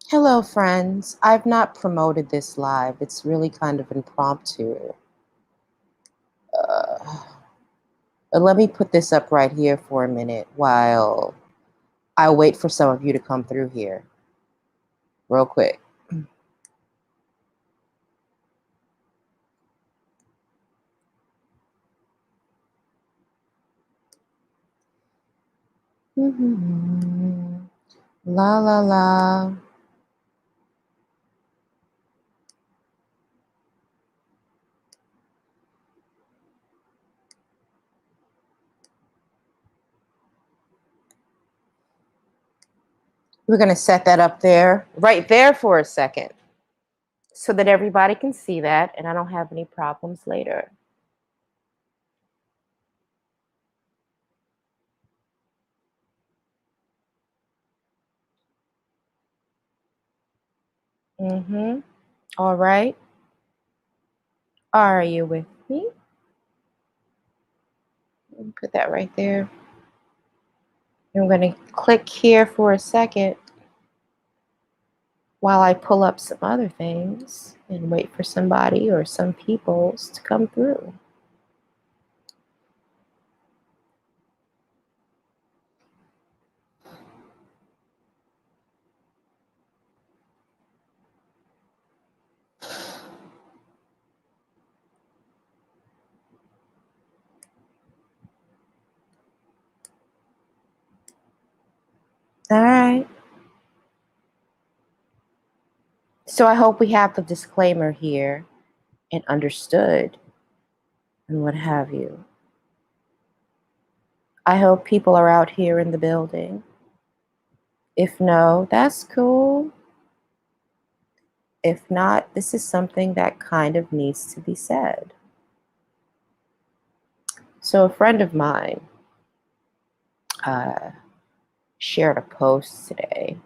Hello, friends. I've not promoted this live. It's really kind of impromptu. Uh, Let me put this up right here for a minute while I wait for some of you to come through here, real quick. La la la. We're going to set that up there, right there for a second, so that everybody can see that and I don't have any problems later. All right. Are you with me? Put that right there. I'm going to click here for a second while I pull up some other things and wait for somebody or some peoples to come through. All right. So I hope we have the disclaimer here and understood and what have you. I hope people are out here in the building. If no, that's cool. If not, this is something that kind of needs to be said. So a friend of mine shared a post today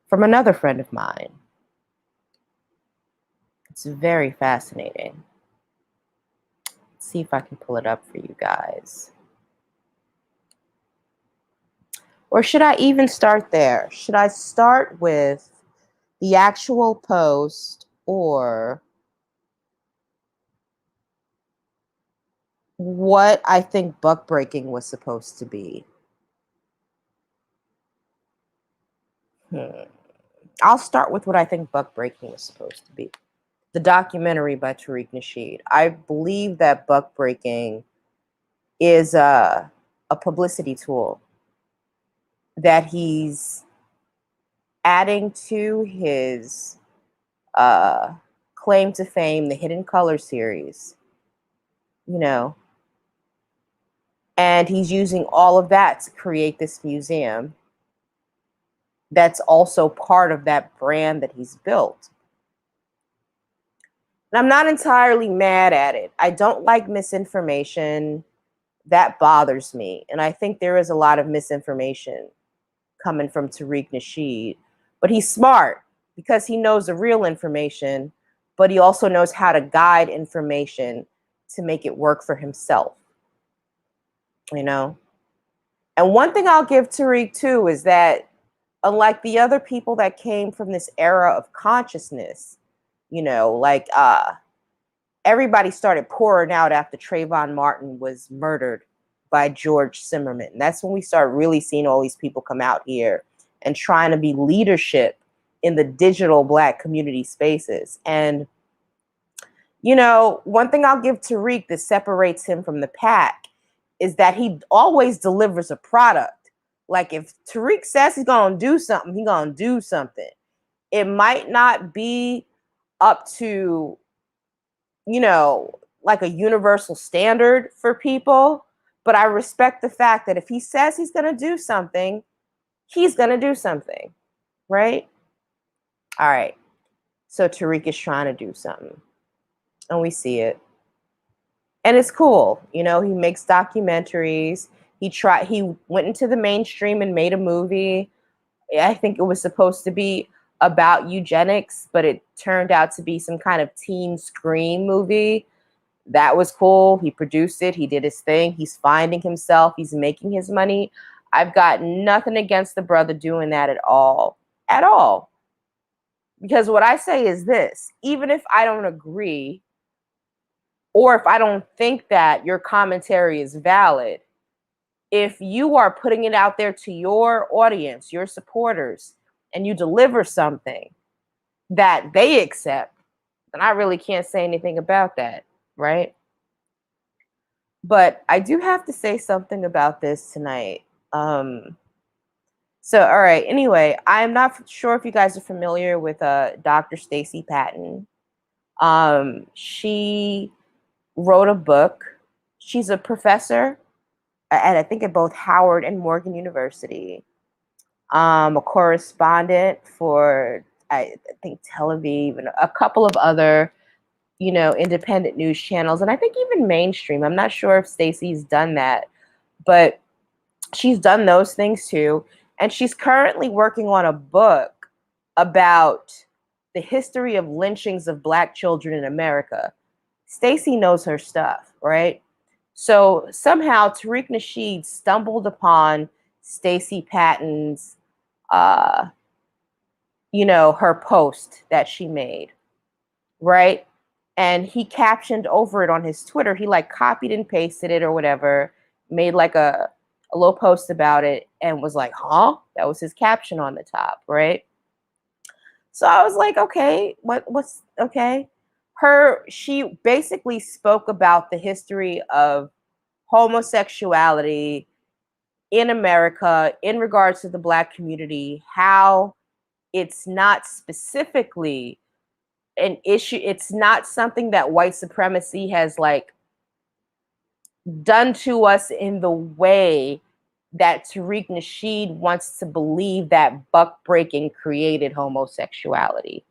from another friend of mine. It's very fascinating. Let's see if I can pull it up for you guys. Or should I even start there? Should I start with the actual post or what I think buck breaking was supposed to be? I'll start with what I think buck breaking was supposed to be. The documentary by Tariq Nasheed. I believe that buck breaking is a publicity tool that he's adding to his claim to fame, the Hidden Color series, you know, and he's using all of that to create this museum that's also part of that brand that he's built. And I'm not entirely mad at it. I don't like misinformation. That bothers me. And I think there is a lot of misinformation coming from Tariq Nasheed. But he's smart because he knows the real information, but he also knows how to guide information to make it work for himself. You know? And one thing I'll give Tariq too is that unlike the other people that came from this era of consciousness, you know, like everybody started pouring out after Trayvon Martin was murdered by George Zimmerman. That's when we start really seeing all these people come out here and trying to be leadership in the digital Black community spaces. And, you know, one thing I'll give Tariq that separates him from the pack is that he always delivers a product. Like if Tariq says he's going to do something, he's going to do something. It might not be up to, you know, like a universal standard for people, but I respect the fact that if he says he's going to do something, he's going to do something, right? All right. So Tariq is trying to do something, and we see it. And it's cool. You know, he makes documentaries. He went into the mainstream and made a movie. I think it was supposed to be about eugenics, but it turned out to be some kind of teen scream movie. That was cool. He produced it. He did his thing. He's finding himself. He's making his money. I've got nothing against the brother doing that at all. At all. Because what I say is this, even if I don't agree, or if I don't think that your commentary is valid, if you are putting it out there to your audience, your supporters, and you deliver something that they accept, then I really can't say anything about that, right? But I do have to say something about this tonight. Um, all right. Anyway, I'm not sure if you guys are familiar with Dr. Stacy Patton. She wrote a book. She's a professor at I think at both Howard and Morgan University. A correspondent for I think Tel Aviv and a couple of other independent news channels, and I think even mainstream. I'm not sure if Stacey's done that, but she's done those things too. And she's currently working on a book about the history of lynchings of Black children in America. Stacey knows her stuff, right? So somehow Tariq Nasheed stumbled upon Stacey Patton's, uh, her post that she made, right? And he captioned over it on his Twitter. He like copied and pasted it or whatever, made like a little post about it and was like, huh? That was his caption on the top, right? So I was like, okay, what's okay? She basically spoke about the history of homosexuality in America in regards to the Black community, how it's not specifically an issue, it's not something that white supremacy has like done to us in the way that Tariq Nasheed wants to believe that buck breaking created homosexuality.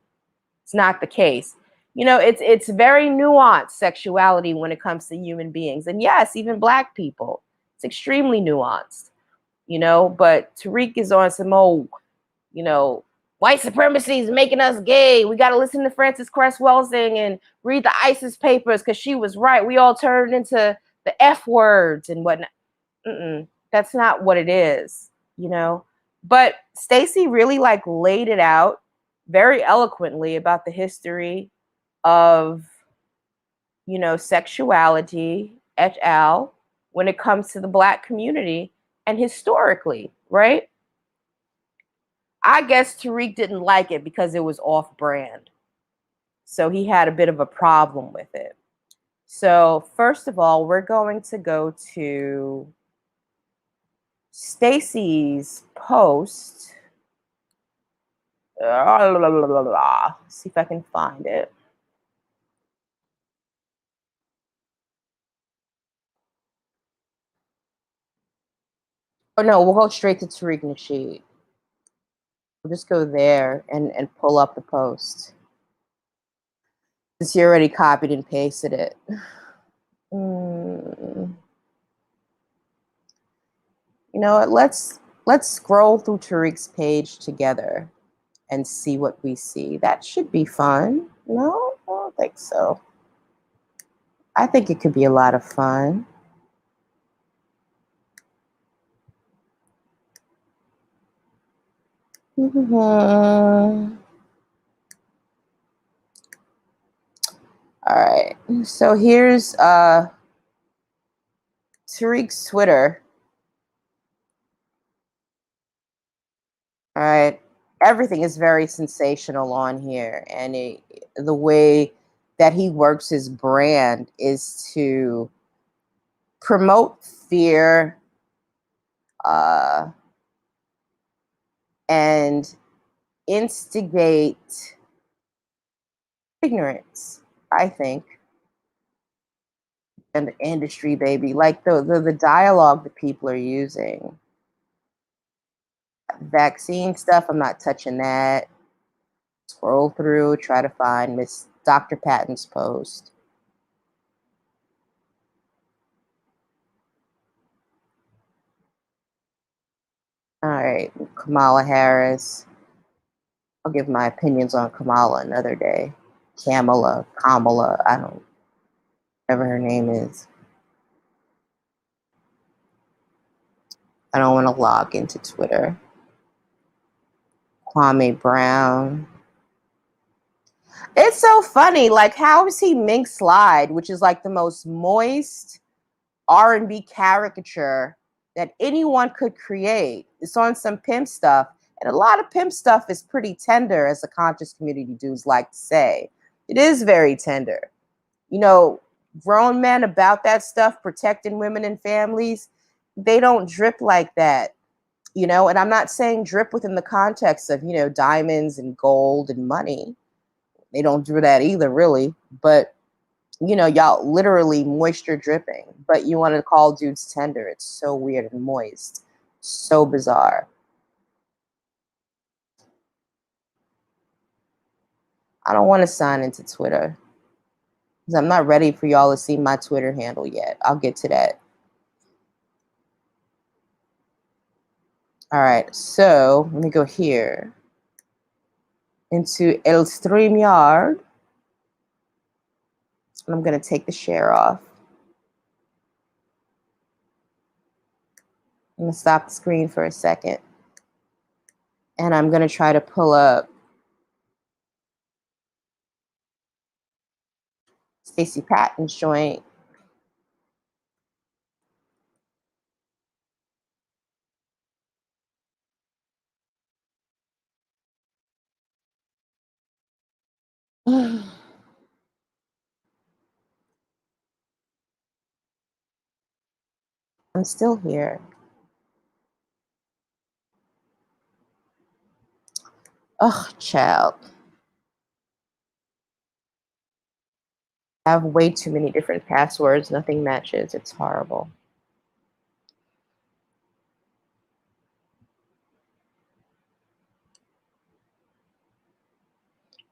It's not the case. It's very nuanced sexuality when it comes to human beings. And yes, even Black people. It's extremely nuanced, but Tariq is on some old, you know, white supremacy is making us gay. We got to listen to Frances Cress Welsing and read the ISIS papers because she was right. We all turned into the F words and whatnot. That's not what it is. But Stacey really like laid it out very eloquently about the history of, sexuality et al. When it comes to the Black community and historically, right? I guess Tariq didn't like it because it was off brand. So he had a bit of a problem with it. So, first of all, we're going to go to Stacey's post. See if I can find it. Oh no, we'll go straight to Tariq Nasheed. We'll just go there and pull up the post. Since he already copied and pasted it. Mm. You know what? Let's scroll through Tariq's page together and see what we see. That should be fun. No, I don't think so. I think it could be a lot of fun. All right. So here's Tariq's Twitter. All right. Everything is very sensational on here. And the way that he works his brand is to promote fear uh, and instigate ignorance, I think, in the industry, baby. Like the dialogue that people are using. Vaccine stuff, I'm not touching that. Scroll through, try to find Miss Dr. Patton's post. All right, Kamala Harris. I'll give my opinions on Kamala another day. Kamala, I don't, whatever her name is. I don't want to log into Twitter. Kwame Brown. It's so funny. Like, how is he Mink Slide, which is like the most moist R&B caricature that anyone could create? It's on some pimp stuff, and a lot of pimp stuff is pretty tender, as the conscious community dudes like to say. It is very tender. You know, grown men about that stuff, protecting women and families, they don't drip like that. You know, and I'm not saying drip within the context of, you know, diamonds and gold and money. They don't do that either, really. But, you know, y'all literally moisture dripping, but you want to call dudes tender. It's so weird and moist. So bizarre. I don't want to sign into Twitter because I'm not ready for y'all to see my Twitter handle yet. I'll get to that. All right, so let me go here into El StreamYard. And I'm going to take the share off. I'm going to stop the screen for a second. And I'm going to try to pull up Stacey Patton's joint. I'm still here. Oh, child. I have way too many different passwords. Nothing matches. It's horrible.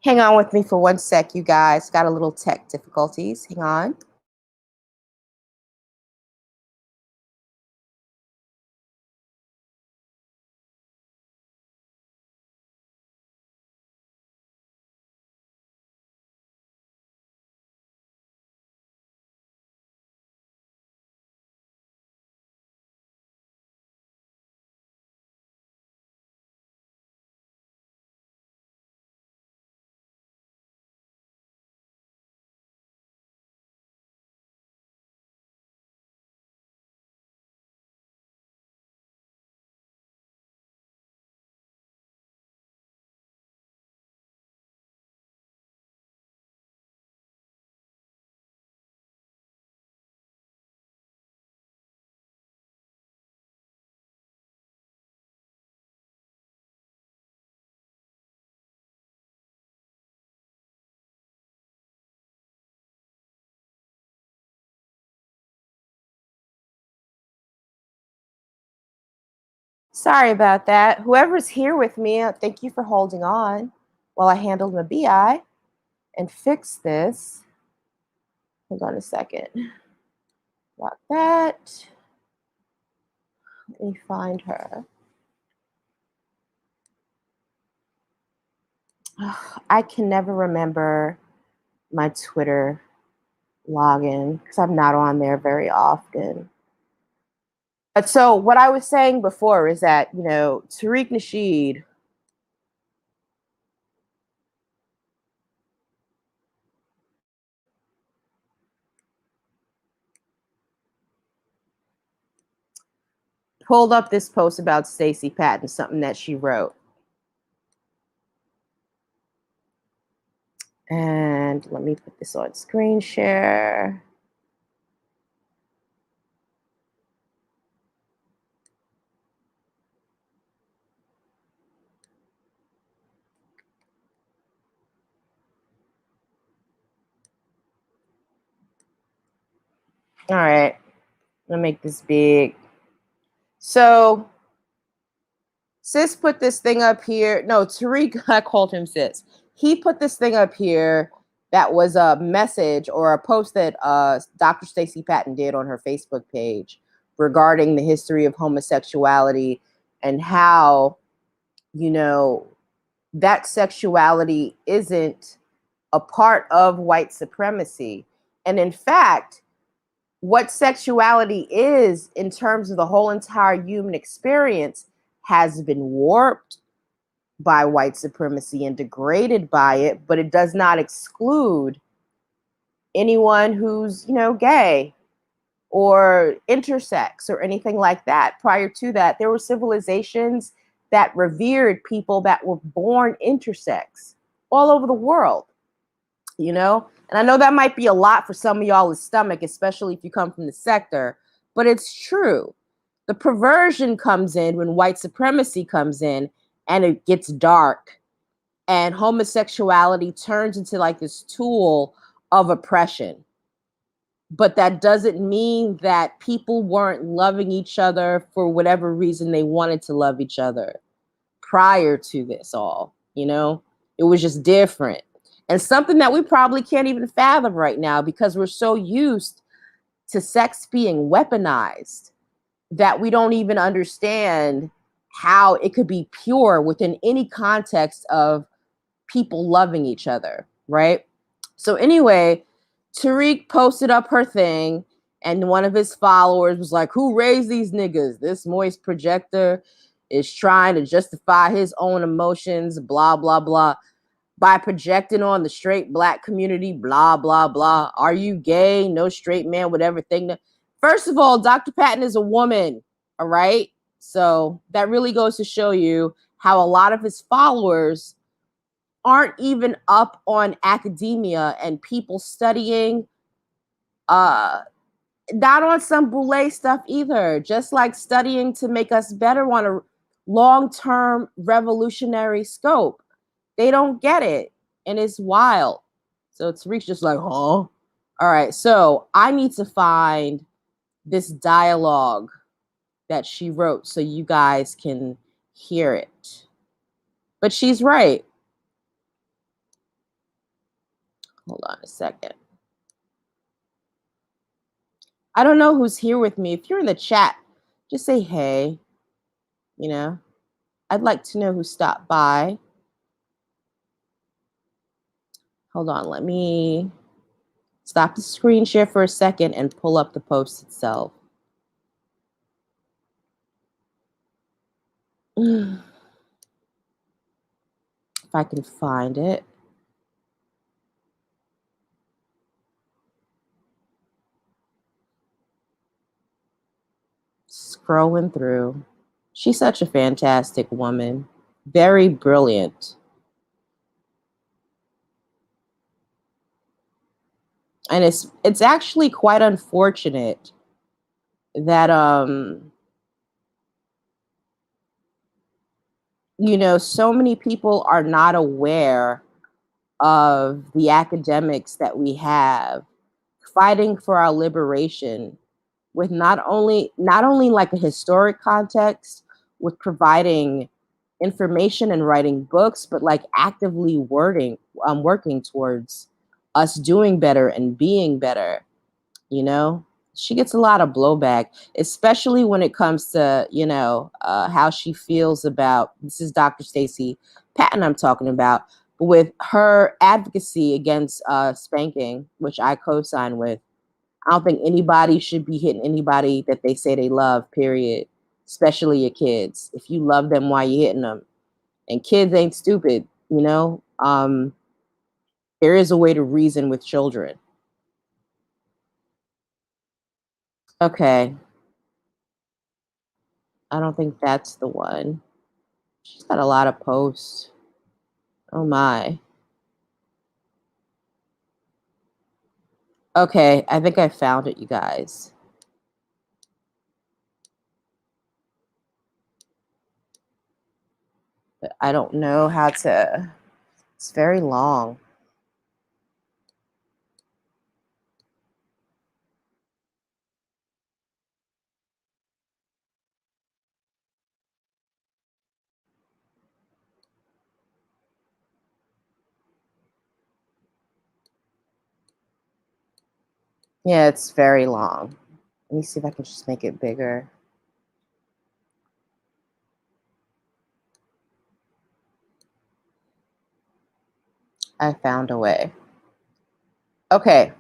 Hang on with me for 1 sec, you guys. Got a little tech difficulties. Hang on. Sorry about that. Whoever's here with me, thank you for holding on while I handled my BI and fix this. Hold on a second. Got that. Let me find her. I can never remember my Twitter login because I'm not on there very often. But so what I was saying before is that, you know, Tariq Nasheed pulled up this post about Stacey Patton, something that she wrote. And let me put this on screen share. All right, I'm gonna make this big. So Sis put this thing up here. No, Tariq, I called him Sis. He put this thing up here that was a message or a post that Dr. Stacey Patton did on her Facebook page regarding the history of homosexuality and how, you know, that sexuality isn't a part of white supremacy. And in fact, what sexuality is in terms of the whole entire human experience has been warped, by white supremacy and degraded by it, but it does not exclude anyone who's, gay or intersex or anything like that. Prior to that, there were civilizations that revered people that were born intersex all over the world, And I know that might be a lot for some of y'all's stomach, especially if you come from the sector, but it's true. The perversion comes in when white supremacy comes in and it gets dark and homosexuality turns into like this tool of oppression. But that doesn't mean that people weren't loving each other for whatever reason they wanted to love each other prior to this all, It was just different. And something that we probably can't even fathom right now because we're so used to sex being weaponized that we don't even understand how it could be pure within any context of people loving each other, right? So anyway, Tariq posted up her thing, and one of his followers was like, "Who raised these niggas? This moist projector is trying to justify his own emotions, blah, blah, blah, by projecting on the straight black community, blah, blah, blah. Are you gay? No straight man would ever think that." First of all, Dr. Patton is a woman, all right? So that really goes to show you how a lot of his followers aren't even up on academia and people studying, not on some boule stuff either, just like studying to make us better on a long-term revolutionary scope. They don't get it, and it's wild. So Tariq's just like, huh? All right, so I need to find this dialogue that she wrote so you guys can hear it. But she's right. Hold on a second. I don't know who's here with me. If you're in the chat, just say hey. I'd like to know who stopped by. Hold on, let me stop the screen share for a second and pull up the post itself. If I can find it. Scrolling through. She's such a fantastic woman. Very brilliant. And it's actually quite unfortunate that so many people are not aware of the academics that we have fighting for our liberation with not only like a historic context with providing information and writing books, but like actively working towards us doing better and being better. She gets a lot of blowback, especially when it comes to how she feels about, this is Dr. Stacy Patton I'm talking about, but with her advocacy against spanking, which I co-sign with. I don't think anybody should be hitting anybody that they say they love, period. Especially your kids. If you love them, why you hitting them? And kids ain't stupid, there is a way to reason with children. Okay. I don't think that's the one. She's got a lot of posts. Oh my. Okay, I think I found it, you guys. But I don't know how to. It's very long. Yeah, it's very long. Let me see if I can just make it bigger. I found a way. Okay.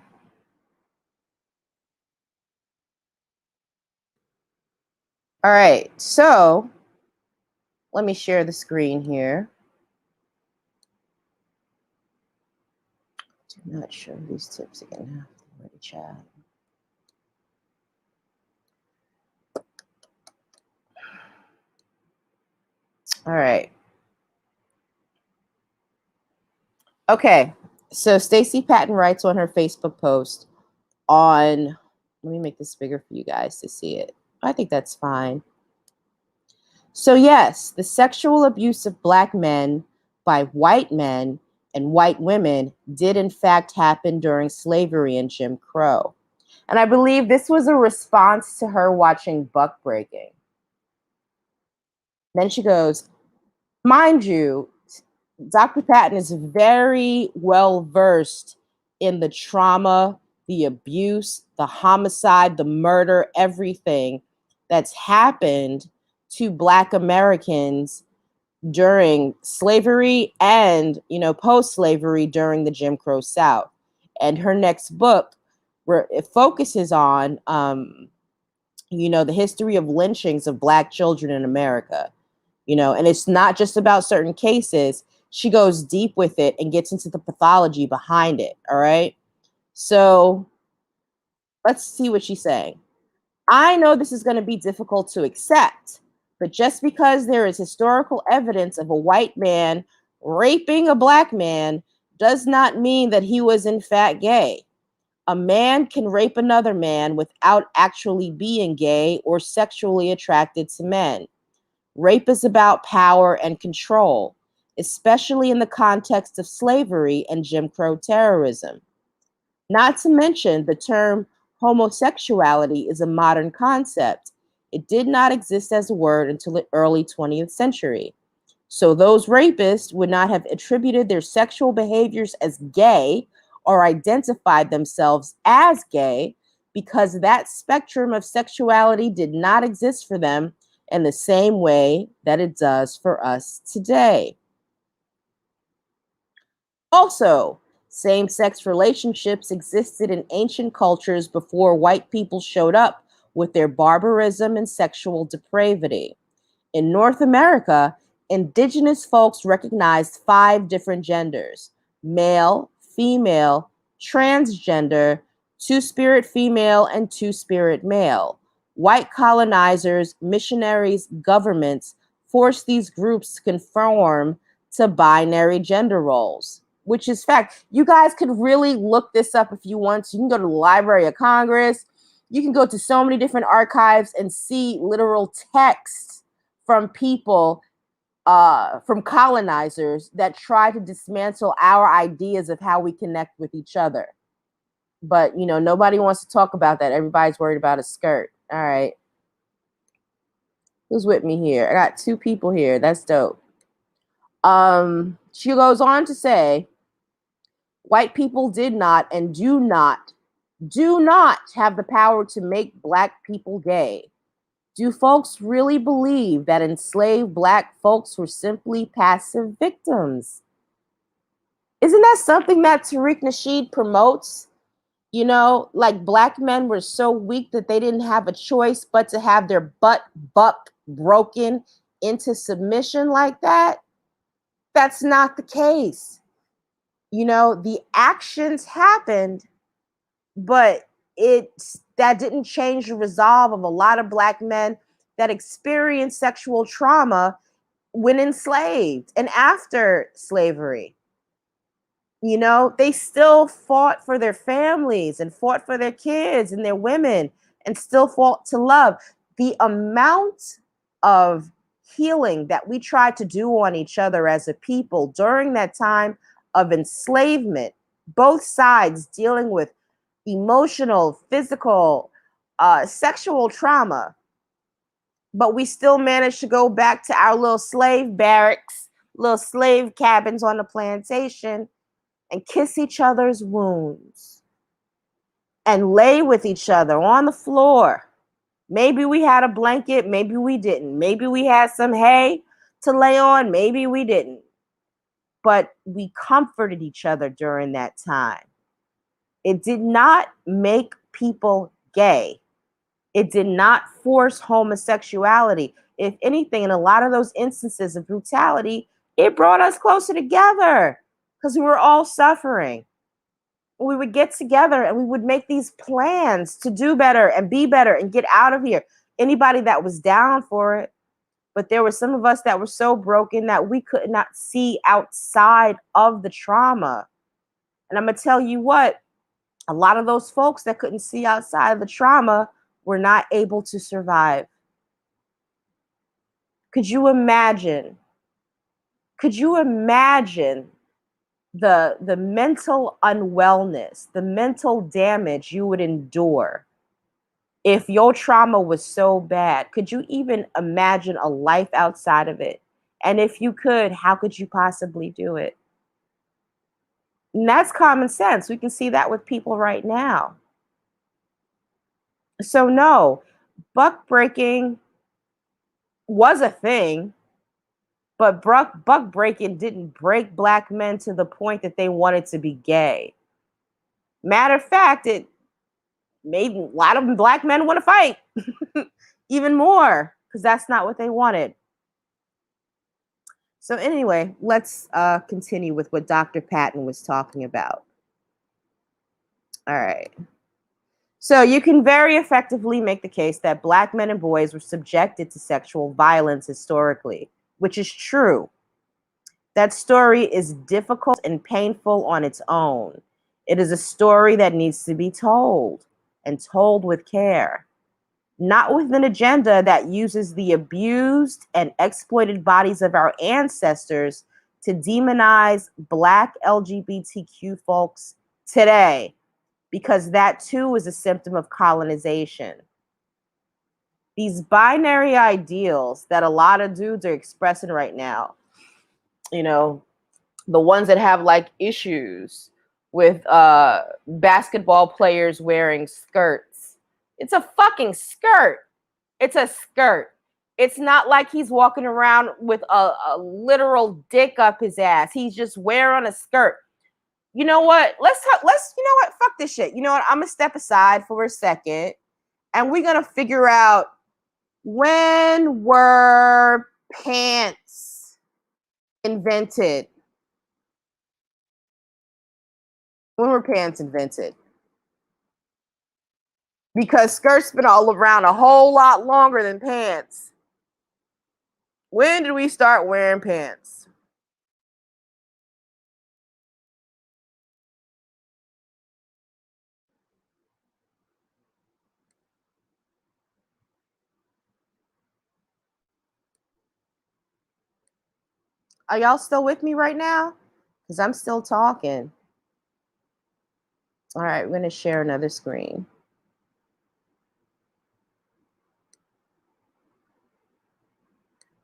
All right. So let me share the screen here. Do not show these tips again. Ready, chat. All right. Okay. So Stacey Patton writes on her Facebook post on, let me make this bigger for you guys to see it. I think that's fine. So yes, the sexual abuse of Black men by white men and white women did in fact happen during slavery and Jim Crow. And I believe this was a response to her watching Buck Breaking. Then she goes, mind you, Dr. Patton is very well versed in the trauma, the abuse, the homicide, the murder, everything that's happened to Black Americans during slavery and, post-slavery during the Jim Crow South. And her next book, where it focuses on, the history of lynchings of Black children in America. And it's not just about certain cases. She goes deep with it and gets into the pathology behind it. All right. So let's see what she's saying. I know this is going to be difficult to accept, but just because there is historical evidence of a white man raping a Black man does not mean that he was in fact gay. A man can rape another man without actually being gay or sexually attracted to men. Rape is about power and control, especially in the context of slavery and Jim Crow terrorism. Not to mention, the term homosexuality is a modern concept. It did not exist as a word until the early 20th century. So those rapists would not have attributed their sexual behaviors as gay or identified themselves as gay because that spectrum of sexuality did not exist for them in the same way that it does for us today. Also, same-sex relationships existed in ancient cultures before white people showed up with their barbarism and sexual depravity. In North America, indigenous folks recognized 5 different genders: male, female, transgender, two-spirit female, and two-spirit male. White colonizers, missionaries, governments forced these groups to conform to binary gender roles, which is fact. You guys could really look this up if you want to. You can go to the Library of Congress. You can go to so many different archives and see literal texts from people, from colonizers that try to dismantle our ideas of how we connect with each other. But, nobody wants to talk about that. Everybody's worried about a skirt. All right. Who's with me here? I got 2 people here. That's dope. She goes on to say, white people did not and do not have the power to make Black people gay. Do folks really believe that enslaved Black folks were simply passive victims? Isn't that something that Tariq Nasheed promotes? Like Black men were so weak that they didn't have a choice but to have their buck broken into submission like that? That's not the case. The actions happened, but that didn't change the resolve of a lot of Black men that experienced sexual trauma when enslaved and after slavery. They still fought for their families and fought for their kids and their women and still fought to love. The amount of healing that we tried to do on each other as a people during that time of enslavement, both sides dealing with emotional, physical, sexual trauma, but we still managed to go back to our little slave barracks, little slave cabins on the plantation, and kiss each other's wounds and lay with each other on the floor. Maybe we had a blanket, maybe we didn't. Maybe we had some hay to lay on, maybe we didn't. But we comforted each other during that time. It did not make people gay. It did not force homosexuality. If anything, in a lot of those instances of brutality, it brought us closer together because we were all suffering. We would get together and we would make these plans to do better and be better and get out of here. Anybody that was down for it. But there were some of us that were so broken that we could not see outside of the trauma. And I'm going to tell you what, a lot of those folks that couldn't see outside of the trauma were not able to survive. Could you imagine? Could you imagine the mental unwellness, the mental damage you would endure if your trauma was so bad? Could you even imagine a life outside of it? And if you could, how could you possibly do it? And that's common sense. We can see that with people right now. So, no, buck breaking was a thing, but buck breaking didn't break Black men to the point that they wanted to be gay. Matter of fact, it made a lot of Black men want to fight even more because that's not what they wanted. So anyway, let's continue with what Dr. Patton was talking about. All right. So you can very effectively make the case that Black men and boys were subjected to sexual violence historically, which is true. That story is difficult and painful on its own. It is a story that needs to be told, and told with care, not with an agenda that uses the abused and exploited bodies of our ancestors to demonize Black LGBTQ folks today, because that too is a symptom of colonization. These binary ideals that a lot of dudes are expressing right now, you know, the ones that have like issues with basketball players wearing skirts. It's a fucking skirt. It's a skirt. It's not like he's walking around with a literal dick up his ass. He's just wearing a skirt. You know what? You know what? Fuck this shit. You know what? I'm going to step aside for a second and we're going to figure out, when were pants invented? When were pants invented? Because skirts been all around a whole lot longer than pants. When did we start wearing pants? Are y'all still with me right now? Because I'm still talking. All right, we're going to share another screen.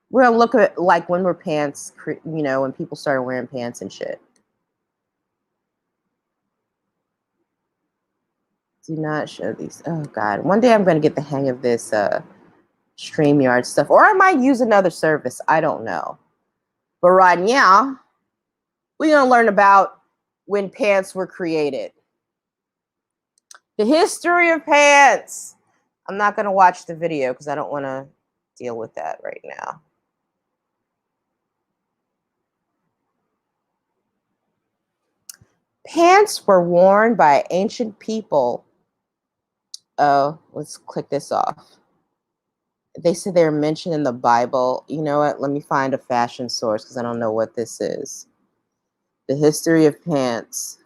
We're going to look at like when were pants, you know, when people started wearing pants and shit. Do not show these. Oh, God. One day I'm going to get the hang of this StreamYard stuff. Or I might use another service. I don't know. But right now, we're going to learn about when pants were created. The history of pants. I'm not going to watch the video because I don't want to deal with that right now. Pants were worn by ancient people. Oh, let's click this off. They said they're mentioned in the Bible. You know what? Let me find a fashion source because I don't know what this is. The history of pants.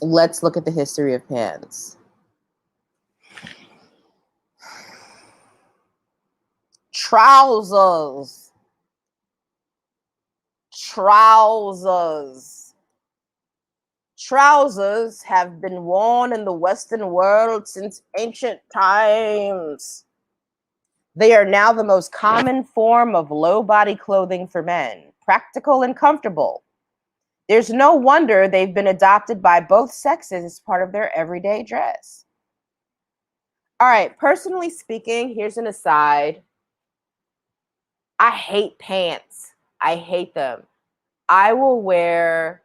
Let's look at the history of pants. Trousers. Trousers. Trousers have been worn in the Western world since ancient times. They are now the most common form of low body clothing for men, practical and comfortable. There's no wonder they've been adopted by both sexes as part of their everyday dress. All right, personally speaking, here's an aside. I hate pants. I hate them. I will wear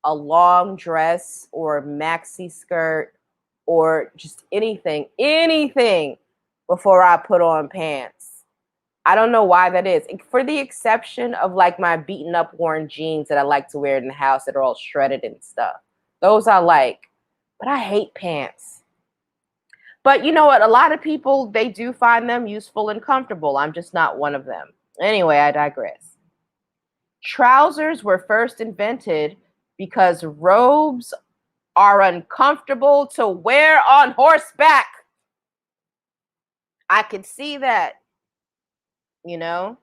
a long dress or a maxi skirt or just anything before I put on pants. I don't know why that is. For the exception of like my beaten up worn jeans that I like to wear in the house that are all shredded and stuff. Those I like. But I hate pants. But you know what? A lot of people, they do find them useful and comfortable. I'm just not one of them. Anyway, I digress. Trousers were first invented because robes are uncomfortable to wear on horseback. I could see that, you know,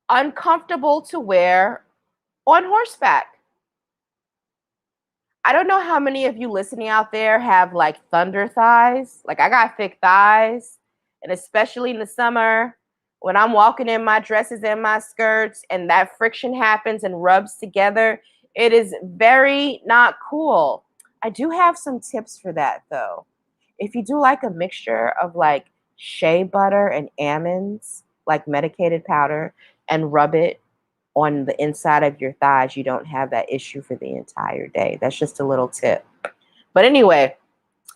uncomfortable to wear on horseback. I don't know how many of you listening out there have like thunder thighs. Like I got thick thighs, and especially in the summer when I'm walking in my dresses and my skirts and that friction happens and rubs together, it is very not cool. I do have some tips for that though. If you do like a mixture of like shea butter and almonds, like medicated powder, and rub it on the inside of your thighs, you don't have that issue for the entire day. That's just a little tip. But anyway,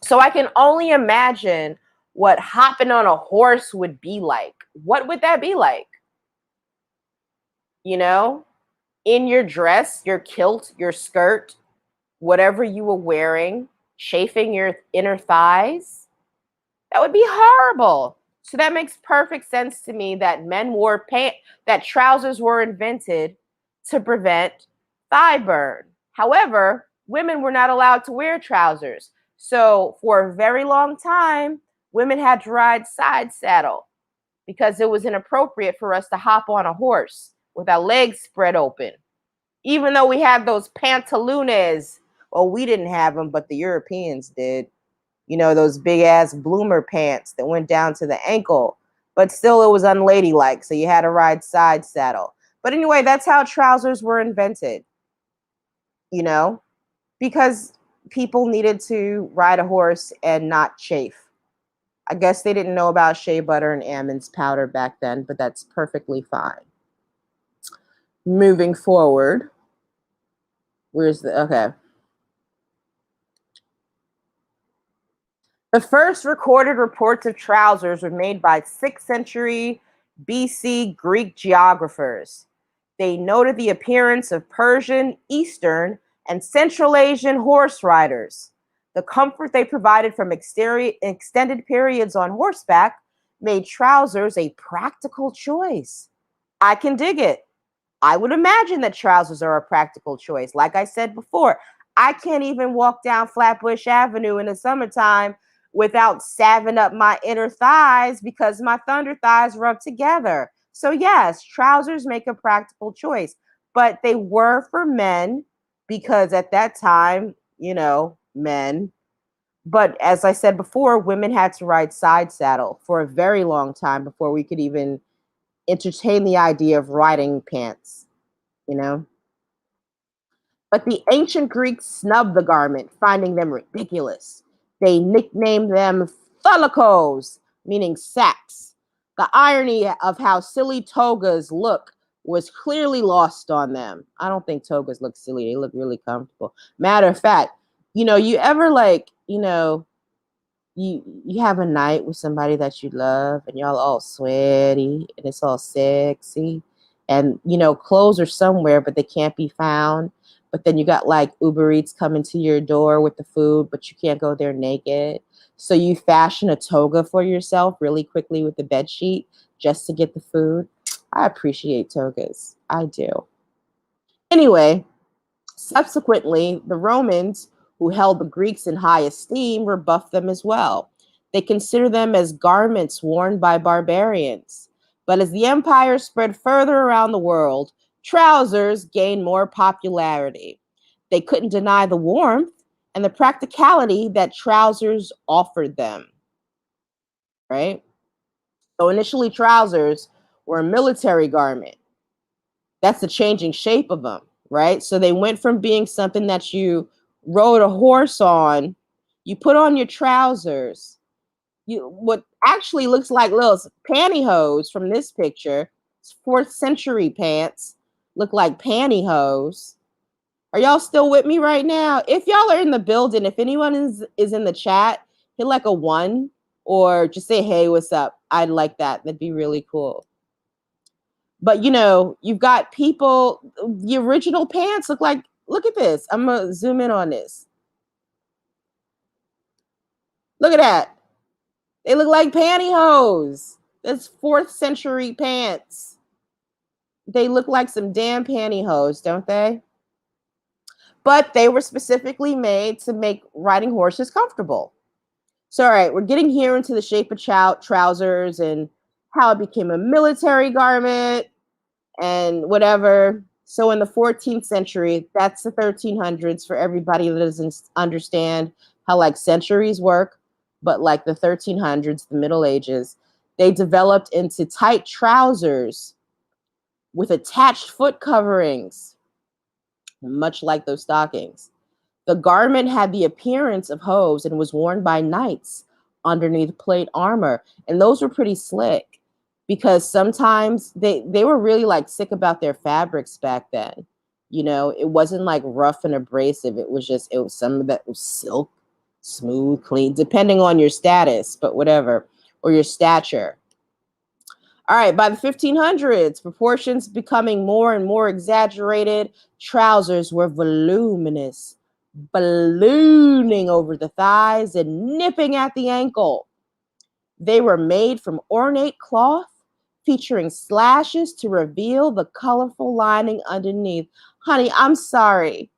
so I can only imagine what hopping on a horse would be like. What would that be like? You know, in your dress, your kilt, your skirt, whatever you were wearing, chafing your inner thighs. That would be horrible. So that makes perfect sense to me that men wore pants, that trousers were invented to prevent thigh burn. However, women were not allowed to wear trousers. So for a very long time, women had to ride side saddle because it was inappropriate for us to hop on a horse with our legs spread open. Even though we had those pantaloons, well, we didn't have them, but the Europeans did. You know, those big ass bloomer pants that went down to the ankle, but still it was unladylike. So you had to ride side saddle. But anyway, that's how trousers were invented, you know, because people needed to ride a horse and not chafe. I guess they didn't know about shea butter and almonds powder back then, but that's perfectly fine. Moving forward, where's the, okay. The first recorded reports of trousers were made by 6th century BC Greek geographers. They noted the appearance of Persian, Eastern, and Central Asian horse riders. The comfort they provided from extended periods on horseback made trousers a practical choice. I can dig it. I would imagine that trousers are a practical choice. Like I said before, I can't even walk down Flatbush Avenue in the summertime without salving up my inner thighs because my thunder thighs rub together. So yes, trousers make a practical choice, but they were for men because at that time, you know, men. But as I said before, women had to ride side saddle for a very long time before we could even entertain the idea of riding pants, you know? But the ancient Greeks snubbed the garment, finding them ridiculous. They nicknamed them thalakos, meaning sacks. The irony of how silly togas look was clearly lost on them. I don't think togas look silly. They look really comfortable. Matter of fact, you know, you ever like, you know, you have a night with somebody that you love and y'all all sweaty and it's all sexy and you know clothes are somewhere but they can't be found, but then you got like Uber Eats coming to your door with the food but you can't go there naked, so you fashion a toga for yourself really quickly with the bed sheet just to get the food. I appreciate togas, I do. Anyway, subsequently, the Romans, who held the Greeks in high esteem, rebuffed them as well. They considered them as garments worn by barbarians. But as the empire spread further around the world, trousers gained more popularity. They couldn't deny the warmth and the practicality that trousers offered them, right? So initially, trousers were a military garment. That's the changing shape of them, right? So they went from being something that you rode a horse on, you put on your trousers, you what actually looks like little pantyhose from this picture, 4th century pants, look like pantyhose. Are y'all still with me right now? If y'all are in the building, if anyone is in the chat, hit like a 1 or just say, hey, what's up? I'd like that. That'd be really cool. But you know, you've got people, the original pants look like, look at this. I'm gonna zoom in on this. Look at that. They look like pantyhose. That's 4th century pants. They look like some damn pantyhose, don't they? But they were specifically made to make riding horses comfortable. So, all right, we're getting here into the shape of trousers and how it became a military garment and whatever. So, in the 14th century, that's the 1300s for everybody that doesn't understand how like centuries work, but like the 1300s, the Middle Ages, they developed into tight trousers with attached foot coverings, much like those stockings. The garment had the appearance of hose and was worn by knights underneath plate armor. And those were pretty slick because sometimes they were really like sick about their fabrics back then. You know, it wasn't like rough and abrasive. It was some of that was silk, smooth, clean, depending on your status, but whatever, or your stature. All right, by the 1500s, proportions becoming more and more exaggerated, trousers were voluminous, ballooning over the thighs and nipping at the ankle. They were made from ornate cloth, featuring slashes to reveal the colorful lining underneath. Honey, I'm sorry.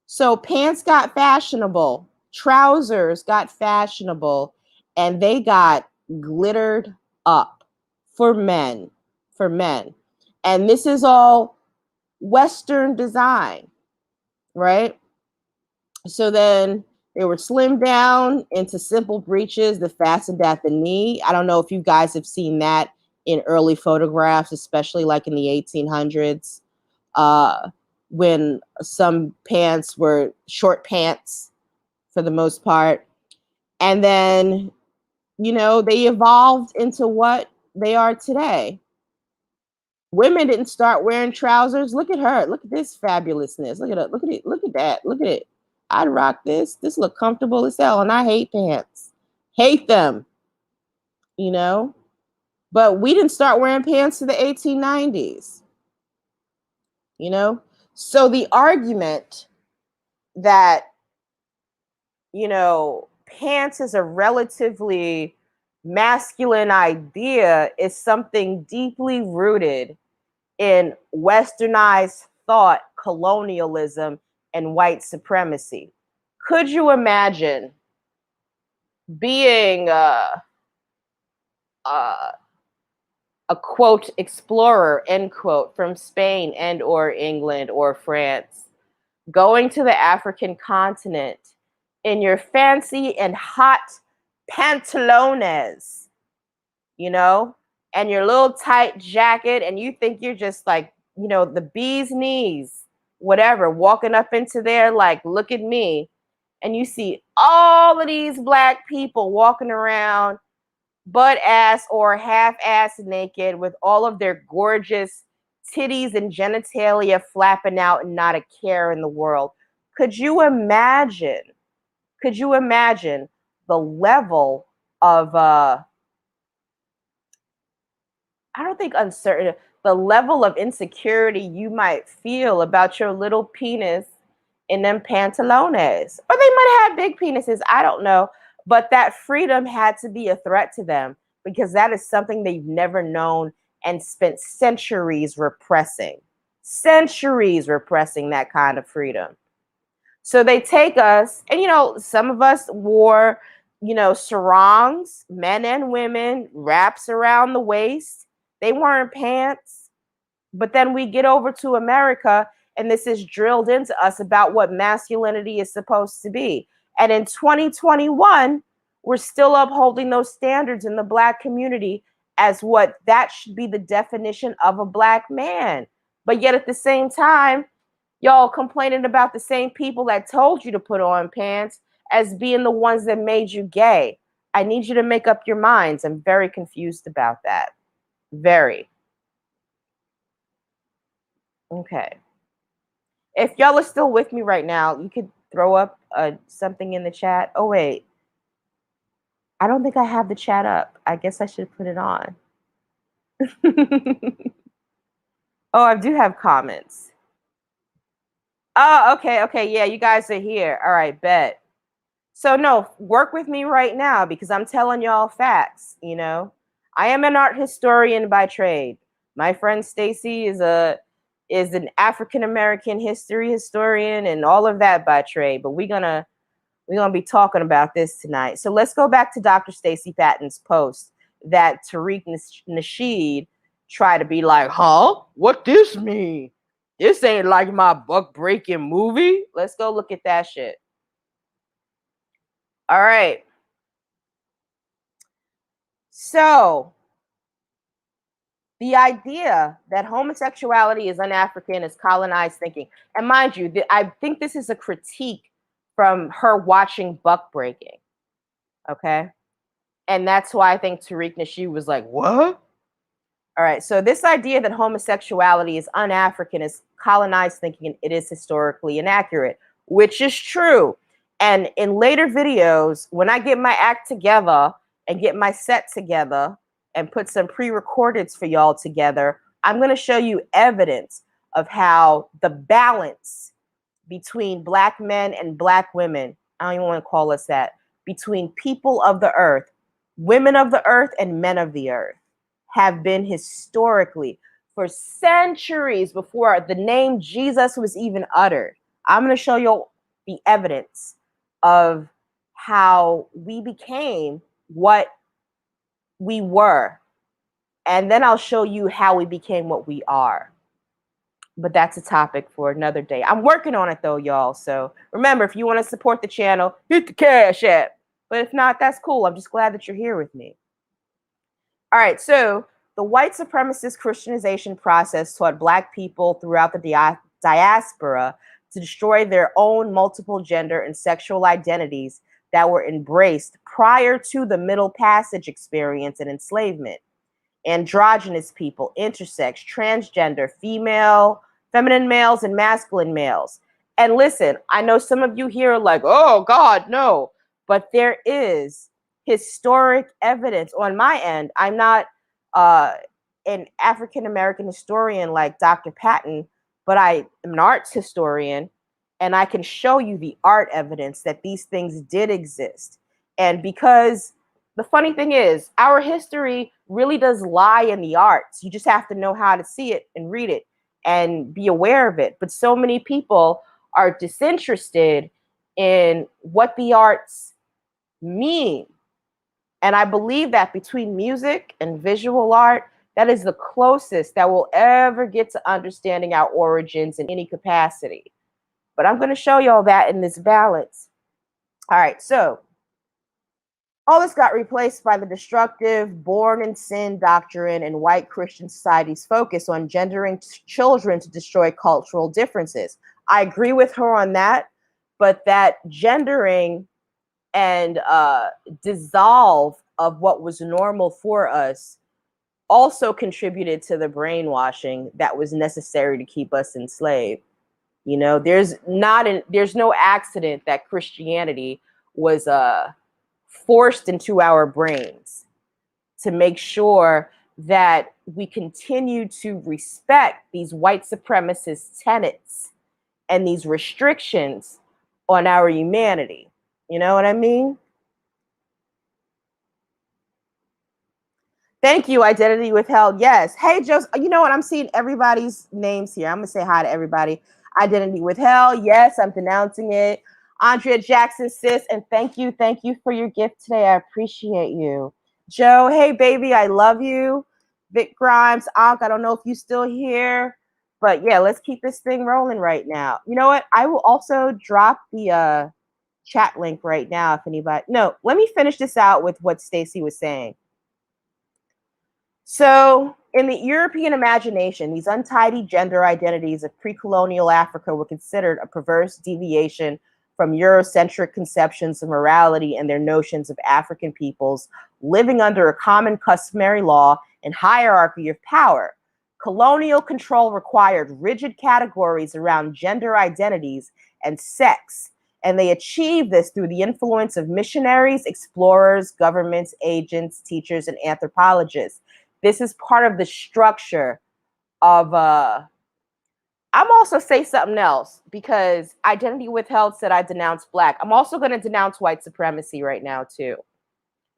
So pants got fashionable, trousers got fashionable, and they got glittered up for men, for men. And this is all Western design, right? So then they were slimmed down into simple breeches that fastened at the knee. I don't know if you guys have seen that in early photographs, especially like in the 1800s, when some pants were short pants for the most part. And then, you know, they evolved into what they are today. Women didn't start wearing trousers. Look at her. Look at this fabulousness. Look at it. Look at it. Look at that. Look at it. I'd rock this. This look comfortable as hell. And I hate pants. Hate them. You know? But we didn't start wearing pants to the 1890s. You know? So the argument that, you know, pants is a relatively masculine idea is something deeply rooted in westernized thought, colonialism, and white supremacy. Could you imagine being uh, a quote explorer, end quote, from Spain and or England or France, going to the African continent in your fancy and hot pantalones, you know, and your little tight jacket, and you think you're just like, you know, the bee's knees, whatever, walking up into there like, look at me. And you see all of these black people walking around butt ass or half ass naked with all of their gorgeous titties and genitalia flapping out and not a care in the world. Could you imagine? Could you imagine the level of I don't think uncertain, the level of insecurity you might feel about your little penis in them pantalones? Or they might have big penises, I don't know. But that freedom had to be a threat to them because that is something they've never known and spent centuries repressing that kind of freedom. So they take us, and you know, some of us wore, you know, sarongs, men and women, wraps around the waist. They weren't pants. But then we get over to America, and this is drilled into us about what masculinity is supposed to be. And in 2021, we're still upholding those standards in the Black community as what that should be the definition of a Black man. But yet at the same time, y'all complaining about the same people that told you to put on pants as being the ones that made you gay. I need you to make up your minds. I'm very confused about that. Very. Okay. If y'all are still with me right now, you could throw up something in the chat. Oh, wait. I don't think I have the chat up. I guess I should put it on. Oh, I do have comments. Oh, okay, okay. Yeah, you guys are here. All right, bet. So no, work with me right now because I'm telling y'all facts, you know. I am an art historian by trade. My friend Stacy is an African American history historian and all of that by trade, but we're gonna be talking about this tonight. So let's go back to Dr. Stacy Patton's post that Tariq Nasheed tried to be like, huh? What this mean? This ain't like my buck breaking movie. Let's go look at that shit. All right. So the idea that homosexuality is un-African is colonized thinking. And mind you, I think this is a critique from her watching buck breaking. Okay. And that's why I think Tariq Nasheed was like, what? All right. So this idea that homosexuality is un-African is colonized thinking and it is historically inaccurate, which is true. And in later videos, when I get my act together and get my set together and put some pre-recordeds for y'all together, I'm going to show you evidence of how the balance between Black men and Black women, I don't even want to call us that, between people of the earth, women of the earth, and men of the earth, have been historically for centuries before the name Jesus was even uttered. I'm going to show you the evidence of how we became what we were. And then I'll show you how we became what we are. But that's a topic for another day. I'm working on it though, y'all. So remember, if you want to support the channel, hit the Cash App. But if not, that's cool. I'm just glad that you're here with me. All right, so the white supremacist Christianization process taught Black people throughout the diaspora to destroy their own multiple gender and sexual identities that were embraced prior to the Middle Passage experience and enslavement. Androgynous people, intersex, transgender, feminine males, and masculine males. And listen, I know some of you here are like, oh God, no. But there is historic evidence on my end. I'm not an African American historian like Dr. Patton, but I am an arts historian, and I can show you the art evidence that these things did exist. And because the funny thing is, our history really does lie in the arts. You just have to know how to see it and read it and be aware of it. But so many people are disinterested in what the arts mean. And I believe that between music and visual art, that is the closest that we'll ever get to understanding our origins in any capacity. But I'm going to show y'all that in this balance. All right, so all this got replaced by the destructive born in sin doctrine and white Christian society's focus on gendering children to destroy cultural differences. I agree with her on that, but that gendering and dissolve of what was normal for us also contributed to the brainwashing that was necessary to keep us enslaved. You know, there's no accident that Christianity was forced into our brains to make sure that we continue to respect these white supremacist tenets and these restrictions on our humanity. You know what I mean? Thank you, Identity Withheld. Yes. Hey, Joseph. You know what? I'm seeing everybody's names here. I'm going to say hi to everybody. Identity Withheld. Yes, I'm denouncing it. Andrea Jackson, sis. And thank you. Thank you for your gift today. I appreciate you. Joe, hey, baby. I love you. Vic Grimes, Ankh, I don't know if you're still here. But yeah, let's keep this thing rolling right now. You know what? I will also drop the chat link right now if anybody. No, let me finish this out with what Stacy was saying. So, in the European imagination, these untidy gender identities of pre-colonial Africa were considered a perverse deviation from Eurocentric conceptions of morality and their notions of African peoples living under a common customary law and hierarchy of power. Colonial control required rigid categories around gender identities and sex, And they achieve this through the influence of missionaries, explorers, governments, agents, teachers, and anthropologists. This is part of the structure of I'm also say something else, because Identity Withheld said I denounce Black. I'm also going to denounce white supremacy right now too,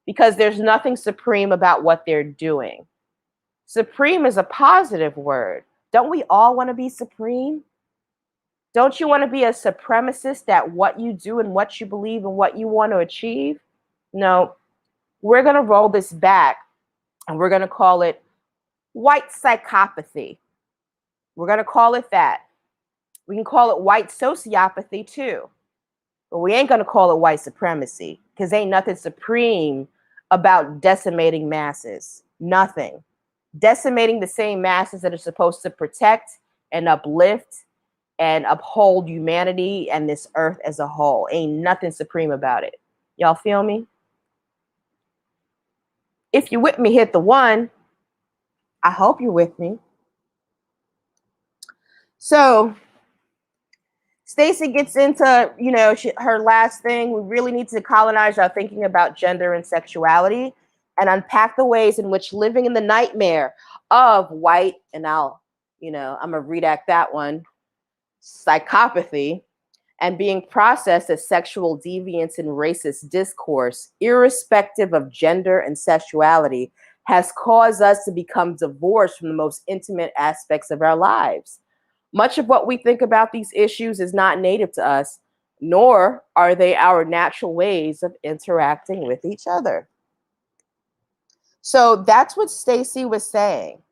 because there's nothing supreme about what they're doing. Supreme is a positive word. Don't we all want to be supreme? Don't you want to be a supremacist at what you do and what you believe and what you want to achieve? No, we're going to roll this back and we're going to call it white psychopathy. We're going to call it that. We can call it white sociopathy too, but we ain't going to call it white supremacy, because ain't nothing supreme about decimating masses. Nothing. Decimating the same masses that are supposed to protect and uplift and uphold humanity and this earth as a whole. Ain't nothing supreme about it. Y'all feel me? If you're with me, hit the 1. I hope you're with me. So Stacey gets into, her last thing. We really need to colonize our thinking about gender and sexuality and unpack the ways in which living in the nightmare of white, and I'm going to redact that one, psychopathy, and being processed as sexual deviance in racist discourse, irrespective of gender and sexuality, has caused us to become divorced from the most intimate aspects of our lives. Much of what we think about these issues is not native to us, nor are they our natural ways of interacting with each other. So that's what Stacey was saying.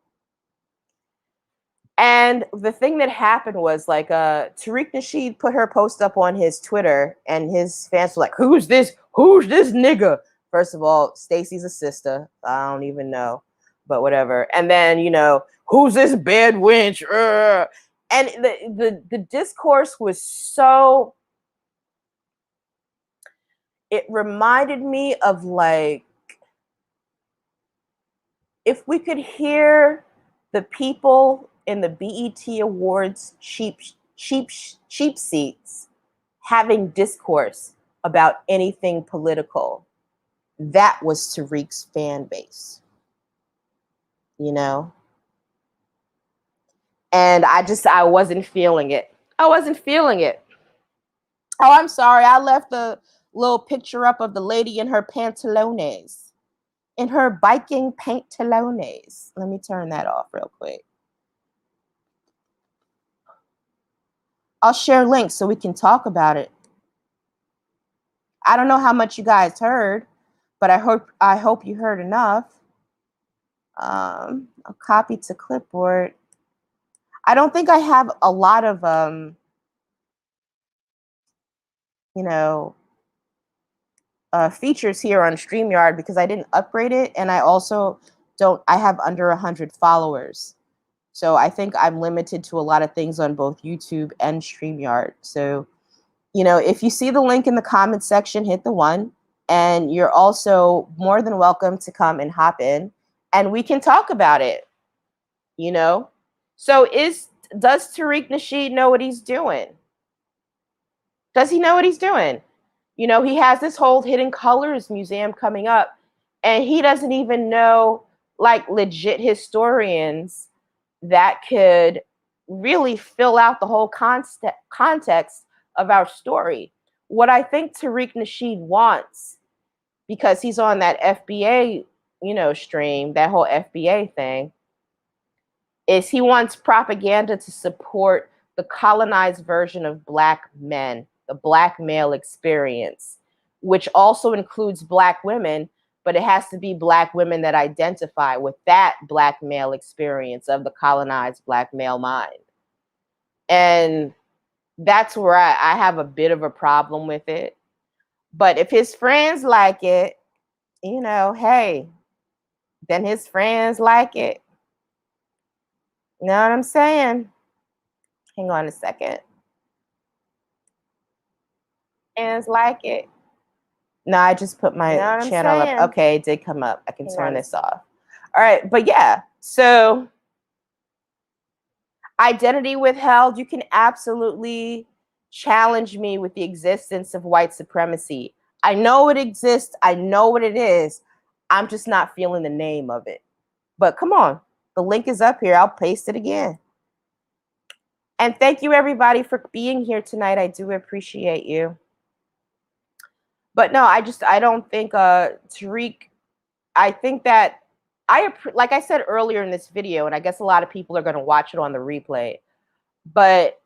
And the thing that happened was, like, Tariq Nasheed put her post up on his Twitter, and his fans were like, who's this nigga? First of all, Stacey's a sister. I don't even know, but whatever. And then, who's this bad wench? And the discourse was so, it reminded me of, like, if we could hear the people in the BET Awards cheap seats having discourse about anything political, that was Tariq's fan base, And I wasn't feeling it. I wasn't feeling it. Oh, I'm sorry. I left the little picture up of the lady in her pantalones. In her biking pantalones. Let me turn that off real quick. I'll share links so we can talk about it. I don't know how much you guys heard, but I hope you heard enough. A copy to clipboard. I don't think I have a lot of features here on StreamYard because I didn't upgrade it, and I also I have under 100 followers. So I think I'm limited to a lot of things on both YouTube and StreamYard. So, if you see the link in the comment section, hit the 1. And you're also more than welcome to come and hop in and we can talk about it. So does Tariq Nasheed know what he's doing? Does he know what he's doing? He has this whole Hidden Colors Museum coming up, and he doesn't even know, like, legit historians that could really fill out the whole context of our story. What I think Tariq Nasheed wants, because he's on that FBA, stream, that whole FBA thing, is he wants propaganda to support the colonized version of Black men, the Black male experience, which also includes Black women, but it has to be Black women that identify with that Black male experience of the colonized Black male mind. And that's where I have a bit of a problem with it. But if his friends like it, hey, then his friends like it. You know what I'm saying? Hang on a second. Fans like it. No, I just put my channel up. Okay, it did come up. I can turn this off. All right, but yeah, so Identity Withheld, you can absolutely challenge me with the existence of white supremacy. I know it exists. I know what it is. I'm just not feeling the name of it. But come on, the link is up here. I'll paste it again. And thank you, everybody, for being here tonight. I do appreciate you. But no, I don't think Tariq, I think that like I said earlier in this video, and I guess a lot of people are going to watch it on the replay, but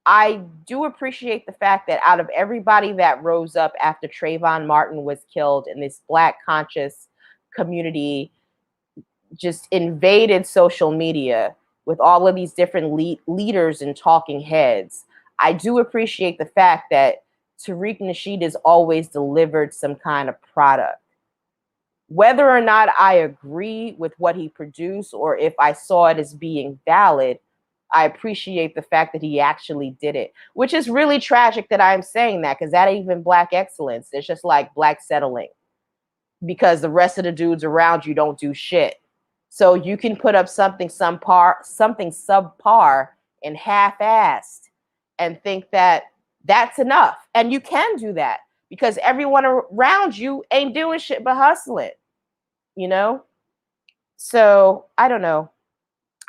I do appreciate the fact that out of everybody that rose up after Trayvon Martin was killed and this Black conscious community just invaded social media with all of these different leaders and talking heads, I do appreciate the fact that Tariq Nasheed has always delivered some kind of product. Whether or not I agree with what he produced or if I saw it as being valid, I appreciate the fact that he actually did it, which is really tragic that I'm saying that, because that ain't even Black excellence. It's just like Black settling because the rest of the dudes around you don't do shit. So you can put up something subpar and half-assed and think that that's enough. And you can do that because everyone around you ain't doing shit but hustling, you know? So I don't know.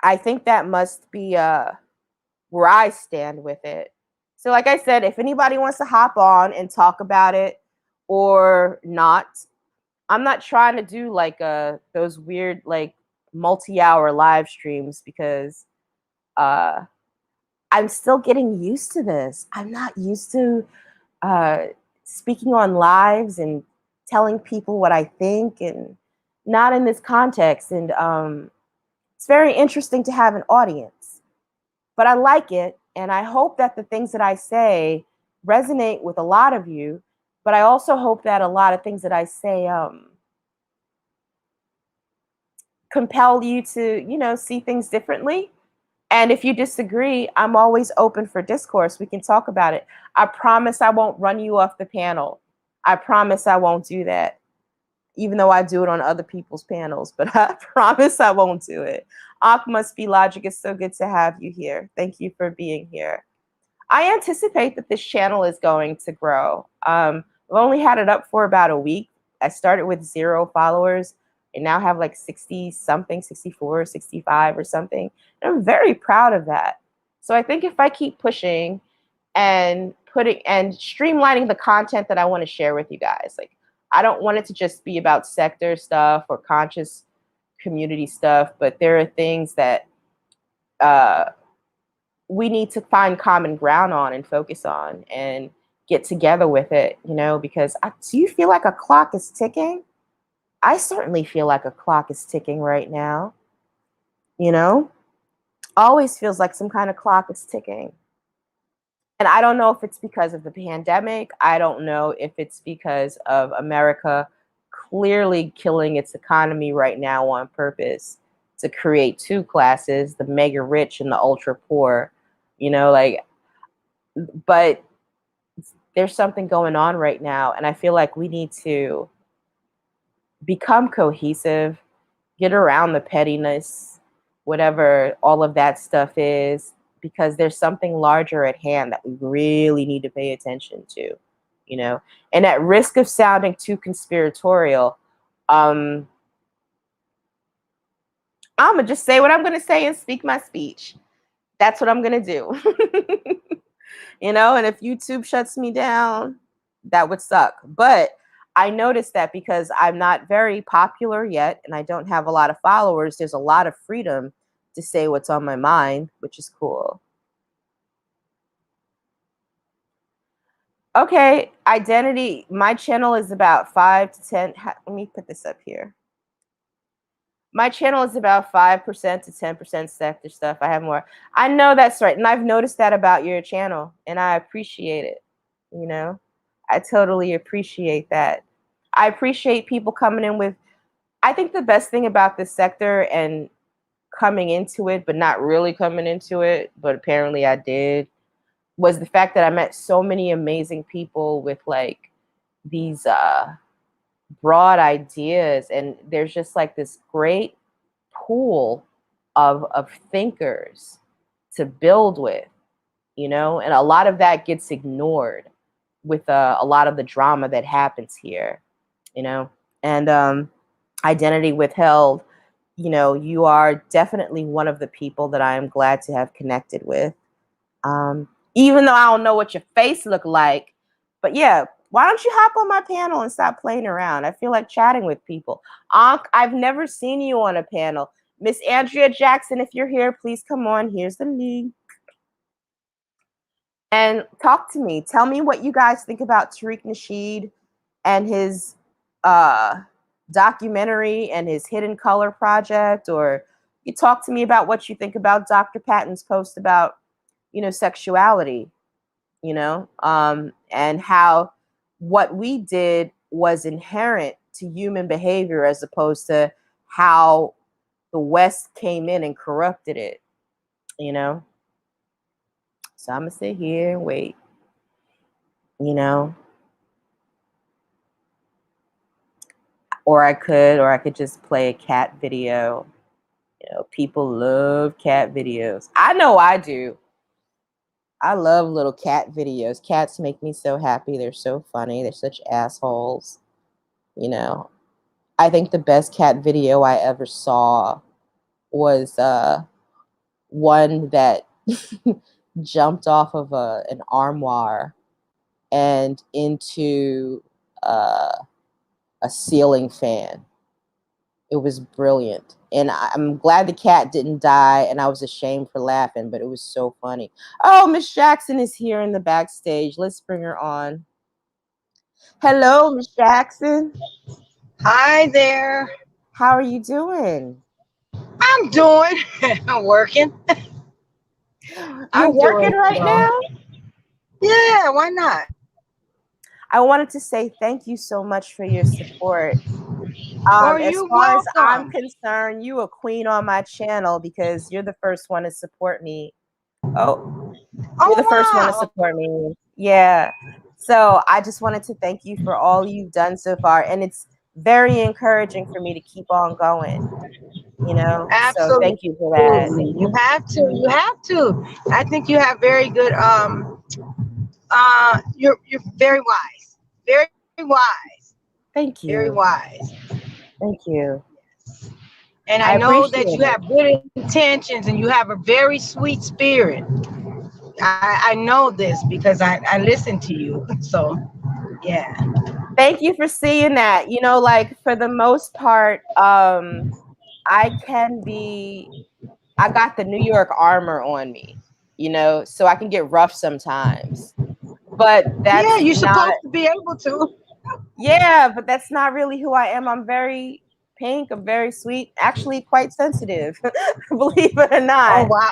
I think that must be where I stand with it. So like I said, if anybody wants to hop on and talk about it or not, I'm not trying to do like those weird like multi-hour live streams because I'm still getting used to this. I'm not used to speaking on lives and telling people what I think, and not in this context. And it's very interesting to have an audience, but I like it. And I hope that the things that I say resonate with a lot of you, but I also hope that a lot of things that I say compel you to, you know, see things differently. And if you disagree, I'm always open for discourse. We can talk about it. I promise I won't run you off the panel. I promise I won't do that, even though I do it on other people's panels, but I promise I won't do it. Ak must be logic. It's so good to have you here. Thank you for being here. I anticipate that this channel is going to grow. I've only had it up for about a week. I started with 0 followers and now have like 60 something, 64, 65 or something. And I'm very proud of that. So I think if I keep pushing and streamlining the content that I want to share with you guys, like I don't want it to just be about sector stuff or conscious community stuff, but there are things that we need to find common ground on and focus on and get together with it, you know, because do you feel like a clock is ticking? I certainly feel like a clock is ticking right now, you know? Always feels like some kind of clock is ticking. And I don't know if it's because of the pandemic. I don't know if it's because of America clearly killing its economy right now on purpose to create 2 classes, the mega rich and the ultra poor, you know, like, but there's something going on right now. And I feel like we need to become cohesive, get around the pettiness, whatever all of that stuff is, because there's something larger at hand that we really need to pay attention to, you know. And at risk of sounding too conspiratorial, I'm gonna just say what I'm gonna say and speak my speech. That's what I'm gonna do. You know, and if YouTube shuts me down, that would suck. But I noticed that because I'm not very popular yet and I don't have a lot of followers, there's a lot of freedom to say what's on my mind, which is cool. Okay, identity. My channel is about 5 to 10. Let me put this up here. My channel is about 5% to 10% sector stuff. I have more. I know that's right. And I've noticed that about your channel and I appreciate it. You know, I totally appreciate that. I appreciate people coming in with, I think the best thing about this sector and coming into it, but not really coming into it, but apparently I did, was the fact that I met so many amazing people with like these broad ideas, and there's just like this great pool of thinkers to build with. And a lot of that gets ignored with a lot of the drama that happens here, and identity withheld. You are definitely one of the people that I am glad to have connected with. Even though I don't know what your face look like, but yeah, why don't you hop on my panel and stop playing around? I feel like chatting with people. I've never seen you on a panel. Miss Andrea Jackson, if you're here, please come on. Here's the link. And talk to me. Tell me what you guys think about Tariq Nasheed and his documentary and his Hidden Color project, or you talk to me about what you think about Dr. Patton's post about, sexuality, and how what we did was inherent to human behavior as opposed to how the West came in and corrupted it, So I'm gonna sit here and wait, or I could just play a cat video. People love cat videos. I know I do. I love little cat videos. Cats make me so happy. They're so funny. They're such assholes. I think the best cat video I ever saw was one that jumped off of an armoire and into a ceiling fan. It was brilliant. And I'm glad the cat didn't die, and I was ashamed for laughing, but it was so funny. Oh, Miss Jackson is here in the backstage. Let's bring her on. Hello, Miss Jackson. Hi there. How are you doing? I'm doing. I'm working. You're I'm working doing right now? Yeah, why not? I wanted to say thank you so much for your support. Oh, As you're far as I'm welcome. concerned, you a queen on my channel because you're the first one to support me. Oh, you're the first one to Oh, wow. support me. Yeah. So I just wanted to thank you for all you've done so far. And it's very encouraging for me to keep on going, So Absolutely. thank you for that. You have to. You have to. I think you have very good you're very wise. Very wise. Thank Very you. wise. Thank you. And I I know appreciate that you it. have good intentions and you have a very sweet spirit. I know this because I listen to you. So yeah. Thank you for seeing that. Like for the most part, I got the New York armor on me, so I can get rough sometimes. But Yeah, that's you're not, supposed to be able to. yeah, but that's not really who I am. I'm very pink, I'm very sweet, actually quite sensitive, believe it or Oh not. wow.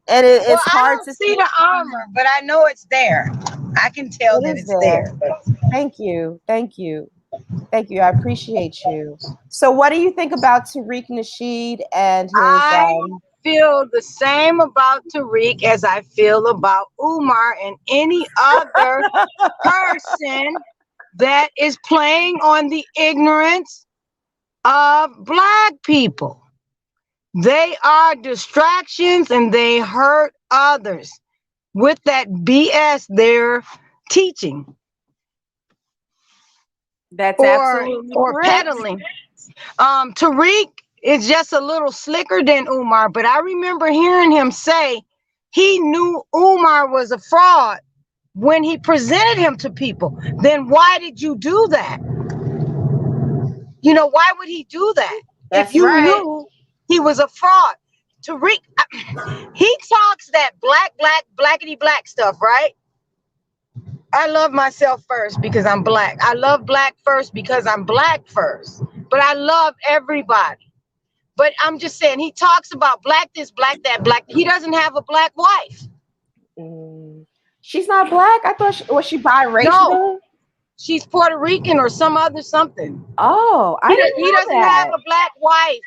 And Well, it's I hard don't to see see. the armor, but I know it's there. I can tell It that is it's there. there. But Thank you. Thank you. Thank you. I appreciate you. So, what do you think about Tariq Nasheed and his? I feel the same about Tariq as I feel about Umar and any other person that is playing on the ignorance of black people. They are distractions and they hurt others with that BS they're teaching That's or absolutely or correct. peddling. Tariq is just a little slicker than Umar, but I remember hearing him say he knew Umar was a fraud when he presented him to people. Then why did you do that? Why would he do that if That's you right. knew he was a fraud? Tariq, he talks that blackity black stuff, right? I love myself first because I'm black. I love black first because I'm black first. But I love everybody. But I'm just saying, he talks about black this, black that, black. He doesn't have a black wife. Mm. She's not black. I thought was she No, biracial? she's Puerto Rican or some other something. Oh, I didn't He know doesn't have that. a black wife.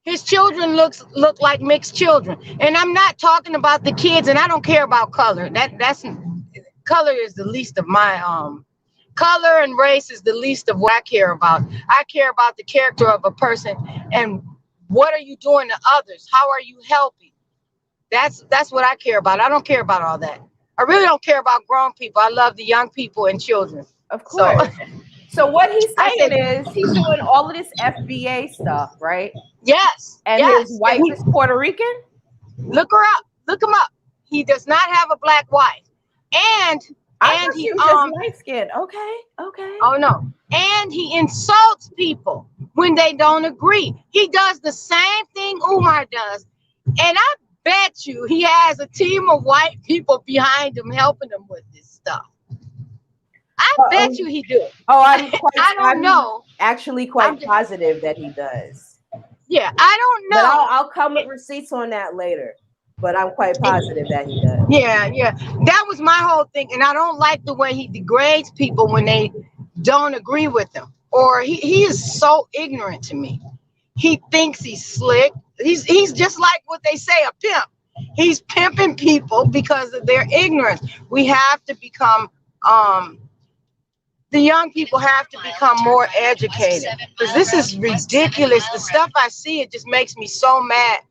His children look like mixed children. And I'm not talking about the kids, and I don't care about color. That's color is the least of my color, and race is the least of what I care about. I care about the character of a person and what are you doing to others? How are you helping? That's what I care about. I don't care about all that. I really don't care about grown people. I love the young people and children. Of So course. So what he's I saying said, is he's doing all of this FBA stuff, right? yes, And his yes. And wife is Puerto Rican. look her up. Look him up. He does not have a black wife. And I and thought he she was just light skinned. Okay, okay. oh no. And he insults people when they don't agree. He does the same thing Umar does. And I bet you he has a team of white people behind him helping him with this stuff. I bet you he do. Oh, I don't I'm know. actually I'm quite just, positive that he does. yeah, I don't But know. I'll come with receipts on that later. But I'm quite positive that he does. Yeah, yeah. That was my whole thing. And I don't like the way he degrades people when they don't agree with him. Or he is so ignorant to me. He thinks he's slick. He's just like what they say, a pimp. He's pimping people because of their ignorance. We have to become the young people have to become more educated. Because this is ridiculous. The stuff I see, it just makes me so mad.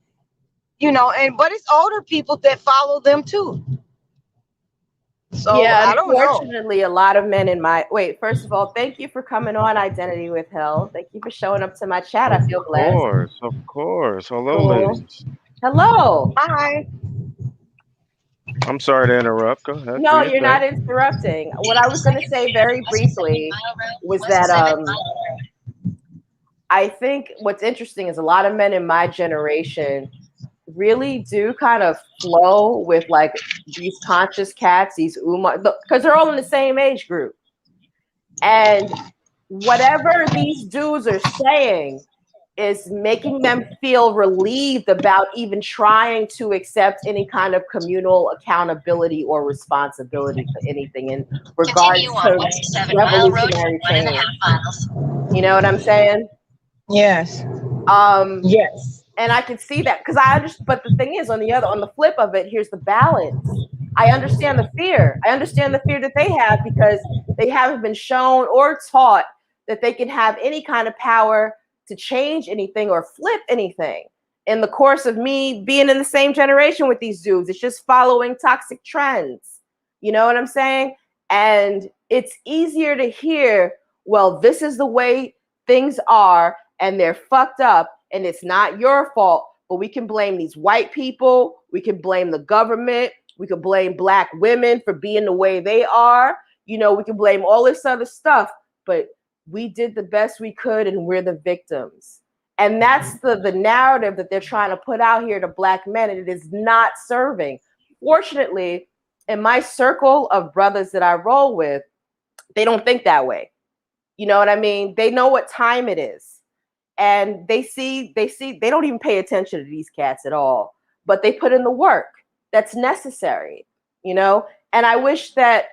And but it's older people that follow them too. So Yeah, I don't know. unfortunately, a lot of men in my wait. First of all, thank you for coming on Identity with Hell. Thank you for showing up to my chat. I Of feel blessed. course, of course. Hello, Cool. ladies. Hello. Hi. I'm sorry to interrupt. Go ahead, do No, your you're not thing. interrupting. What I was going to say very briefly was that I think what's interesting is a lot of men in my generation really do kind of flow with like these conscious cats, these Umar, because they're all in the same age group. And whatever these dudes are saying is making them feel relieved about even trying to accept any kind of communal accountability or responsibility for anything in regards to revolutionary change. You know what I'm saying? Yes. Um, Yes. and I can see that because I understand. But the thing is, on the flip of it, here's the balance. I understand the fear. I understand the fear that they have because they haven't been shown or taught that they can have any kind of power to change anything or flip anything. In the course of me being in the same generation with these dudes, it's just following toxic trends. You know what I'm saying? And it's easier to hear, well, this is the way things are and they're fucked up and it's not your fault, but we can blame these white people. We can blame the government. We could blame black women for being the way they are. We can blame all this other stuff, but we did the best we could and we're the victims. And that's the narrative that they're trying to put out here to black men, and it is not serving. Fortunately, in my circle of brothers that I roll with, they don't think that way. You know what I mean? They know what time it is. And they don't even pay attention to these cats at all, but they put in the work that's necessary, And I wish that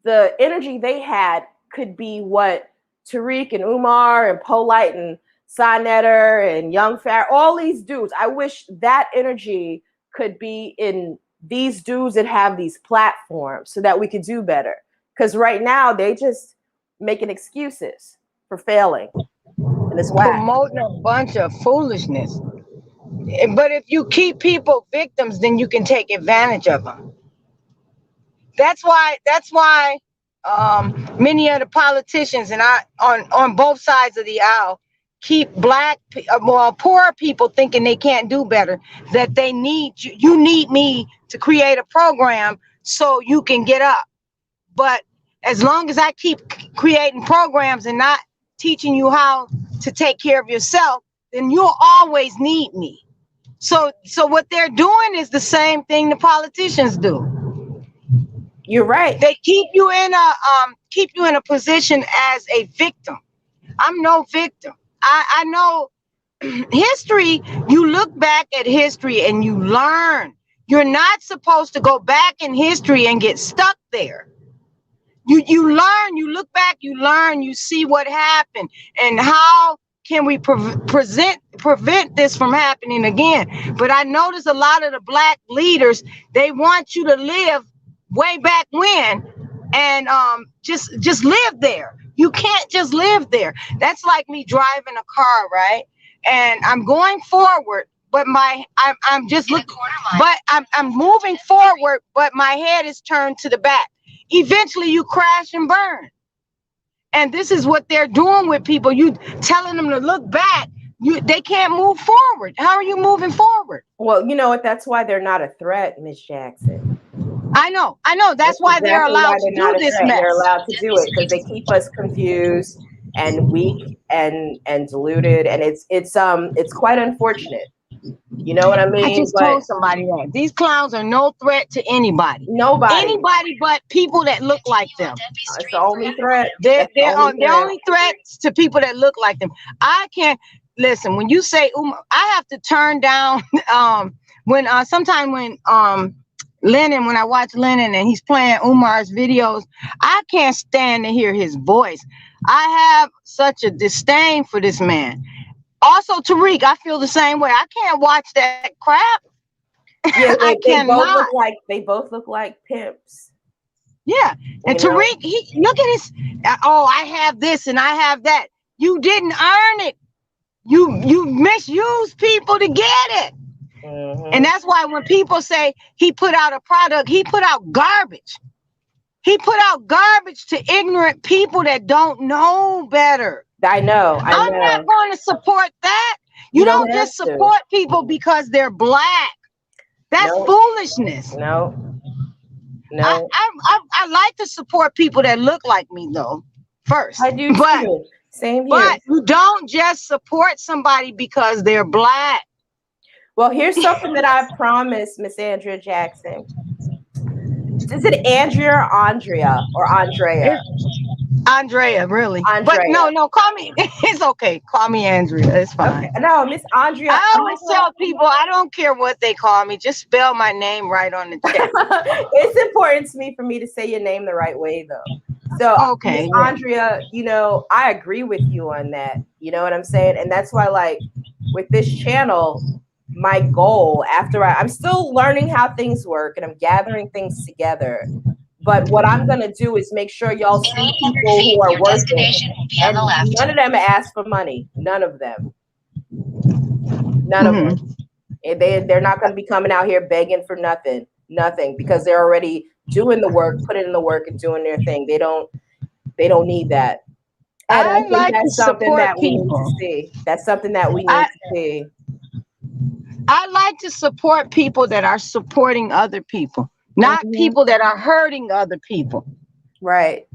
the energy they had could be what Tariq and Umar and Polite and Sinetter and Young Farrah, all these dudes. I wish that energy could be in these dudes that have these platforms so that we could do better. Because right now they just making excuses for failing. And it's whack. Promoting a bunch of foolishness. But if you keep people victims, then you can take advantage of them. That's why many of the politicians and I on both sides of the aisle keep poor people thinking they can't do better, that they need you need me to create a program so you can get up. But as long as I keep creating programs and not teaching you how to take care of yourself, then you'll always need me. So what they're doing is the same thing the politicians do. You're right. They keep you in a position as a victim. I'm no victim. I know history. You look back at history and you learn. You're not supposed to go back in history and get stuck there. You learn. You look back. You learn. You see what happened and how can we prevent this from happening again. But I notice a lot of the black leaders, they want you to live way back when and just live there. You can't just live there. That's like me driving a car, right? And I'm going forward, but I'm just looking, but I'm moving forward, but my head is turned to the back. Eventually, you crash and burn. And this is what they're doing with people. You telling them to look back. They can't move forward. How are you moving forward? Well, you know what? That's why they're not a threat, Miss Jackson. I know. That's That's why they're exactly why allowed to they're do not a this threat. They're mess. allowed to do it because they keep us confused and weak and deluded, and it's quite unfortunate. You know what I I mean? just But told somebody that these clowns are no threat to anybody. nobody. Anybody but people that look like them. It's the only threat. They're That's the they're, only on, they're threat. only threats to people that look like them. I can't listen when you say I have to turn down when sometime when I watch Lennon and he's playing Umar's videos, I can't stand to hear his voice. I have such a disdain for this man. Also, Tariq, I feel the same way. I can't watch that crap. Yeah, I cannot. they both look like pimps. Yeah. And You know, Tariq, he look at his I have this and I have that. You didn't earn it. You misuse people to get it. And that's why when people say he put out a product, he put out garbage. He put out garbage to ignorant people that don't know better. I know. I'm not going to support that. You You don't don't have just to. support people because they're black. That's No, foolishness. no, I, no. I I like to support people that look like me though first, I do but too. Same here. but you don't just support somebody because they're black. Well, here's something that I promised Miss Andrea Jackson. Is it Andrea or Andrea or Andrea? Andrea, really. But Andrea. no, call me. It's okay. Call me Andrea. It's Okay. fine. No, Miss Andrea. I always tell people I don't care what they call me. Just spell my name right on the chat. It's important to me for me to say your name the right way, though. So, Miss Okay. Yeah. Andrea, I agree with you on that. You know what I'm saying? And that's why, like, with this channel, my goal I'm still learning how things work and I'm gathering things together. But what I'm gonna do is make sure y'all see people who are worth it. And none of them ask for money. None of them. None of them. They're not going to be coming out here begging for nothing, because they're already doing the work, putting in the work, and doing their thing. They don't need that. And I I think like to that's something support that we need to people. see. That's something that we need to see. I like to support people that are supporting other people, not people that are hurting other people. Right.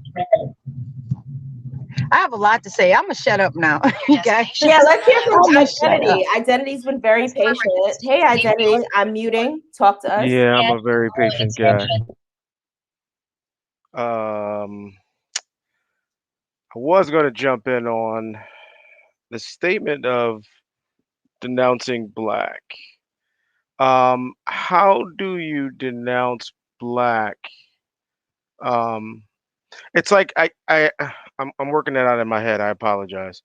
I have a lot to say. I'm gonna shut up now. You guys. Yeah, let's hear from I'm gonna shut up. Identity. Identity's been very patient. Hey, Identity, I'm muting. Talk to us. Yeah, I'm a very patient guy. Um, I was going to jump in on the statement of denouncing black. How do you denounce black? Um, it's like I'm working it out in my head. I apologize.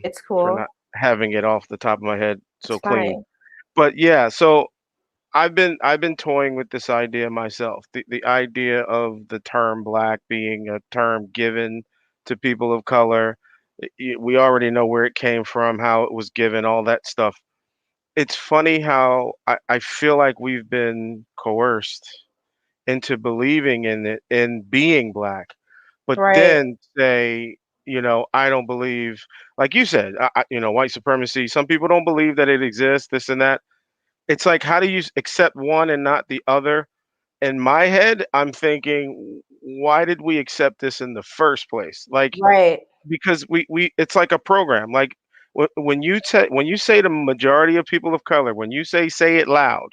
It's For cool. not having it off the top of my head It's so clean. fine. But yeah, so I've been toying with this idea myself. The idea of the term black being a term given to people of color. We already know where it came from, how it was given, all that stuff. It's funny how I feel like we've been coerced into believing in it, in being black, but Right. then say, I don't believe, like you said, white supremacy. Some people don't believe that it exists, this and that. It's like, how do you accept one and not the other? In my head, I'm thinking, why did we accept this in the first place? Like, Right. because it's like a program. Like when you say the majority of people of color, when you say it loud,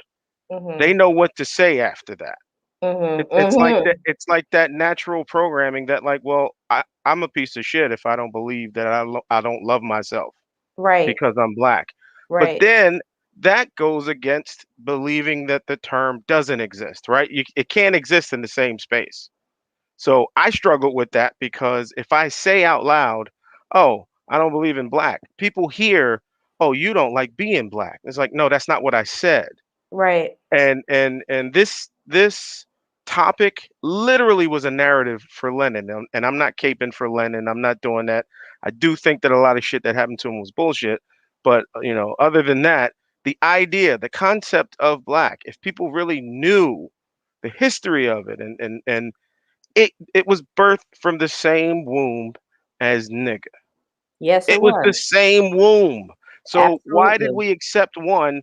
they Mhm. know what to say after that. Mhm. It's like that. Mhm. It's like that natural programming that, like, well, I'm a piece of shit if I don't believe that I don't love myself Right. because I'm black. But Right. then that goes against believing that the term doesn't exist, right? It can't exist in the same space. So I struggle with that because if I say out loud, "Oh, I don't believe in black," people hear, "Oh, you don't like being black." It's like, no, that's not what I said. Right. And this topic literally was a narrative for Lenin, and I'm not caping for Lenin. I'm not doing that. I do think that a lot of shit that happened to him was bullshit, but other than that, the idea, the concept of black, if people really knew the history of it, and it was birthed from the same womb as nigga. Yes, it It was the was. same womb. So why did Absolutely. we accept one?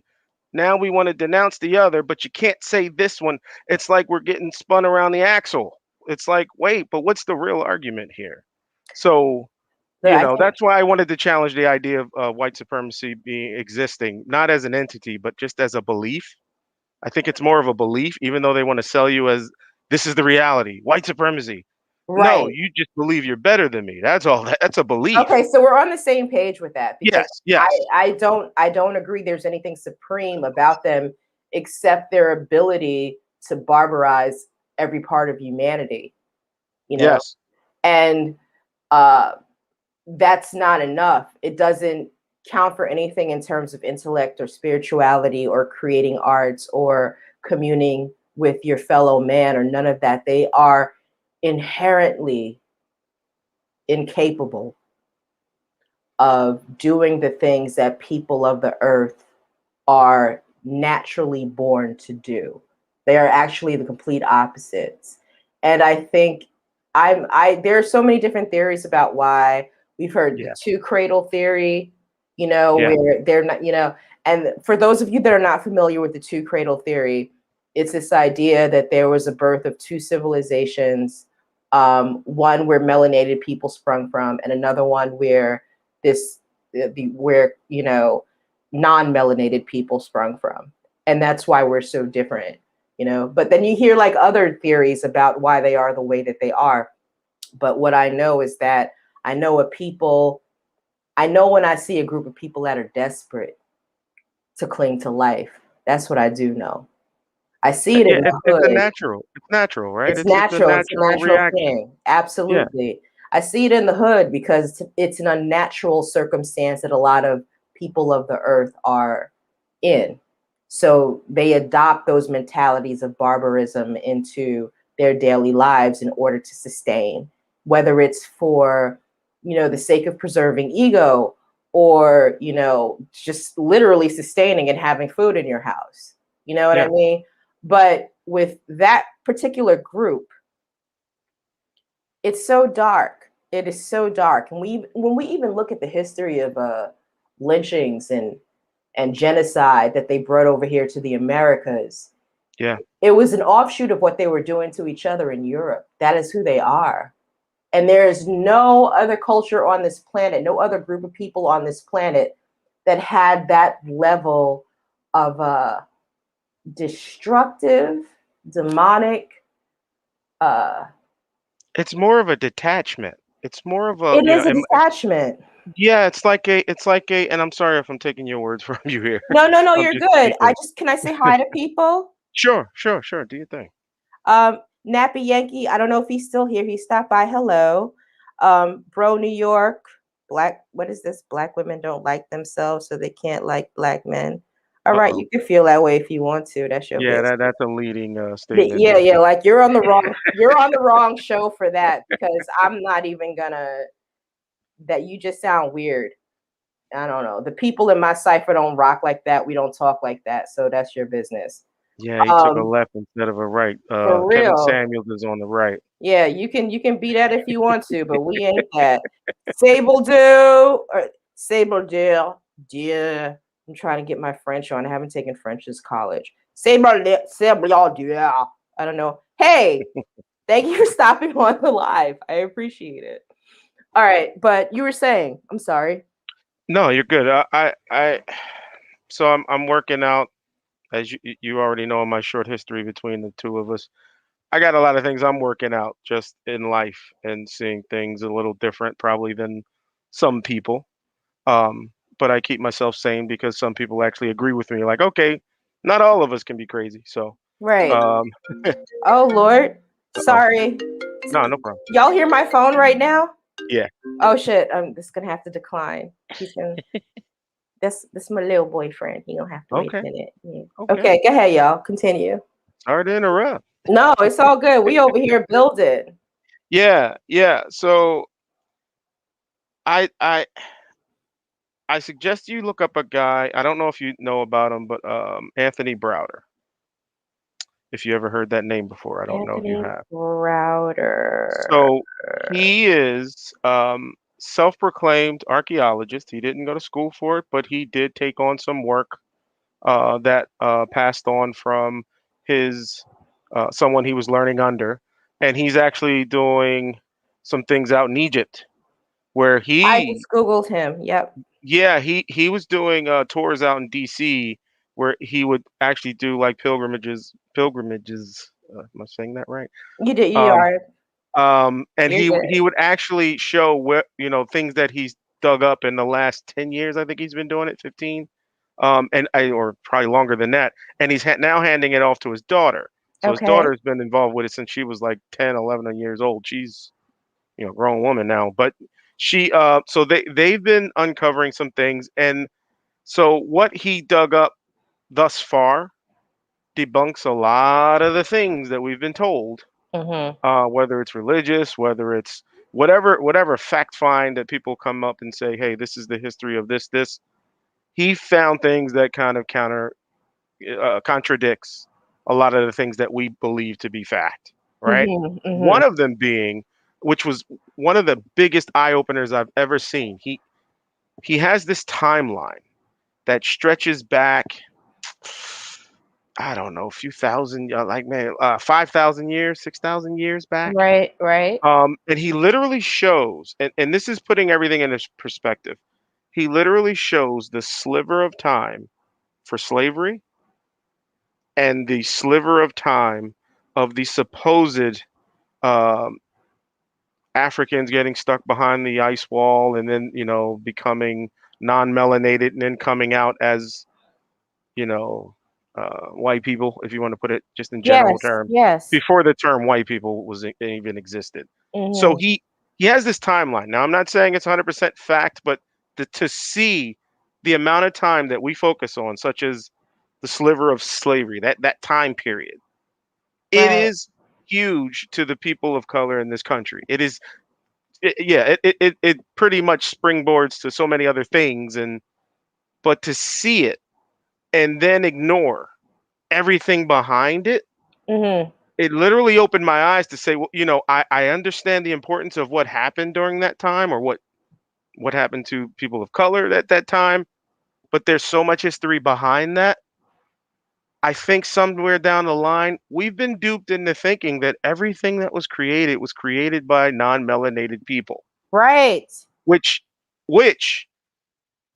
Now we want to denounce the other, but you can't say this one. It's like we're getting spun around the axle. It's like, wait, but what's the real argument here? So, I think that's why I wanted to challenge the idea of white supremacy being existing, not as an entity, but just as a belief. I think it's more of a belief, even though they want to sell you as this is the reality, white supremacy. No, right. you just believe you're better than me. That's all. That's a belief. Okay, so we're on the same page with that because Yes, yes, I don't agree there's anything supreme about them except their ability to barbarize every part of humanity, you know. yes, And uh that's not enough. It doesn't count for anything in terms of intellect or spirituality or creating arts or communing with your fellow man or none of that. They are inherently incapable of doing the things that people of the earth are naturally born to do. They are actually the complete opposites. And I think I there are so many different theories about why we've heard the yeah, two cradle theory, yeah, where they're not, and for those of you that are not familiar with the two cradle theory, it's this idea that there was a birth of two civilizations, one where melanated people sprung from, and another one where this where non-melanated people sprung from, and that's why we're so different. But then you hear like other theories about why they are the way that they are. But what I know is that I know when I see a group of people that are desperate to cling to life. That's what I do know. I see it in yeah. the It's a hood. natural. It's natural, right? It's It's a natural. It's a natural natural reaction. thing. Yeah, Absolutely. I see it in the hood because it's an unnatural circumstance that a lot of people of the earth are in. So they adopt those mentalities of barbarism into their daily lives in order to sustain, whether it's for, the sake of preserving ego or, just literally sustaining and having food in your house. You know what I yeah, mean? But with that particular group, it's so dark. It is so dark. And when we even look at the history of lynchings and genocide that they brought over here to the Americas, yeah, it was an offshoot of what they were doing to each other in Europe. That is who they are. And there is no other culture on this planet, no other group of people on this planet that had that level of destructive, demonic. it's more of a detachment. It's more of a, It is a detachment. yeah, it's like a, and I'm sorry if I'm taking your words from you here. No, no, no, I'm you're just good. speaking. Can I say hi to people? Sure, sure, sure. Do your thing. Nappy Yankee, I don't know if he's still here. He stopped by. Hello. Bro, New York. What is this? Black women don't like themselves, so they can't like black men. All right, Uh-oh. you can feel that way if you want to. That's your Yeah, business. that's a leading statement Yeah, there. yeah, like you're on the wrong show for that because I'm not even gonna that you just sound weird. I don't know. The people in my cipher don't rock like that. We don't talk like that. So that's your business. Yeah, he took a Um, left instead of a right. for Kevin real. Samuels is on the right. Yeah, you can be that if you want to, but we ain't that. Sable do or Sable deal. Yeah. I'm trying to get my French on. I haven't taken French since college. Sable deal. I don't know. Hey, thank you for stopping on the live. I appreciate it. All right, but you were saying, I'm sorry. No, you're good. So I'm working out, as you already know, in my short history between the two of us. I got a lot of things I'm working out just in life and seeing things a little different probably than some people. But I keep myself sane because some people actually agree with me. Like, okay, not all of us can be crazy. So, Right. um, Oh Lord. oh, Sorry. no, no problem. Y'all hear my phone right now? Yeah. Oh shit. I'm just gonna have to decline. He's gonna This my little boyfriend. He gonna have to wait a Okay. minute. Yeah. Okay. Okay, go ahead, y'all. Continue. Sorry to interrupt. No, it's all good. We over here building. Yeah. Yeah. So I I suggest you look up a guy. I don't know if you know about him, but Anthony Browder. If you ever heard that name before, I don't know if you Anthony have. Browder. So he is self-proclaimed archaeologist. He didn't go to school for it, but he did take on some work that passed on from his someone he was learning under, and he's actually doing some things out in Egypt where I he just Googled him. Yep. yeah, he was doing tours out in DC where he would actually do like pilgrimages. Am I saying that right? You did. You Um, are. and You're he good. would actually show what things that he's dug up in the last 10 years. I think he's been doing it 15, or probably longer than that. And he's now handing it off to his daughter. So his Okay. daughter's been involved with it since she was like 10, 11 years old. She's a grown woman now, but she so they've been uncovering some things, and so what he dug up thus far debunks a lot of the things that we've been told, Mhm. whether it's religious, whether it's whatever fact find that people come up and say, hey, this is the history of this. He found things that kind of contradicts a lot of the things that we believe to be fact, right? Mhm. One Mhm. of them being, which was one of the biggest eye openers I've ever seen. He has this timeline that stretches back, I don't know, a few thousand, like man, 5,000 years, 6,000 years back. Right. Right. And he literally shows, and this is putting everything in his perspective. He literally shows the sliver of time for slavery and the sliver of time of the supposed um, Africans getting stuck behind the ice wall and then becoming non-melanated and then coming out as you know, white people, if you want to put it just in general Yes. terms, Yes. before the term white people even existed. So Mhm. he has this timeline. Now, I'm not saying it's 100% fact, but to see the amount of time that we focus on, such as the sliver of slavery, that time period, it Right. is huge to the people of color in this country. It is, yeah, it pretty much springboards to so many other things, and but to see it and then ignore everything behind it, Mhm. it literally opened my eyes to say, well, I understand the importance of what happened during that time, or what happened to people of color at that time, but there's so much history behind that. I think somewhere down the line, we've been duped into thinking that everything that was created by non-melanated people, Right. which which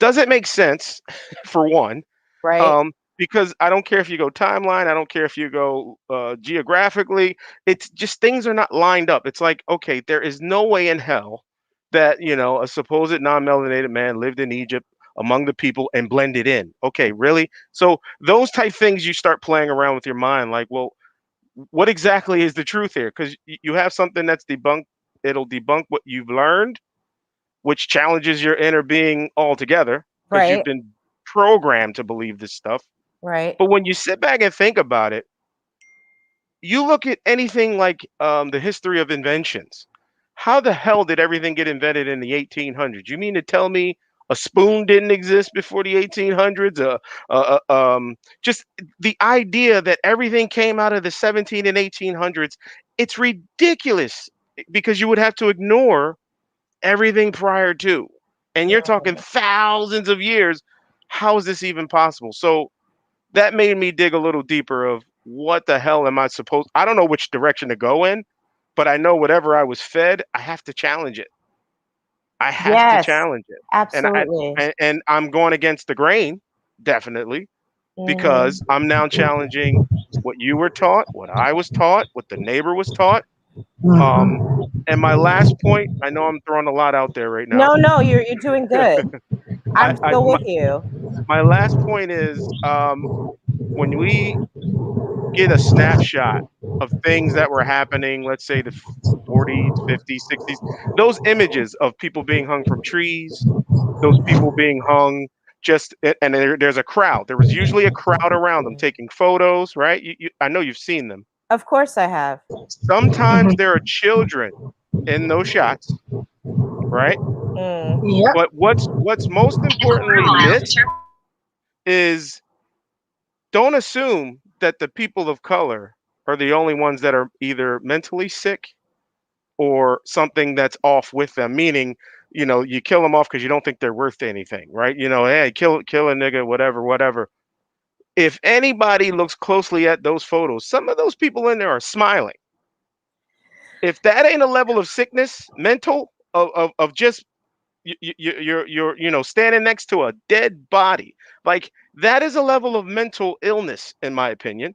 doesn't make sense for one. Right. Because I don't care if you go timeline, I don't care if you go geographically. It's just things are not lined up. It's like, okay, there is no way in hell that a supposed non-melanated man lived in Egypt among the people and blended in. Okay, really? So those type things you start playing around with your mind, like, well, what exactly is the truth here? Because you have something that's debunked. It'll debunk what you've learned, which challenges your inner being altogether because you've Right. been programmed to believe this stuff. Right. But when you sit back and think about it, you look at anything like the history of inventions. How the hell did everything get invented in the 1800s? You mean to tell me a spoon didn't exist before the 1800s? Just the idea that everything came out of the 17 and 1800s, it's ridiculous because you would have to ignore everything prior to. And you're talking thousands of years. How is this even possible? So, that made me dig a little deeper of what the hell am I supposed. I don't know which direction to go in, but I know whatever I was fed, I have to challenge it. I have to Yes. challenge it. And I Absolutely. and I'm going against the grain, definitely, because Mhm. I'm now challenging what you were taught, what I was taught, what the neighbor was taught. Um, and my last point, I know I'm throwing a lot out there right now. No, no, you're doing good. I, I'm I still my, with you. my last point is when we get a snapshot of things that were happening, let's say the 40s, 50s, 60s, those images of people being hung from trees, those people being hung and there's a crowd. There was usually a crowd around them taking photos, right? I know you've seen them. Of course I have. Sometimes there are children in those shots, right? Yep. But what's most importantly missed is, don't assume that the people of color are the only ones that are either mentally sick or something that's off with them. Meaning, you kill them off because you don't think they're worth anything, right? Hey, kill a nigga, whatever, whatever. If anybody looks closely at those photos, some of those people in there are smiling. If that ain't a level of sickness, mental, of just you're standing next to a dead body, like that is a level of mental illness, in my opinion.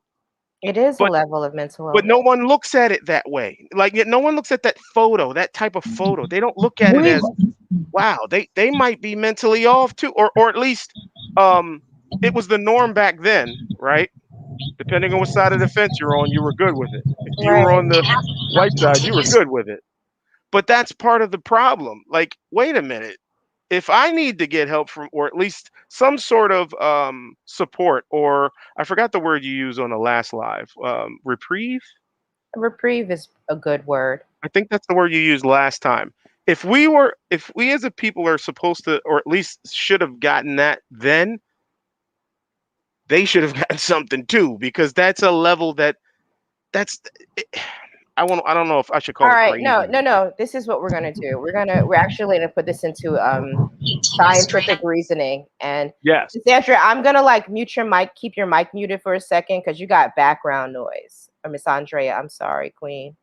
It is a But level of mental but no illness. one looks at it that way. Like, no one looks at that photo, that type of photo. They don't look at it We as, wow, they might be mentally off too, or at least, um, it was the norm back then, right? Depending on what side of the fence you're on, you were good with it. If you were Right. on the white side, you were good with it. But that's part of the problem. Like, wait a minute. If I need to get help from, or at least some sort of support, or I forgot the word you used on the last live, reprieve. Reprieve is a good word. I think that's the word you used last time. If we as a people are supposed to, or at least should have gotten that, then they should have gotten something too, because that's a level that's I don't know if I should All call it right. No, crazy. no, no. This is what we're gonna do. We're actually gonna put this into scientific reasoning. And Yes, Sandra, I'm gonna like mute your mic, keep your mic muted for a second because you got background noise. Or Miss Andrea, I'm sorry, Queen.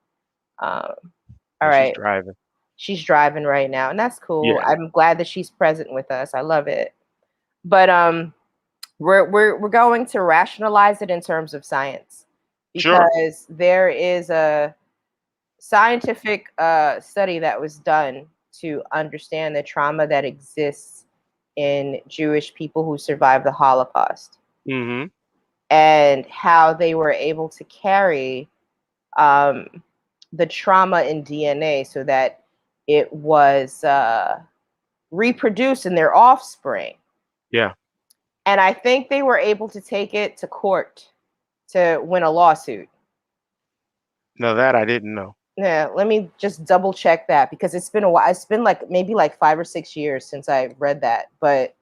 Um, all oh, she's right. driving. She's driving right now, and that's cool. Yeah, I'm glad that she's present with us. I love it. But we're going to rationalize it in terms of science sure. because there is a scientific study that was done to understand the trauma that exists in Jewish people who survived the Holocaust Hmm. and how they were able to carry um, the trauma in DNA so that it was reproduced in their offspring. Yeah. And I think they were able to take it to court to win a lawsuit. No, that I didn't know. Yeah, let me just double check that because it's been a while. It's been like maybe like 5 or 6 years since I read that, but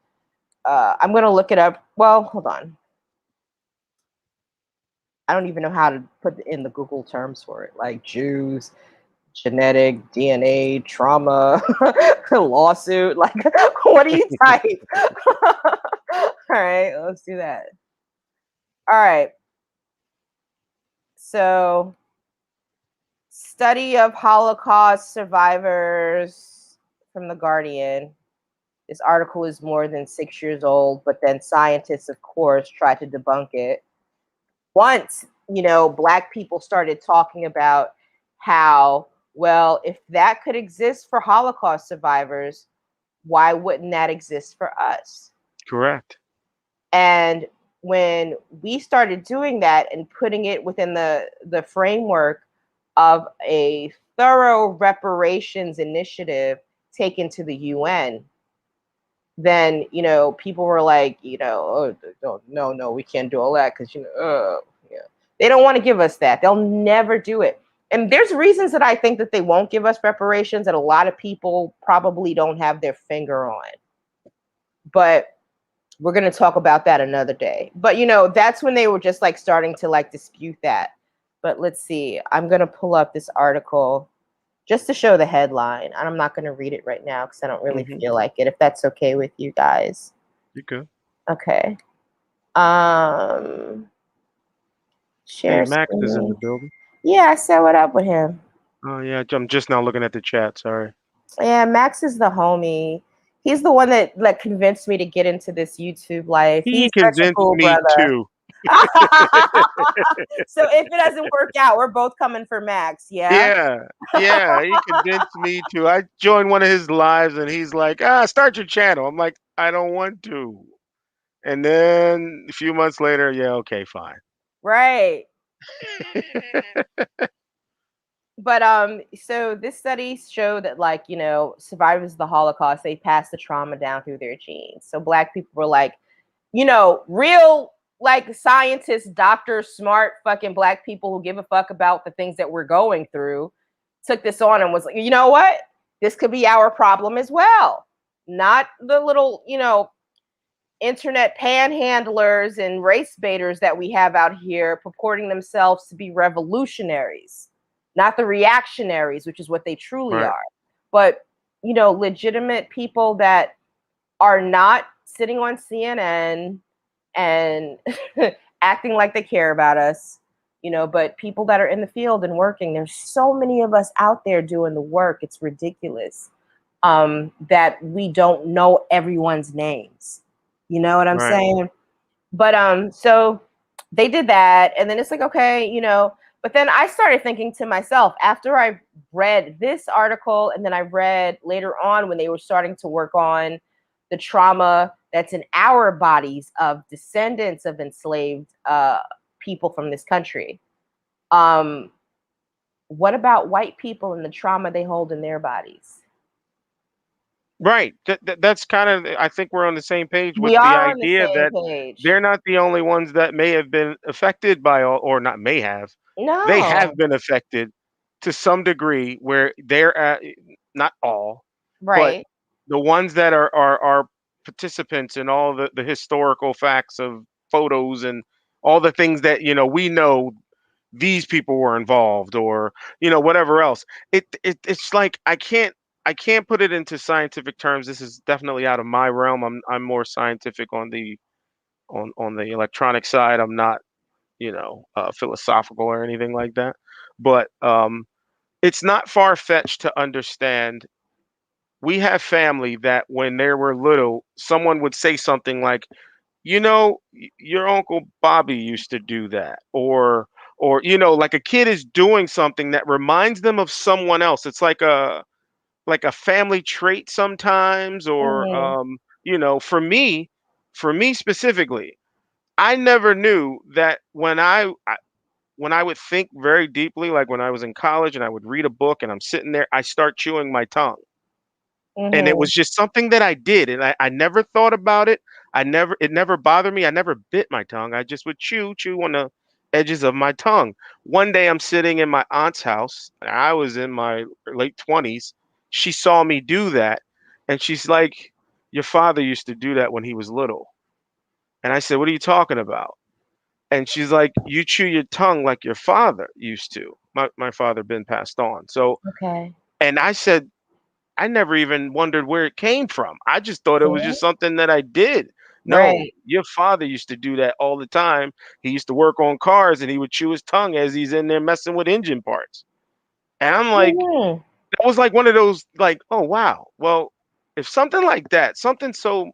I'm gonna look it up. Well, hold on. I don't even know how to put in the Google terms for it, like Jews, genetic, DNA, trauma, lawsuit. Like, what do you type? All right, let's do that. All right. So, study of Holocaust survivors from The Guardian. This article is more than 6 years old, but then scientists, of course, tried to debunk it. Once, Black people started talking about how, well, if that could exist for Holocaust survivors, why wouldn't that exist for us? Correct. And when we started doing that and putting it within the framework of a thorough reparations initiative taken to the UN, then people were like, oh, no, we can't do all that because yeah, they don't want to give us that. They'll never do it. And there's reasons that I think that they won't give us reparations that a lot of people probably don't have their finger on. But we're going to talk about that another day. But that's when they were just like starting to like dispute that. But let's see. I'm going to pull up this article just to show the headline. And I'm not going to read it right now because I don't really Hmm. feel like it, if that's okay with you guys. You good? Okay. Hey, Share Max is in the screen. building. Yeah, I said what up with him. Oh yeah, I'm just now looking at the chat. Sorry. Yeah, Max is the homie. He's the one that like convinced me to get into this YouTube life. He He's such a convinced cool me brother. too. So if it doesn't work out, we're both coming for Max, yeah? Yeah, yeah, he convinced me to. I joined one of his lives and he's like, start your channel. I'm like, I don't want to. And then a few months later, yeah, okay, fine. Right. But so this study showed that like, survivors of the Holocaust, they passed the trauma down through their genes. So Black people were like, real like scientists, doctors, smart fucking Black people who give a fuck about the things that we're going through took this on and was like, you know what? This could be our problem as well. not the little, internet panhandlers and race baiters that we have out here purporting themselves to be revolutionaries, not the reactionaries, which is what they truly Right. are, but legitimate people that are not sitting on CNN and acting like they care about us, but people that are in the field and working. There's so many of us out there doing the work. It's ridiculous that we don't know everyone's names. You know what I'm Right. saying? But so they did that, and then it's like, okay, but then I started thinking to myself after I read this article, and then I read later on when they were starting to work on the trauma that's in our bodies of descendants of enslaved people from this country. Um, what about white people and the trauma they hold in their bodies? Right. That's kind of, I think we're on the same page with We the are on the idea same that page. they're not the only ones that may have been affected by all, or not may have. They have No, been affected to some degree where they're at, not all, but right. the ones that are participants in all the historical facts of photos and all the things that, we know these people were involved, or whatever else. It's like I can't put it into scientific terms. This is definitely out of my realm. I'm more scientific on the electronic side. I'm not, philosophical or anything like that. But it's not far fetched to understand. We have family that when they were little, someone would say something like, your uncle Bobby used to do that, or like a kid is doing something that reminds them of someone else. It's like a family trait sometimes, or Hmm. for me specifically, I never knew that when I would think very deeply, like when I was in college and I would read a book and I'm sitting there, I start chewing my tongue. And it Hmm. was just something that I did, and I never thought about it. It never bothered me. I never bit my tongue. I just would chew on the edges of my tongue. One day I'm sitting in my aunt's house. And I was in my late 20s. She saw me do that, and she's like, "Your father used to do that when he was little." And I said, "What are you talking about?" And she's like, "You chew your tongue like your father used to." My father been passed on. So, Okay. and I said, I never even wondered where it came from. I just thought it was Mhm. just something that I did. No, Right. your father used to do that all the time. He used to work on cars and he would chew his tongue as he's in there messing with engine parts. And I'm like, Mhm. that was like one of those, like, oh, wow. Well, if something like that, something so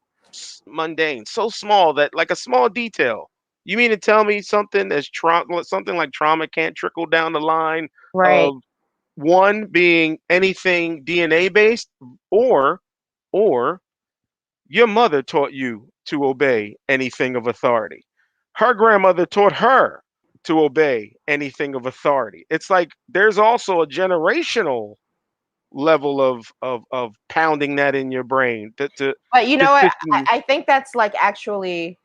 mundane, so small, that like a small detail, you mean to tell me something as something like trauma can't trickle down the line Right. of one being anything DNA based, or or your mother taught you to obey anything of authority. Her grandmother taught her to obey anything of authority. It's like there's also a generational level of pounding that in your brain But you to know what? sit in. I think that's like actually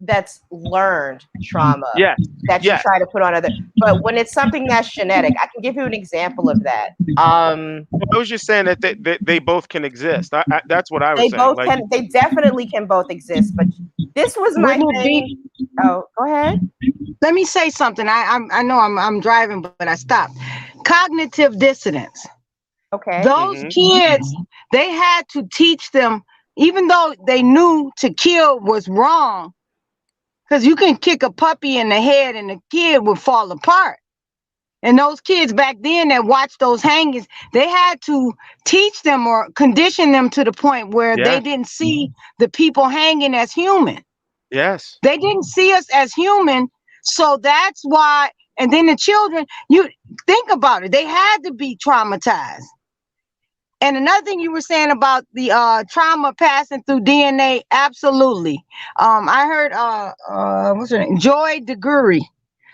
that's learned trauma Yes, that you yes. try to put on other. But when it's something that's genetic, I can give you an example of that. I was just saying that they both can exist. That's what I was They saying. both Like, can. They definitely can both exist. But this was my Wouldn't it thing. be? Oh, go ahead. Let me say something. I know I'm driving, but I stopped. Cognitive dissonance. Okay. Those hmm kids, they had to teach them, even though they knew to kill was wrong, because you can kick a puppy in the head and the kid would fall apart. And those kids back then that watched those hangings, they had to teach them or condition them to the point where they yes, didn't see the people hanging as human. yes, They didn't see us as human. So that's why, and then the children, you think about it, they had to be traumatized. And another thing you were saying about the trauma passing through DNA, absolutely. I heard what's her name? Joy DeGury.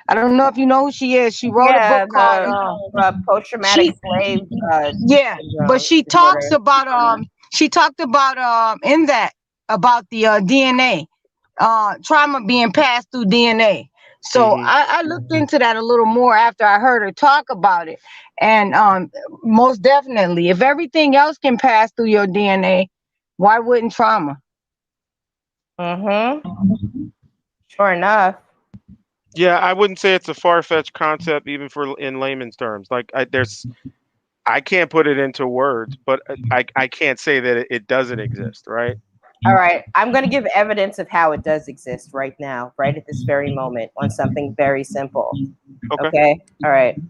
I don't know if you know who she is. She wrote a book Yeah, called the post traumatic she slave yeah, but syndrome she talks disorder. about she talked about in that about the DNA trauma being passed through DNA. So hmm I looked into that a little more after I heard her talk about it. And most definitely, if everything else can pass through your DNA, Why wouldn't trauma? Mm-hmm. Sure enough. Yeah, I wouldn't say it's a far-fetched concept, even for in layman's terms. Like, I can't put it into words, but I can't say that it doesn't exist, right? All right. I'm going to give evidence of how it does exist right now, right at this very moment, on something very simple. Okay, Okay. All right.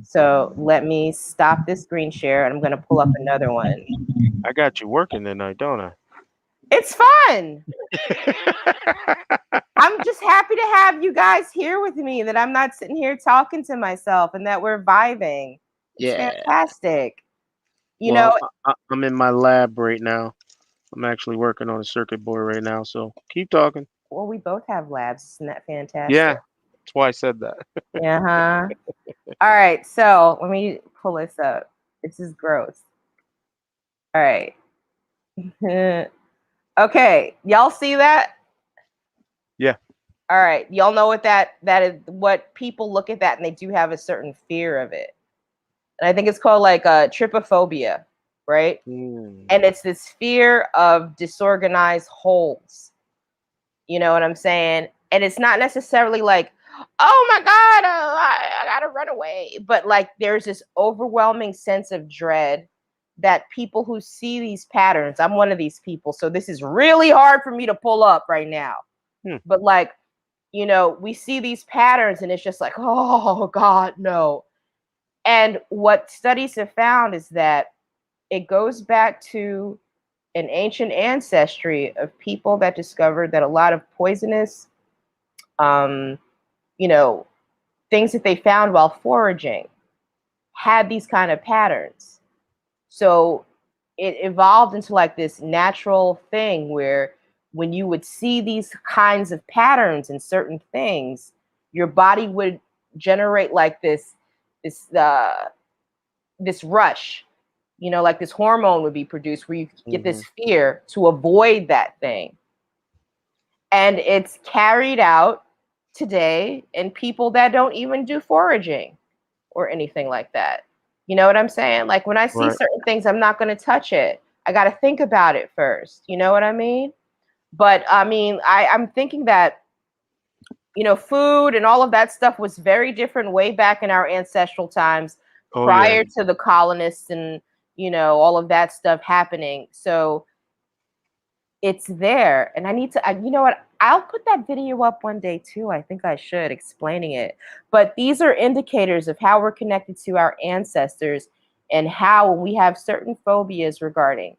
So let me stop this screen share and I'm going to pull up another one. I got you working tonight, don't It's fun. I? I'm just happy to have you guys here with me, that I'm not sitting here talking to myself and that we're vibing. It's Yeah. fantastic. You know, Well, I'm in my lab right now. I'm actually working on a circuit board right now, so keep talking. well, we both have labs. Isn't that Yeah, fantastic? that's why I said that. Yeah. Uh-huh. All right. So let me pull this up. This is gross. All right. Okay. Y'all see that? Yeah. All right. Y'all know what that is, what people look at that and they do have a certain fear of it. And I think it's called like trypophobia, right? Mm. And it's this fear of disorganized wholes. You know what I'm saying? And it's not necessarily like, oh my God, I gotta run away. But like there's this overwhelming sense of dread that people who see these patterns, I'm one of these people, so this is really hard for me to pull up right now. Hmm. But like, we see these patterns and it's just like, oh God, no. And what studies have found is that it goes back to an ancient ancestry of people that discovered that a lot of poisonous, um, you know, things that they found while foraging had these kind of patterns. So it evolved into like this natural thing where when you would see these kinds of patterns in certain things, your body would generate like this this rush, like this hormone would be produced where you get Hmm. this fear to avoid that thing. And it's carried out today in people that don't even do foraging or anything like that. You know what I'm saying? Like when I see Right. certain things, I'm not going to touch it. I got to think about it first. You know what I mean? But I mean, I'm thinking that, food and all of that stuff was very different way back in our ancestral times Oh yeah. prior to the colonists and, all of that stuff happening. So it's there. And I need to, you know what? I'll put that video up one day too. I think I should, explaining it. But these are indicators of how we're connected to our ancestors and how when we have certain phobias regarding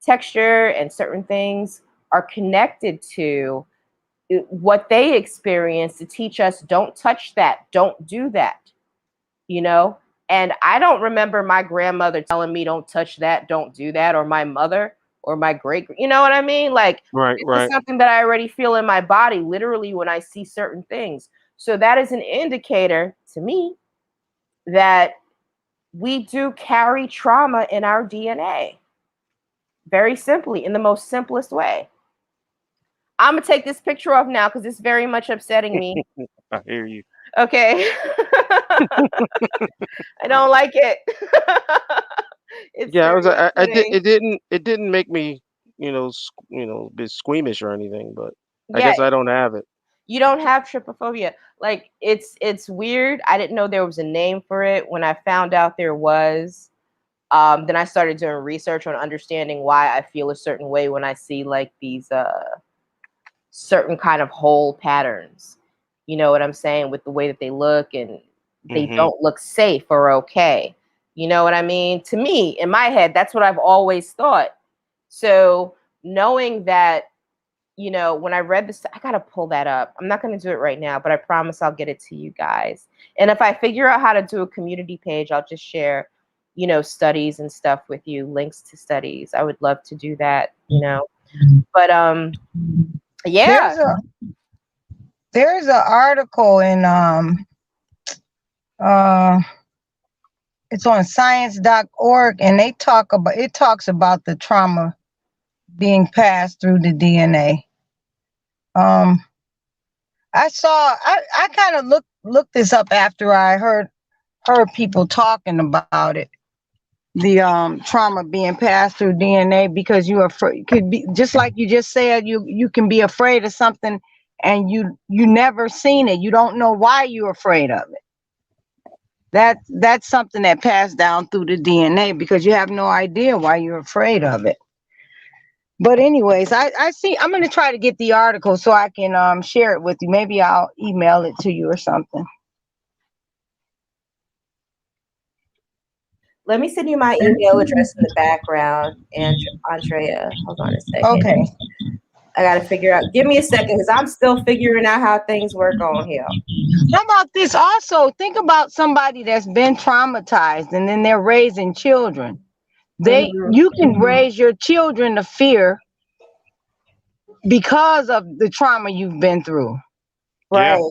texture and certain things are connected to what they experience to teach us don't touch that, don't do that, you know? And I don't remember my grandmother telling me don't touch that, don't do that, or my mother or my great, you know what I mean? Like Right. this is Right. something that I already feel in my body literally when I see certain things. So that is an indicator to me that we do carry trauma in our DNA. Very simply, in the most simplest way. I'm gonna take this picture off now because it's very much upsetting me. I hear you. Okay. I don't like it. It's Yeah, very I did. upsetting. It didn't make me, a bit squeamish or anything, but I Yeah, guess I don't have it. you don't have trypophobia. Like it's weird. I didn't know there was a name for it. When I found out there was, then I started doing research on understanding why I feel a certain way when I see like these certain kind of hole patterns. You know what I'm saying? With the way that they look and they Hmm. don't look safe or okay. You know what I mean? To me, in my head, that's what I've always thought. So knowing that, when I read this, I gotta pull that up. I'm not gonna do it right now, but I promise I'll get it to you guys. And if I figure out how to do a community page, I'll just share, studies and stuff with you, links to studies. I would love to do that. But yeah. There's a there's an article in uh it's on science.org, and it talks about the trauma being passed through the DNA. Um I kind of looked this up after I heard people talking about it. the trauma being passed through DNA, because you are could be just like you just said, you can be afraid of something and you never seen it, you don't know why you're afraid of it. That's something that passed down through the DNA because you have no idea why you're afraid of it. But anyways, I see, I'm going to try to get the article so I can share it with you. Maybe I'll email it to you or something. Let me send you my email address in the background, and Andrea. Hold on a second. Okay. I gotta figure out. Give me a second, because I'm still figuring out how things work on here. How about this also? Think about somebody that's been traumatized and then they're raising children. Mm-hmm. You can raise your children to fear because of the trauma you've been through. Yeah. Right.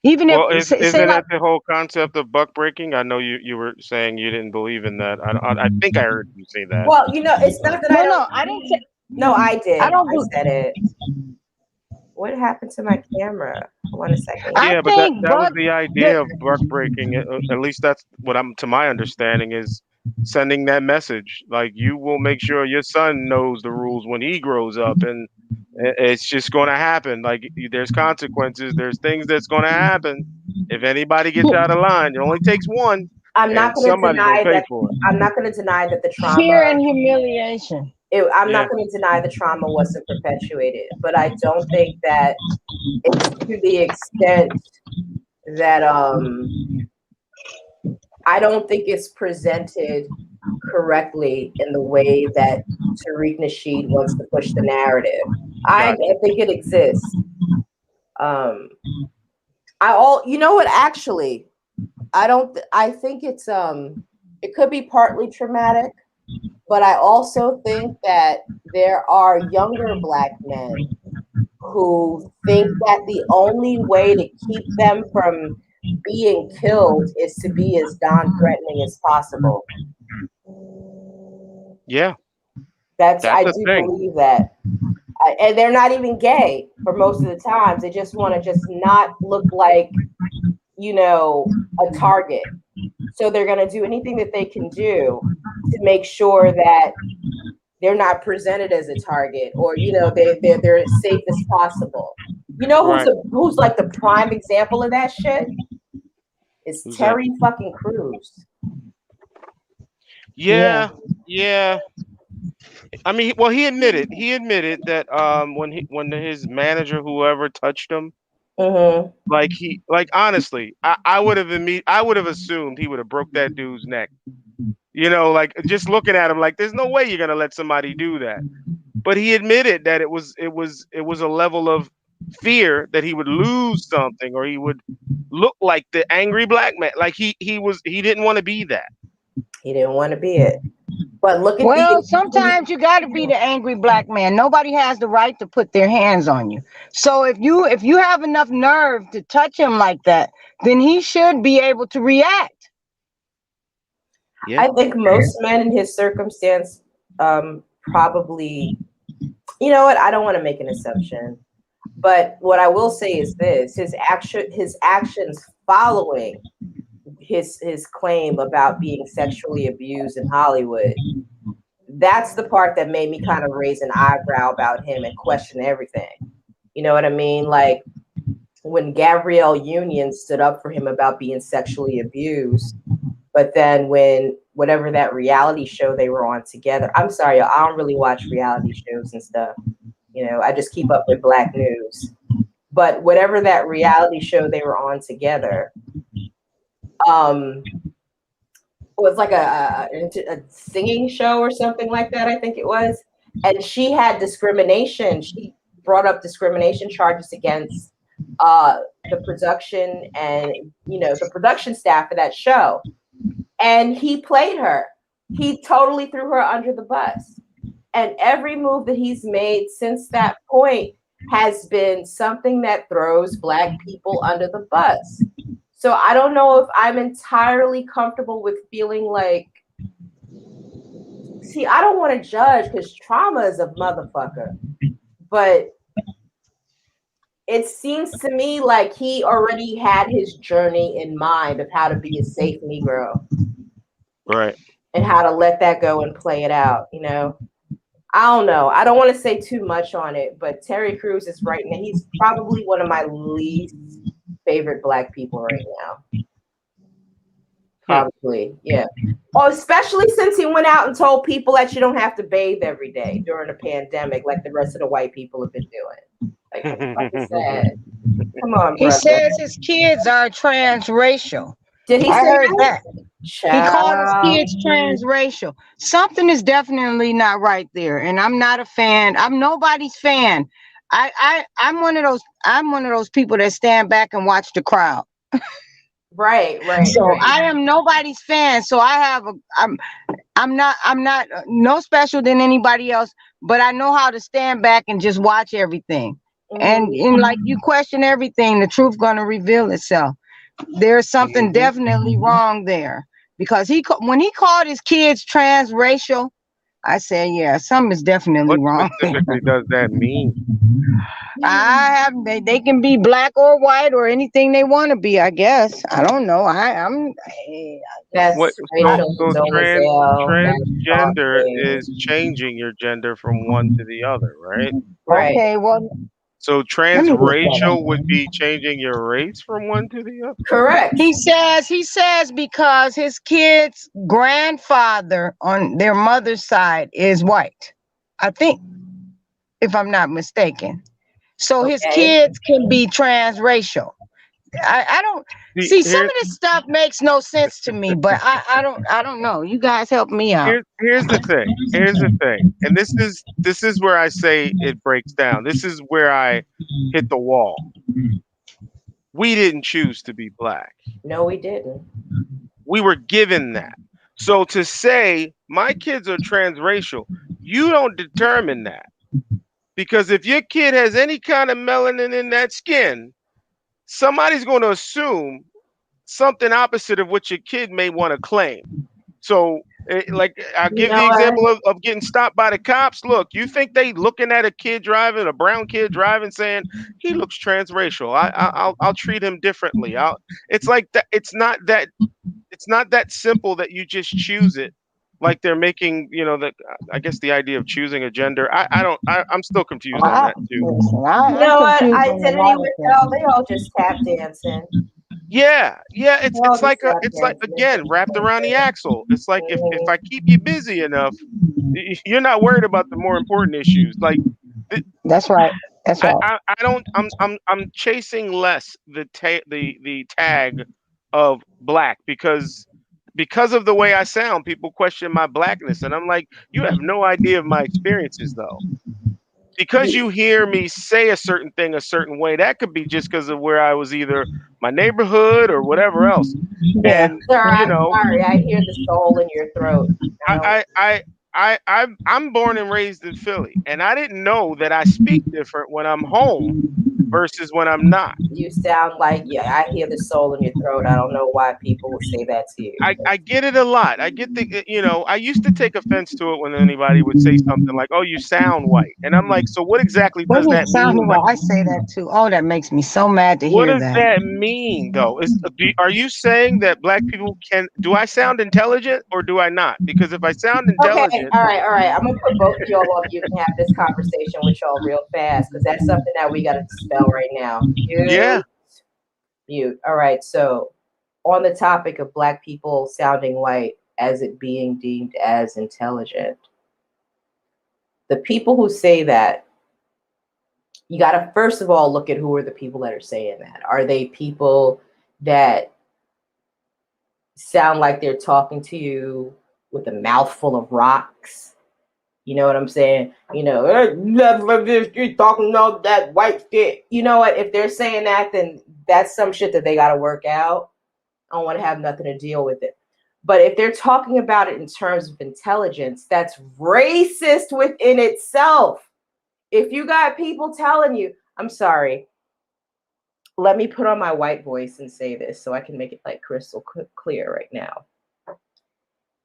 Even if Well, say isn't like that the whole concept of buck breaking? I know you were saying you didn't believe in that. I think I heard you say that. Well, it's not that I don't. no, I didn't say No, I I did. don't I said it. What happened to my camera? Hold on a second. I Yeah, but think that was but the the, idea of buck breaking. At least that's what I'm, to my understanding, is sending that message. Like, you will make sure your son knows the rules when he grows up, and it's just going to happen. Like, there's consequences. There's things that's going to happen. If anybody gets out of line, it only takes one, I'm not and going to somebody's going deny to pay that. for it. I'm not going to deny that the fear trauma. and humiliation. I'm Yeah, not going to deny the trauma wasn't perpetuated, but I don't think that it's to the extent that I don't think it's presented correctly in the way that Tariq Nasheed wants to push the narrative. I gotcha. think it exists. Um, you know what? Actually, I don't. I think it could be partly traumatic, but I also think that there are younger Black men who think that the only way to keep them from being killed is to be as non-threatening as possible. Yeah, I that's a do thing. believe that. And they're not even gay for most of the times. They just want to just not look like, a target. So they're going to do anything that they can do to make sure that they're not presented as a target, or they're as safe as possible. You know Right. who's like the prime example of that shit is Who's that? Terry fucking Crews. Yeah. Yeah, yeah. I mean, well, he admitted that when his manager, whoever, touched him, Mm-hmm. like honestly, I would have assumed he would have broke that dude's neck. Like, just looking at him, like, there's no way you're gonna let somebody do that. But he admitted that it was a level of fear that he would lose something, or he would look like the angry black man. Like, he didn't want to be that. He didn't want to be it. But look at Well, sometimes you got to be the angry black man. Nobody has the right to put their hands on you. So if you have enough nerve to touch him like that, then he should be able to react. Yeah. I think most men in his circumstance probably, you know what, I don't want to make an assumption. But what I will say is this: his actions following his claim about being sexually abused in Hollywood. That's the part that made me kind of raise an eyebrow about him and question everything. You know what I mean? Like when Gabrielle Union stood up for him about being sexually abused, but then when whatever that reality show they were on together, I'm sorry, y'all, I don't really watch reality shows and stuff. I just keep up with Black news. But whatever that reality show they were on together, um, was like a singing show or something like that, I think it was. And she had discrimination. She brought up discrimination charges against the production and the production staff of that show. And he played her. He totally threw her under the bus. And every move that he's made since that point has been something that throws Black people under the bus. So I don't know if I'm entirely comfortable with feeling like, see, I don't want to judge because trauma is a motherfucker. But it seems to me like he already had his journey in mind of how to be a safe Negro. Right. and how to let that go and play it out. I don't know. I don't want to say too much on it, but Terry Crews is right now. He's probably one of my least favorite black people right now. Hmm. Probably, yeah. Oh, especially since he went out and told people that you don't have to bathe every day during a pandemic, like the rest of the white people have been doing. Like, what the fuck is that? Come on, He brother. says his kids are transracial. Did he I say heard that? that. He called his Child. kids transracial. Something is definitely not right there, and I'm not a fan. I'm nobody's fan. I'm one of those. I'm one of those people that stand back and watch the crowd. Right, right, So right. I am nobody's fan. So I have a. I'm not no special than anybody else. But I know how to stand back and just watch everything. And like you question everything, the truth gonna reveal itself. There's something Mhm. definitely wrong there because when he called his kids transracial, I said, yeah, something is definitely What wrong there. specifically does that mean? They can be black or white or anything they want to be, I guess. I don't know. What That's so Rachel so Dolezal. That's transgender talking. is changing your gender from one to the other, right? Right. Okay, well, So let me look that transracial would up. be changing your race from one to the other? Correct. He says because his kid's grandfather on their mother's side is white. I think, if I'm not mistaken. So his Okay. kids can be transracial. I don't See, see some of this stuff makes no sense to me, but I don't know. You guys help me out. here's the thing. Here's the thing. And this is where I say it breaks down. This is where I hit the wall. We didn't choose to be black. No, we didn't. We were given that. So to say my kids are transracial, you don't determine that. Because if your kid has any kind of melanin in that skin, somebody's going to assume something opposite of what your kid may want to claim. So, like, I'll You give know the what? example of getting stopped by the cops. Look, you think they looking at a kid driving, a brown kid driving, saying he looks transracial. I'll treat him differently. It's like that. It's not that simple that you just choose it. Like they're making, the I guess the idea of choosing a gender. I don't. I'm still confused on that too. Listen, You I'm know what? confused on a Identity lot of without, things. they all just tap dancing. Yeah, yeah, They it's all it's just like tap it's like dancing. again wrapped around the axle. It's like if I keep you busy enough, you're not worried about the more important issues. Like th- That's right. That's right. I don't I'm chasing less the tag of black because of the way I sound. People question my blackness, and I'm like, you have no idea of my experiences though. Because you hear me say a certain thing a certain way, that could be just because of where I was, either my neighborhood or whatever else. Yeah. And Sir, you I'm know, sorry. I hear the soul in your throat. I don't. I'm born and raised in Philly, and I didn't know that I speak different when I'm home versus when I'm not. You sound like, yeah, I hear the soul in your throat. I don't know why people would say that to you. I get it a lot. I get I used to take offense to it when anybody would say something like, "Oh, you sound white," and I'm like, "So what exactly What does is that mean?" sounding well? I say that too. Oh, that makes me so mad to What hear does that. that mean, though? Are you saying that black people can? Do I sound intelligent or do I not? Because if I sound Okay, intelligent, all right, all right. I'm gonna put both of y'all up. You can have this conversation with y'all real fast because that's something that we got to dispel right now. yeah, Mute, mute. All right. So, on the topic of black people sounding white as it being deemed as intelligent, the people who say that, you got to first of all look at who are the people that are saying that. Are they people that sound like they're talking to you with a mouthful of rocks? You know what I'm saying? You're talking about that white shit. You know what? If they're saying that, then that's some shit that they got to work out. I don't want to have nothing to deal with it. But if they're talking about it in terms of intelligence, that's racist within itself. If you got people telling you, I'm sorry, let me put on my white voice and say this so I can make it like crystal clear right now.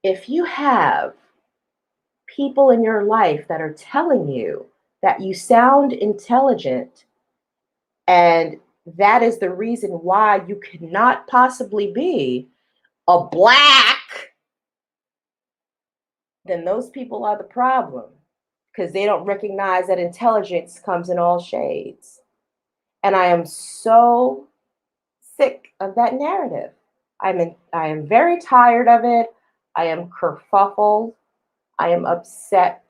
If you have people in your life that are telling you that you sound intelligent and that is the reason why you cannot possibly be a black then those people are the problem, because they don't recognize that intelligence comes in all shades. And I am so sick of that narrative. I am very tired of it. I am kerfuffled. I am upset.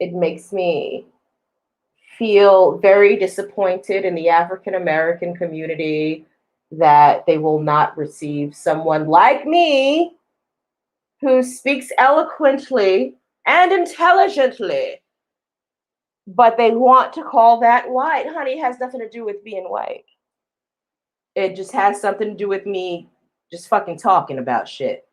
It makes me feel very disappointed in the African American community that they will not receive someone like me who speaks eloquently and intelligently, but they want to call that white. Honey, it has nothing to do with being white. It just has something to do with me just fucking talking about shit.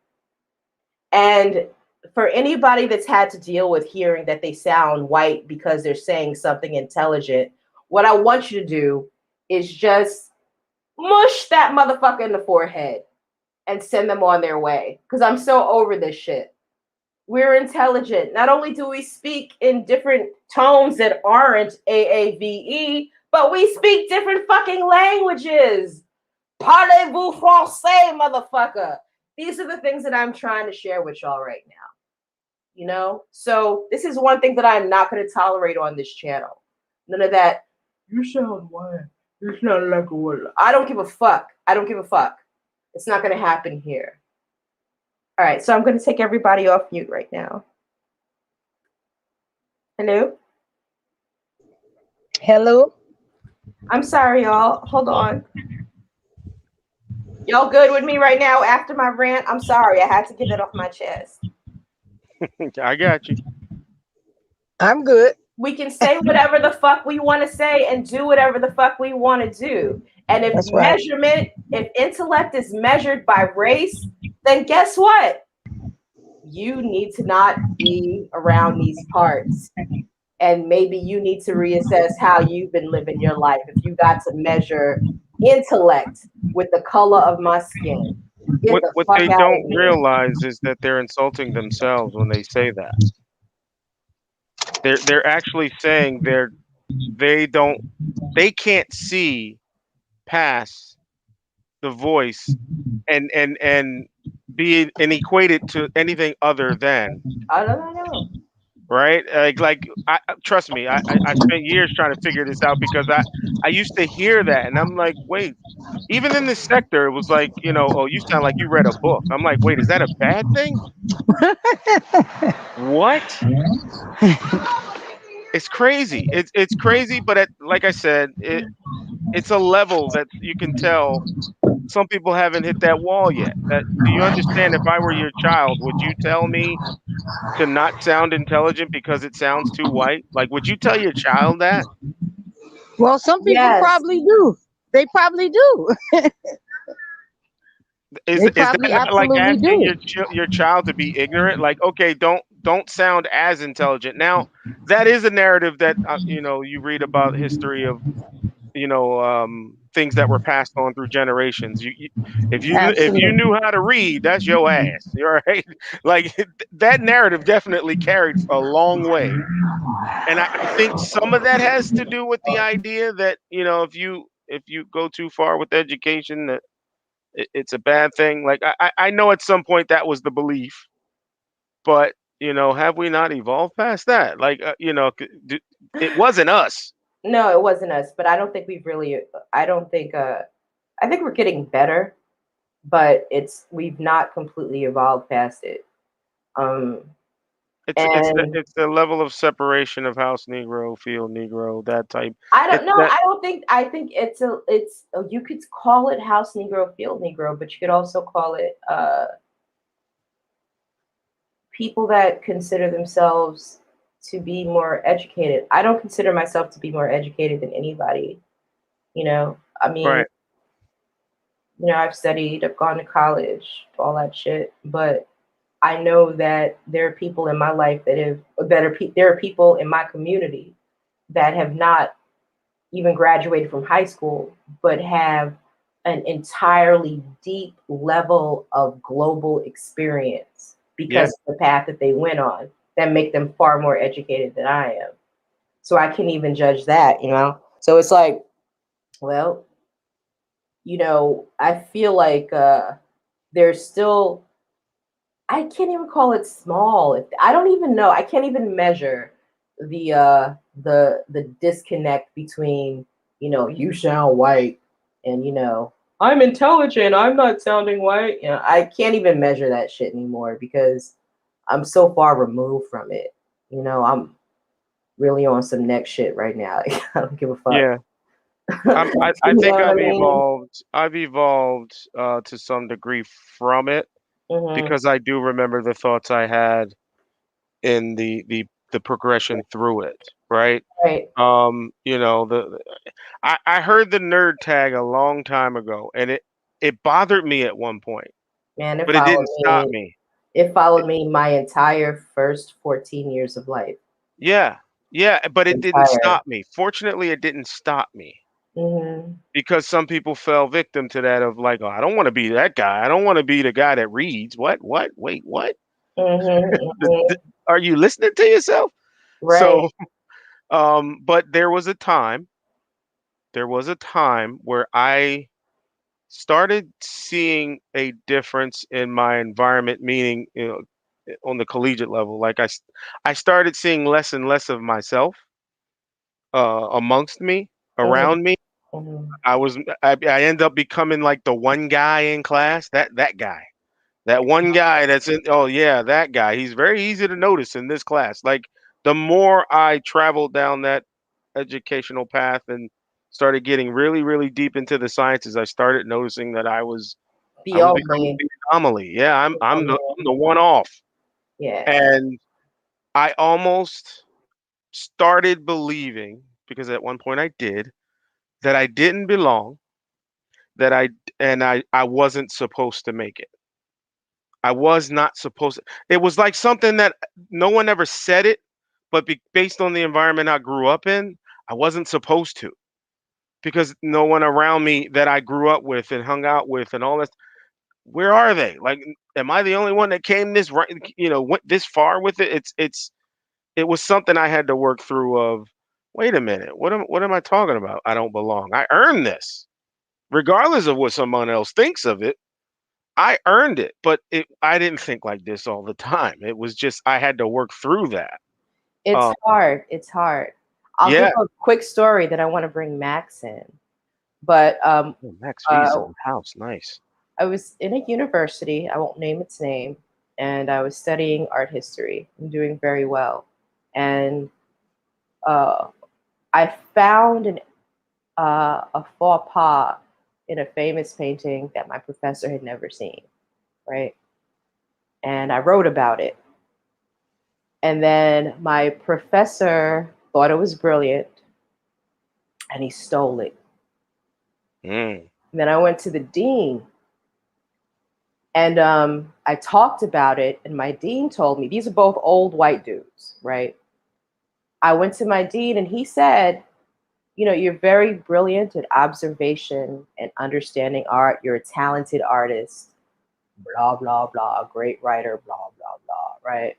And for anybody that's had to deal with hearing that they sound white because they're saying something intelligent, what I want you to do is just mush that motherfucker in the forehead and send them on their way. Because I'm so over this shit. We're intelligent. Not only do we speak in different tones that aren't AAVE, but we speak different fucking languages. Parlez-vous français, motherfucker? These are the things that I'm trying to share with y'all right now. You know? So this is one thing that I'm not going to tolerate on this channel. None of that, you sound white. You sound like a woman. I don't give a fuck. I don't give a fuck. It's not going to happen here. All right, so I'm going to take everybody off mute right now. Hello? Hello? I'm sorry, y'all. Hold on. Y'all good with me right now after my rant? I'm sorry. I had to get it off my chest. I got you. I'm good. We can say whatever the fuck we want to say and do whatever the fuck we want to do. And if That's right. if intellect is measured by race, then guess what? You need to not be around these parts. And maybe you need to reassess how you've been living your life if you got to measure intellect with the color of my skin. Get the What fuck they out of don't here. realize is that they're insulting themselves when they say that. They're actually saying they don't they can't see past the voice and be and equate it to anything other than, I don't know. right. Trust me, I spent years trying to figure this out because I used to hear that and I'm like, wait, even in this sector it was like, oh, you sound like you read a book. I'm like, wait, is that a bad thing? What? It's crazy. It's crazy, but like I said, it's a level that you can tell some people haven't hit that wall yet. Do you understand? If I were your child, would you tell me to not sound intelligent because it sounds too white? Like, would you tell your child that? Well, some people Yes. probably do. They probably do. They Is that probably not like absolutely asking do. your child to be ignorant? Like, okay, don't sound as intelligent. Now, that is a narrative that you read about history of things that were passed on through generations. If you Absolutely. knew how to read, that's your ass. You're right. Like that narrative definitely carried a long way, and I think some of that has to do with the idea that if you go too far with education, that it's a bad thing. Like I know at some point that was the belief, but have we not evolved past that? Like it wasn't us. No, it wasn't us, but I don't think we've really I don't think I think we're getting better, but we've not completely evolved past it. Um and It's the level of separation of house Negro, field Negro, that type. I don't It's know. that I think you could call it house Negro, field Negro, but you could also call it people that consider themselves to be more educated. I don't consider myself to be more educated than anybody. I mean, right. I've studied, I've gone to college, all that shit, but I know that there are people in my life there are people in my community that have not even graduated from high school, but have an entirely deep level of global experience Yeah. because of the path that they went on that make them far more educated than I am. So I can't even judge that. So it's like, well, I feel like there's still, I can't even call it small. I don't even know. I can't even measure the disconnect between, you sound white and, I'm intelligent. I'm not sounding white. I can't even measure that shit anymore because I'm so far removed from it. I'm really on some next shit right now. I don't give a fuck. Yeah. I You know think what I mean? I've evolved to some degree from it Hmm. because I do remember the thoughts I had in the progression through it, right? Right. I heard the nerd tag a long time ago, and it bothered me at one point, Man, it but it followed didn't stop me. me. It followed me my entire first 14 years of life. Yeah, yeah, but it didn't Entire. stop me. Fortunately, it didn't stop me Hmm. because some people fell victim to that of like, oh, I don't want to be that guy. I don't want to be the guy that reads. What? What? Wait, what? Hmm. Are you listening to yourself? Right. So, but there was a time where I started seeing a difference in my environment, meaning, on the collegiate level. Like I started seeing less and less of myself amongst me, Hmm. around me. Hmm. I end up becoming like the one guy in class, that guy. That one guy that's in, oh yeah, that guy. He's very easy to notice in this class. Like the more I traveled down that educational path and started getting really, really deep into the sciences, I started noticing that I The was becoming only. the anomaly. Yeah, The I'm the only. one off. Yeah. And I almost started believing, because at one point I did, that I didn't belong, that I wasn't supposed to make it. I was not supposed to. It was like something that no one ever said it, but based on the environment I grew up in, I wasn't supposed to because no one around me that I grew up with and hung out with and all this. Where are they? Like, am I the only one that came this right? Went this far with it? It was something I had to work through. Of wait a minute, what am I talking about? I don't belong. I earned this, regardless of what someone else thinks of it. I earned it, but I didn't think like this all the time. It was just I had to work through that. It's Um, hard. It's hard. I'll give yeah. a quick story that I want to bring Max in. But Oh, Max V's in uh, the house. Nice. I was in a university, I won't name its name, and I was studying art history. I'm doing very well. And uh, I found a faux pas in a famous painting that my professor had never seen, right? And I wrote about it. And then my professor thought it was brilliant and he stole it. Mm. And then I went to the dean and I talked about it. And my dean told me, these are both old white dudes, right? I went to my dean and he said, you're very brilliant at observation and understanding art. You're a talented artist, blah, blah, blah, great writer, blah, blah, blah, right?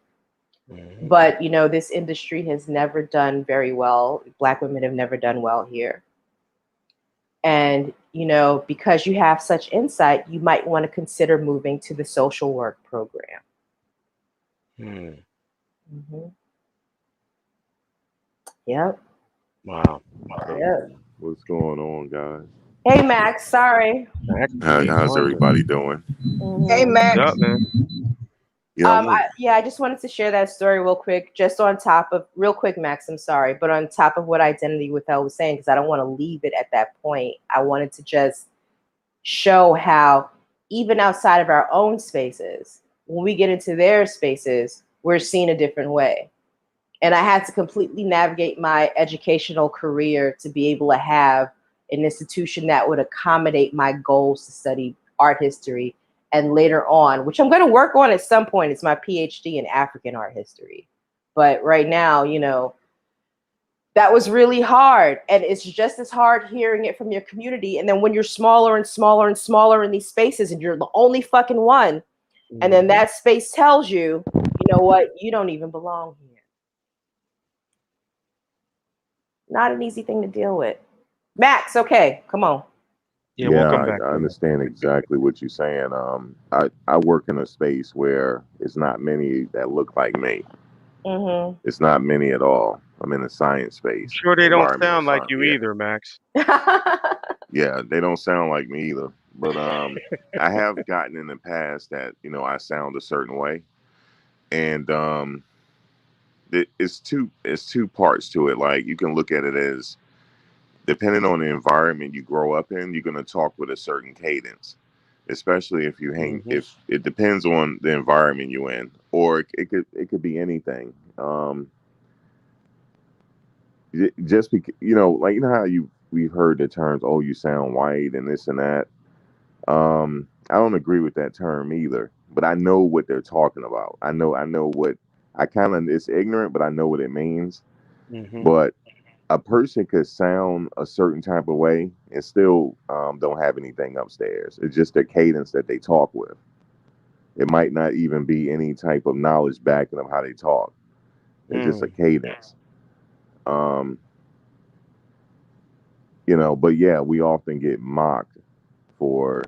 Mhm. But, this industry has never done very well. Black women have never done well here. And, because you have such insight, you might want to consider moving to the social work program. Mm. Hmm. Yep. Wow. So, Yep. what's going on, guys? Hey, Max. Sorry. Max V in How's London. everybody doing? Hey, Hmm. What's up, Max. man? Yeah, Yeah, I just wanted to share that story real quick, just on top of, real quick, Max, I'm sorry, but on top of what Identity Withheld was saying, because I don't want to leave it at that point. I wanted to just show how, even outside of our own spaces, when we get into their spaces, we're seen a different way. And I had to completely navigate my educational career to be able to have an institution that would accommodate my goals to study art history. And later on, which I'm going to work on at some point, is my PhD in African art history. But right now, that was really hard. And it's just as hard hearing it from your community. And then when you're smaller and smaller and smaller in these spaces and you're the only fucking one, and then Mhm. that space tells you, you know what, you don't even belong here. Not an easy thing to deal with. Max, okay, come on. Yeah, we'll come Yeah, back I to that. understand exactly what you're saying. I work in a space where it's not many that look like me. Mm-hmm. It's not many at all. I'm in a science I'm space, sure they don't environmental sound like science. you Yeah, either, Max. yeah, they don't sound like me either. But I have gotten in the past that I sound a certain way, and it's two parts to it. Like you can look at it as depending on the environment you grow up in, you're going to talk with a certain cadence, especially if you hang. Hmm. If it depends on the environment you're in, or it could be anything. Just because like how we've heard the terms, oh, you sound white and this and that. I don't agree with that term either, but I know what they're talking about. I know what I kind of it's ignorant, but I know what it means. Hmm. But a person could sound a certain type of way and still don't have anything upstairs. It's just the cadence that they talk with. It might not even be any type of knowledge backing of how they talk. It's just a Mm. cadence. Um, but yeah, we often get mocked for,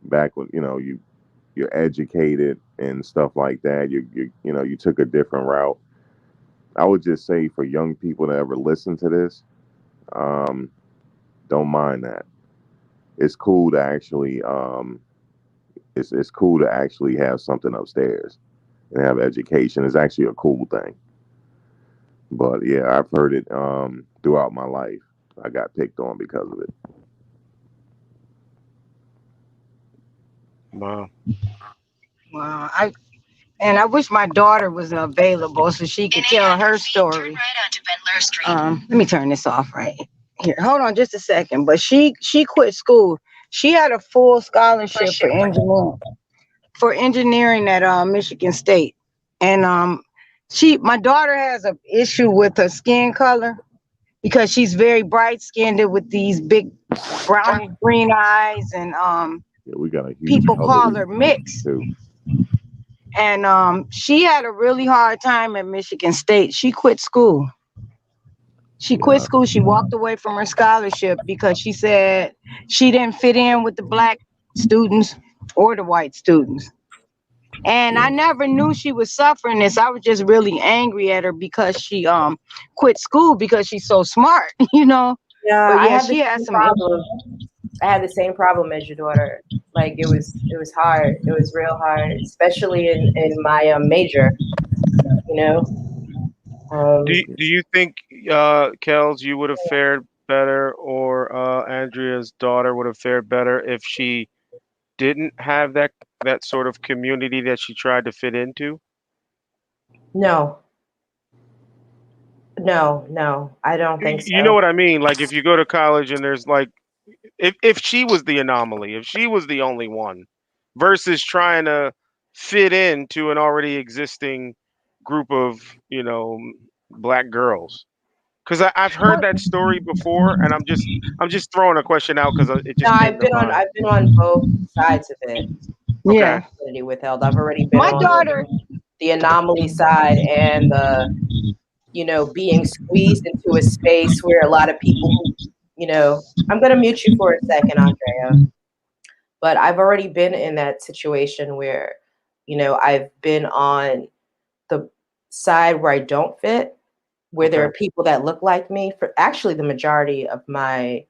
back when, you're educated and stuff like that. You took a different route. I would just say for young people to ever listen to this, um, don't mind that. It's cool to actually it's cool to actually have something upstairs and have education. It's actually a cool thing. But yeah, I've heard it throughout my life. I got picked on because of it. Wow. Wow. I wish my daughter was available so she could tell her story. Let me turn this off right here. Hold on just a second. But she quit school. She had a full scholarship for engineering at Michigan State, and my daughter has an issue with her skin color because she's very bright skinned with these big brownish green eyes, and Yeah, we got a huge people call elderly her mixed. too. And she had a really hard time at Michigan State. She quit school. She quit Yeah, school. She walked away from her scholarship because she said she didn't fit in with the black students or the white students. And yeah, I never knew she was suffering this. I was just really angry at her because she quit school because she's so smart, you know. Yeah, But I yeah, had the she had same some problem. I had the same problem as your daughter. Like it was hard. It was real hard, especially in my major. You know. Do you think, Kels, you would have fared better, or Andrea's daughter would have fared better if she didn't have that sort of community that she tried to fit into? No, no, no. I don't think You know so. what I mean? Like if you go to college and there's like if she was the anomaly, if she was the only one, versus trying to fit into an already existing group of black girls. Because I've heard that story before, and I'm just throwing a question out because it No, just came to mind. I've been on both sides of it. Okay. yeah. Opportunity withheld. I've already been My on daughter, the anomaly side and the being squeezed into a space where a lot of people who, I'm going to mute you for a second, Andrea, but I've already been in that situation where, I've been on the side where I don't fit, where there Okay. are people that look like me for actually the majority of my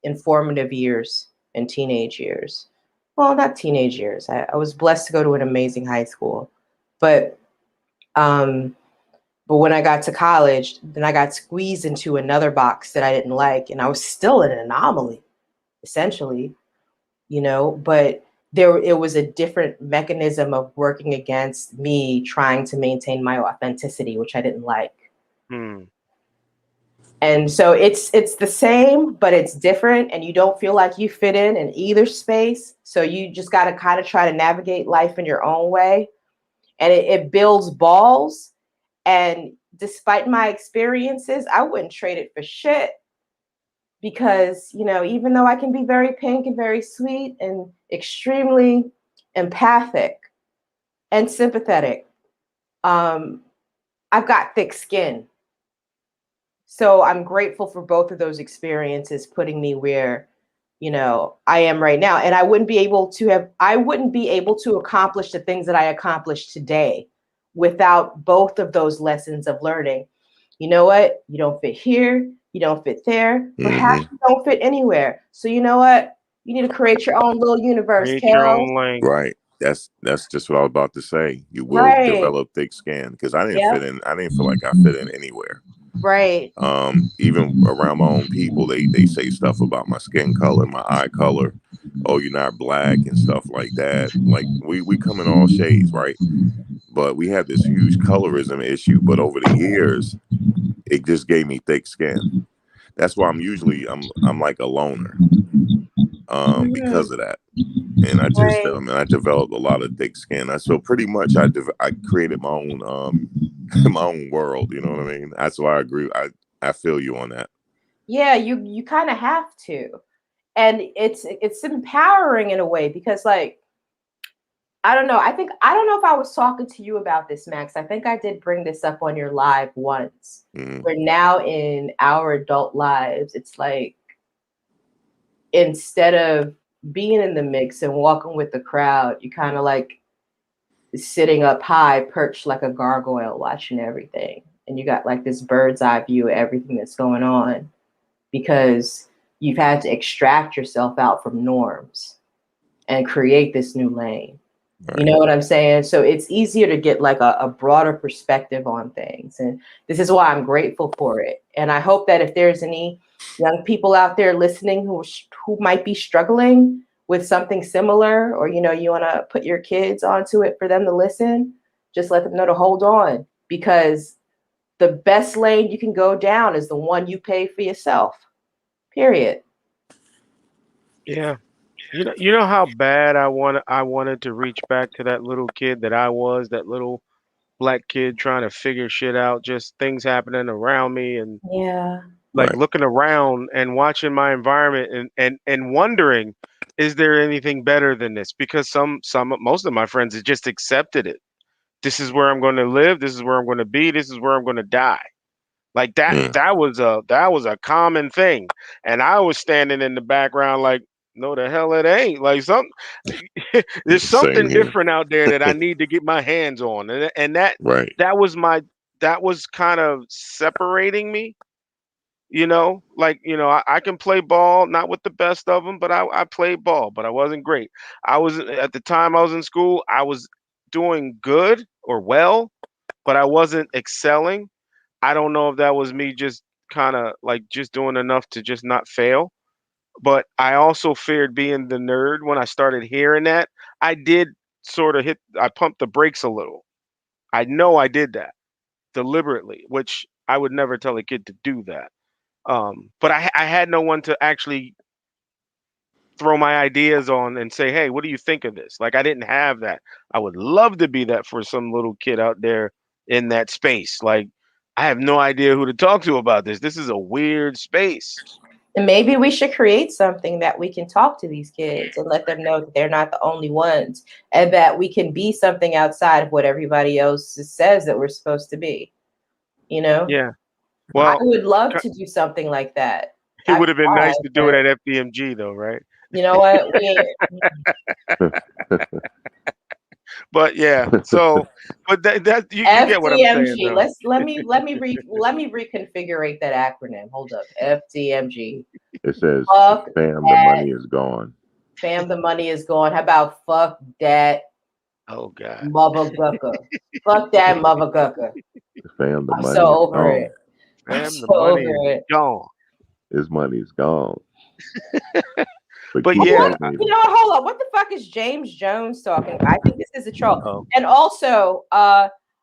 informative years and teenage years. Well, not teenage years. I was blessed to go to an amazing high school, but um, but when I got to college, then I got squeezed into another box that I didn't like, and I was still an anomaly, essentially, But it was a different mechanism of working against me trying to maintain my authenticity, which I didn't like. Hmm. And so it's the same, but it's different, and you don't feel like you fit in either space. So you just got to kind of try to navigate life in your own way, and it builds balls. And despite my experiences, I wouldn't trade it for shit because, even though I can be very pink and very sweet and extremely empathic and sympathetic, um, I've got thick skin. So I'm grateful for both of those experiences, putting me where, I am right now. And I wouldn't be able to accomplish the things that I accomplished today without both of those lessons of learning. You know what? You don't fit here. You don't fit there. Perhaps you don't fit anywhere. So you know what? You need to create your own little universe, Create your Kel. own lane. Right. That's just what I was about to say. You will Right. develop thick skin because I didn't Yep. fit in. I didn't feel like I fit in anywhere. Right. Even around my own people, they say stuff about my skin color, my eye color. Oh, you're not black and stuff like that. Like we come in all shades, right? But we had this huge colorism issue. But over the years, it just gave me thick skin. That's why I'm like a loner, because of that. And Right. I developed a lot of thick skin. So pretty much I created my own my own world. You know what I mean? That's why I agree. I feel you on that. Yeah, you kind of have to. And it's empowering in a way because like I don't know. I don't know if I was talking to you about this, Max. I think I did bring this up on your live once. Where now in our adult lives, it's like instead of being in the mix and walking with the crowd, you kind of like sitting up high, perched like a gargoyle, watching everything. And you got like this bird's eye view of everything that's going on because you've had to extract yourself out from norms and create this new lane. Right. You know what I'm saying? So it's easier to get like a broader perspective on things. And this is why I'm grateful for it. And I hope that if there's any young people out there listening who might be struggling with something similar, or, you want to put your kids onto it for them to listen, just let them know to hold on, because the best lane you can go down is the one you pay for yourself, period. Yeah. You know how bad I wanted to reach back to that little kid that I was, that little black kid trying to figure shit out, just things happening around me and Yeah. like Right. looking around and watching my environment and wondering, is there anything better than this? Because most of my friends had just accepted it. This is where I'm going to live, this is where I'm going to be, this is where I'm going to die. Like that was a common thing. And I was standing in the background like, no the hell it ain't. Like there's Same something here. different out there that I need to get my hands on. And Right. that was kind of separating me, I can play ball, not with the best of them, but I played ball, but I wasn't great. I was at the time I was in school, I was doing good or well, but I wasn't excelling. I don't know if that was me just kind of like just doing enough to just not fail. But I also feared being the nerd when I started hearing that. I did I pumped the brakes a little. I know I did that deliberately, which I would never tell a kid to do that. But I had no one to actually throw my ideas on and say, hey, what do you think of this? Like, I didn't have that. I would love to be that for some little kid out there in that space. Like, I have no idea who to talk to about this. This is a weird space. And maybe we should create something that we can talk to these kids and let them know that they're not the only ones and that we can be something outside of what everybody else says that we're supposed to be. Yeah. I Well, would love to do something like that. it I've would have been nice tried, to do it but at FDMG, though, right? you know what? We But yeah, so, but that you get what I'm saying, FDMG. though. Let me reconfigure that acronym. Hold up. FDMG. It says, Fuck "Fam, the that. money is gone." Fam, the money is gone. How about fuck that Oh God. mother gucker? Fuck that mother gucker. Fam, the I'm so money is over gone. it. I'm Fam, so the money over is it. gone. His money is gone. But But keep yeah, You donating. know what? Hold on. What the fuck is James Jones talking about? I think this is a troll. oh, And also,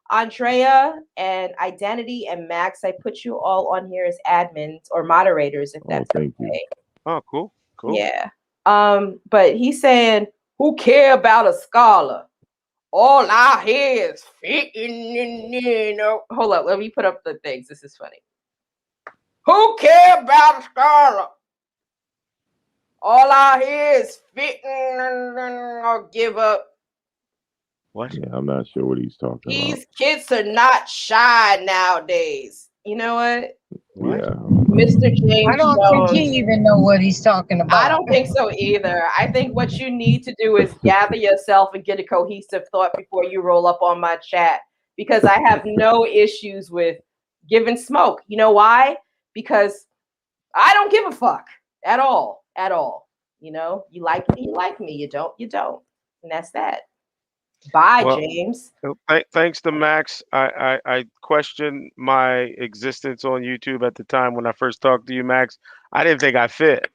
Andrea and Identity and Max, I put you all on here as admins or moderators, if Oh, that's thank you. okay. oh, cool, cool. Yeah. But he's saying, who care about a scholar? All I hear is fitting in. Hold up, let me put up the things. This is funny. Who care about a scholar? All I hear is fitting or give up. What? Yeah, I'm not sure what he's talking about. These kids are not shy nowadays. You know what? What? Yeah. Mr. I James don't think he Jones. even know what he's talking about. I don't think so either. I think what you need to do is gather yourself and get a cohesive thought before you roll up on my chat, because I have no issues with giving smoke. You know why? Because I don't give a fuck at all. At all. You know, you like me, you like me. You don't, you don't. And that's that. Bye, Well, James. thanks to Max, I questioned my existence on YouTube at the time when I first talked to you, Max. I didn't think I fit.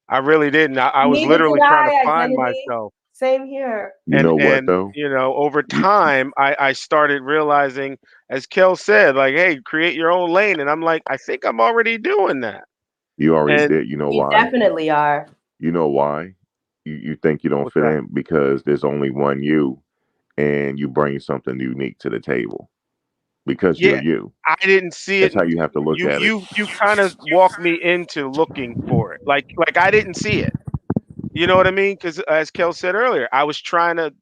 I really didn't. I was Neither did literally trying to I, find identity. myself. Same here. You know what And though? over You time, I started realizing, as Kel said, like, hey, create your own lane. And I'm like, I think I'm already doing that. you already And did. You know You why? definitely are. You know why? You think you don't what's fit that? in because there's only one you, and you bring something unique to the table because you're Yeah, you. I didn't see it. That's how you have to look You at it. you you kind of walked me into looking for it. Like I didn't see it. You know what I mean? Because as Kel said earlier, I was trying to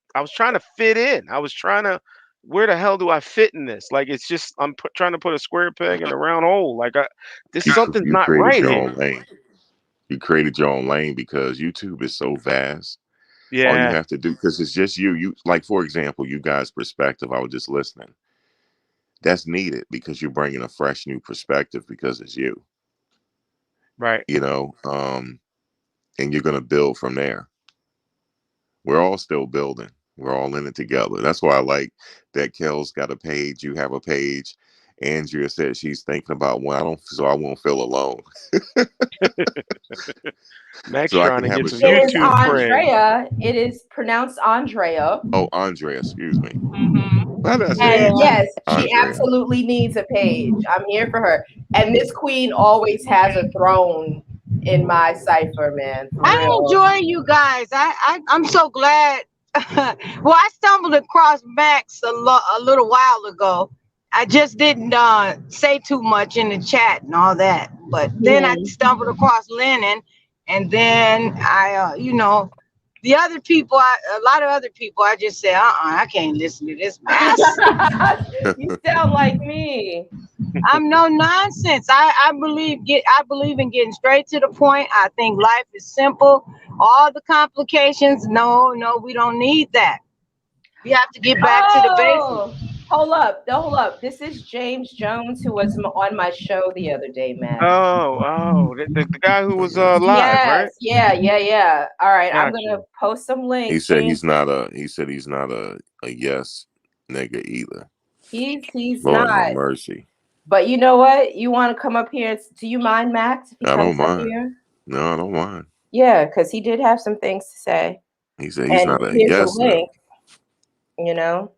fit in. I was trying to, where the hell do I fit in this? Like it's just trying to put a square peg in a round hole. Like this something's You not created right your here. own lane. You created your own lane because YouTube is so vast. All you Yeah, have to do, because it's just you. You like, for example, you guys' perspective. I was just listening. That's needed because you're bringing a fresh new perspective because it's you. right. You know, and you're gonna build from there. We're all still building. We're all in it together. That's why I like that Kel's got a page. You have a page. Andrea said she's thinking about one. So I won't feel alone. Max So I trying can to have get a some It is show. YouTube friends. Andrea. It is pronounced Andrea. Oh, Andrea, excuse me. Mhm. How did I say And it? Yeah. yes, she Andrea. absolutely needs a page. I'm here for her. And this queen always has a throne in my cipher, man. For I real. enjoy you guys. I'm so glad. Well, I stumbled across Max a little while ago. I just didn't say too much in the chat and all that. But then I Mhm. stumbled across Lennon, and then the other people, a lot of other people, I just said, I can't listen to this mess. You sound like me. I'm no nonsense. I believe in getting straight to the point. I think life is simple. All the complications, no, we don't need that. We have to get back to the basics. Oh, hold up. This is James Jones who was on my show the other day, Max. Oh, the guy who was live, right? Yes, yeah. All right, I'm Got gonna you. post some He links. said he's not a. He said he's not a yes nigga either. He's Lord have not. mercy. But you know what? You want to come up here? Do you mind, Max, if he I don't comes up mind. here? No, I don't mind. Yeah, because he did have some things to say. He said he's And not a here's the yes nigga. link. You know,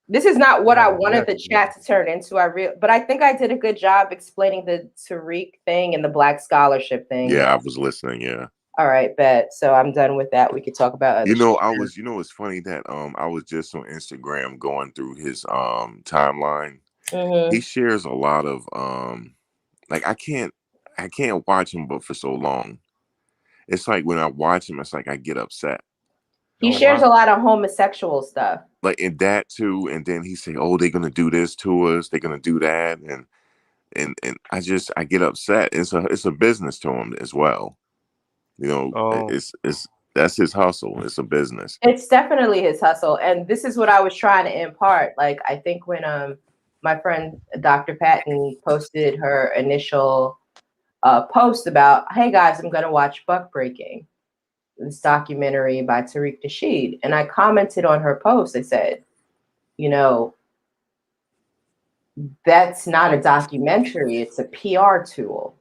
this is not what I Not a wanted yes the man. chat to turn into. But I think I did a good job explaining the Tariq thing and the Black scholarship thing. Yeah, Yeah. I was listening. Yeah. All right, bet. So I'm done with that. We could talk about other You know, shit. I was. You know, it's funny that I was just on Instagram going through his timeline. He Mm-hmm. shares a lot of like I can't watch him but for so long. It's like when I watch him, it's like I get upset. He Oh shares a wow. lot of homosexual stuff. Like in that too, and then he say, "Oh, they're gonna do this to us. They're gonna do that," and I get upset. It's a business to him as well. You know, Oh, it's that's his hustle. It's a business. It's definitely his hustle, and this is what I was trying to impart. Like I think when my friend Dr. Patton posted her initial post about, "Hey guys, I'm gonna watch Buck Breaking, this documentary by Tariq Nasheed," and I commented on her post. I said, you know, that's not a documentary; it's a PR tool.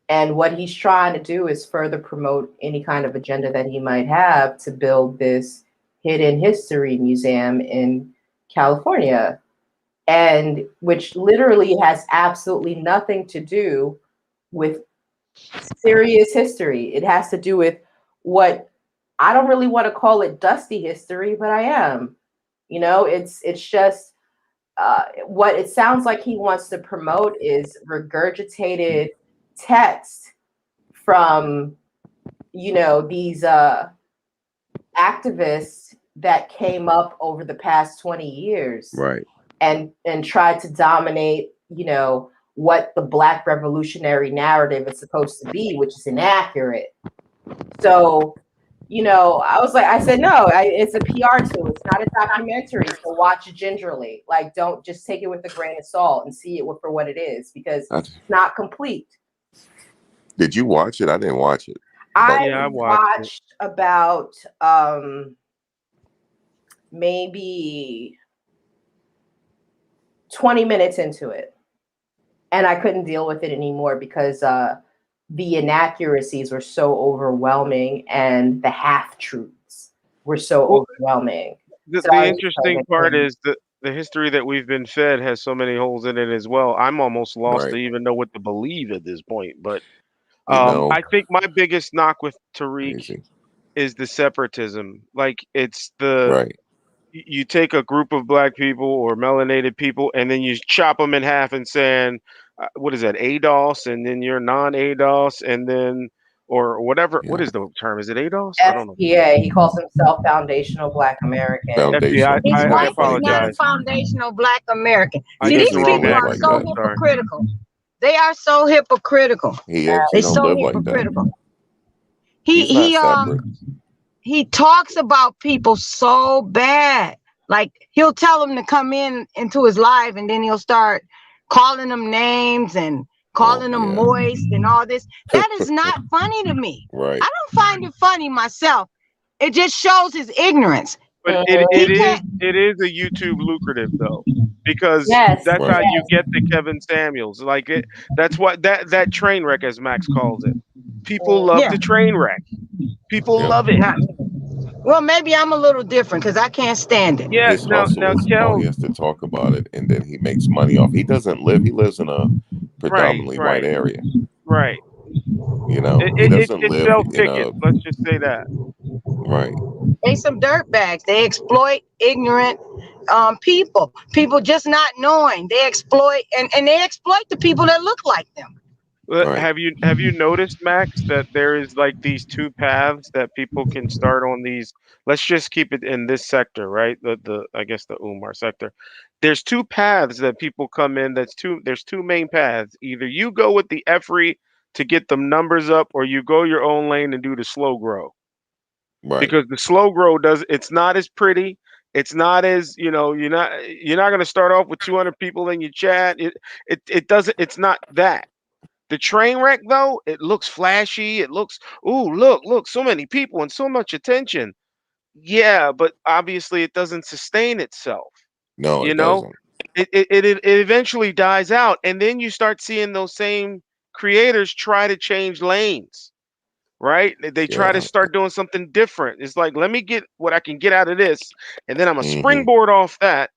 And what he's trying to do is further promote any kind of agenda that he might have to build this hidden history museum in California, and which literally has absolutely nothing to do with serious history. It has to do with what I don't really want to call it dusty history, but I am. You know, it's just what it sounds like he wants to promote is regurgitated text from these activists that came up over the past 20 years Right. and tried to dominate you know, what the Black revolutionary narrative is supposed to be, which is inaccurate. So, I said, no, it's a PR tool. It's not a documentary. So watch it gingerly. Like, don't just take it with a grain of salt and see it for what it is, because it's not complete. Did you watch it? I didn't watch it. I watched about maybe 20 minutes into it, and I couldn't deal with it anymore because the inaccuracies were so overwhelming and the half-truths were so overwhelming. The interesting part is that the history that we've been fed has so many holes in it as well. I'm almost lost to even know what to believe at this point. But I think my biggest knock with Tariq is the separatism. Like, it's you take a group of Black people or melanated people and then you chop them in half and saying, what is that, ADOS, and then you're non-ADOS, and then, or whatever. What is the term? Is it ADOS? I don't know. FBA. He calls himself Foundational Black American. FBA. His I wife is apologize. not a foundational Black American. I See, get these the wrong people are acronym. so hypocritical. They are so hypocritical. He is. They're so hypocritical. He's not separate. He talks about people so bad. Like, he'll tell them to come into his live, and then he'll start calling them names and calling them moist and all this. That is not funny to me. Right. I don't find it funny myself. It just shows his ignorance. But it is a YouTube lucrative though, because that's how you get the Kevin Samuels. Like, that's what that train wreck, as Max calls it. People love to train wreck. People love it. Well, maybe I'm a little different because I can't stand it. Yeah, his hustle is small. He has to talk about it, and then he makes money off. He lives in a predominantly white area. Right. You know, he doesn't live in a. Let's just say that. Right. They some dirtbags. They exploit ignorant people. People just not knowing. They exploit and they exploit the people that look like them. Right. Have you noticed, Max, that there is like these two paths that people can start on these? Let's just keep it in this sector, right? The I guess the Umar sector. There's two paths that people come in. There's two main paths. Either you go with the effery to get the numbers up, or you go your own lane and do the slow grow. Right. Because the slow grow it's not as pretty. It's not as, you're not going to start off with 200 people in your chat. It doesn't, it's not that. The train wreck though, it looks flashy. It looks, look, so many people and so much attention. Yeah, but obviously it doesn't sustain itself. No, it doesn't. It eventually dies out, and then you start seeing those same creators try to change lanes. Right? They try to start doing something different. It's like, let me get what I can get out of this, and then I'm a springboard off that.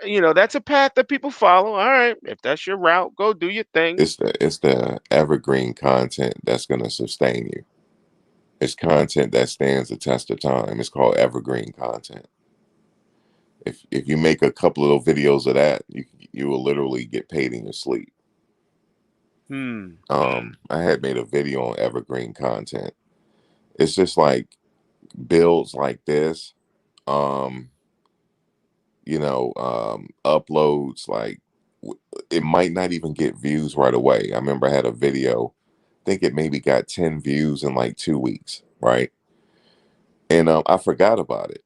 That's a path that people follow. All right, if that's your route, go do your thing. It's the evergreen content that's going to sustain you. It's content that stands the test of time. It's called evergreen content. If you make a couple of videos of that, you will literally get paid in your sleep. I had made a video on evergreen content. It's just like builds like this, uploads, like it might not even get views right away. I remember I had a video, I think it maybe got 10 views in like 2 weeks, right? And I forgot about it.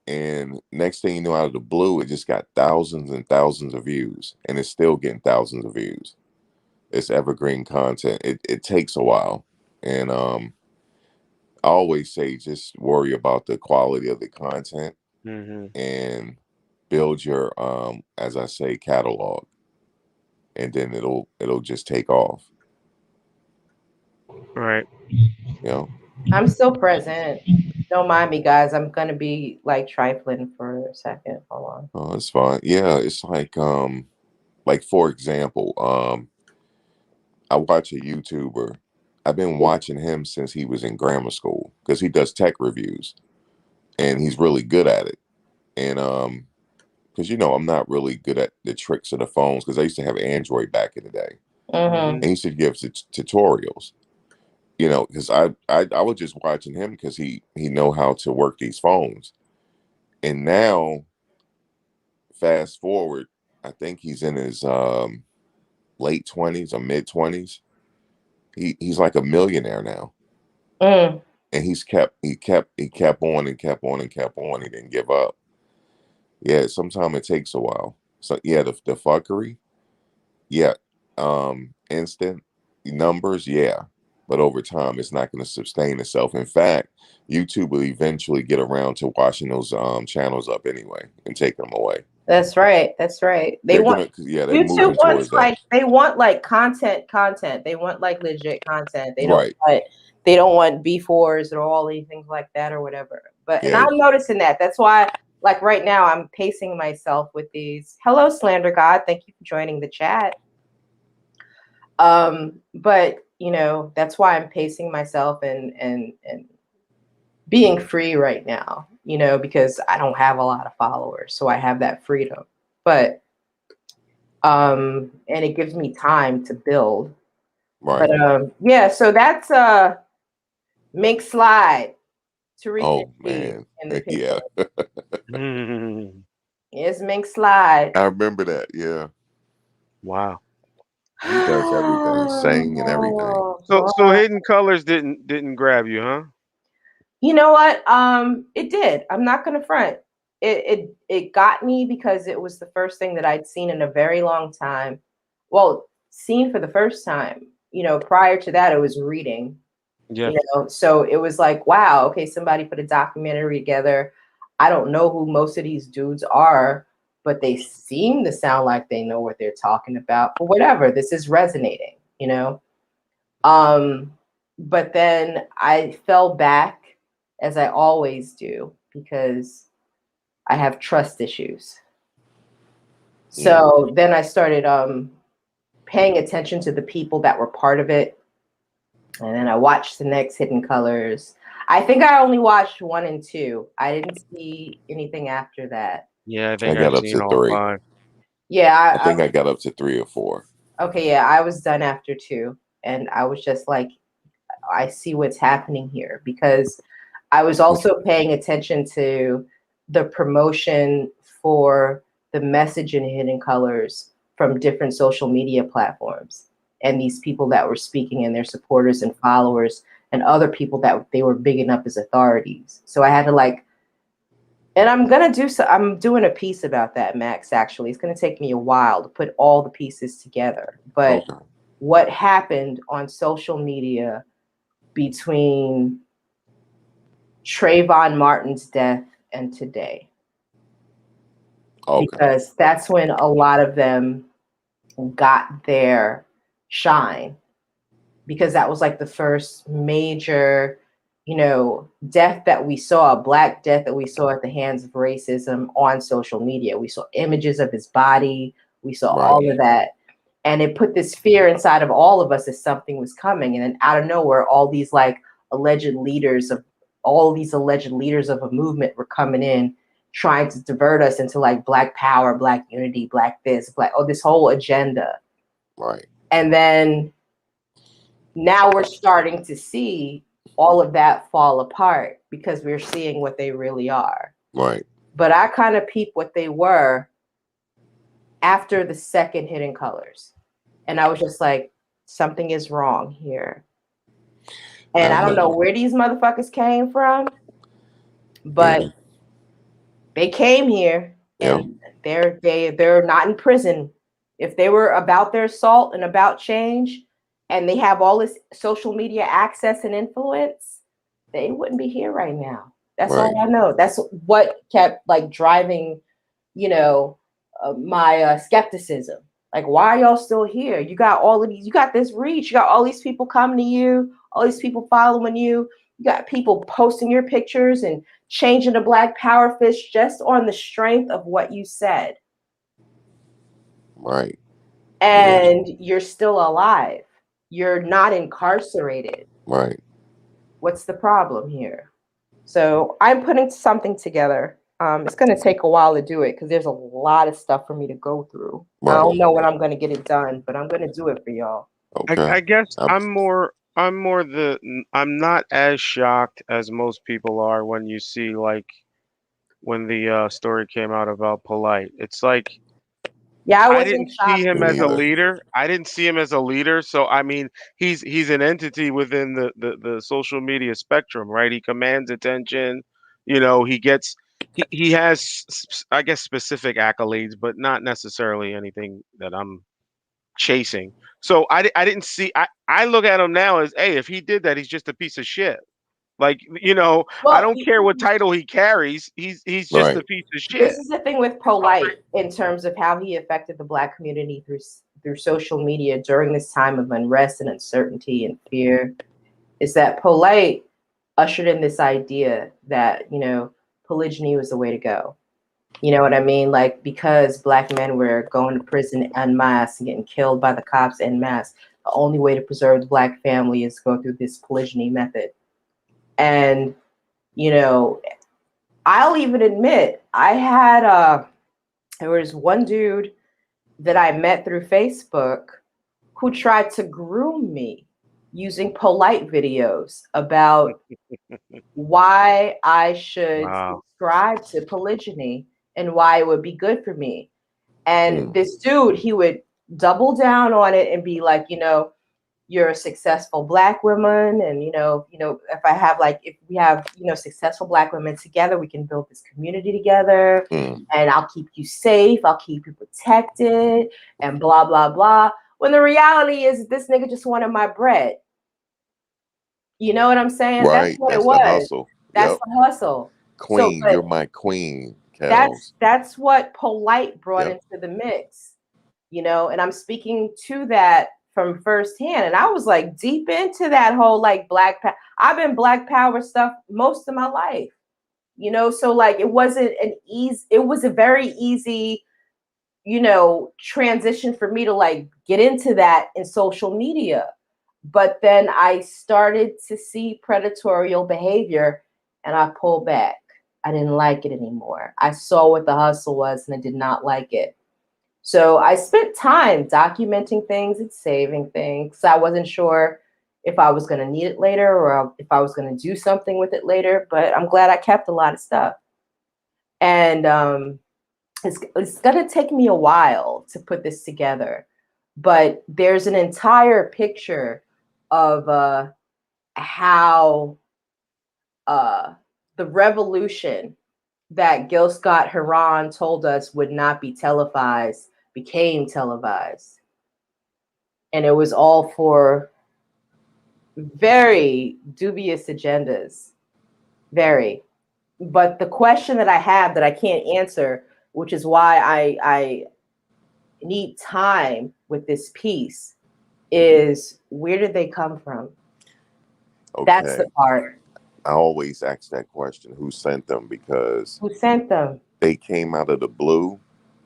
And next thing you know, out of the blue, it just got thousands and thousands of views, and it's still getting thousands of views. It's evergreen content. It takes a while. And I always say just worry about the quality of the content and build your as I say, catalog, and then it'll just take off. Right. I'm still present. Don't mind me, guys. I'm gonna be like trifling for a second. Hold on. Oh, it's fine. Yeah, it's like for example, I watch a YouTuber. I've been watching him since he was in grammar school because he does tech reviews, and he's really good at it. And because I'm not really good at the tricks of the phones, because I used to have Android back in the day, and he used to give tutorials. Because I was just watching him because he know how to work these phones. And now, fast forward, I think he's in his late 20s or mid 20s. He's like a millionaire now, Mm, and he kept on and kept on and kept on. He didn't give up. Yeah, sometimes it takes a while. So yeah, the fuckery, yeah, instant numbers, yeah, but over time, it's not going to sustain itself. In fact, YouTube will eventually get around to washing those channels up anyway and taking them away. that's right. That's right. They They're want gonna, yeah, they're YouTube moving wants towards that. like they want like content. They want like legit content. Right. They don't want B4s or all these things like that or whatever. But and Yeah. I'm noticing that. That's why like right now I'm pacing myself with these. Hello, Slander God. Thank you for joining the chat. But you know, that's why I'm pacing myself and being free right now, you know, because I don't have a lot of followers. So I have that freedom. But and it gives me time to build. Right. But yeah, so that's Mink Slide, Tariq Oh Nasheed man. in the Yeah. picture. It's Mink Slide. I remember that. Yeah. Wow. He does everything, sing and everything. Oh, So boy. Hidden Colors didn't grab you, huh? You know what? It did. I'm not gonna front. It got me because it was the first thing that I'd seen in a very long time. Well, seen for the first time. You know, prior to that, it was reading. Yeah. You know, so it was like, wow, okay, somebody put a documentary together. I don't know who most of these dudes are, but they seem to sound like they know what they're talking about. But whatever, this is resonating. You know. Um, but then I fell back as I always do because I have trust issues. Mm. So then I started paying attention to the people that were part of it. And then I watched the next Hidden Colors. I think I only watched 1 and 2. I didn't see anything after that. Yeah, I I think got I've up seen to all 3. 5. Yeah, I think I got up to 3 or 4. okay, yeah, I was done after 2. And I was just like, I see what's happening here because I was also paying attention to the promotion for the message in Hidden Colors from different social media platforms and these people that were speaking and their supporters and followers and other people that they were bigging up as authorities. So I had to like, and I'm doing a piece about that, Max, actually. It's going to take me a while to put all the pieces together. But Okay. what happened on social media between Trayvon Martin's death and today, Okay. because that's when a lot of them got their shine, because that was like the first major, you know, death that we saw, a black death that we saw at the hands of racism on social media. We saw images of his body, we saw Right. all of that. And it put this fear inside of all of us that something was coming. And then out of nowhere, all these alleged leaders of a movement were coming in trying to divert us into like black power, black unity, black this, this whole agenda. Right. And then now we're starting to see all of that fall apart because we're seeing what they really are. Right. But I kind of peeped what they were after the second Hidden Colors. And I was just like, something is wrong here. And I don't know where these motherfuckers came from, but Yeah. they came here Yeah. and they're not in prison. If they were about their salt and about change and they have all this social media access and influence, they wouldn't be here right now. That's Right. all I know. That's what kept like driving, you know, my skepticism. Like, why are y'all still here? You got all of these, you got this reach, you got all these people coming to you, all these people following you, you got people posting your pictures and changing the Black Power fish just on the strength of what you said. Right. And you're still alive. You're not incarcerated. Right. What's the problem here? So I'm putting something together. It's going to take a while to do it because there's a lot of stuff for me to go through. I Right. don't know when I'm going to get it done, but I'm going to do it for y'all. Okay. I guess I'm- I'm not as shocked as most people are when you see like when the story came out about Polite. It's like Yeah, I I wasn't didn't see shocked. him Me as a neither. leader. I didn't see him as a leader. So I mean, he's an entity within the social media spectrum, right? He commands attention. You know, he has I guess specific accolades, but not necessarily anything that I'm chasing. So I didn't see. I look at him now as, hey, if he did that, he's just a piece of shit. Like, you know, I Well, don't care what title he carries. He's just Right. a piece of this shit. is the thing with Polite in terms of how he affected the Black community through social media during this time of unrest and uncertainty and fear. Is that Polite ushered in this idea that polygyny was the way to go. You know what I mean? Like, because Black men were going to prison en masse and getting killed by the cops en masse, the only way to preserve the Black family is to go through this polygyny method. And you know, I'll even admit I had there was one dude that I met through Facebook who tried to groom me using Polite videos about why I should Wow. subscribe to polygyny and why it would be good for me. And Mm. this dude, he would double down on it and be like, you're a successful Black woman, and if we have successful Black women together, we can build this community together, Mm. and I'll keep you safe, I'll keep you protected, and blah blah blah. When the reality is, this nigga just wanted my bread. You know what I'm saying? That's Right. what it That's the was. hustle. That's Yep. the hustle. So, Queen, but you're my queen, that's Kels. that's what Polite brought Yep. into the mix, and I'm speaking to that from firsthand. And I was like deep into that whole like I've been Black Power stuff most of my life, so like it was a very easy, transition for me to like get into that in social media. But then I started to see predatorial behavior and I pulled back. I didn't like it anymore. I saw what the hustle was and I did not like it. So I spent time documenting things and saving things. I wasn't sure if I was going to need it later or if I was going to do something with it later, but I'm glad I kept a lot of stuff. And it's going to take me a while to put this together, but there's an entire picture of how the revolution that Gil Scott Heron told us would not be televised became televised. And it was all for very dubious agendas. Very. But the question that I have that I can't answer, which is why I need time with this piece, is where did they come from? That's the Okay. part. I always ask that question, who sent them? Because Who sent them? they came out of the blue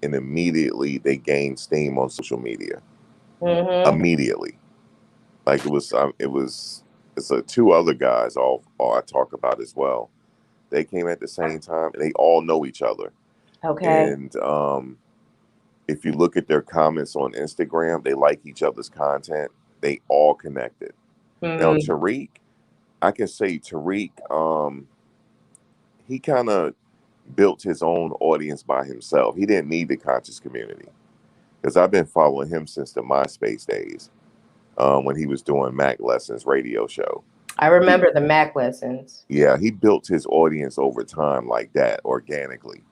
and immediately they gained steam on social media. Mm-hmm. Immediately. Like it's two other guys all I talk about as well. They came at the same time and they all know each other. Okay. And if you look at their comments on Instagram, they like each other's content. They all connected. Now Mm-hmm. Tariq, I can say Tariq, he kind of built his own audience by himself. He didn't need the conscious community because I've been following him since the MySpace days when he was doing Mac Lessons radio show. I remember the Mac lessons. Yeah, he built his audience over time like that organically.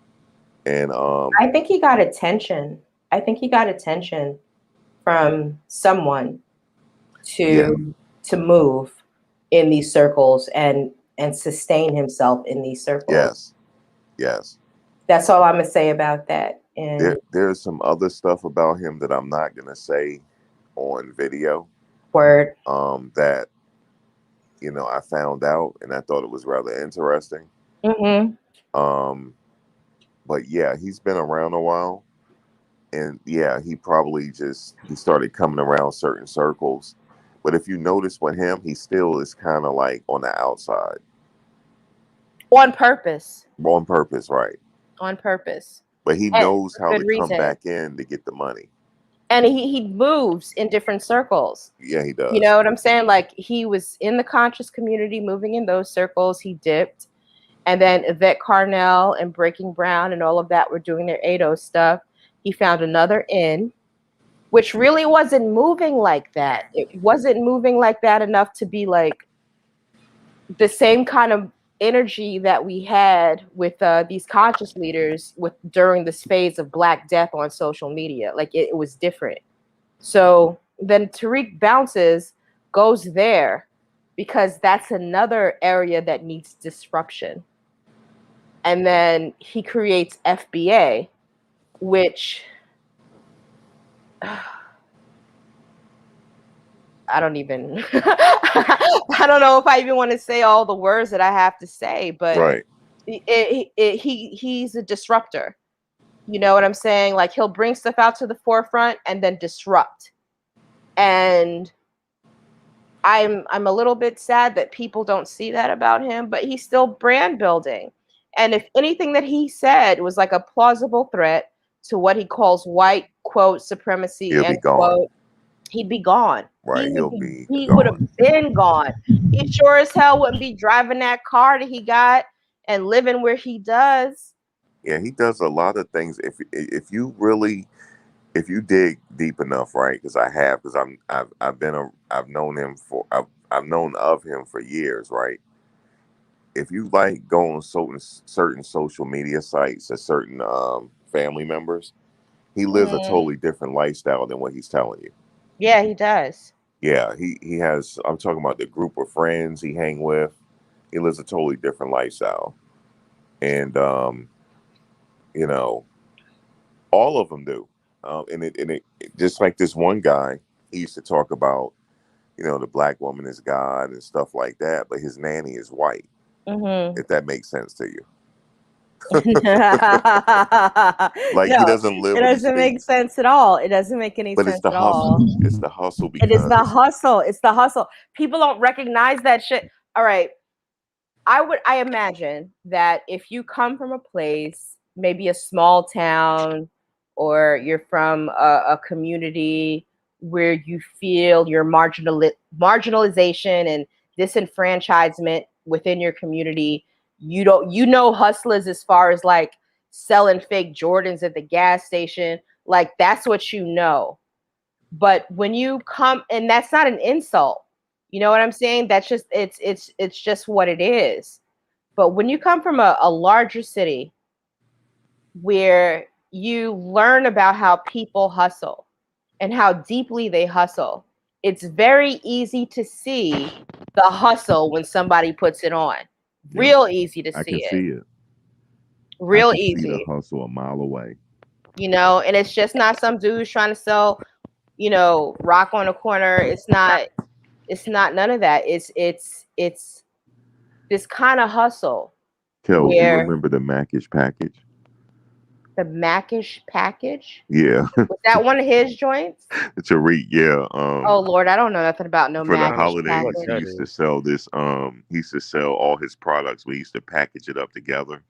And I think he got attention. I think he got attention from someone yeah, to move in these circles and sustain himself in these circles. yes. That's all I'm gonna say about that. And There's some other stuff about him that I'm not gonna say on video. word. That I found out and I thought it was rather interesting. Mm-hmm. Um, but yeah, he's been around a while, and yeah, he started coming around certain circles. But if you notice with him, he still is kind of like on the outside, On purpose. on purpose, right? On purpose. But he And knows for how good to come reason. back in to get the money. And he moves in different circles. Yeah, he You does. know what I'm saying? Like, he was in the conscious community, moving in those circles. He dipped. And then Yvette Carnell and Breaking Brown and all of that were doing their ADO stuff. He found another inn, which really wasn't moving like that. It wasn't moving like that enough to be like the same kind of energy that we had with these conscious leaders with during this phase of Black Death on social media. Like it was different. So then Tariq bounces, goes there because that's another area that needs disruption. And then he creates FBA, which I don't even I don't know if I even want to say all the words that I have to say, but Right. he's a disruptor. You know what I'm saying? Like he'll bring stuff out to the forefront and then disrupt. And I'm a little bit sad that people don't see that about him, but he's still brand building. And if anything that he said was like a plausible threat to what he calls white quote supremacy He'll be end gone. quote, he'd be gone. Right. He'll be He would have gone. been gone. He sure as hell wouldn't be driving that car that he got and living where he does. Yeah, he does a lot of things. If you really, if you dig deep enough, right? Because I have, because I've known him for I've known of him for years, right? If you like go on certain social media sites or certain family members, he lives a Mhm. totally different lifestyle than what he's telling you. Yeah, he does. Yeah, he has. I'm talking about the group of friends he hang with. He lives a totally different lifestyle, and you know, all of them do. And it just like this one guy, he used to talk about, the black woman is God and stuff like that, but his nanny is white. Mm-hmm. If that makes sense to you, like he No, doesn't live it what he doesn't make speaks. sense at all. It doesn't make any But it's sense the at all. hustle. It's the hustle It is the because hustle. It's the hustle. People don't recognize that shit. All right. I imagine that if you come from a place, maybe a small town, or you're from a community where you feel your marginalization and disenfranchisement within your community, you know hustlers as far as like selling fake Jordans at the gas station, like that's what you know. But when you come, and that's not an insult, you know what I'm saying? That's just it's just what it is. But when you come from a larger city where you learn about how people hustle and how deeply they hustle, it's very easy to see the hustle when somebody puts it on. yeah, Real easy to I see can it. see it. I Real can see the easy. hustle a mile away. And it's just not some dudes trying to sell, rock on a corner. It's not none of that. It's this kind of hustle Kels, you where remember the Macish package? the Macish package, Yeah, was that one of his joints? Tariq. Yeah, Oh Lord, I don't know nothing about no for the I don't Macish know what holidays, he package. that used to is. sell this. He used to sell all his products, but he used to package it up together.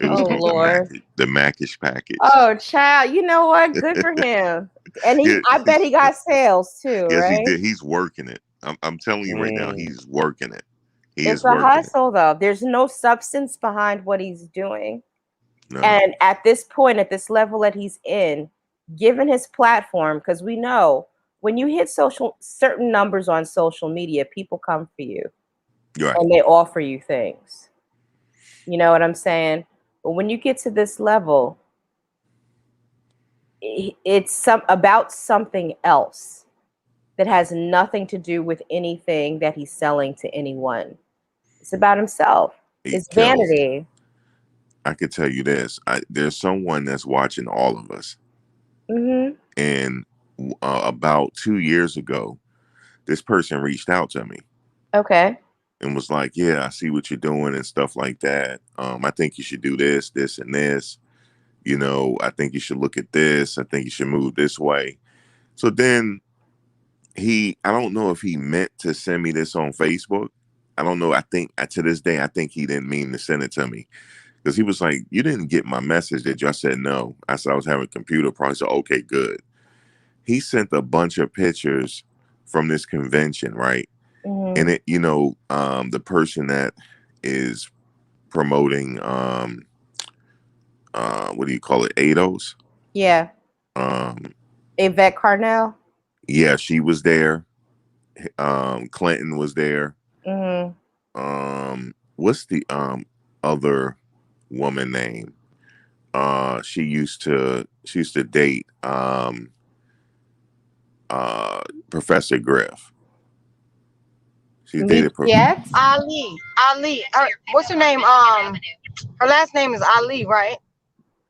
It was Oh called the Lord. Macish package. Oh child, you know what? Good for him. And Yeah, I bet he got sales too, yes, he right? did. He's working it. I'm telling you right now, Mm. he's working it. He It's is a working it. hustle though. There's no substance behind what he's doing. No, And at this point, at this level that he's in, given his platform, because we know when you hit certain numbers on social media, people come for you you're right. and they offer you things. You know what I'm saying? But when you get to this level, it's about something else that has nothing to do with anything that he's selling to anyone. It's about himself. Hey, It's Kels, vanity. I can tell you this. There's someone that's watching all of us, Hmm. and about 2 years ago, this person reached out to me Okay. and was like, "Yeah, I see what you're doing and stuff like that. I think you should do this, this, and this. I think you should look at this. I think you should move this way." So then I don't know if he meant to send me this on Facebook. I don't know. I think to this day, I think he didn't mean to send it to me because he was like, "You didn't get my message, did you?" I said, "No." I said, "I was having a computer problem." So, okay, good. He sent a bunch of pictures from this convention, right? Hmm. And the person that is promoting, what do you call it? ADOS. Yeah. Um, Yvette Carnell. yeah, she was there. Clinton was there. Mm-hmm. What's the other woman name? She used to date Professor Griff. She dated Mikiet? Ali. What's her name? Her last name is Ali, right?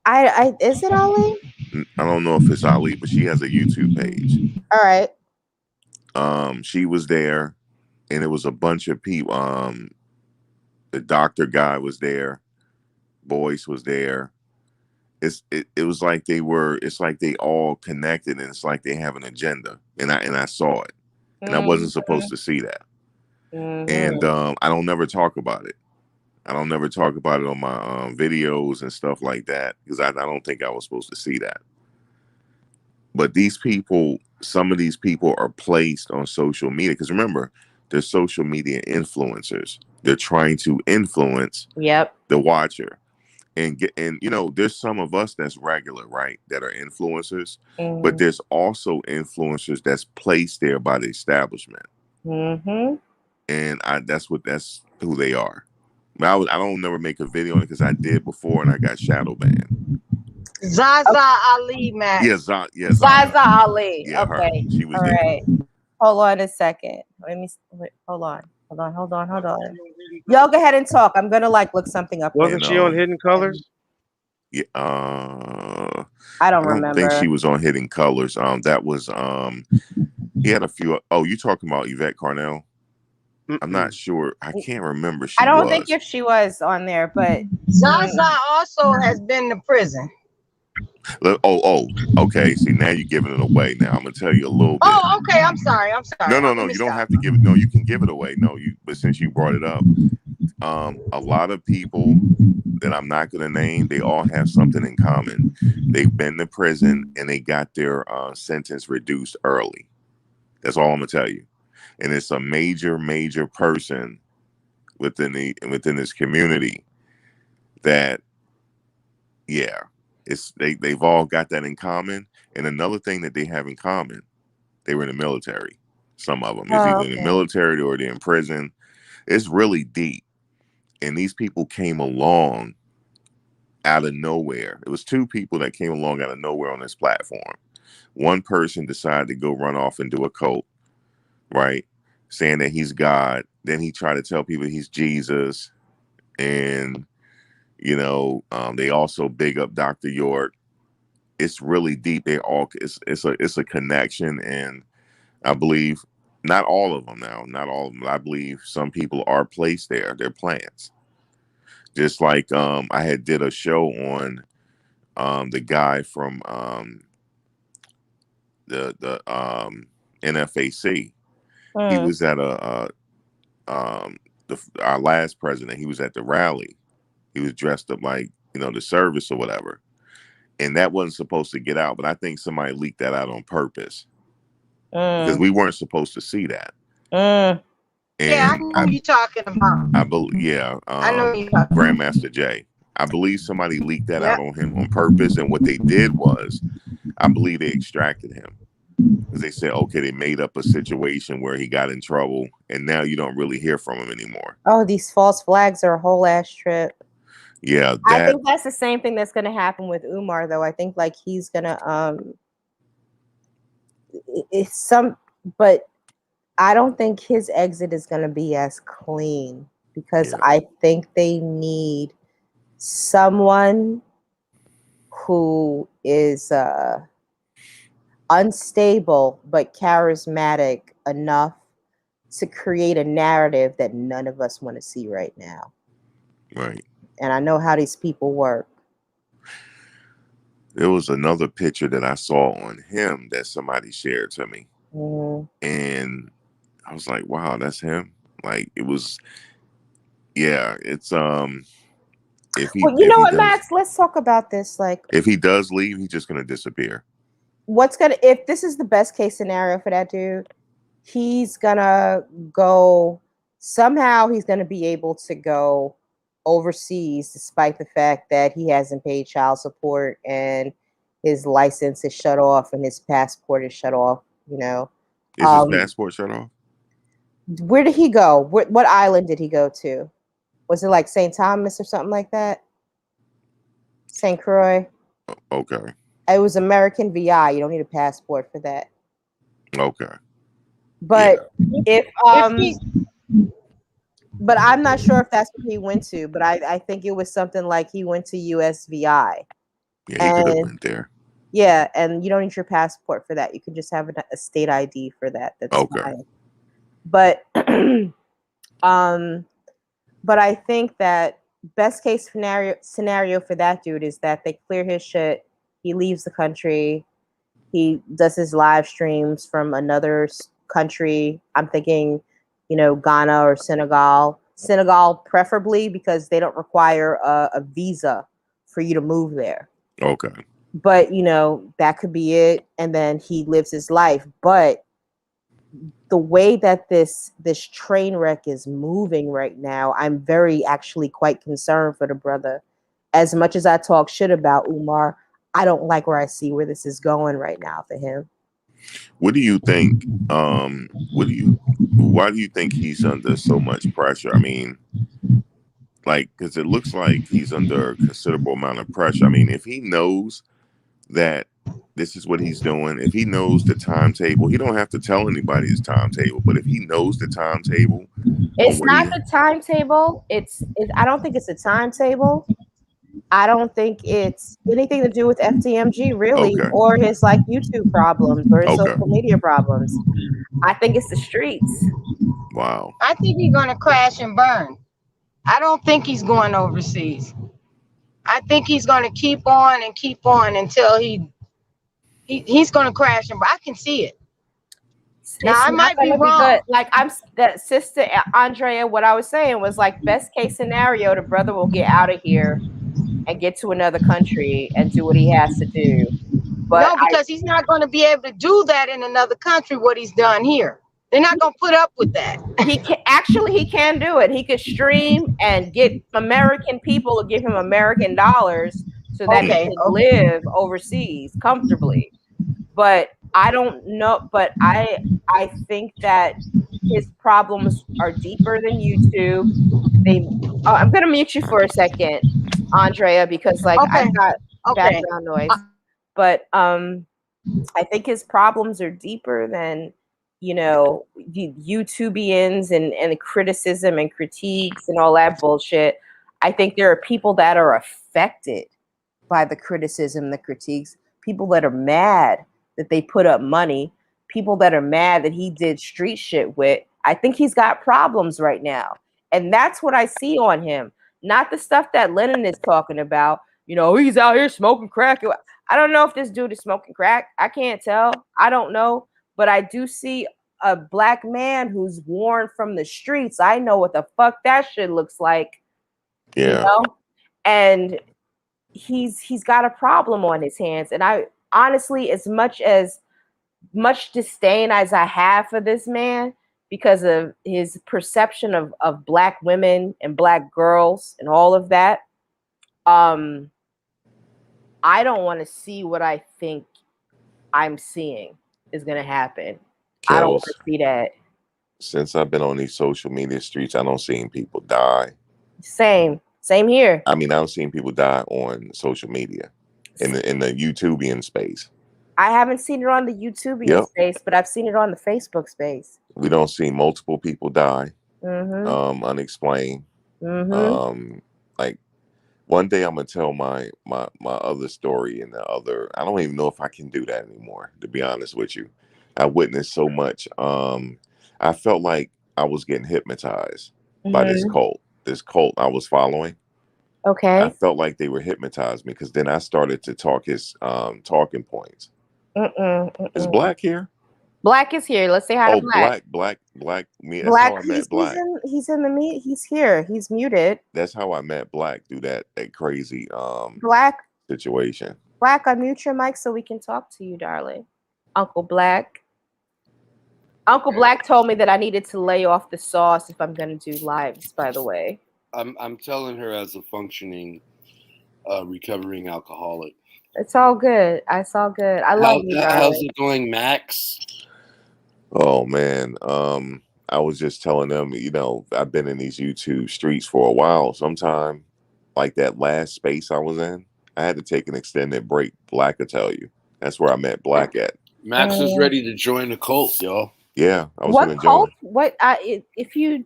I is it Ali? I don't know if it's Ali, but she has a YouTube page. All right. She was there, and it was a bunch of people. The doctor guy was there. Boyce was there. It was like they were. It's like they all connected, and it's like they have an agenda. And I saw it, and I wasn't supposed to see that. And Mm-hmm. I don't never talk about it. I don't never talk about it on my videos and stuff like that because I don't think I was supposed to see that. But these people, some of these people are placed on social media because remember, they're social media influencers. They're trying to influence Yep. the watcher and there's some of us that's regular, right, that are influencers, but Mm-hmm. there's also influencers that's placed there by the establishment, Mm-hmm. and that's who they are. I don't never make a video on it because I did before and I got shadow banned. Zaza Ali, Matt. Yeah, Zaza Zaza. Ali. Yeah, her. Okay. She was All there. right. Hold on a second. Wait, hold on. Y'all go ahead and talk. I'm gonna look something up. Wasn't And she on Hidden Colors? yeah, I don't I don't think remember. she was on Hidden Colors. That was he had a few. Oh, you talking about Yvette Carnell? I'm not sure. I can't remember. I She don't think was. if she was on there, but Zaza also has been to prison. Okay. See, now you're giving it away. Now I'm gonna tell you a little bit. Oh, okay. I'm sorry. No, I'm no. gonna You don't stop. have to give it. No, you can give it away. No, but since you brought it up, a lot of people that I'm not gonna name, they all have something in common. They've been to prison and they got their sentence reduced early. That's all I'm gonna tell you. And it's a major person within this community that, yeah, they've all got that in common. And another thing that they have in common, they were in the military. Some of them is either in the military or they're in prison. It's really deep. And these people came along out of nowhere. It was two people that came along out of nowhere on this platform. One person decided to go run off and do a cult, right? Saying that he's God. Then he tried to tell people he's Jesus. And, they also big up Dr. York. It's really deep. It's a connection. And I believe not all of them now, not all of them. I believe some people are placed there. They're plants. Just like I had did a show on the guy from the NFAC. He was at our last president. He was at the rally. He was dressed up like the service or whatever, and that wasn't supposed to get out. But I think somebody leaked that out on purpose because we weren't supposed to see that. Yeah, I And know who you're talking about. I believe, yeah, I know who you're talking about. Grandmaster Jay. I believe somebody leaked that out on him on purpose. And what they did was, I believe they extracted him because they said, okay, they made up a situation where he got in trouble, and now you don't really hear from him anymore. Oh, these false flags are a whole ass trip. Yeah, I think that's the same thing that's going to happen with Umar, though. I think he's gonna but I don't think his exit is going to be as clean because I think they need someone who is unstable but charismatic enough to create a narrative that none of us want to see right now. Right. And I know how these people work. There was another picture that I saw on him that somebody shared to me. And I was like, wow, that's him. Like it was, yeah, it's if he Max, let's talk about this. If he does leave, he's just gonna disappear. If this is the best case scenario for that dude, he's gonna go somehow. He's gonna be able to go overseas, despite the fact that he hasn't paid child support and his license is shut off and his passport is shut off. You know, Is his passport shut off? where did he go? What island did he go to? Was it like St. Thomas or something like that? St. Croix. Okay. It was American VI. You don't need a passport for that. Okay. But if he's but I'm not sure if that's what he went to. But I think it was something like he went to USVI. Yeah, he could have went there. Yeah, and you don't need your passport for that. You can just have a state ID for that. That's Okay. fine. But but I think that best case scenario for that dude is that they clear his shit. He leaves the country. He does his live streams from another country. I'm thinking, Ghana or Senegal. Senegal preferably because they don't require a visa for you to move there. Okay. But that could be it, and then he lives his life. But the way that this train wreck is moving right now, I'm very actually quite concerned for the brother. As much as I talk shit about Umar, I don't like where I see where this is going right now for him. What do you think? Why do you think he's under so much pressure? I mean, like, because it looks like he's under a considerable amount of pressure. I mean, if he knows that this is what he's doing, if he knows the timetable, he don't have to tell anybody his timetable. But if he knows the timetable, it's not the timetable. I don't think it's a timetable. I don't think it's anything to do with FTMG really, or his like YouTube problems or his social media problems. I think it's the streets. Wow. I think he's gonna crash and burn. I don't think he's going overseas. I think he's gonna keep on until he's gonna crash and burn. I can see it. Now I might be wrong. Like that sister Andrea, what I was saying was like best case scenario, the brother will get out of here and get to another country and do what he has to do. But no, because he's not going to be able to do that in another country. What he's done here, they're not going to put up with that. He can do it. He could stream and get American people to give him American dollars so that he can live overseas comfortably. But I don't know. But I think that his problems are deeper than YouTube. I'm gonna mute you for a second, Andrea, because I've got background noise. But I think his problems are deeper than YouTubians and criticism and critiques and all that bullshit. I think there are people that are affected by the criticism, the critiques, people that are mad that they put up money, people that are mad that he did street shit with. I think he's got problems right now. And that's what I see on him. Not the stuff that Lennon is talking about. He's out here smoking crack. I don't know if this dude is smoking crack. I can't tell. I don't know. But I do see a black man who's worn from the streets. I know what the fuck that shit looks like. Yeah. And he's got a problem on his hands. And I honestly, as much disdain as I have for this man because of his perception of black women and black girls and all of that, I don't want to see what I think I'm seeing is going to happen. I don't want to see that. Since I've been on these social media streets, I don't seen people die. Same here. I mean, I don't seen people die on social media in the YouTubian space. I haven't seen it on the YouTubian space, but I've seen it on the Facebook space. We don't see multiple people die, unexplained. Like one day I'm gonna tell my other story and the other. I don't even know if I can do that anymore, to be honest with you. I witnessed so much. I felt like I was getting hypnotized by this cult I was following. Okay. I felt like they were hypnotizing me because then I started to talk his talking points. Is Black here? Black is here. Let's say hi to Black. Black. Me. That's Black. how I met Black. He's in the meet. He's here. He's muted. That's how I met Black through that crazy Black situation. Black, unmute your mic so we can talk to you, darling. Uncle Black. Uncle Black told me that I needed to lay off the sauce if I'm going to do lives, by the way. I'm telling her as a functioning, recovering alcoholic. It's all good. It's all good. I love you, How's darling. it going, Max? Oh man, I was just telling them, I've been in these YouTube streets for a while. Sometime, like that last space I was in, I had to take an extended break. Black will tell you. That's where I met Black at. Max is ready to join the cult, y'all. Yeah, I was What gonna cult? join. What? If you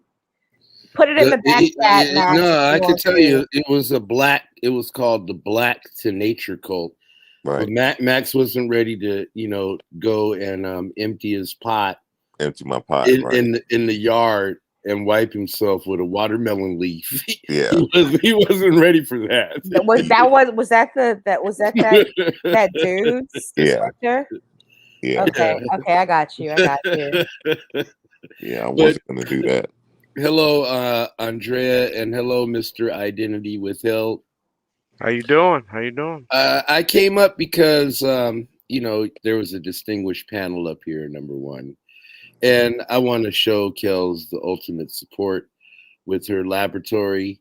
put it in the back chat, Max, if No, you I could want tell to. you it was a black. It was called the Black to Nature cult. But Right. Max wasn't ready to, go and empty his pot Empty my pot. Right. in the yard and wipe himself with a watermelon leaf. Yeah. He wasn't ready for that. That dude's Yeah. instructor? Yeah. Okay, I got you. Yeah. I But wasn't gonna do that. hello, Andrea, and hello, Mr. Identity Withheld. How you doing? How you doing? I came up because there was a distinguished panel up here, number one, and I want to show Kels the ultimate support with her laboratory.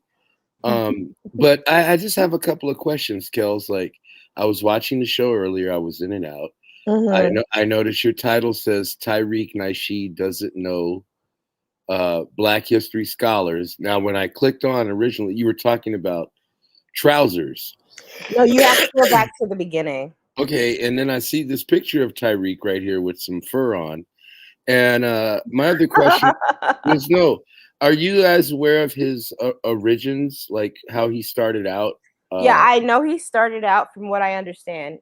But I just have a couple of questions, Kels. Like, I was watching the show earlier. I was in and out. Mm-hmm. I noticed your title says Tariq Nasheed doesn't know Black History scholars. Now, when I clicked on originally, you were talking about trousers. No, you have to go back to the beginning. Okay, and then I see this picture of Tariq right here with some fur on. And my other question was, are you guys aware of his origins, like how he started out? Yeah, I know he started out, from what I understand.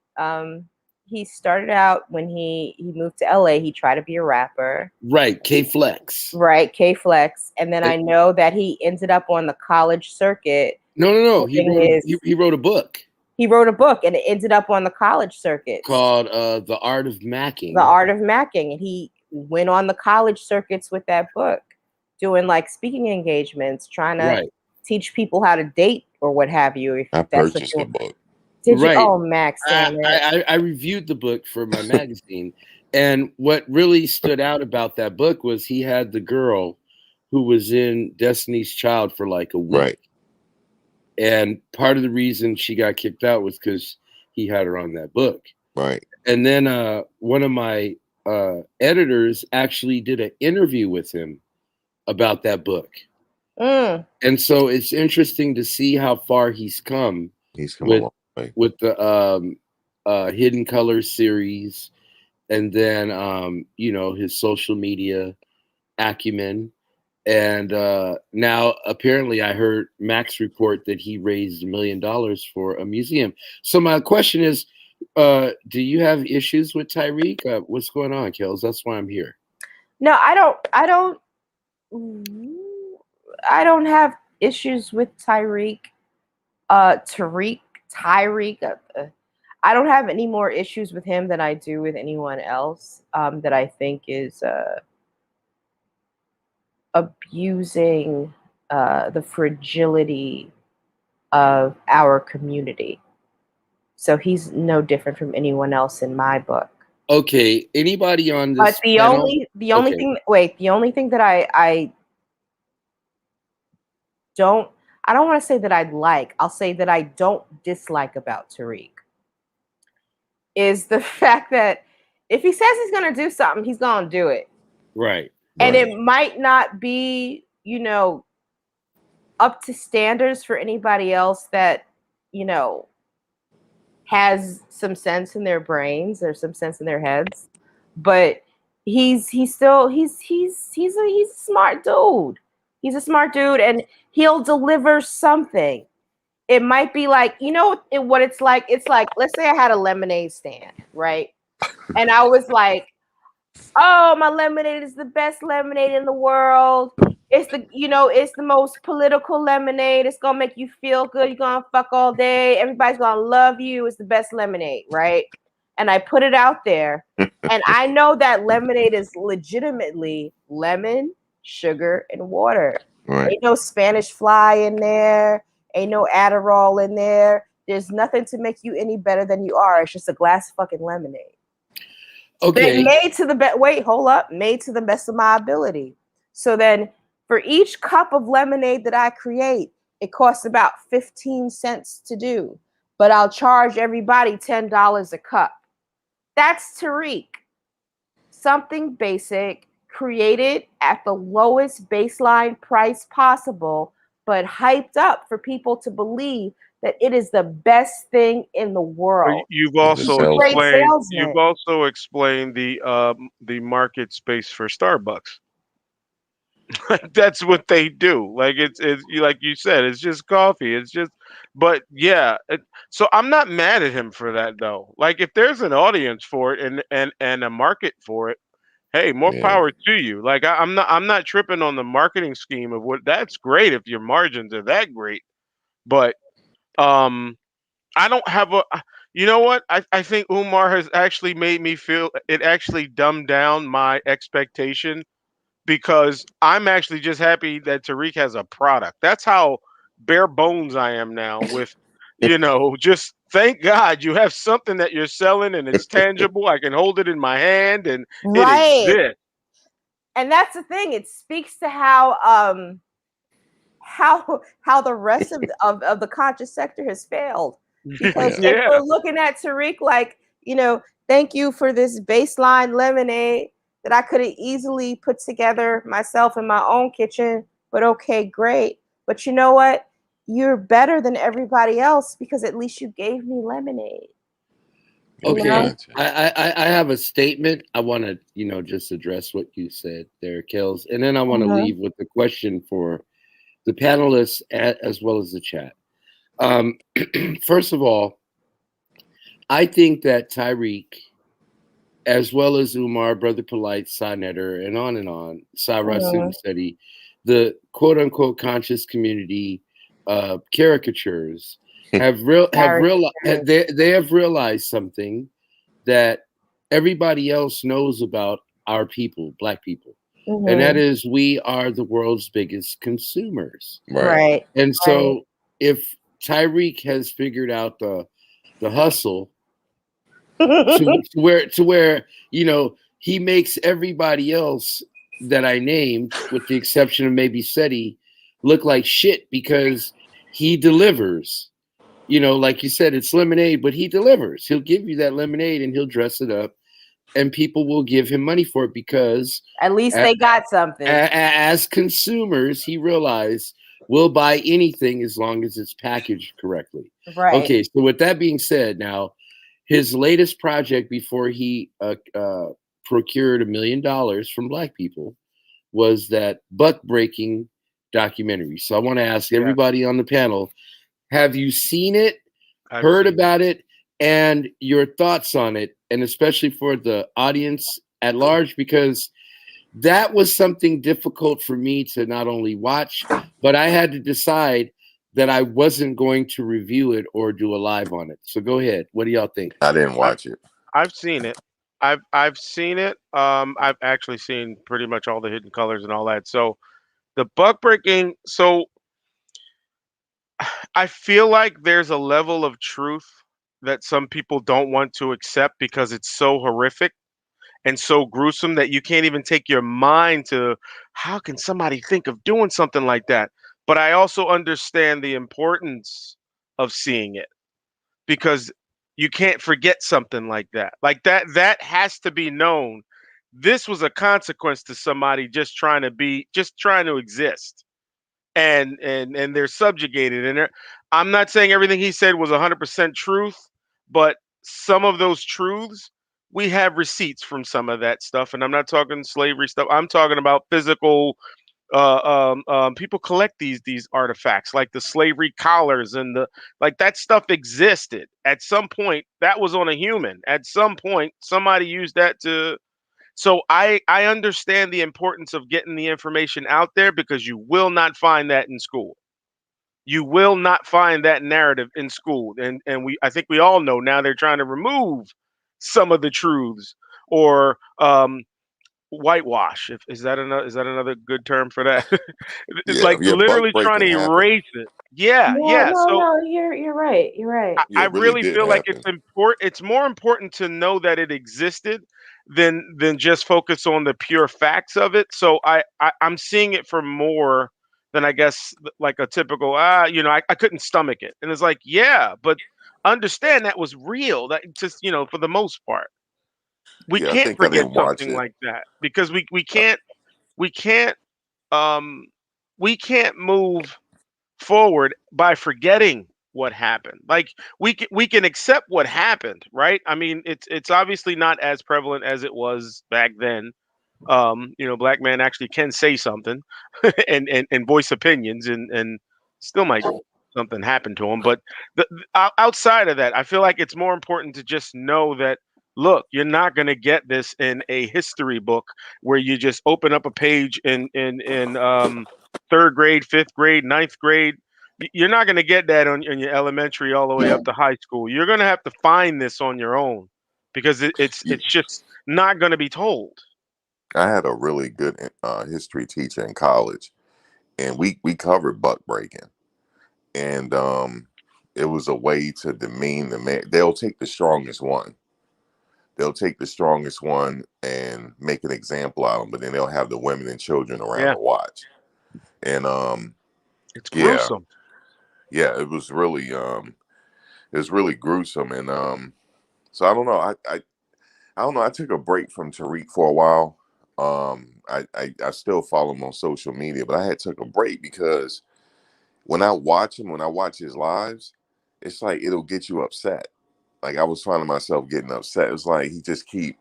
He started out when he moved to LA. He tried to be a rapper. Right, K Flex. Right, K Flex. And then I know that he ended up on the college circuit. No. He wrote a book. He wrote a book, and it ended up on the college circuit called The Art of Macking. The Art of Macking. And he went on the college circuits with that book, doing like speaking engagements, trying to teach people how to date or what have you. If I purchased the book. Did you? Oh, Max, damn it. I reviewed the book for my magazine, and what really stood out about that book was he had the girl who was in Destiny's Child for like a week. Right. And part of the reason she got kicked out was because he had her on that book. Right. And then one of my editors actually did an interview with him about that book. And so it's interesting to see how far he's come. He's come a long way. With the Hidden Colors series, and then his social media acumen. And now apparently I heard Max report that he raised $1 million for a museum. So my question is, do you have issues with Tariq? What's going on, Kels? That's why I'm here. No, I don't have issues with Tariq. Tariq. I don't have any more issues with him than I do with anyone else that I think is abusing the fragility of our community. So he's no different from anyone else in my book. Okay, anybody on this? But the only thing that I don't want to say that I like, I'll say that I don't dislike about Tariq is the fact that if he says he's going to do something, he's going to do it. Right. And it might not be, up to standards for anybody else that, has some sense in their brains or some sense in their heads. But he's a smart dude. He's a smart dude, and he'll deliver something. It might be like, what it's like? It's like, let's say I had a lemonade stand, right? And I was like, oh, my lemonade is the best lemonade in the world. It's the most political lemonade. It's gonna make you feel good. You're gonna fuck all day. Everybody's gonna love you. It's the best lemonade, right? And I put it out there, and I know that lemonade is legitimately lemon, sugar, and water. Right. Ain't no Spanish fly in there. Ain't no Adderall in there. There's nothing to make you any better than you are. It's just a glass of fucking lemonade. Okay. Then made to the best. Wait, hold up. Made to the best of my ability. So then, for each cup of lemonade that I create, it costs about 15 cents to do. but I'll charge everybody $10 a cup. That's Tariq. Something basic, created at the lowest baseline price possible, but hyped up for people to believe that it is the best thing in the world. You've He's a He's also a great salesman. explained. You've salesman. also explained the market space for Starbucks. That's what they do. Like like you said, it's just coffee. It's just, but yeah. So I'm not mad at him for that though. Like if there's an audience for it and a market for it, hey, more Yeah. power to you. Like I'm not tripping on the marketing scheme of what. That's great if your margins are that great, but um, I don't have a. You know what? I think Umar has actually made me feel it actually dumbed down my expectation because I'm actually just happy that Tariq has a product. That's how bare bones I am now with, just thank God you have something that you're selling and it's tangible. I can hold it in my hand and it Right. exists. And that's the thing. It speaks to how the rest of the conscious sector has failed. Because Yeah. if Yeah. we're looking at Tariq like, thank you for this baseline lemonade that I could have easily put together myself in my own kitchen, but okay, great. But you know what? You're better than everybody else because at least you gave me lemonade. You Yeah. know? Okay, Gotcha. I have a statement. I want to just address what you said there, Kels, and then I want to Mhm. leave with the question for the panelists as well as the chat. First of all, I think that Tyreek, as well as Umar, Brother Polite, Sinetter, and on, Cyrus Mhm. Study, the quote unquote conscious community caricatures Caricatures. they have realized something that everybody else knows about our people, Black people, and that Mhm. is we are the world's biggest consumers. Right. Right. And Right. so, if Tyreek has figured out the hustle to where he makes everybody else that I named, with the exception of maybe SETI, look like shit because he delivers. Like you said, it's lemonade, but he delivers. He'll give you that lemonade and he'll dress it up, and people will give him money for it because At least a- they got something. as consumers, he realized we'll buy anything as long as it's packaged correctly. Right. Okay, so with that being said, now his latest project before he procured $1 million from Black people was that buck breaking documentary. So I want to ask Yes, everybody on the panel: have you seen it, I've heard seen it. about it, and your thoughts on it? And especially for the audience at large, because that was something difficult for me to not only watch, but I had to decide that I wasn't going to review it or do a live on it. So go ahead. What do y'all think? I didn't I've watch it. I've seen it. I've seen it. I've actually seen pretty much all the hidden colors and all that. So the buck breaking. So I feel like there's a level of truth that some people don't want to accept because it's so horrific and so gruesome that you can't even take your mind to how can somebody think of doing something like that. But I also understand the importance of seeing it because you can't forget something like that. Like that has to be known. This was a consequence to somebody just trying to exist. And they're subjugated and I'm not saying everything he said was 100% truth, but some of those truths we have receipts from some of that stuff, and I'm not talking slavery stuff. I'm talking about physical people collect these artifacts like the slavery collars and the like that stuff existed at some point. That was on a human at some point. Somebody used that to. So I understand the importance of getting the information out there because you will not find that in school. You will not find that narrative in school, and I think we all know now they're trying to remove some of the truths or whitewash. If is that another good term for that? Yeah. Like Yeah. Buck literally trying to breaking happened. erase it. Yeah, Yeah, yeah. no, So no, you're right. You're right. I Yeah. It really really did feel like happen. it's more important to know that it existed than just focus on the pure facts of it. So I'm seeing it for more than I guess like a typical I couldn't stomach it. And it's like, yeah, but understand that was real. That just, for the most part, we Yeah, I can't think I forget didn't watch something it. like that because we can't um we can't move forward by forgetting what happened. Like we can accept what happened, right? I mean, it's obviously not as prevalent as it was back then. Black man actually can say something and voice opinions and still might something happen to him. But outside of that, I feel like it's more important to just know that look, you're not going to get this in a history book where you just open up a page in third grade, fifth grade, ninth grade. You're not going to get that in your elementary all the way up to high school. You're going to have to find this on your own because Yeah, it's just not going to be told. I had a really good history teacher in college, and we covered buck breaking, and it was a way to demean the man. They'll take the strongest one. They'll take the strongest one and make an example out of them, but then they'll have the women and children around Yeah, to watch. And it's yeah, gruesome. yeah, it was really gruesome. And so I don't know. I don't know. I took a break from Tariq for a while. I still follow him on social media, but I had took a break because when I watch him, when I watch his lives, it's like it'll get you upset. Like I was finding myself getting upset. It's like he just keep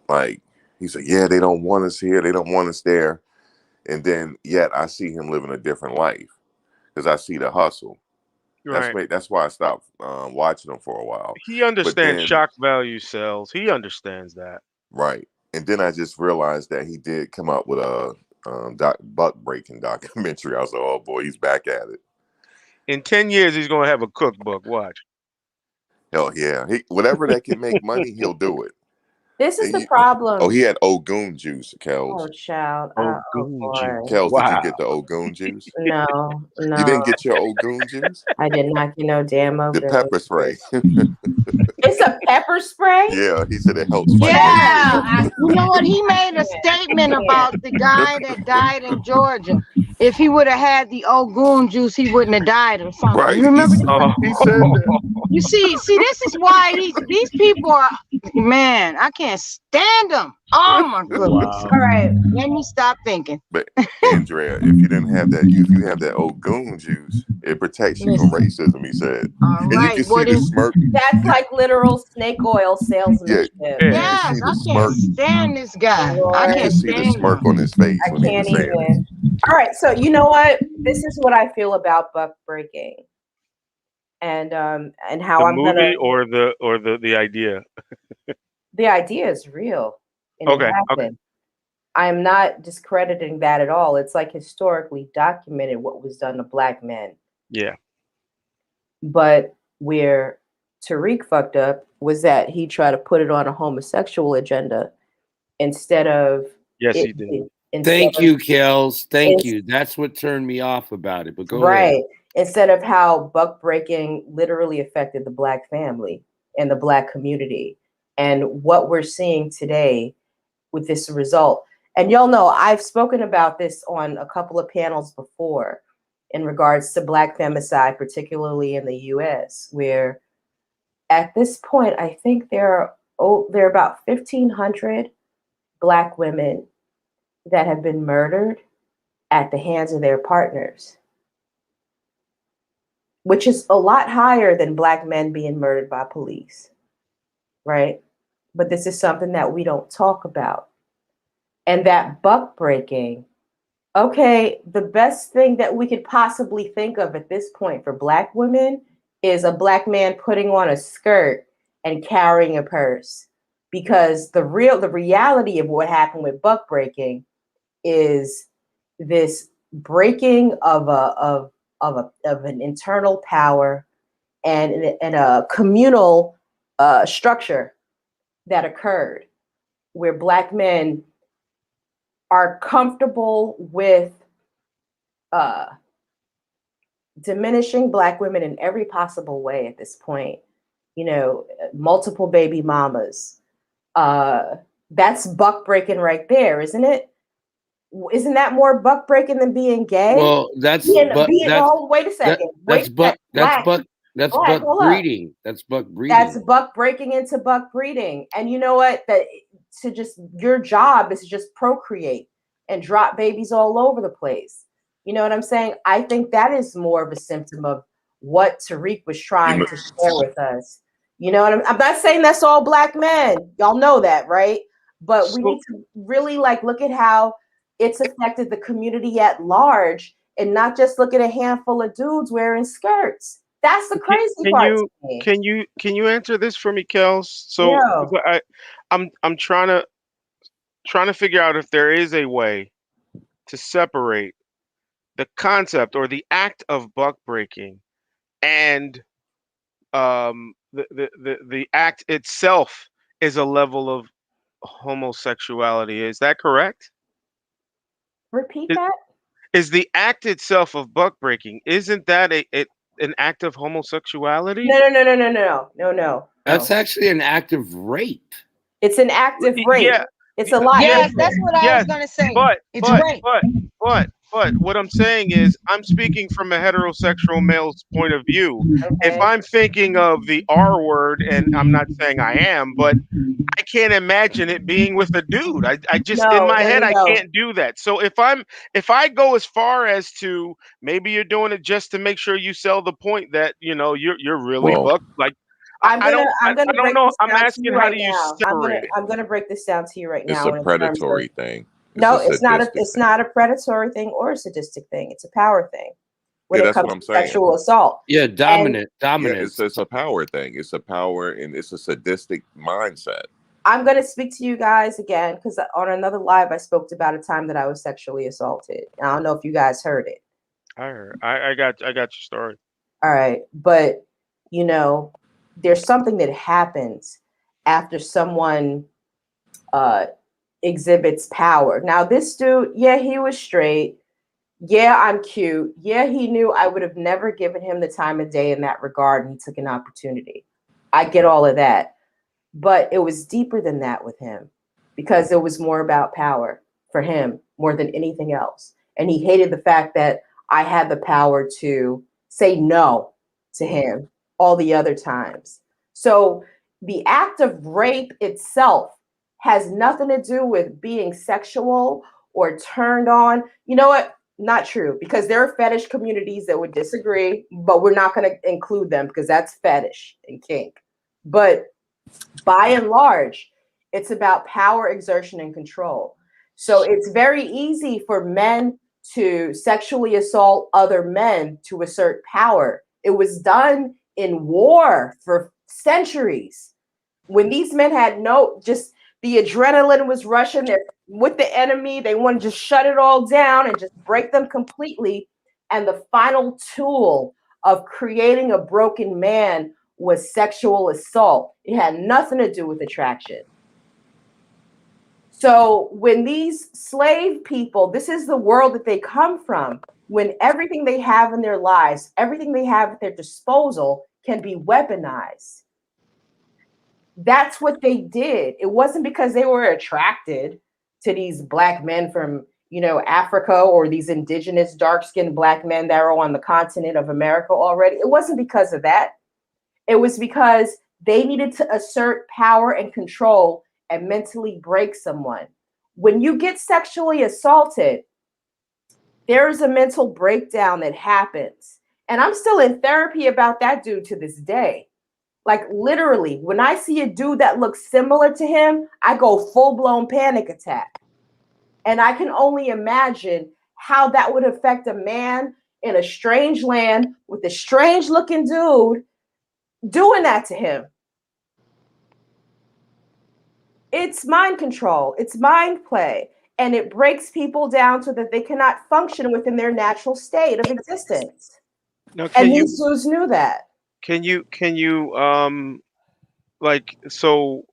like he said, yeah, they don't want us here, they don't want us there, and then yet I see him living a different life because I see the hustle. Right. That's why I stopped watching him for a while. He But understands then shock value sells. He understands that. right, and then I just realized that he did come out with a buck breaking documentary. I was like, oh boy, he's back at it. In 10 years, he's going to have a cookbook. Watch. Hell yeah, whatever that can make money, he'll do it. This is And the oh, problem. he had Ogun juice, Oh, Kels. child. Oh, Oh, goon juice. boy. Kels, did you Wow. get the Ogun juice? No, You no, didn't get your Ogun juice? I did not get no damn The Ogun pepper juice. spray. It's a pepper spray? Yeah, he said it helps Yeah, fight racism. you know what? He made a I statement can't. about the guy that died in Georgia. If he would have had the Ogun juice, he wouldn't have died or something. You Right. remember that? Oh, He said that. You see, this is why these people are, man, I can't stand them. Oh my goodness. wow. All right. Let me stop thinking. But Andrea, if you didn't have that, if you have that Ogun juice, it protects you from Listen, racism. He said, all and you right. can Well see the then, smirk. That's You, like literal snake oil yeah, salesmanship. you Yeah. can yes, see the I can't smirk. stand this guy. I You Lord, can can't see the stand smirk him. on his face I when he can't was saying it. even. All right, so you know what? This is what I feel about buck breaking, and how The I'm gonna. movie or the idea. The idea is real, and it Okay. Okay. happened. I am not discrediting that at all. It's like historically documented what was done to black men. Yeah. But where Tariq fucked up was that he tried to put it on a homosexual agenda instead of Yes, it. he did. Instead Thank of you, Kels. Thank it's you. That's what turned me off about it. But go ahead. right. Instead of how buck breaking literally affected the black family and the black community, and what we're seeing today with this result. And y'all know I've spoken about this on a couple of panels before in regards to black femicide, particularly in the US, where at this point, I think there are about 1,500 black women that have been murdered at the hands of their partners, which is a lot higher than black men being murdered by police, right? But this is something that we don't talk about. And that buck breaking, okay, the best thing that we could possibly think of at this point for black women is a black man putting on a skirt and carrying a purse. Because the reality of what happened with buck breaking is this breaking of an internal power and a communal structure that occurred where black men are comfortable with uh, diminishing black women in every possible way at this point. You know, multiple baby mamas. That's buck breaking right there, isn't it? Isn't that more buck breaking than being gay? Well, that's Being, but being oh, wait a second. Wait a second. that's Black. That's Go ahead, buck pull up. breeding. That's buck That's breeding. buck breaking into buck breeding. And you know what? That to just your job is to just procreate and drop babies all over the place. You know what I'm saying? I think that is more of a symptom of what Tariq was You trying know, to share with us. You know what I'm not saying that's all black men. Y'all know that, right? But we So need to really like look at how it's affected the community at large and not just look at a handful of dudes wearing skirts. That's the crazy can part to you me. can you answer this for me, Kels? So Yo, because I'm trying to figure out if there is a way to separate the concept or the act of buck breaking and the act itself is a level of homosexuality. Is that correct? repeat Is, that? is the act itself of buck breaking, isn't that an act of homosexuality? No, no, no, no, no, no, no, no, That's no. actually an act of rape. It's an active rape. Yeah, It's a lot yes, Yes, that's different. what I was yes, gonna say. but It's but rape. but but what I'm saying is I'm speaking from a heterosexual male's point of view. If Okay. I'm thinking of the R word, and I'm not saying I am, but I can't imagine it being with a dude. I just in No, my no, head no, I no. can't do that. So if I go as far as to maybe you're doing it just to make sure you sell the point that you're really well, buck like I'm I gonna don't break know. this I'm down to you asking how right do you now. separate it? I'm gonna break this down to you right it's a now in terms of predatory thing. It's no, a sadistic it's thing. not a predatory thing or a sadistic thing. It's a power thing when Yeah, it that's comes what to I'm saying. sexual assault. Yeah, And Yeah, dominance. it's a power thing. It's a power and it's a sadistic mindset. I'm gonna speak to you guys again because on another live I spoke about a time that I was sexually assaulted. I don't know if you guys heard it. I heard. I got your story. All right. But, you know, there's something that happens after someone uh, exhibits power. Now, this dude, yeah, he was straight. Yeah, I'm cute. Yeah, he knew I would have never given him the time of day in that regard, and he took an opportunity. I get all of that. But it was deeper than that with him because it was more about power for him more than anything else. And he hated the fact that I had the power to say no to him all the other times. So the act of rape itself has nothing to do with being sexual or turned on. You know what? Not true, because there are fetish communities that would disagree, but we're not going to include them because that's fetish and kink. But by and large, it's about power, exertion, and control. So it's very easy for men to sexually assault other men to assert power. It was done in war for centuries. When these men had just the adrenaline was rushing, they're with the enemy, they want to just shut it all down and just break them completely. And the final tool of creating a broken man was sexual assault. It had nothing to do with attraction. So when these slave people, this is the world that they come from, when everything they have in their lives, everything they have at their disposal can be weaponized. That's what they did. It wasn't because they were attracted to these black men from, Africa, or these indigenous dark-skinned black men that are on the continent of America already. It wasn't because of that. It was because they needed to assert power and control and mentally break someone. When you get sexually assaulted, there's a mental breakdown that happens. And I'm still in therapy about that dude to this day. Like literally, when I see a dude that looks similar to him, I go full blown panic attack. And I can only imagine how that would affect a man in a strange land with a strange looking dude doing that to him. It's mind control, it's mind play, and it breaks people down so that they cannot function within their natural state of existence. Now, And these dudes knew that. can you like so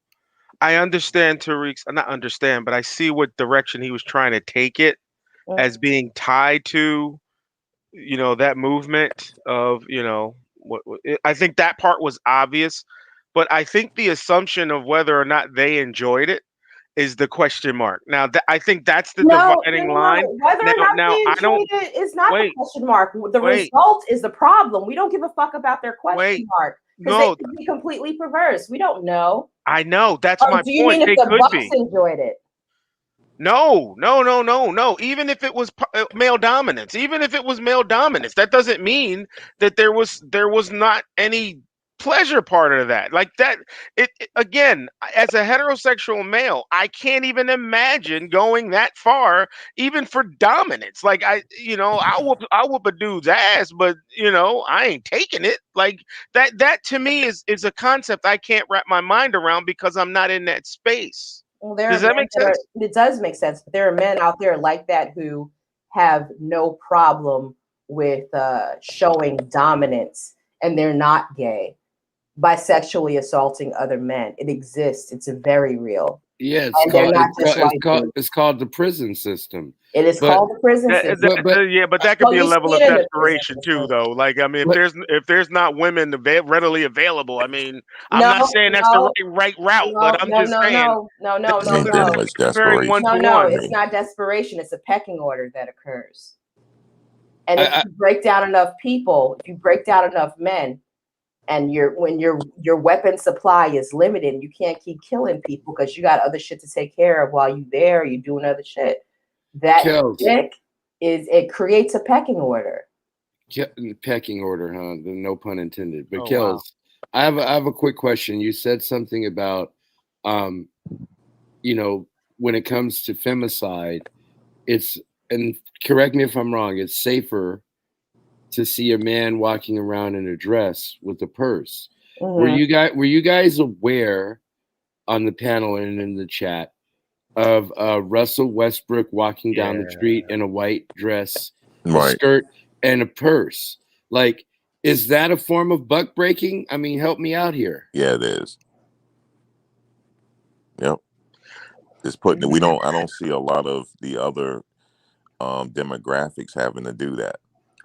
I understand Tariq's not understand, but I see what direction he was trying to take it as Mm. being tied to that movement of I think that part was obvious, but I think the assumption of whether or not they enjoyed it is the question mark. Now, I think that's the No, no, dividing no, line. no. Whether or not Now they I don't enjoyed it is not the wait, question mark. The wait, result is the problem. We don't give a fuck about their question wait. mark because they No, could be completely perverse. We don't know. I know that's Or my do you point. mean if They the could Bucks be. enjoyed it? No, no, no, no, no. Even if it was male dominance, even if it was male dominance, that doesn't mean that there was not any pleasure part of that. Like that, again, as a heterosexual male, I can't even imagine going that far, even for dominance. Like I whoop a dude's ass, but I ain't taking it. Like that to me is a concept I can't wrap my mind around because I'm not in that space. Well, there are Does that men make that are, sense? it does make sense, but there are men out there like that who have no problem with showing dominance and they're not gay by sexually assaulting other men. It exists. It's very real. Yeah, And they're not just white dudes. it's called the prison system. It is But called the prison system. Yeah, but that could Well, be a you see level of it in the prison desperation too, system. though. Like, I mean, but if there's not women readily available, I mean, I'm No, not saying that's the no, right route, but no, I'm no, just no, saying no, no, no, this It no, is ain't that no. much comparing one desperation to No, to no, one. it's me. not desperation. It's a pecking order that occurs. And if I you break down enough people, if you break down enough men, and when your weapon supply is limited, and you can't keep killing people because you got other shit to take care of while you there, you doing other shit. That Kels, dick it creates a pecking order. pecking order, huh? No pun intended. But Oh wow. Kels, I have a quick question. You said something about, um, when it comes to femicide, it's, and correct me if I'm wrong, it's safer to see a man walking around in a dress with a purse. Mm-hmm. Were you guys aware on the panel and in the chat of Russell Westbrook walking down the Yeah. street in a white dress, a Right. skirt, and a purse? Like, is that a form of buck breaking? I mean, help me out here. Yeah, it is. Yep. It's putting we don't I don't see a lot of the other demographics having to do that.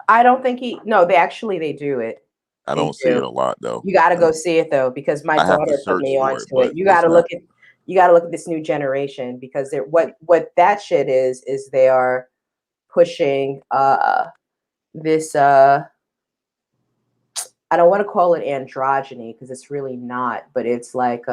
I don't think no, they do it. I They don't see it do. a lot though. You got to go see it though, because my I have to daughter put search me for it, onto it. but it's not. You got to look at this new generation because they're what that shit is they are pushing this I don't want to call it androgyny because it's really not, but it's like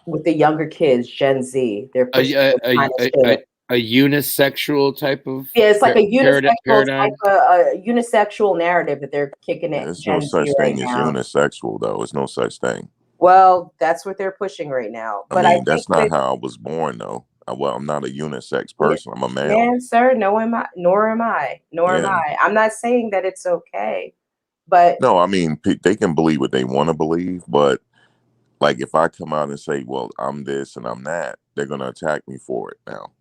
with the younger kids, Gen Z, they're pushing this kind of shit. A unisexual type of Yeah, it's like a unisexual paradigm. type of a unisexual narrative that they're kicking Yeah, at there's no Gen Z such right thing as now. unisexual though. It's no such thing. Well, that's what they're pushing right now. I But mean, think that's not how I was born though. I'm not a unisex person. I'm a male. man, sir, no am I, nor am I, nor am Yeah. I. I'm not saying that it's okay, but No, I mean, they can believe what they want to believe, but like if I come out and say, well, I'm this and I'm that, they're going to attack me for it now.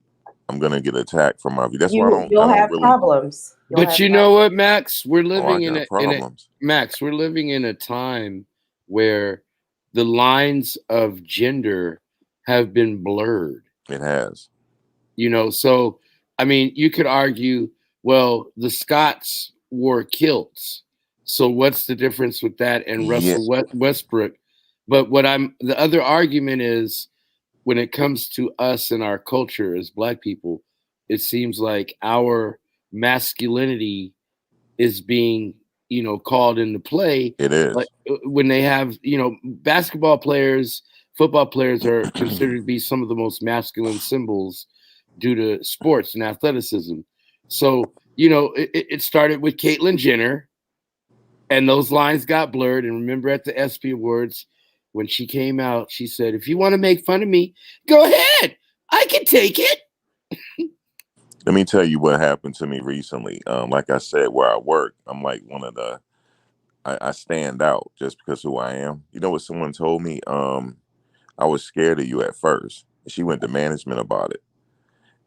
I'm going to get attacked for my view. That's why I you'll don't have really. problems. You'll But have you know what, Max? We're Oh, I living got problems. Max, we're living in a time where the lines of gender have been blurred. It has. So I mean, you could argue, well, the Scots wore kilts. So what's the difference with that and Yeah. Russell Westbrook? But the other argument is, when it comes to us and our culture as Black people, it seems like our masculinity is being, called into play. It is. Like when they have, basketball players, football players are considered to be some of the most masculine symbols due to sports and athleticism. So, it started with Caitlyn Jenner, and those lines got blurred. And remember at the ESPY Awards, when she came out, she said, if you want to make fun of me, go ahead. I can take it. Let me tell you what happened to me recently. Like I said, where I work, I'm like one of the. I stand out just because who I am. You know what someone told me? I was scared of you at first. She went to management about it,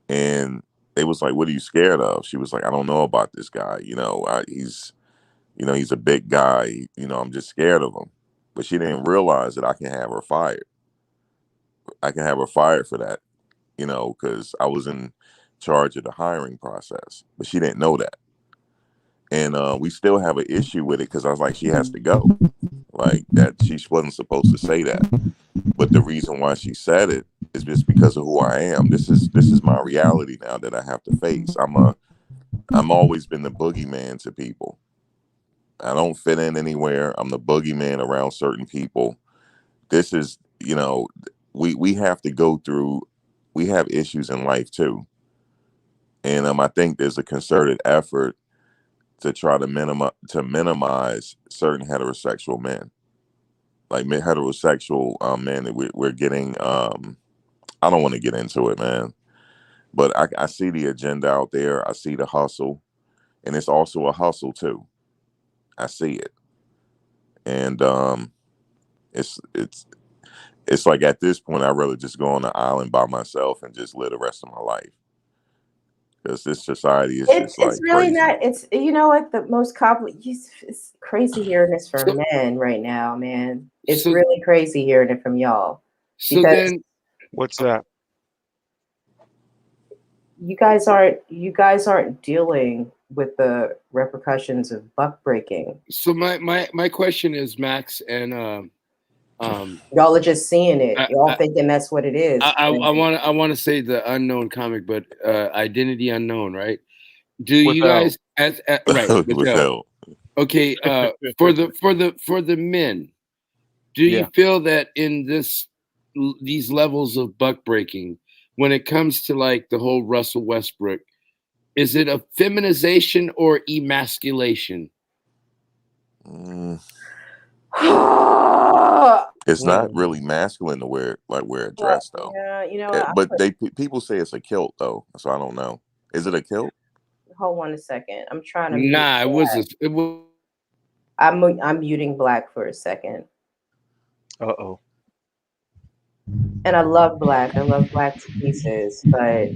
and they was like, "What are you scared of?" She was like, "I don't know about this guy. He's a big guy. I'm just scared of him." But she didn't realize that I can have her fired. I can have her fired for that, because I was in charge of the hiring process. But she didn't know that. And we still have an issue with it because I was like, she has to go. Like that, she wasn't supposed to say that. But the reason why she said it is just because of who I am. This is my reality now that I have to face. I'm always been the boogeyman to people. I don't fit in anywhere. I'm the boogeyman around certain people. This is, we have to go through. We have issues in life too, and I think there's a concerted effort to try to minimize certain heterosexual men, like heterosexual men that we're getting. I don't want to get into it, man, but I see the agenda out there. I see the hustle, and it's also a hustle too. I see it, and it's it's like at this point, I'd rather just go on the island by myself and just live the rest of my life because this society is just It's like really crazy. not. It's you know what the most complicated. It's crazy hearing this from So, men right now, man. It's so, really crazy hearing it from y'all so because then, What's that? you guys aren't dealing with the repercussions of buck breaking. so my question is, Max, and Y'all are just seeing it. I Y'all I thinking that's what it is. I want to say the unknown comic, but identity unknown, right? Do you Withheld. guys as right with With L? hell. Okay, for the men, do you Yeah. feel that in these levels of buck breaking, when it comes to like the whole Russell Westbrook, is it a feminization or emasculation? Mm, Yeah, it's not Mm. really masculine to wear a dress though. you know what? But people say it's a kilt though, so I don't know. Is it a kilt? Hold on a second. I'm trying to mute. Nah, it was a, it was I'm muting Black for a second. Uh-oh. And I love Black. I love Black to pieces, but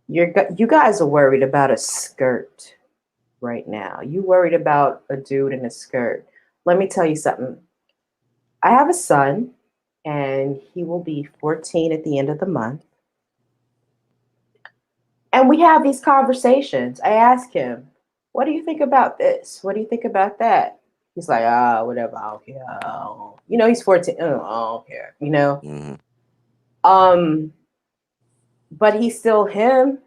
you guys are worried about a skirt right now. You worried about a dude in a skirt. Let me tell you something. I have a son, and he will be 14 at the end of the month. And we have these conversations. I ask him, "What do you think about this? What do you think about that?" He's like, whatever. I don't care. He's 14. I don't care. Mm-hmm. Um, but he's still him.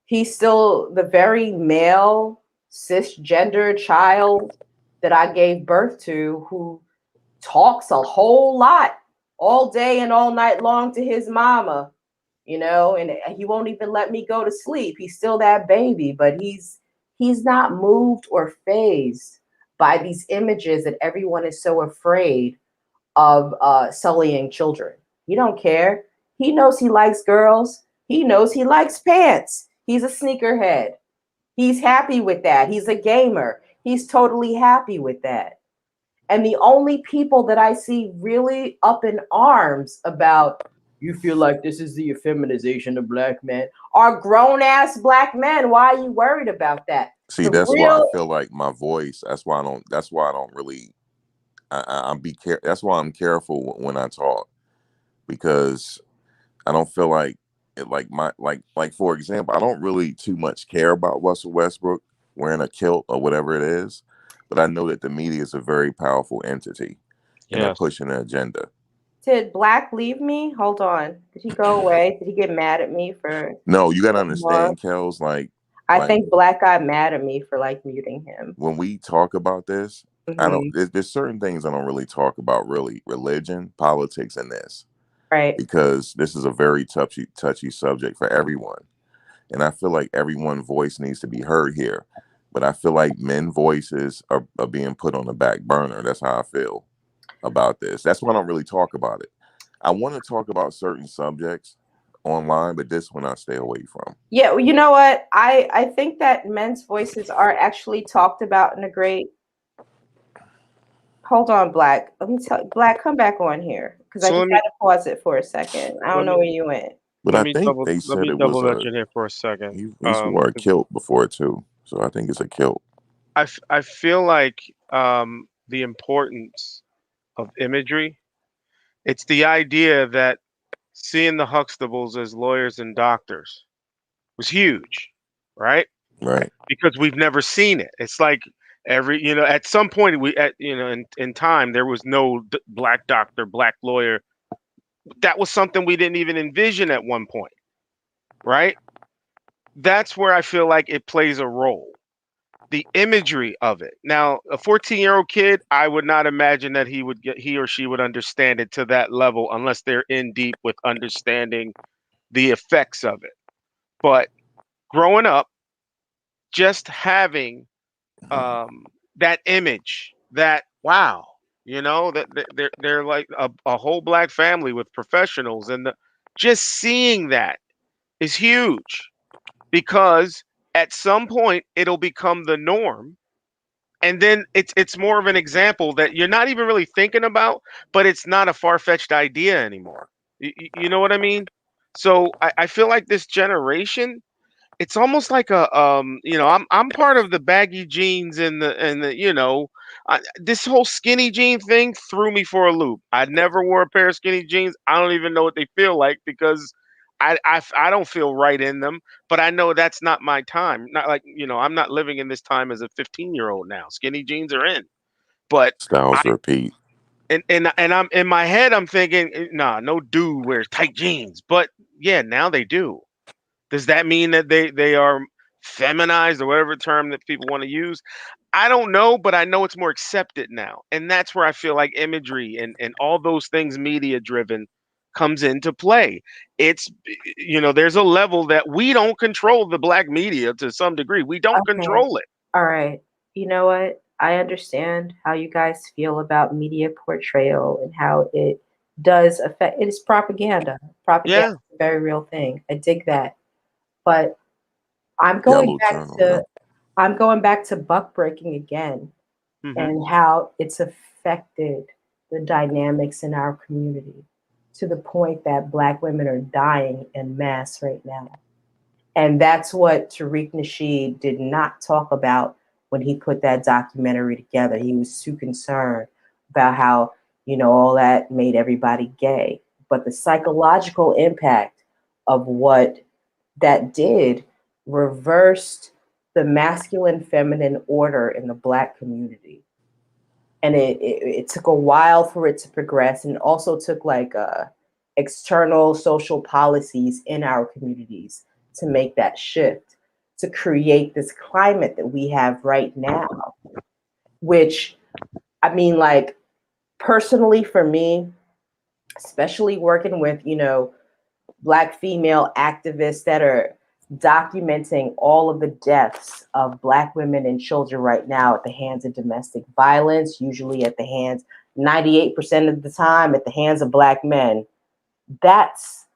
He's still the very male cisgender child that I gave birth to who talks a whole lot all day and all night long to his mama, and he won't even let me go to sleep. He's still that baby, but he's not moved or phased by these images that everyone is so afraid of sullying children. He don't care. He knows he likes girls. He knows he likes pants. He's a sneakerhead. He's happy with that. He's a gamer. He's totally happy with that. And the only people that I see really up in arms about, you feel like this is the effeminization of black men, are grown ass black men. Why are you worried about that? See, The that's why I real feel like my voice. That's why I don't. That's why I don't really. I'm be care. That's why I'm careful when I talk because I don't feel like it. Like for example, I don't really too much care about Russell Westbrook wearing a kilt or whatever it is, but I know that the media is a very powerful entity and they're Yes. pushing an agenda. Did Black leave me? Hold on. Did he go away? Did he get mad at me for No, you got to more? understand, Kels. I Like think Black got mad at me for like muting him. when we talk about this, I don't. Hmm. There's certain things I don't really talk about. Really, religion, politics, and this Right. because this is a very touchy subject for everyone. And I feel like everyone's voice needs to be heard here. But I feel like men voices are being put on the back burner. That's how I feel about this. That's why I don't really talk about it. I want to talk about certain subjects online, but this one I stay away from. Yeah, well, you know what? I think that men's voices are actually talked about in a great. Hold on, Black. Let me tell Black, come back on here because I So just had to pause it for a second. I don't let know me where you went. But I think they let said me it was double a dutch in here for a second. he's wore a kilt before too. So I think it's a kilt. I feel like the importance of imagery. It's the idea that seeing the Huxtables as lawyers and doctors was huge, right? Right. Because we've never seen it. It's like At some point in time there was no black doctor, black lawyer. That was something we didn't even envision at one point, right? That's where I feel like it plays a role. The imagery of it. Now, a 14-year-old kid, I would not imagine that he or she would understand it to that level unless they're in deep with understanding the effects of it. But growing up, just having that image, that wow, that they're like a whole black family with professionals, and just seeing that is huge because at some point it'll become the norm, and then it's more of an example that you're not even really thinking about, but it's not a far-fetched idea anymore. You know what I mean? So I feel like this generation, it's almost like I'm part of the baggy jeans and this whole skinny jean thing threw me for a loop. I never wore a pair of skinny jeans. I don't even know what they feel like because I don't feel right in them, but I know that's not my time. Not like, I'm not living in this time as a 15-year-old now. Skinny jeans are in. But Styles I repeat. and I'm in my head I'm thinking, nah, no dude wears tight jeans. But yeah, now they do. Does that mean that they are feminized or whatever term that people want to use? I don't know, but I know it's more accepted now. And that's where I feel like imagery and all those things media driven comes into play. It's there's a level that we don't control the black media to some degree. We don't Okay. control it. All right. You know what? I understand how you guys feel about media portrayal and how it does affect it is propaganda. Propaganda Yeah. is a very real thing. I dig that. But I'm going Yellow back Journal. to Yep. I'm going back to buck breaking again Hmm. and how it's affected the dynamics in our community to the point that black women are dying en masse right now. And that's what Tariq Nasheed did not talk about when he put that documentary together. He was too concerned about how, all that made everybody gay. But the psychological impact of what that did reversed the masculine feminine order in the black community. And it took a while for it to progress, and it also took like external social policies in our communities to make that shift, to create this climate that we have right now, which, I mean, like, personally for me, especially working with black female activists that are documenting all of the deaths of black women and children right now at the hands of domestic violence, usually at the hands, 98% of the time, at the hands of black men. That's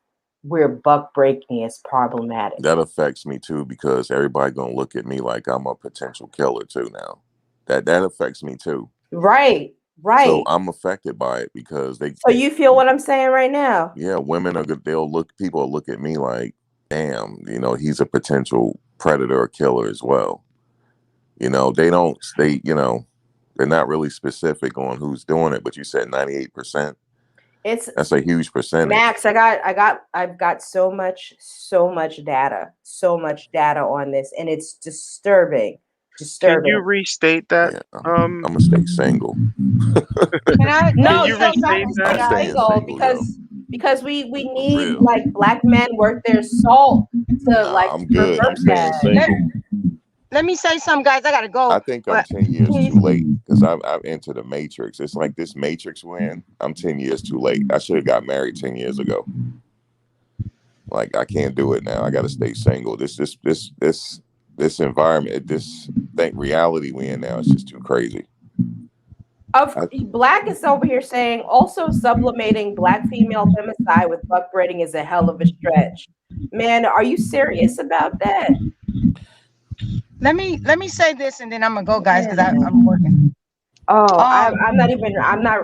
where buck breaking is problematic. That affects me too because everybody gonna look at me like I'm a potential killer too now. That affects me too. Right, So right. I'm affected by it because So you feel what I'm saying right now? yeah, women are good. People will look at me like, damn, he's a potential predator or killer as well. They're not really specific on who's doing it, but you said 98%. It's That's a huge percentage. Max, I've got so much data on this, and it's disturbing. Can you Disturbing. restate that? Yeah, I'm gonna stay single. Can I Can No, you you don't have restate to that? I'm stay staying single single, yo. because we For need, real. like, black men worth their salt to, Nah, like, I'm good. I'm reverse staying that. single. let me say something, guys. I gotta I go. think I'm But 10 years please, too late because I've entered the matrix. It's like this matrix we're in. I'm 10 years too late. I should have got married 10 years ago. Like, I can't do it now. I got to stay single. This environment, this reality we in now is just too crazy. Black is over here saying also sublimating black female femicide with buck braiding is a hell of a stretch. Man, are you serious about that? let me say this, and then I'm gonna go, guys, because Man. I'm working. Oh, Um, I'm not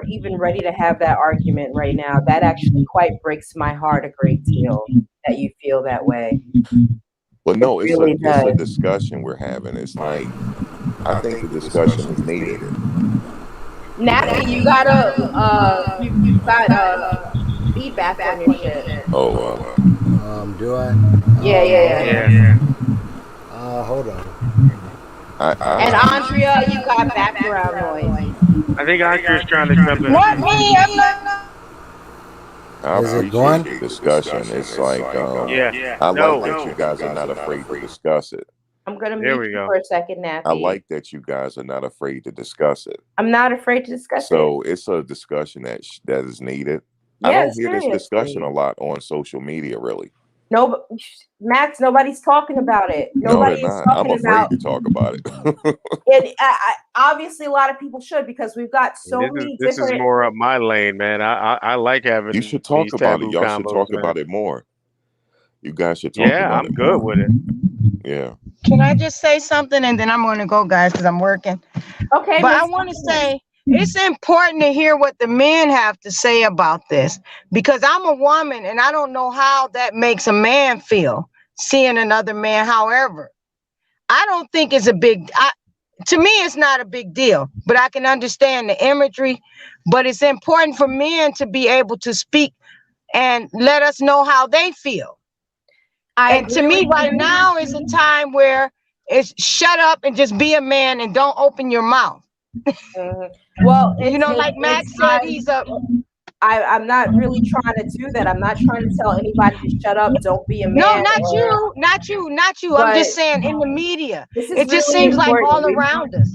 even ready to have that argument right now. That actually quite breaks my heart a great deal that you feel that way. But It no, really it's a does. discussion we're having. It's like I think the discussion is needed. Nasty, you've got feedback on your shit. Oh, Do I? Yeah, yeah, Hold yeah. Yeah. on. Hold on. And Andrea, you got background noise. I think Andrea's trying to jump in. Not me. I'm not. I Is it appreciate going? the discussion. It's like Yeah. I like No. that you guys are not afraid to discuss it. I'm gonna There mute we you go. for a second, I Nappy. like that you guys are not afraid to discuss it. I'm not afraid to discuss it. So it's a discussion that is needed. I Yeah, don't hear this discussion seriously. a lot on social media, really. No, but Max, nobody's talking about it. No, Nobody they're is not. I'm talking about. afraid to talk about it. And obviously, a lot of people should, because we've got so many This is different. more up my lane, man. I like You having should talk these about it. taboo Y'all should combos, talk man. about it more. You guys should talk Yeah, about I'm it good more. with it. Yeah. Can I just say something and then I'm going to go, guys, because I'm working. Okay, But I Miss. want to say it's important to hear what the men have to say about this, because I'm a woman and I don't know how that makes a man feel seeing another man. However, I don't think it's a to me, it's not a big deal, but I can understand the imagery. But it's important for men to be able to speak and let us know how they feel. And to me, right now is a time where it's shut up and just be a man and don't open your mouth. Well, You know, like Max said, he's a. I'm not really trying to do that. I'm not trying to tell anybody to shut up, don't be a man. No, not you. I'm just saying in the media, it just really seems like all important. around us.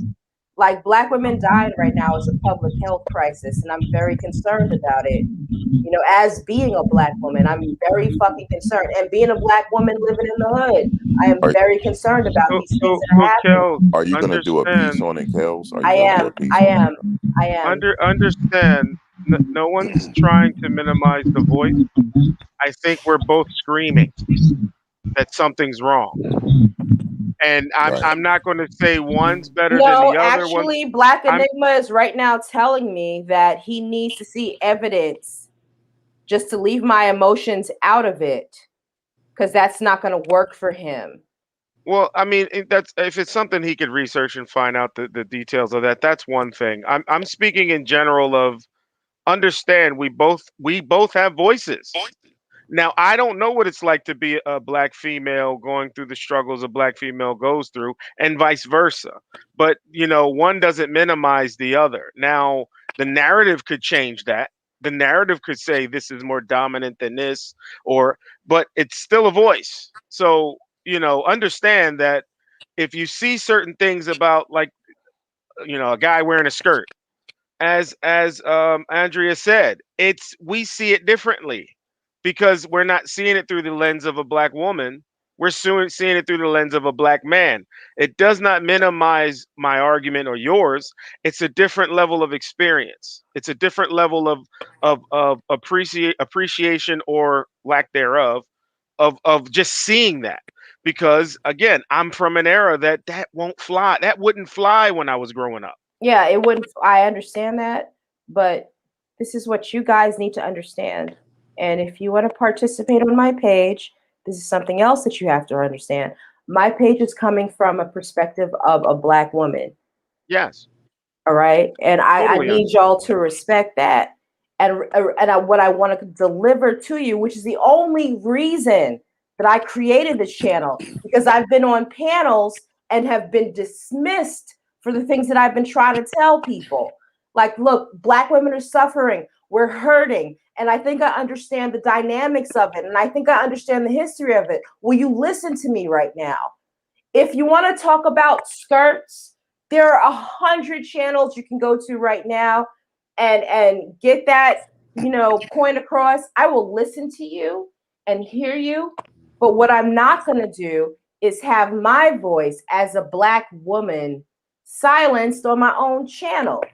Like, Black women dying right now is a public health crisis, and I'm very concerned about it. You know, as being a Black woman, I'm very fucking concerned. And being a Black woman living in the hood, I am very concerned about these things that are happening. Kel, Are you going to do a piece understand. on it, Kels? Are you I going to do am. a piece I on am. it? I am. Understand. No one's trying to minimize the voice. I think we're both screaming that something's wrong, and Right. I'm not going to say one's better than No, the other. One. actually, Black Enigma is right now telling me that he needs to see evidence just to leave my emotions out of it, because that's not going to work for him. Well, I mean, that's if it's something he could research and find out the details of that. That's one thing. I'm speaking in general of understand we both have voices. Now, I don't know what it's like to be a Black female going through the struggles a Black female goes through, and vice versa. But, one doesn't minimize the other. Now, the narrative could change that. The narrative could say this is more dominant than this, but it's still a voice. So, understand that if you see certain things about, like, a guy wearing a skirt, as Andrea said, we see it differently because we're not seeing it through the lens of a Black woman. We're seeing it through the lens of a Black man. It does not minimize my argument or yours. It's a different level of experience. It's a different level of appreciation or lack thereof of just seeing that. Because again, I'm from an era that won't fly. That wouldn't fly when I was growing up. Yeah, it wouldn't. I understand that, but this is what you guys need to understand. And if you want to participate on my page, this is something else that you have to understand. My page is coming from a perspective of a Black woman. Yes. All right. And I need y'all to respect that. And what I want to deliver to you, which is the only reason that I created this channel, because I've been on panels and have been dismissed for the things that I've been trying to tell people. Like, look, Black women are suffering. We're hurting. And I think I understand the dynamics of it. And I think I understand the history of it. Will you listen to me right now? If you want to talk about skirts, there are 100 channels you can go to right now and get that, point across. I will listen to you and hear you. But what I'm not going to do is have my voice as a Black woman silenced on my own channel.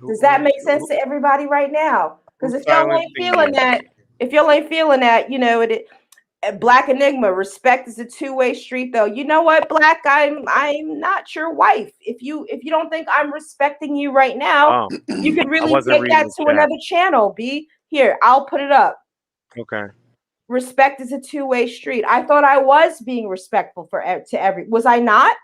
Does that make sense to everybody right now? Because if y'all ain't feeling that, Black Enigma, respect is a two-way street, though. You know what, Black? I'm not your wife. If you don't think I'm respecting you right now, you could really take that to another channel. B, here, I'll put it up. Okay. Respect is a two-way street. I thought I was being respectful to every. Was I not?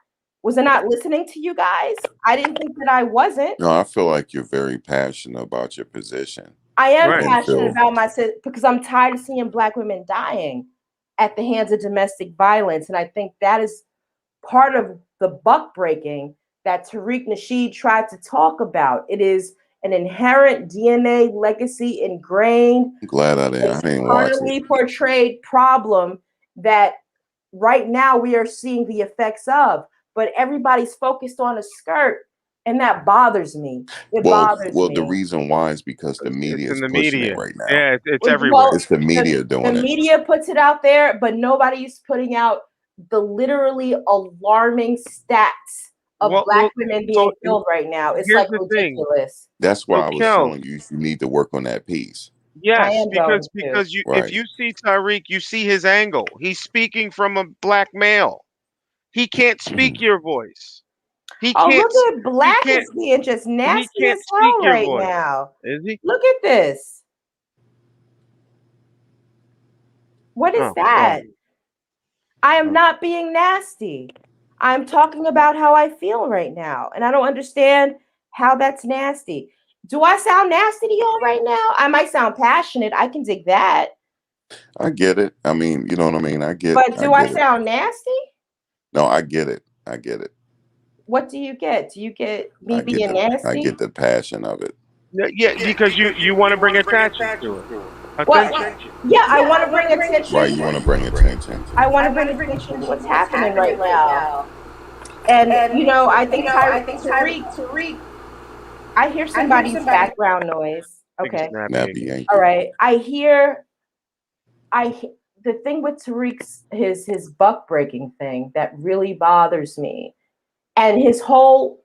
Was I not listening to you guys? I didn't think that I wasn't. No, I feel like you're very passionate about your position. I am passionate about myself because I'm tired of seeing Black women dying at the hands of domestic violence. And I think that is part of the buck breaking that Tariq Nasheed tried to talk about. It is an inherent DNA legacy ingrained, I'm glad I didn't watch it. externally portrayed problem that right now we are seeing the effects of, but everybody's focused on a skirt, and that bothers me. It bothers Well, the me. reason why is because the It's media in is the pushing it media. right now. Yeah, it's Well, everywhere. It's the media doing the it. media puts it out there, but nobody's putting out the literally alarming stats of black women so being killed right now. It's here's like the thing. ridiculous. That's why So I was Kel, telling you you need to work on that piece. I yes, am going to. because if Right. you see Tariq, you see his angle. He's speaking from a black male. He can't speak your voice. He Oh, can't. look s- at He Black can't. is being just He nasty can't as speak hell your right voice. now. Is he? Look at this. What is Oh well. that? I am Okay. not being nasty. I'm talking about how I feel right now. And I don't understand how that's nasty. Do I sound nasty to y'all right now? I might sound passionate. I can dig that. I get it. I mean, you know what I mean? But I do I get it. sound nasty? No, I get it. I get it. What do you get? Do you get me being I nasty? get the passion of it. Yeah, because you want to bring attention to it. Well, Attention. yeah, I want to bring Right, attention. you want to bring attention. I want to bring attention to what's happening right now. And I think Tariq, I hear somebody's background noise. Big Okay. snap Nappy Yankee. All Yankee. right. The thing with Tariq's his buck breaking thing that really bothers me, and his whole,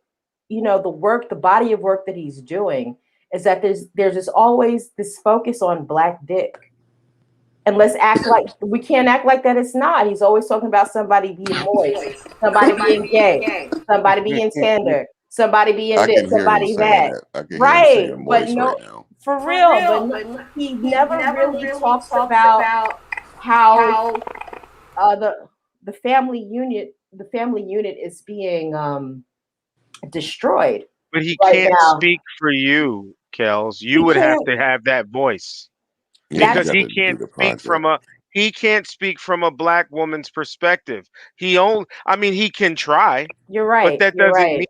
the body of work that he's doing, is that there's just always this focus on black dick. And let's act like we can't act like that it's not. He's always talking about somebody being moist, somebody being gay, somebody being tender, somebody being I this, can hear him somebody saying that. that. I can hear him Right. saying But moist right no, now. for real, but he never really talks about how the family unit is being destroyed But he right can't now. speak for you, Kels. You He would have can't. to have that voice Yeah, you because That's got to do the project. he can't speak from a black woman's perspective. I mean he can try, You're but right. that You're doesn't right. mean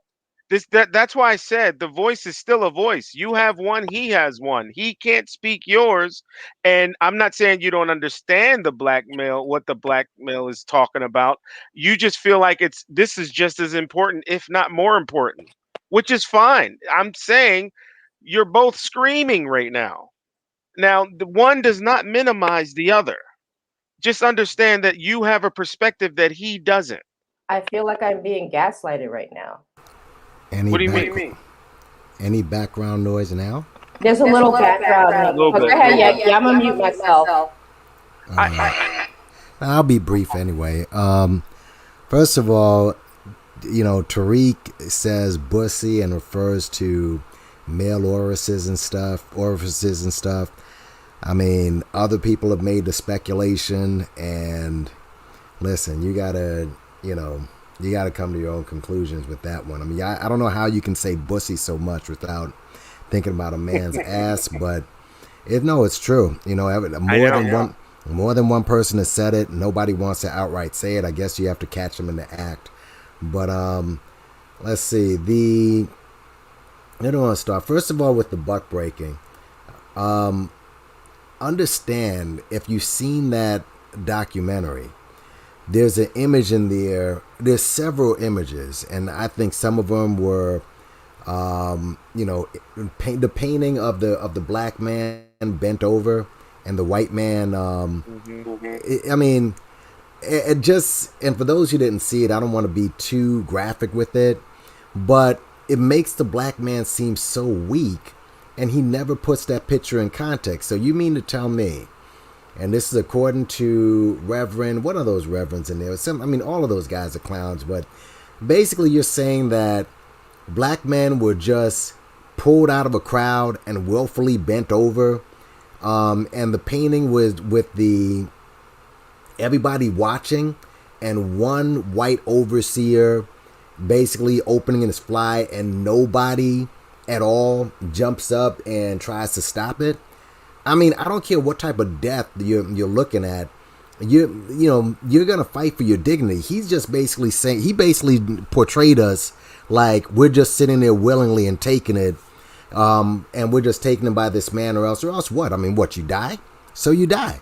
that's why I said the voice is still a voice. You have one, he has one. He can't speak yours. And I'm not saying you don't understand what the black male is talking about. You just feel like this is just as important, if not more important, which is fine. I'm saying you're both screaming right now. Now, the one does not minimize the other. Just understand that you have a perspective that he doesn't. I feel like I'm being gaslighted right now. Any What do you back mean? any background noise now? There's a little background A noise. little Oh, go bit, a ahead, little yeah, bit. yeah. I'm gonna mute myself. I I'll be brief anyway. First of all, Tariq says bussy and refers to male orifices and stuff. I mean, other people have made the speculation, and listen, you gotta come to your own conclusions with that one. I mean, I don't know how you can say bussy so much without thinking about a man's ass, but it's true. know. More than one person has said it. Nobody wants to outright say it. I guess you have to catch them in the act. But let's see. I don't want to start. First of all, with the buck breaking. Understand, if you've seen that documentary, there's an image in there. There's several images, and I think some of them were, the painting of the black man bent over, and the white man. Mhm. I mean, it just, and for those who didn't see it, I don't want to be too graphic with it, but it makes the black man seem so weak, and he never puts that picture in context. So you mean to tell me, and this is according to Reverend, what are those reverends in there? All of those guys are clowns, but basically you're saying that black men were just pulled out of a crowd and willfully bent over, and the painting was with everybody watching, and one white overseer basically opening his fly, and nobody at all jumps up and tries to stop it. I mean, I don't care what type of death you're looking at. you're gonna fight for your dignity. He's just basically saying, he basically portrayed us like we're just sitting there willingly and taking it, and we're just taking it by this man, or else what? I mean, what, you die? So you die.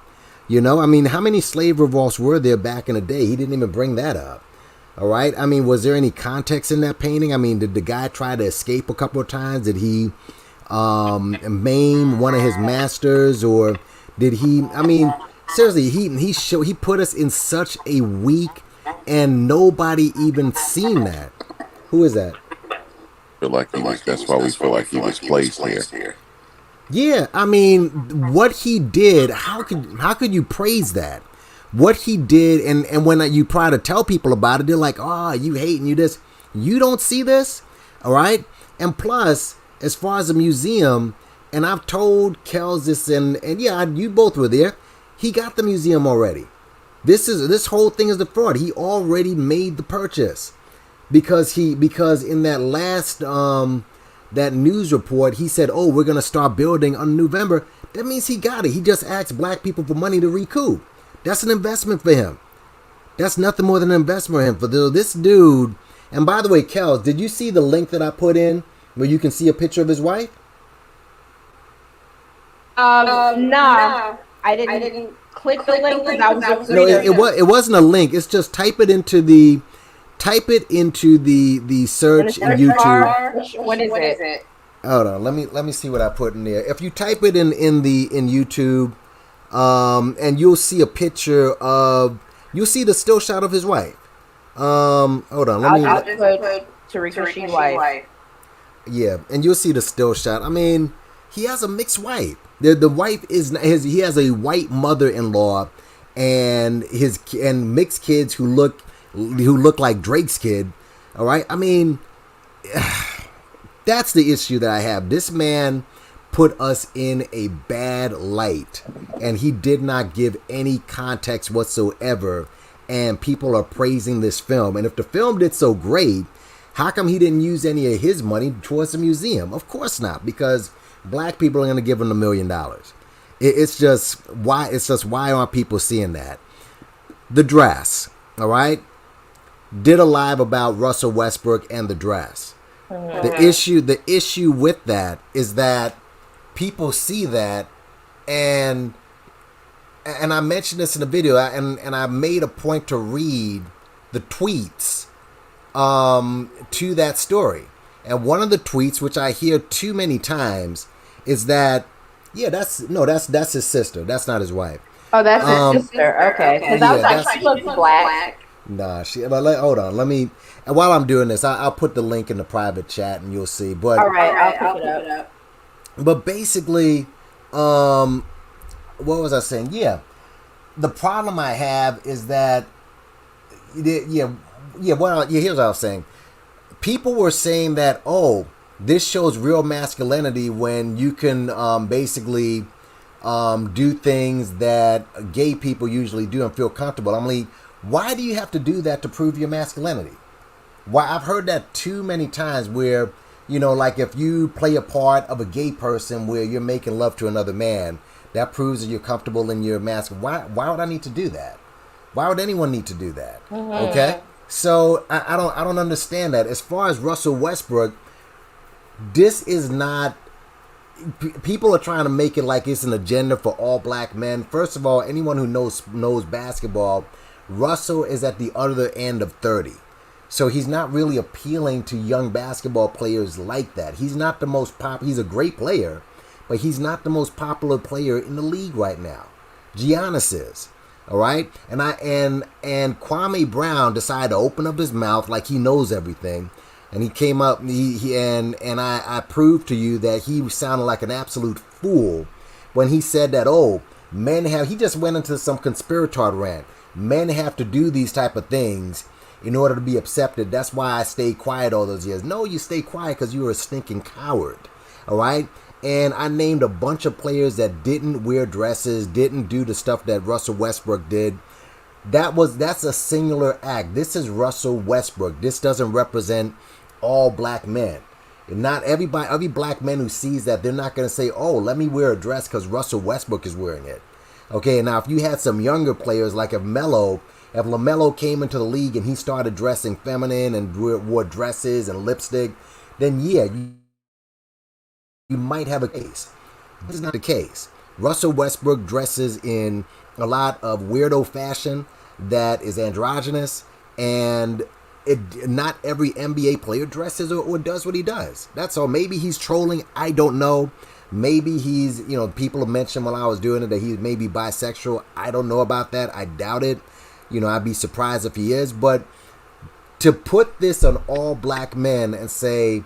I mean, how many slave revolts were there back in the day? He didn't even bring that up. All right. I mean, was there any context in that painting? I mean, did the guy try to escape a couple of times? Did he maim one of his masters, or did he? I mean, seriously, he put us in such a weak, and nobody even seen that. Who is that? Feel like he was. That's why we feel like he was placed here. Yeah, I mean, what he did. How could you praise that? What he did, and when you try to tell people about it, they're like, "Oh, you hate and you this." You don't see this, all right? And plus, as far as the museum, and I've told Kels this, and yeah, you both were there. He got the museum already. This whole thing is the fraud. He already made the purchase because in that last that news report, he said, "Oh, we're gonna start building on November." That means he got it. He just asked black people for money to recoup. That's an investment for him. That's nothing more than an investment for him. For this dude. And by the way, Kels, did you see the link that I put in where you can see a picture of his wife? No, I didn't click the link because I was No, it wasn't a link. It's just type it into the search in YouTube. What is it? Hold on, let me see what I put in there. If you type it in YouTube, and you'll see a picture of, you'll see the still shot of his wife. Hold on, I'll just put Tariq Nasheed wife. Yeah, and you'll see the still shot. I mean, he has a mixed wife. The wife he has a white mother-in-law, and mixed kids who look like Drake's kid. All right, I mean, that's the issue that I have. This man put us in a bad light, and he did not give any context whatsoever, and people are praising this film. And if the film did so great, how come he didn't use any of his money towards the museum? Of course not, because black people are going to give him $1 million. It's just why aren't people seeing that? The dress, all right, did a live about Russell Westbrook and the dress. Mm-hmm. The issue with that is that people see that, and I mentioned this in the video, and I made a point to read the tweets to that story. And one of the tweets, which I hear too many times, is that that's his sister. That's not his wife. Oh, that's his sister. Okay, because I was like, she looks black. Nah, hold on. Let me. And while I'm doing this, I'll put the link in the private chat, and you'll see. But all right, I'll pick it up. But basically, what was I saying? Yeah, the problem I have is that, here's what I was saying. People were saying that, oh, this shows real masculinity when you can basically do things that gay people usually do and feel comfortable. I'm like, why do you have to do that to prove your masculinity? Why? I've heard that too many times where, like if you play a part of a gay person where you're making love to another man, that proves that you're comfortable in your mask. Why would I need to do that? Why would anyone need to do that? Mm-hmm. Okay? So I don't understand that. As far as Russell Westbrook, this is not, people are trying to make it like it's an agenda for all black men. First of all, anyone who knows basketball, Russell is at the other end of 30. So he's not really appealing to young basketball players like that. He's not the most he's a great player, but he's not the most popular player in the league right now. Giannis is. All right? And Kwame Brown decided to open up his mouth like he knows everything. And he came up and I proved to you that he sounded like an absolute fool when he said that, he just went into some conspiratorial rant. Men have to do these type of things in order to be accepted. That's why I stayed quiet all those years. No, you stay quiet because you were a stinking coward. All right? And I named a bunch of players that didn't wear dresses, didn't do the stuff that Russell Westbrook did. That's a singular act. This is Russell Westbrook. This doesn't represent all black men. And not every black man who sees that, they're not going to say, oh, let me wear a dress because Russell Westbrook is wearing it. Okay, now if you had some younger players, like if LaMelo came into the league and he started dressing feminine and wore dresses and lipstick, then yeah, you might have a case. This is not the case. Russell Westbrook dresses in a lot of weirdo fashion that is androgynous, and not every NBA player dresses or does what he does. That's all. Maybe he's trolling. I don't know. Maybe he's, people have mentioned while I was doing it that he's maybe bisexual. I don't know about that. I doubt it. I'd be surprised if he is. But to put this on all black men and say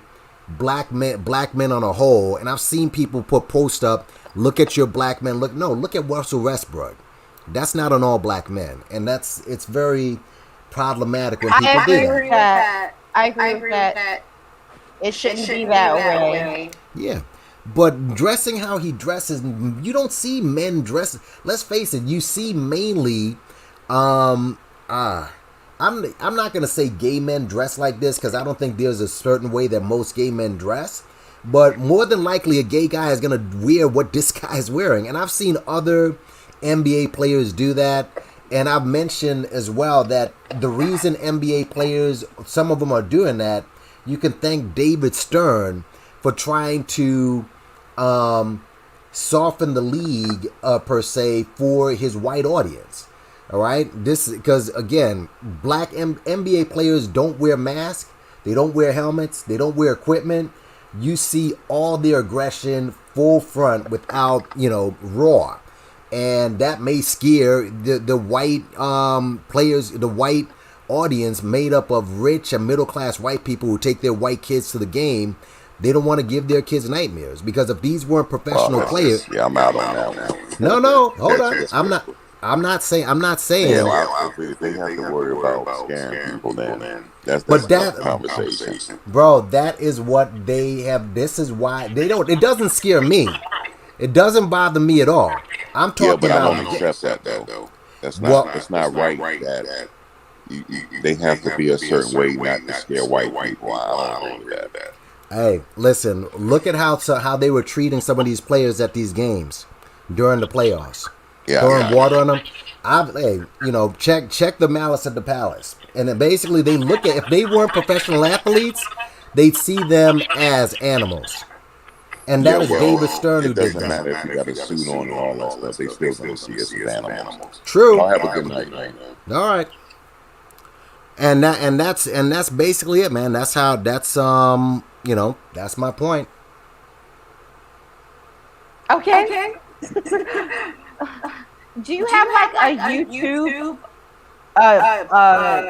black men on a whole, and I've seen people put post up, look at your black men, look at Russell Westbrook. That's not on all black men, and it's very problematic when I people do agree that. with that. I agree with that. It shouldn't be that way. Yeah. But dressing how he dresses, you don't see men dress. Let's face it, you see mainly um I'm not gonna say gay men dress like this because I don't think there's a certain way that most gay men dress. But more than likely, a gay guy is gonna wear what this guy is wearing, and I've seen other NBA players do that. And I've mentioned as well that the reason NBA players, some of them are doing that, you can thank David Stern for trying to um, soften the league per se for his white audience. All right, this because again, black NBA players don't wear masks, they don't wear helmets, they don't wear equipment. You see all their aggression full front without raw, and that may scare the white players, the white audience made up of rich and middle class white people who take their white kids to the game. They don't want to give their kids nightmares because if these weren't professional players, Yeah, I'm out on that one. no, hold That's on, I'm disrespectful. not. I'm not saying. I'm not Yeah, saying. well, if they have to worry about scaring people, then that's But a tough that, conversation. bro, that is what they have. This is why they don't. It doesn't scare me. It doesn't bother me at all. I'm Yeah, talking but I about. don't accept that though. Well, That's not right. That they have to be a certain way not to scare white people. I don't agree with that. hey, listen. Look at how they were treating some of these players at these games during the playoffs, Yeah, I throwing see. water on them. Hey, check the malice at the palace, and then basically they look at if they weren't professional athletes, they'd see them as animals, and Yeah, that is well, David Stern who it did doesn't that. matter if you got a suit on and all that stuff. They still gonna see us as animals. True. Y'all have a good night, man. All right. And that's basically it, man. That's my point. Okay. Do you have like a YouTube uh uh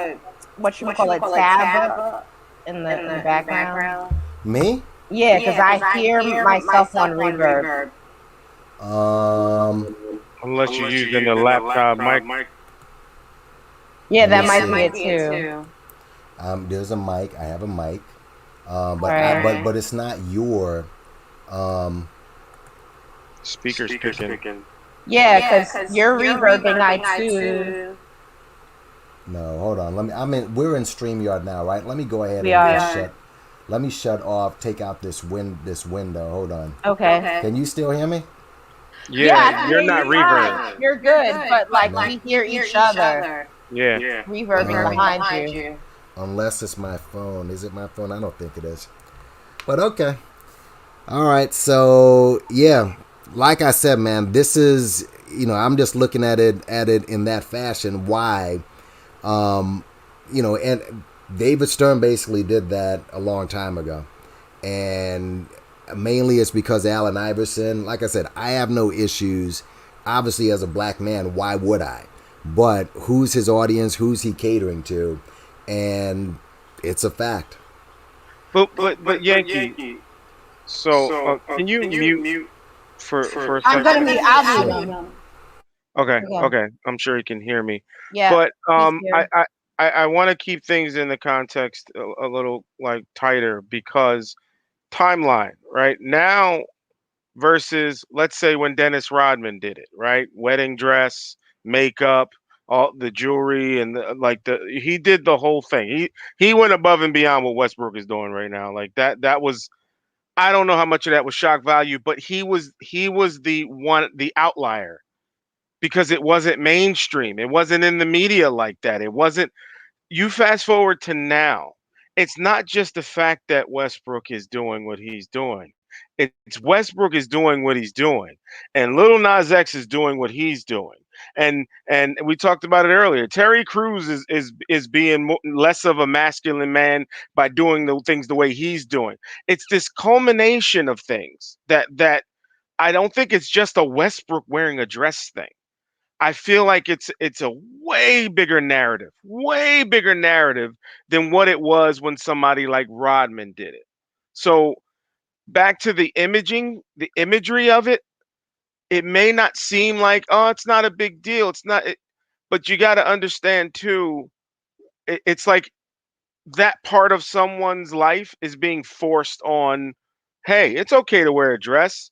what you call it tab up in the background? Me? Yeah, because I hear myself on reverb. Um, Unless you're using the laptop mic. Yeah, let that me might see. be it too. There's a mic. I have a mic. But Right. but it's not your. Um, Speakers picking. Yeah, because you're reverbing I too. no, hold on. We're in Streamyard now, right? Let me go ahead We and are. just shut. Let me shut off. Take out this window. Hold on. Okay. Can you still hear me? Yeah, I Yeah, can you're hear not you reverb. fine. You're good, but like No. we hear each other Yeah. reverbing behind you. Unless it's my phone. Is it my phone? I don't think it is. But okay. All right. So yeah, like I said, man, this is I'm just looking at it in that fashion. Why, um, and David Stern basically did that a long time ago, and mainly it's because Allen Iverson. Like I said, I have no issues. Obviously, as a black man, why would I? But who's his audience? Who's he catering to? And it's a fact. But Yankee. So can you mute for a I'm gonna second? mute. I'll mute him. Okay, Okay. okay. I'm sure he can hear me. Yeah, But he's here. I want to keep things in the context a little like tighter because timeline right now versus let's say when Dennis Rodman did it, right? Wedding dress, makeup, all the jewelry, and he did the whole thing. He went above and beyond what Westbrook is doing right now. Like that was I don't know how much of that was shock value, but he was the outlier. because it wasn't mainstream. It wasn't in the media like that. It wasn't. You fast forward to now, it's not just the fact that Westbrook is doing what he's doing. It's Westbrook is doing what he's doing, and Little Nas X is doing what he's doing. And we talked about it earlier. Terry Crews is being less of a masculine man by doing the things the way he's doing. It's this culmination of things that I don't think it's just a Westbrook wearing a dress thing. I feel like it's a way bigger narrative than what it was when somebody like Rodman did it. So back to the imagery of it, it may not seem like, oh, it's not a big deal. It's not, but you got to understand too. It's like that part of someone's life is being forced on. Hey, it's okay to wear a dress.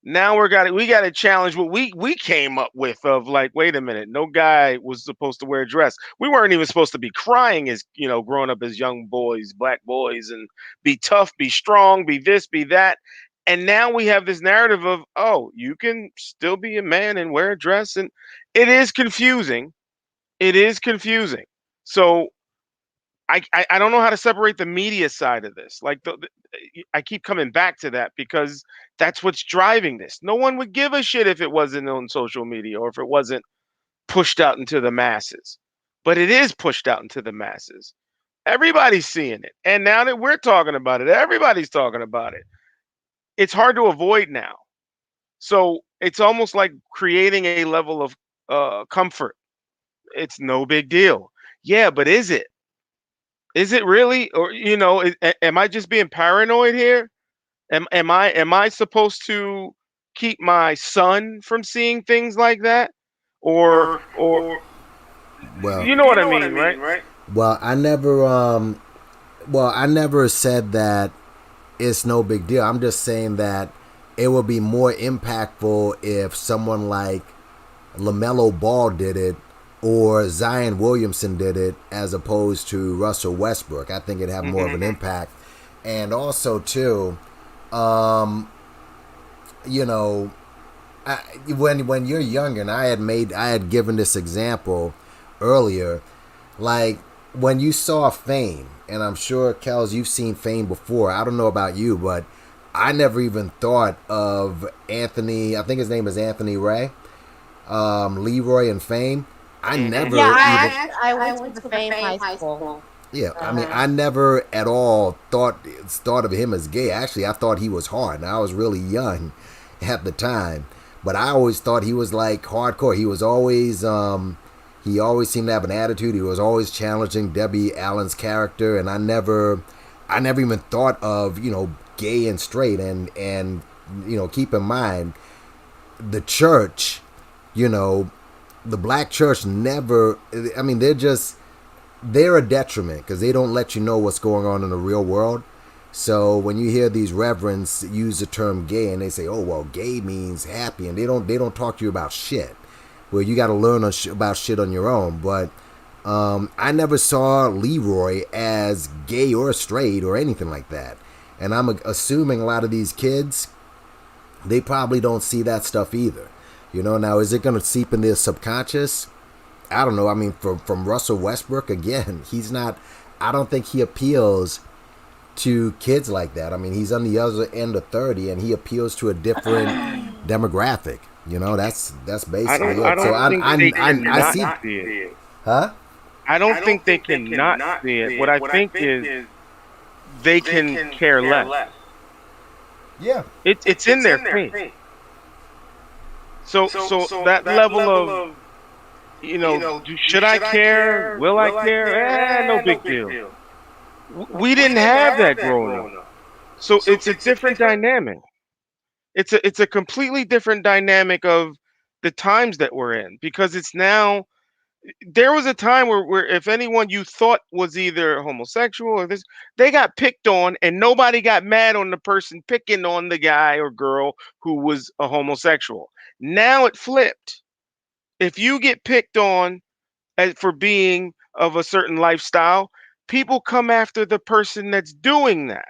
Now we got to challenge what we came up with of like, wait a minute, no guy was supposed to wear a dress. We weren't even supposed to be crying as, growing up as young boys, black boys, and be tough, be strong, be this, be that. And now we have this narrative of, oh, you can still be a man and wear a dress, and it is confusing. It is confusing. So I don't know how to separate the media side of this. Like I keep coming back to that because that's what's driving this. No one would give a shit if it wasn't on social media or if it wasn't pushed out into the masses. But it is pushed out into the masses. Everybody's seeing it. And now that we're talking about it, everybody's talking about it. It's hard to avoid now. So it's almost like creating a level of comfort. It's no big deal. Yeah, but is it? Is it really? Or am I just being paranoid here? Am I supposed to keep my son from seeing things like that? Or Well, you know what I mean, right? well, I never said that it's no big deal. I'm just saying that it would be more impactful if someone like LaMelo Ball did it or Zion Williamson did it as opposed to Russell Westbrook. I think it'd have more of Hmm. an impact. And also, too, um, you know, I, when you're younger, and I had given this example earlier, like when you saw Fame, and I'm sure Kels, you've seen Fame before. I don't know about you, but I never even thought of Anthony. I think his name is Anthony Ray, Leroy, and Fame. I Hmm. Yeah, never even. I went to the Fame High School. Yeah, I mean, Uh-huh. I never at all thought of him as gay. Actually, I thought he was hard, and I was really young at the time. But I always thought he was like hardcore. He always seemed to have an attitude. He was always challenging Debbie Allen's character, and I never even thought of gay and straight. And keep in mind the church, you know, the black church never. I mean, they're a detriment because they don't let you know what's going on in the real world. So when you hear these reverends use the term gay and they say, "Oh well, gay means happy," and they don't talk to you about shit. Well, you got to learn about shit on your own. But I never saw Leroy as gay or straight or anything like that. And I'm assuming a lot of these kids, they probably don't see that stuff either. Now is it going to seep in their subconscious? I don't know. I mean, from Russell Westbrook again, he's not. I don't think he appeals to kids like that. I mean, he's on the other end of 30, and he appeals to a different demographic. That's I basically don't it. I So don't think they I cannot see, see it. huh? I don't think they cannot see it. What I think is they can care less. Yeah. It's in their face. So that level of, should I care? Will I care? No big deal. We didn't have that growing up. So it's a different dynamic. It's a completely different dynamic of the times that we're in, because it's now. There was a time where if anyone you thought was either homosexual or this, they got picked on, and nobody got mad on the person picking on the guy or girl who was a homosexual. Now it flipped. If you get picked on for being of a certain lifestyle, people come after the person that's doing that.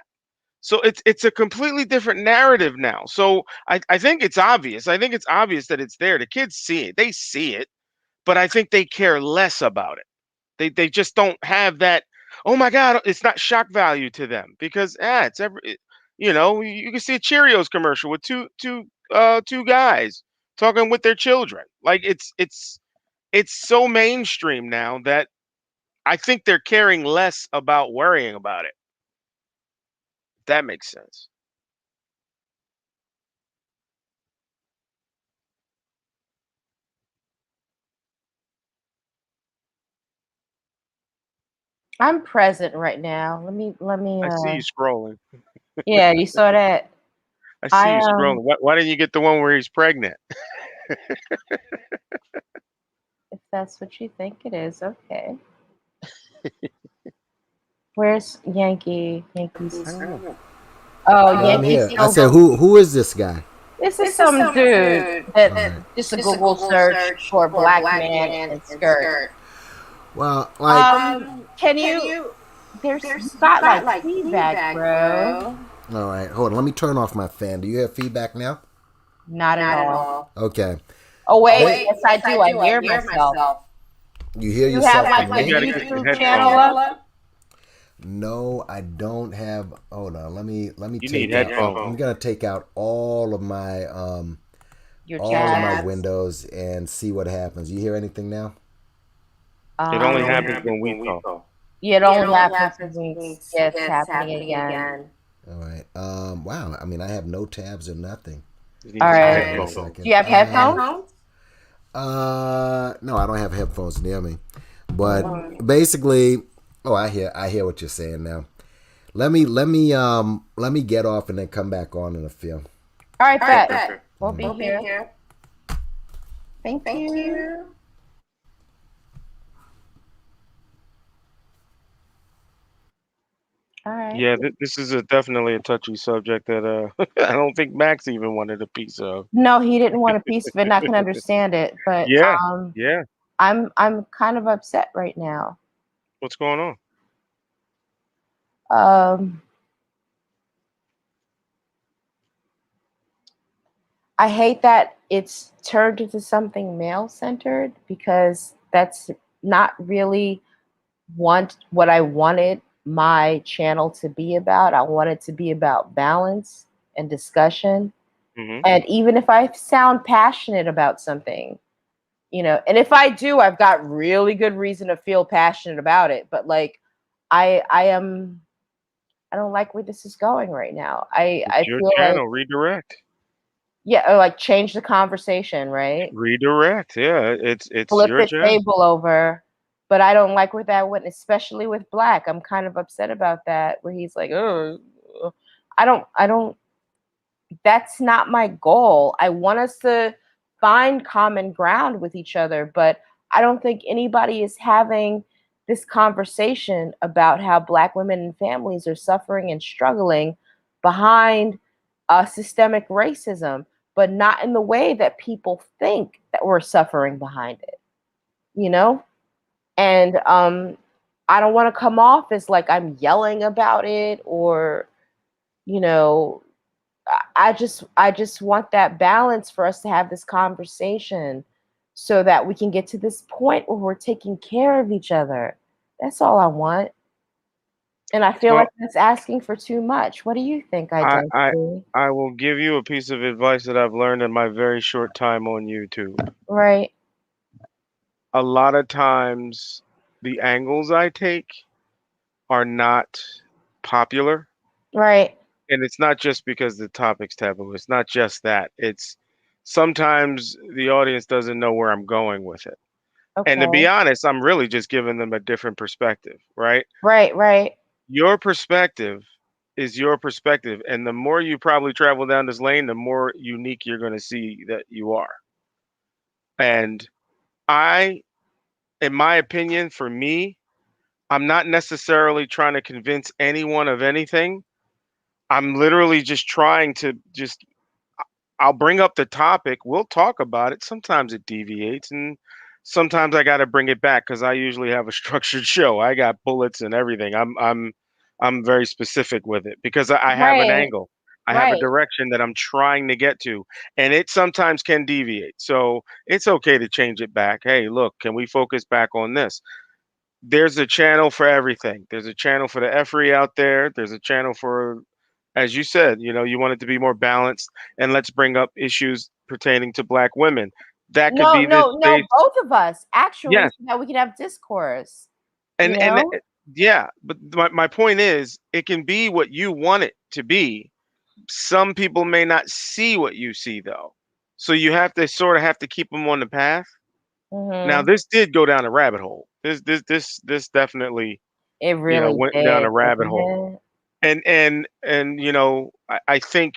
So it's a completely different narrative now. So I think it's obvious. I think it's obvious that it's there. The kids see it. They see it, but I think they care less about it. They just don't have that. Oh my God! It's not shock value to them because it's you can see a Cheerios commercial with two guys talking with their children. Like it's so mainstream now that I think they're caring less about worrying about it. If that makes sense. I'm present right now. Let me I see you scrolling. yeah, you saw that. I see I you scrolling. Why didn't you get the one where he's pregnant? if that's what you think it is, okay. Where's Yankee? I Yankees. don't know. Oh, Yeah, I'm Yankees here. I still. said, who is this guy? This is some dude that All right. just a Google search for black man and skirt. Well, like, Can you? There's you got like feedback, bro. all right, hold on. Let me turn off my fan. Do you have feedback now? Not at all. Okay. Oh wait, Ba- yes I do. I hear myself. You hear You have yourself like to the You got to me? get your YouTube channel headphones. up. No, I don't have. Hold on. Let me You need take out. headphones. I'm gonna take out Your all of my tabs. windows and see what happens. You hear anything now? It only Um, happens when we talk. yeah, it only happens when yeah, it's happening again. All right. Wow. I mean, I have no tabs or nothing. You All need some right. Wait a headphones. second. Do you have headphones? No, I don't have headphones near me. But Mm. basically, oh, I hear what you're saying now. Let me get off and then come back on in a few. All right, bet. Okay. We'll be here. Thank you. All right. Yeah, this is definitely a touchy subject that I don't think Max even wanted a piece of. No, he didn't want a piece of it, and I can understand it. But Yeah, yeah. I'm kind of upset right now. What's going on? Um, I hate that it's turned into something male centered because that's not really what I wanted my channel to be about. I want it to be about balance and discussion. Hmm. And even if I sound passionate about something, and if I do, I've got really good reason to feel passionate about it. But like, I don't like where this is going right now. It's I your feel like, channel. Redirect. yeah, or like change the conversation, right? Redirect. Yeah, it's Flip your the channel. table over. But I don't like where that went, especially with Black. I'm kind of upset about that, where he's like, oh, I don't. That's not my goal. I want us to find common ground with each other, but I don't think anybody is having this conversation about how Black women and families are suffering and struggling behind systemic racism, but not in the way that people think that we're suffering behind it, you know? And I don't want to come off as like I'm yelling about it or, you know, I just want that balance for us to have this conversation so that we can get to this point where we're taking care of each other. That's all I want. And I feel Well, like that's asking for too much. What do you think, I I Identity? I will give you a piece of advice that I've learned in my very short time on YouTube. Right, A lot of times, the angles I take are not popular. right, And it's not just because the topic's taboo. It's not just that. It's sometimes the audience doesn't know where I'm going with it. And to be okay. honest, I'm really just giving them a different perspective, right? Right, right, Your perspective is your perspective. And the more you probably travel down this lane, the more unique you're going to see that you are. And I, in my opinion, for me, I'm not necessarily trying to convince anyone of anything. I'm literally just trying to just I'll bring up the topic, we'll talk about it. Sometimes it deviates and sometimes I got to bring it back cuz I usually have a structured show. I got bullets and everything. I'm I'm very specific with it because I have an Right. angle. I have a Right. direction that I'm trying to get to, and it sometimes can deviate. So it's okay to change it back. Hey, look, can we focus back on this? There's a channel for everything. There's a channel for the effery out there. There's a channel for, as you said, you want it to be more balanced, and let's bring up issues pertaining to black women. That could No, be the no, space. no, both of us actually, Yes, so that we can have discourse, you and know? yeah, but my point is, it can be what you want it to be. Some people may not see what you see though, so you have to sort of have to keep them on the path. Now, Hmm. this did go down a rabbit hole. This definitely, It really went down did, a rabbit didn't hole. it? And I think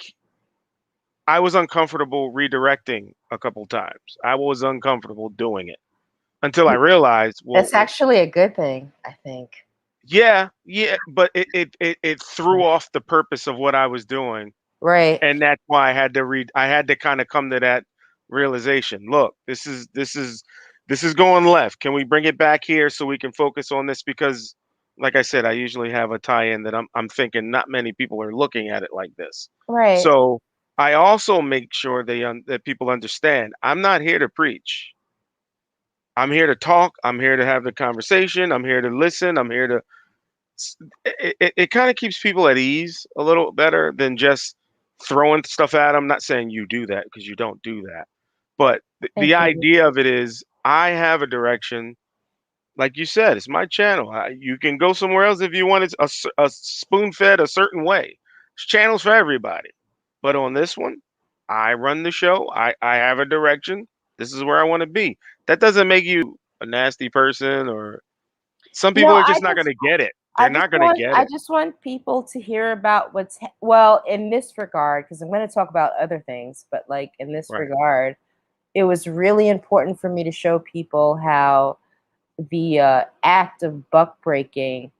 I was uncomfortable redirecting a couple times. I was uncomfortable doing it until I realized, well, That's actually a good thing, I think. yeah, yeah, but it threw off the purpose of what I was doing, Right. and that's why I had to kind of come to that realization. Look, this is going left. Can we bring it back here so we can focus on this? Because, like I said, I usually have a tie-in that I'm thinking not many people are looking at it like this. Right. So I also make sure that people understand I'm not here to preach. I'm here to talk. I'm here to have the conversation. I'm here to listen. I'm here to it kind of keeps people at ease a little better than just throwing stuff at them. Not saying you do that because you don't do that, but the Thank you. idea of it is I have a direction. Like you said, it's my channel. You can go somewhere else if you want it a spoon fed a certain way. It's channels for everybody, but on this one, I run the show. I have a direction. This is where I want to be. That doesn't make you a nasty person, or some No, people are just not going to get it. They're not going to get I it. just want people to hear about well, in this regard, because I'm going to talk about other things, but like in this Right. regard, it was really important for me to show people how the act of buck breaking,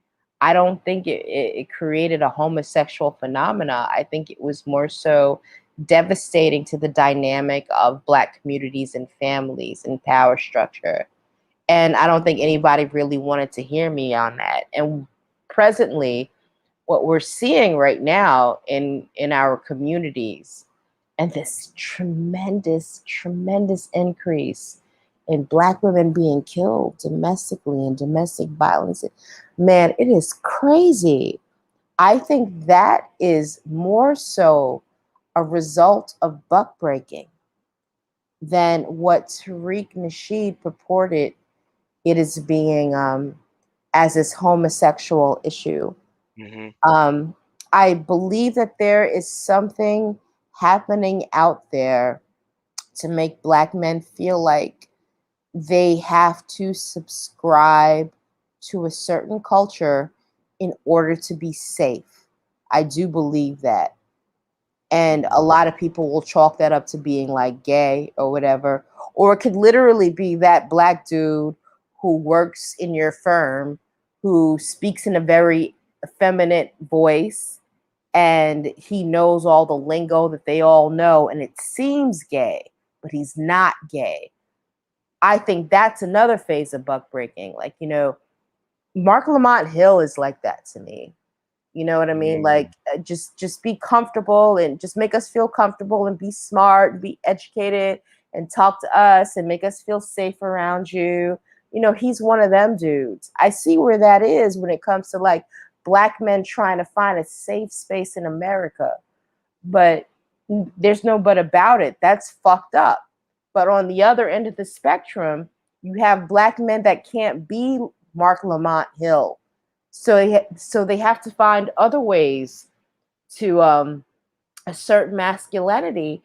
I don't think it created a homosexual phenomena. I think it was more so devastating to the dynamic of Black communities and families and power structure. And I don't think anybody really wanted to hear me on that. And presently, what we're seeing right now in our communities, and this tremendous increase in Black women being killed domestically and domestic violence, man, it is crazy. I think that is more so a result of buck breaking than what Tariq Nasheed purported it is being as this homosexual issue. Hmm. Um, I believe that there is something happening out there to make Black men feel like they have to subscribe to a certain culture in order to be safe. I do believe that. And a Hmm. lot of people will chalk that up to being like gay or whatever. Or it could literally be that Black dude who works in your firm who speaks in a very effeminate voice and he knows all the lingo that they all know and it seems gay, but he's not gay. I think that's another phase of buck breaking. Like, Mark Lamont Hill is like that to me. You know what I mean? Like, Mm. just be comfortable and just make us feel comfortable and be smart and be educated and talk to us and make us feel safe around you. He's one of them dudes. I see where that is when it comes to like Black men trying to find a safe space in America. But there's no but about it. That's fucked up. But on the other end of the spectrum, you have Black men that can't be Mark Lamont Hill, so they have to find other ways to assert masculinity,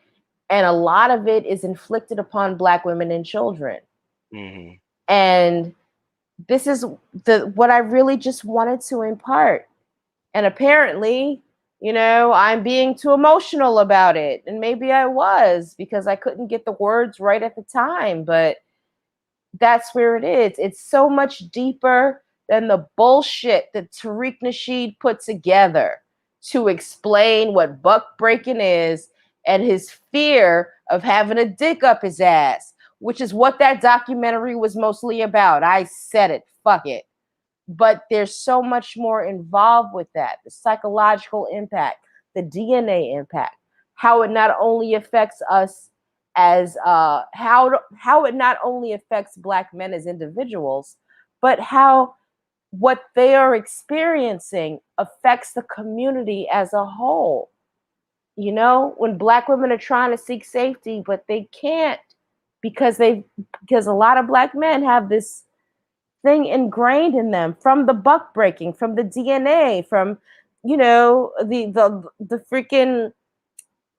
and a lot of it is inflicted upon Black women and children. Hmm. And this is what I really just wanted to impart. And apparently, I'm being too emotional about it, and maybe I was because I couldn't get the words right at the time. But that's where it is. It's so much deeper than the bullshit that Tariq Nasheed put together to explain what buck breaking is and his fear of having a dick up his ass, which is what that documentary was mostly about. I said it. Fuck it. But there's so much more involved with that: the psychological impact, the DNA impact, how it not only affects us as how it not only affects Black men as individuals, but how what they are experiencing affects the community as a whole. You know, when Black women are trying to seek safety, but they can't because because a lot of Black men have this thing ingrained in them from the buck breaking, from the DNA, from the freaking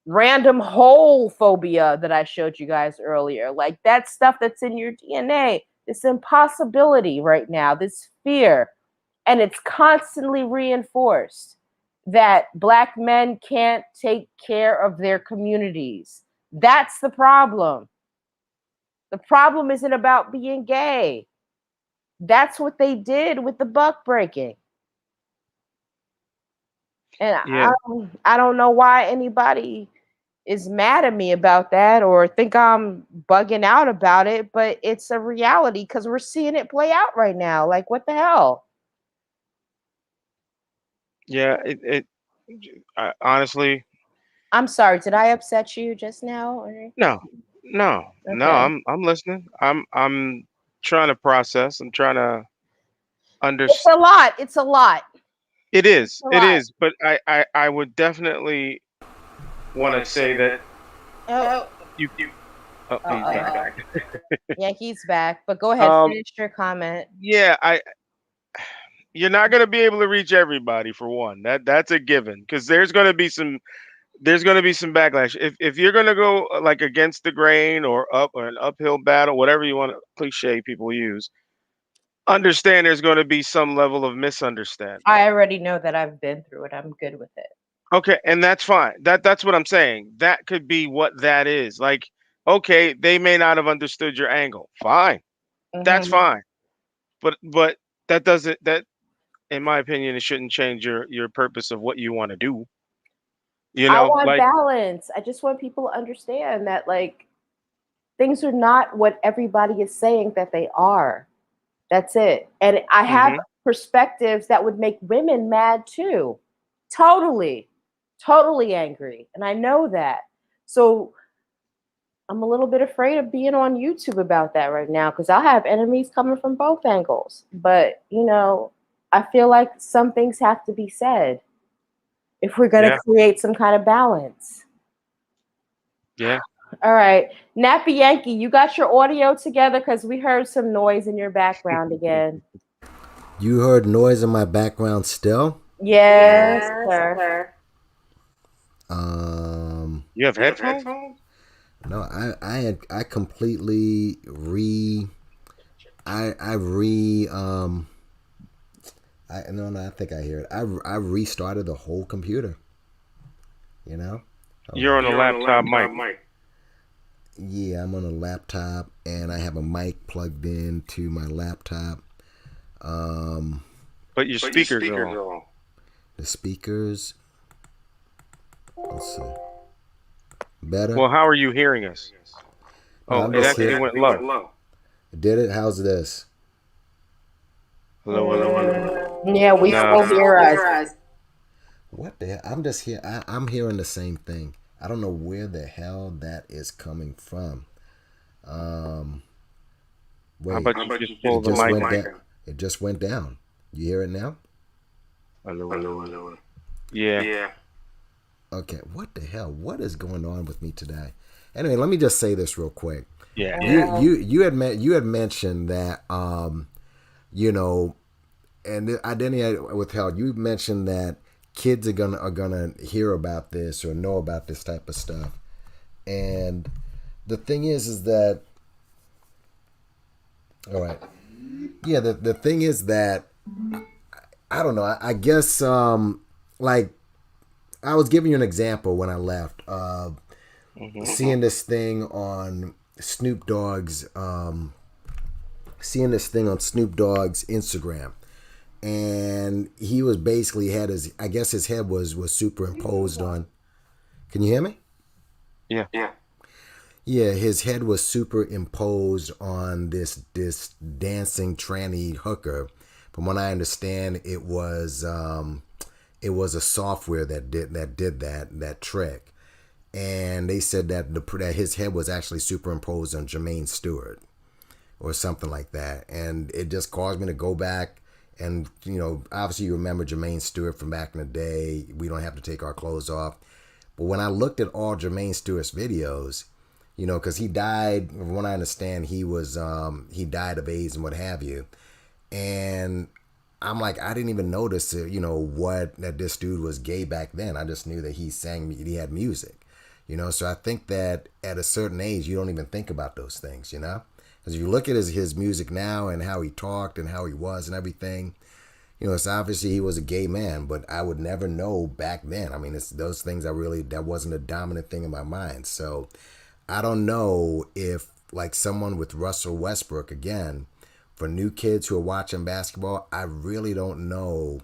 random hole phobia that I showed you guys earlier. Like that stuff that's in your DNA, this impossibility right now, this fear, and it's constantly reinforced that Black men can't take care of their communities. That's the problem. The problem isn't about being gay. That's what they did with the buck breaking. And Yeah, I don't know why anybody is mad at me about that or think I'm bugging out about it, but it's a reality because we're seeing it play out right now. Like, what the hell? yeah. Honestly, I'm sorry. Did I upset you just now? Or... no, no. Okay. I'm listening. I'm trying to process. I'm trying to It's understand. a lot. It's a lot. It's a It lot. is. But I would definitely want to say that Oh, you. Oh, he's back. uh-oh. Yeah, he's back. But go ahead. Um, Finish your comment. yeah, you're not going to be able to reach everybody for one. That's a given because there's going to be some backlash. If you're going to go like against the grain or an uphill battle, whatever you want to cliche people use, understand there's going to be some level of misunderstanding. I already know that I've been through it. I'm good with it. Okay, and that's fine. That's what I'm saying. That could be what that is. Like, okay, they may not have understood your angle. Fine. That's Mm-hmm. fine. But that doesn't that in my opinion it shouldn't change your purpose of what you want to do. You I know, want like balance. I just want people to understand that like things are not what everybody is saying that they are. That's it. And I have mhm. perspectives that would make women mad too. Totally, totally angry. And I know that. So I'm a little bit afraid of being on YouTube about that right now because I'll have enemies coming from both angles. But, I feel like some things have to be said if we're going to Yeah. create some kind of balance. Yeah. All right. Nappy Yankee, you got your audio together because we heard some noise in your background again. You heard noise in my background still? Yes, sir. Um, You have headphones? no, I completely I re I no no I think I hear it. I restarted the whole computer. You know. Hold You're on. on a laptop mic. Yeah, I'm on a laptop and I have a mic plugged into my laptop. Um, But your speakers are on. the speakers. Let's see. Better. Well, how are you hearing us? No, Oh, I'm just it here. went low. Did it? How's this? Hello, hello, hello. Yeah, we No. still hear us. What the hell? I'm just here. I'm hearing the same thing. I don't know where the hell that is coming from. Um, How wait. about you just pull It the just mic went down? down. It just went down. You hear it now? Hello, hello, hello. Yeah. Okay. What the hell? What is going on with me today? Anyway, let me just say this real quick. Yeah. You had mentioned that you know, and the identity withheld. You mentioned that kids are gonna hear about this or know about this type of stuff, and the thing is that all right, yeah. The thing is that I don't know. I guess like I was giving you an example when I left. Seeing this thing on Snoop Dogg's seeing this thing on Snoop Dogg's Instagram, and he was basically had his I guess his head was superimposed on. Can you hear me? Yeah. Yeah, his head was superimposed on this dancing tranny hooker, From what I understand, it was a software that trick, and they said that his head was actually superimposed on Jermaine Stewart or something like that, and it just caused me to go back. And obviously you remember Jermaine Stewart from back in the day. We don't have to take our clothes off. But when I looked at all Jermaine Stewart's videos, because he died. From what I understand, he died of AIDS and what have you. And I'm like, I didn't even notice, what that this dude was gay back then. I just knew that he had music, So I think that at a certain age, you don't even think about those things. Because you look at his music now and how he talked and how he was and everything, it's obviously he was a gay man, but I would never know back then. I mean, it's those things that wasn't a dominant thing in my mind. So I don't know if, like, someone with Russell Westbrook, again, for new kids who are watching basketball, I really don't know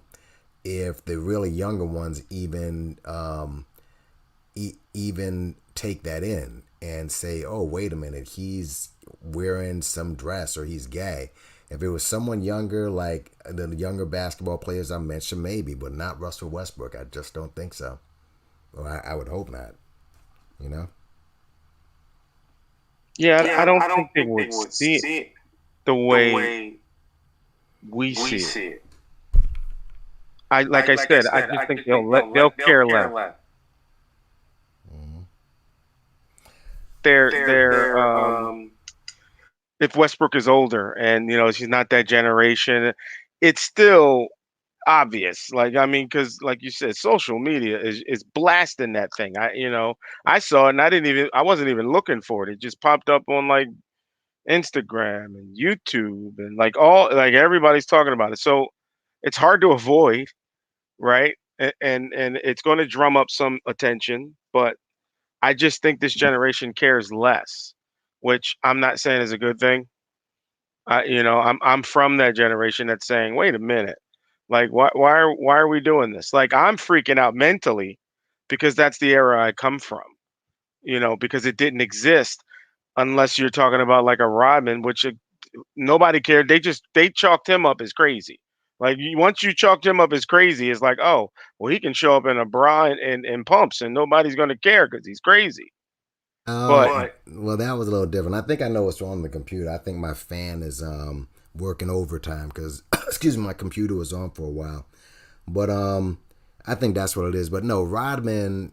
if the really younger ones even take that in and say, oh, wait a minute, he's wearing some dress or he's gay. If it was someone younger, like the younger basketball players I mentioned, maybe, but not Russell Westbrook. I just don't think so. Or I would hope not, you know? Yeah, I Yeah, don't I don't think they think they would would see it see it the the way way we we see it. see it. I like I Like I said, I said, just I think just think they'll they'll care care less. less. They're They're if Westbrook is older and she's not that generation, it's still obvious. Like, I mean, because like you said, social media is blasting that thing. I saw it and I wasn't even looking for it. It just popped up on like Instagram and YouTube and like everybody's talking about it. So it's hard to avoid, right? And it's going to drum up some attention, but I just think this generation cares less, which I'm not saying is a good thing. I'm from that generation that's saying, wait a minute, like why are we doing this? Like I'm freaking out mentally because that's the era I come from. Because it didn't exist unless you're talking about like a Rodman, which nobody cared. They chalked him up as crazy. Like once you chalked him up as crazy, it's like, oh, well, he can show up in a bra and pumps, and nobody's gonna care because he's crazy. But Well, that was a little different. I think I know what's wrong with the computer. I think my fan is working overtime because, excuse me, my computer was on for a while. But I think that's what it is. But no, Rodman,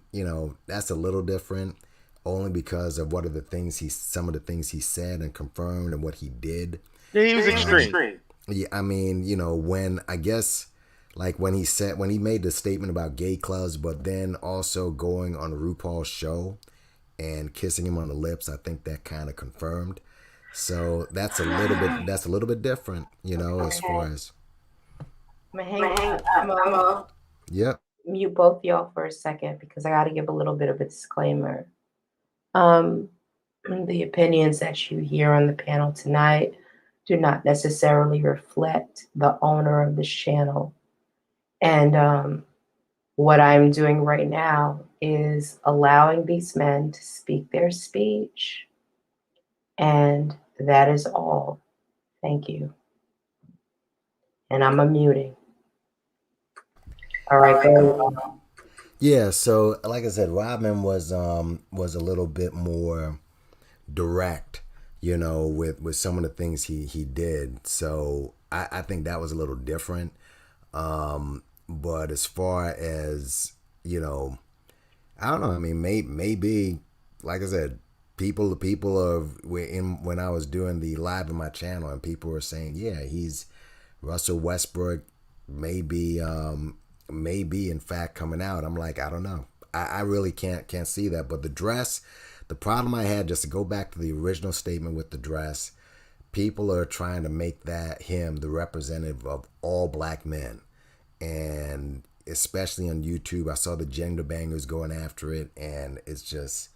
that's a little different, only because of some of the things he said and confirmed and what he did. yeah, he was he was extreme. extreme. Yeah, I mean, when I guess like when he made the statement about gay clubs, but then also going on RuPaul's show and kissing him on the lips, I think that kind of confirmed. So that's a little bit different, as far as I'm gonna hang. Hang I'm I'm gonna a yep. mute both y'all for a second because I got to give a little bit of a disclaimer. Um, the opinions that you hear on the panel tonight do not necessarily reflect the owner of this channel. And what I'm doing right now is allowing these men to speak their speech. And that is all. Thank you. And I'm unmuting. All all right, right, go. go. Yeah, so like I said, Rodman was a little bit more direct, with some of the things he did. So I think that was a little different. But as far as, I don't know. I mean, maybe, like I said, people of when I was doing the live in my channel, and people were saying, yeah, he's Russell Westbrook, maybe, maybe in fact coming out. I'm like, I don't know. I really can't see that. But the dress, the problem I had, just to go back to the original statement with the dress, people are trying to make that him the representative of all black men, and especially on YouTube, I saw the gender bangers going after it, and it's just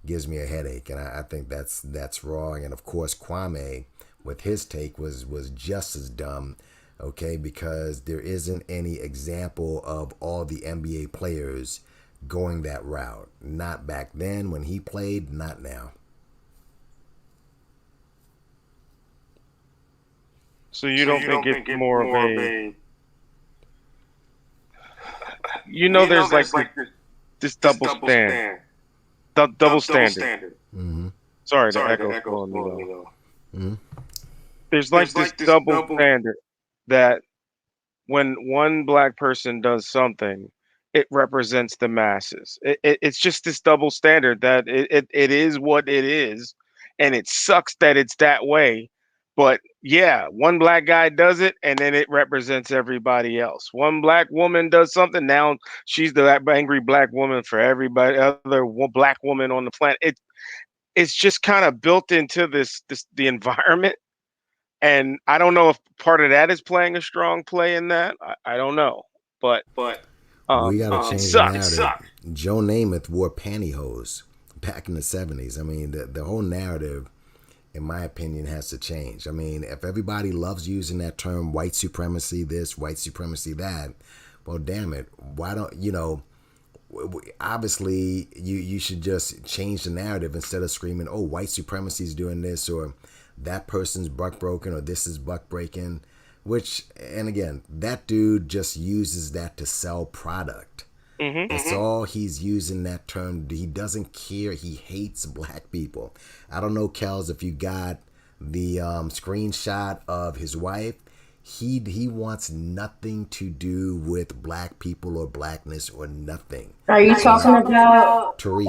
gives me a headache, and I think that's wrong. And of course, Kwame with his take was just as dumb. Okay, because there isn't any example of all the NBA players going that route. Not back then when he played, not now. So you don't think it's more of a, there's like this double double standard. Mm-hmm. Sorry, the echo's blowing me though. Mm-hmm. There's like this double standard that when one black person does something, it represents the masses. It's just this double standard that it is what it is, and it sucks that it's that way. But yeah, one black guy does it, and then it represents everybody else. One black woman does something, now she's the angry black woman for everybody other black woman on the planet. It's just kind of built into this the environment, and I don't know if part of that is playing a strong play in that. I don't know, but We got to it change the sucks. narrative. Joe Namath wore pantyhose back in the 70s. I mean, the whole narrative, in my opinion, has to change. I mean, if everybody loves using that term white supremacy this, white supremacy that, well, damn it. Why don't, obviously you should just change the narrative instead of screaming, oh, white supremacy is doing this, or that person's buck broken, or this is buck breaking. Which, and again, that dude just uses that to sell product. That's all he's using that term. He doesn't care. He hates black people. I don't know, Kels, if you got the screenshot of his wife. He wants nothing to do with black people or blackness or nothing. Are you talking about Tariq.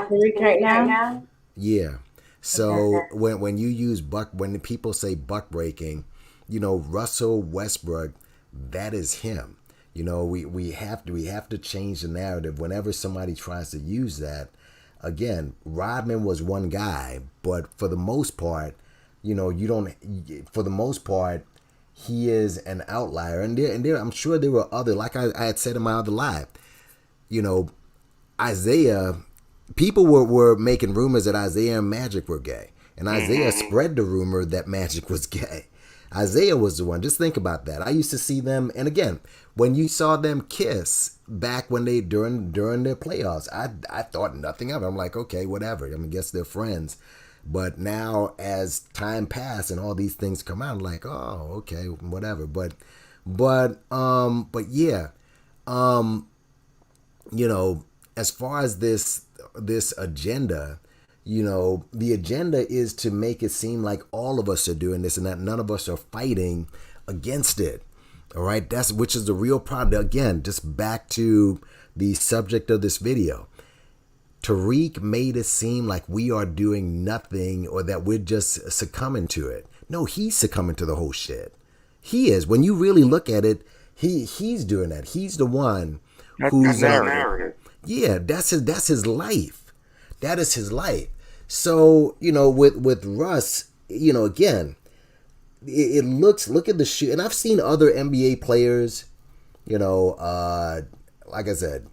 Tariq right now? Yeah. So when you use when people say buck breaking, Russell Westbrook, that is him. We have to change the narrative whenever somebody tries to use that. Again, Rodman was one guy, but for the most part, you don't. For the most part, he is an outlier, and there. I'm sure there were other, like I had said in my other live. Isaiah, people were making rumors that Isaiah and Magic were gay. And Isaiah spread the rumor that Magic was gay. Isaiah was the one. Just think about that. I used to see them, and again, when you saw them kiss back when they during their playoffs, I thought nothing of it. I'm like, okay, whatever. I mean, I guess they're friends. But now, as time passed and all these things come out, I'm like, oh, okay, whatever. But yeah, as far as this agenda, the agenda is to make it seem like all of us are doing this and that none of us are fighting against it. All right, which is the real problem. Again, just back to the subject of this video. Tariq made it seem like we are doing nothing or that we're just succumbing to it. No, he's succumbing to the whole shit. He is. When you really look at it, he's doing that. He's the one who's narrative. Yeah, that's his life. That is his life. So, with Russ, again, look at the shoe. And I've seen other NBA players, like I said,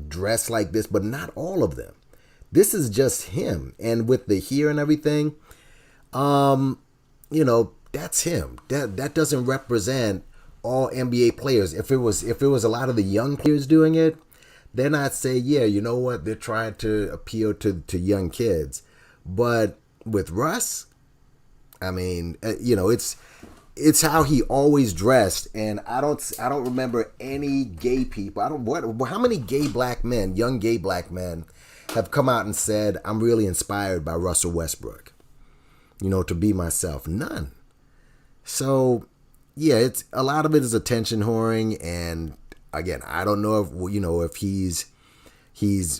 dress like this, but not all of them. This is just him. And with the hair and everything, that's him. That doesn't represent all NBA players. If it was a lot of the young players doing it, then I'd say, yeah, you know what? They're trying to appeal to young kids. But with Russ, I mean, it's how he always dressed, and I don't remember any gay people. How many gay black men, young gay black men, have come out and said, I'm really inspired by Russell Westbrook, to be myself? None. So, yeah, it's a lot of it is attention whoring, and again, I don't know if he's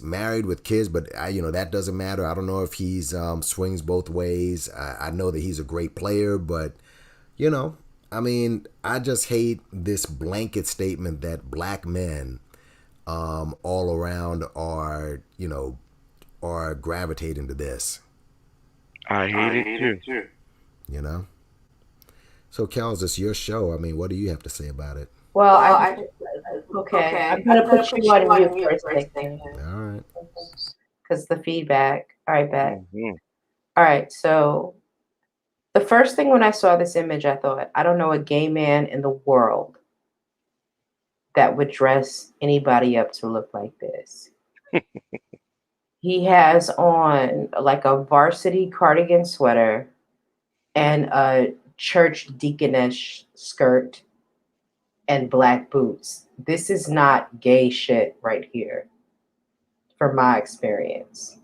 married with kids, but that doesn't matter. I don't know if he's swings both ways. I know that he's a great player, but I mean, I just hate this blanket statement that black men all around are gravitating to this. I hate it too. So, Kels, it's your show. I mean, what do you have to say about it? Well, okay. I'm gonna put you on mute for a second. All right. Because the feedback. All right, back. Mm-hmm. All right. So the first thing when I saw this image, I thought, I don't know a gay man in the world that would dress anybody up to look like this. He has on like a varsity cardigan sweater and a church deaconess skirt and black boots. This is not gay shit right here, from my experience.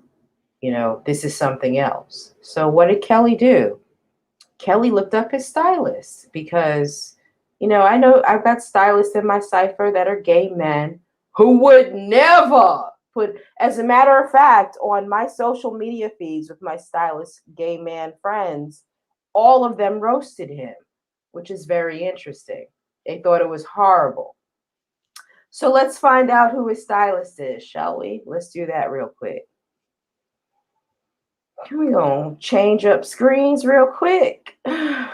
You know, this is something else. So what did Kelly do? Kelly looked up his stylist because, you know I've got stylists in my cipher that are gay men who would never put, as a matter of fact, on my social media feeds with my stylist gay man friends, all of them roasted him, which is very interesting. They thought it was horrible. So let's find out who his stylist is, shall we? Let's do that real quick. We're going to change up screens real quick and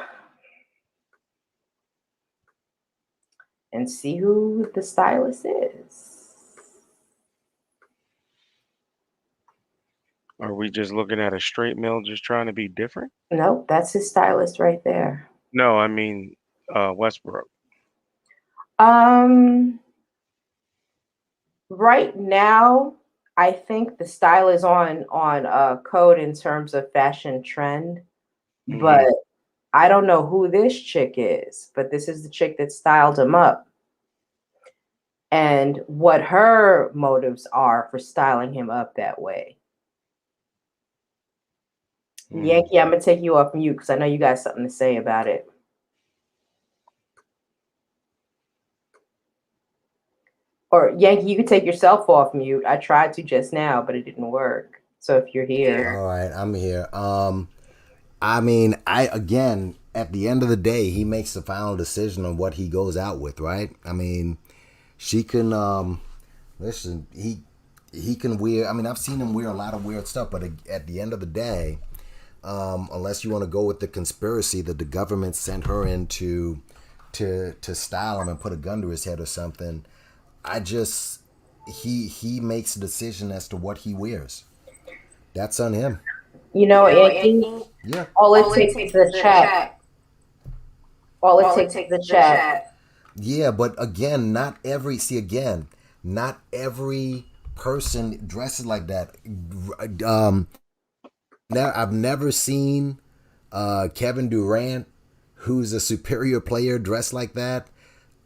see who the stylist is. Are we just looking at a straight male just trying to be different? Nope, that's his stylist right there. No, I mean Westbrook. Right now, I think the style is on code in terms of fashion trend, but I don't know who this chick is, but this is the chick that styled him up and what her motives are for styling him up that way. Yankee, I'm gonna take you off mute because I know you got something to say about it. Or Yankee, you can take yourself off mute. I tried to just now, but it didn't work. So if you're here. All right, I'm here. I mean, again, at the end of the day, he makes the final decision on what he goes out with, right? I mean, she can listen, he can wear, I mean, I've seen him wear a lot of weird stuff, but at the end of the day, unless you want to go with the conspiracy that the government sent her in to style him and put a gun to his head or something, he makes a decision as to what he wears. That's on him. You know, Yankee, Yeah. all it takes is the chat. All it takes is the chat. Yeah, but again, not every person dresses like that. I've never seen Kevin Durant, who's a superior player, dressed like that.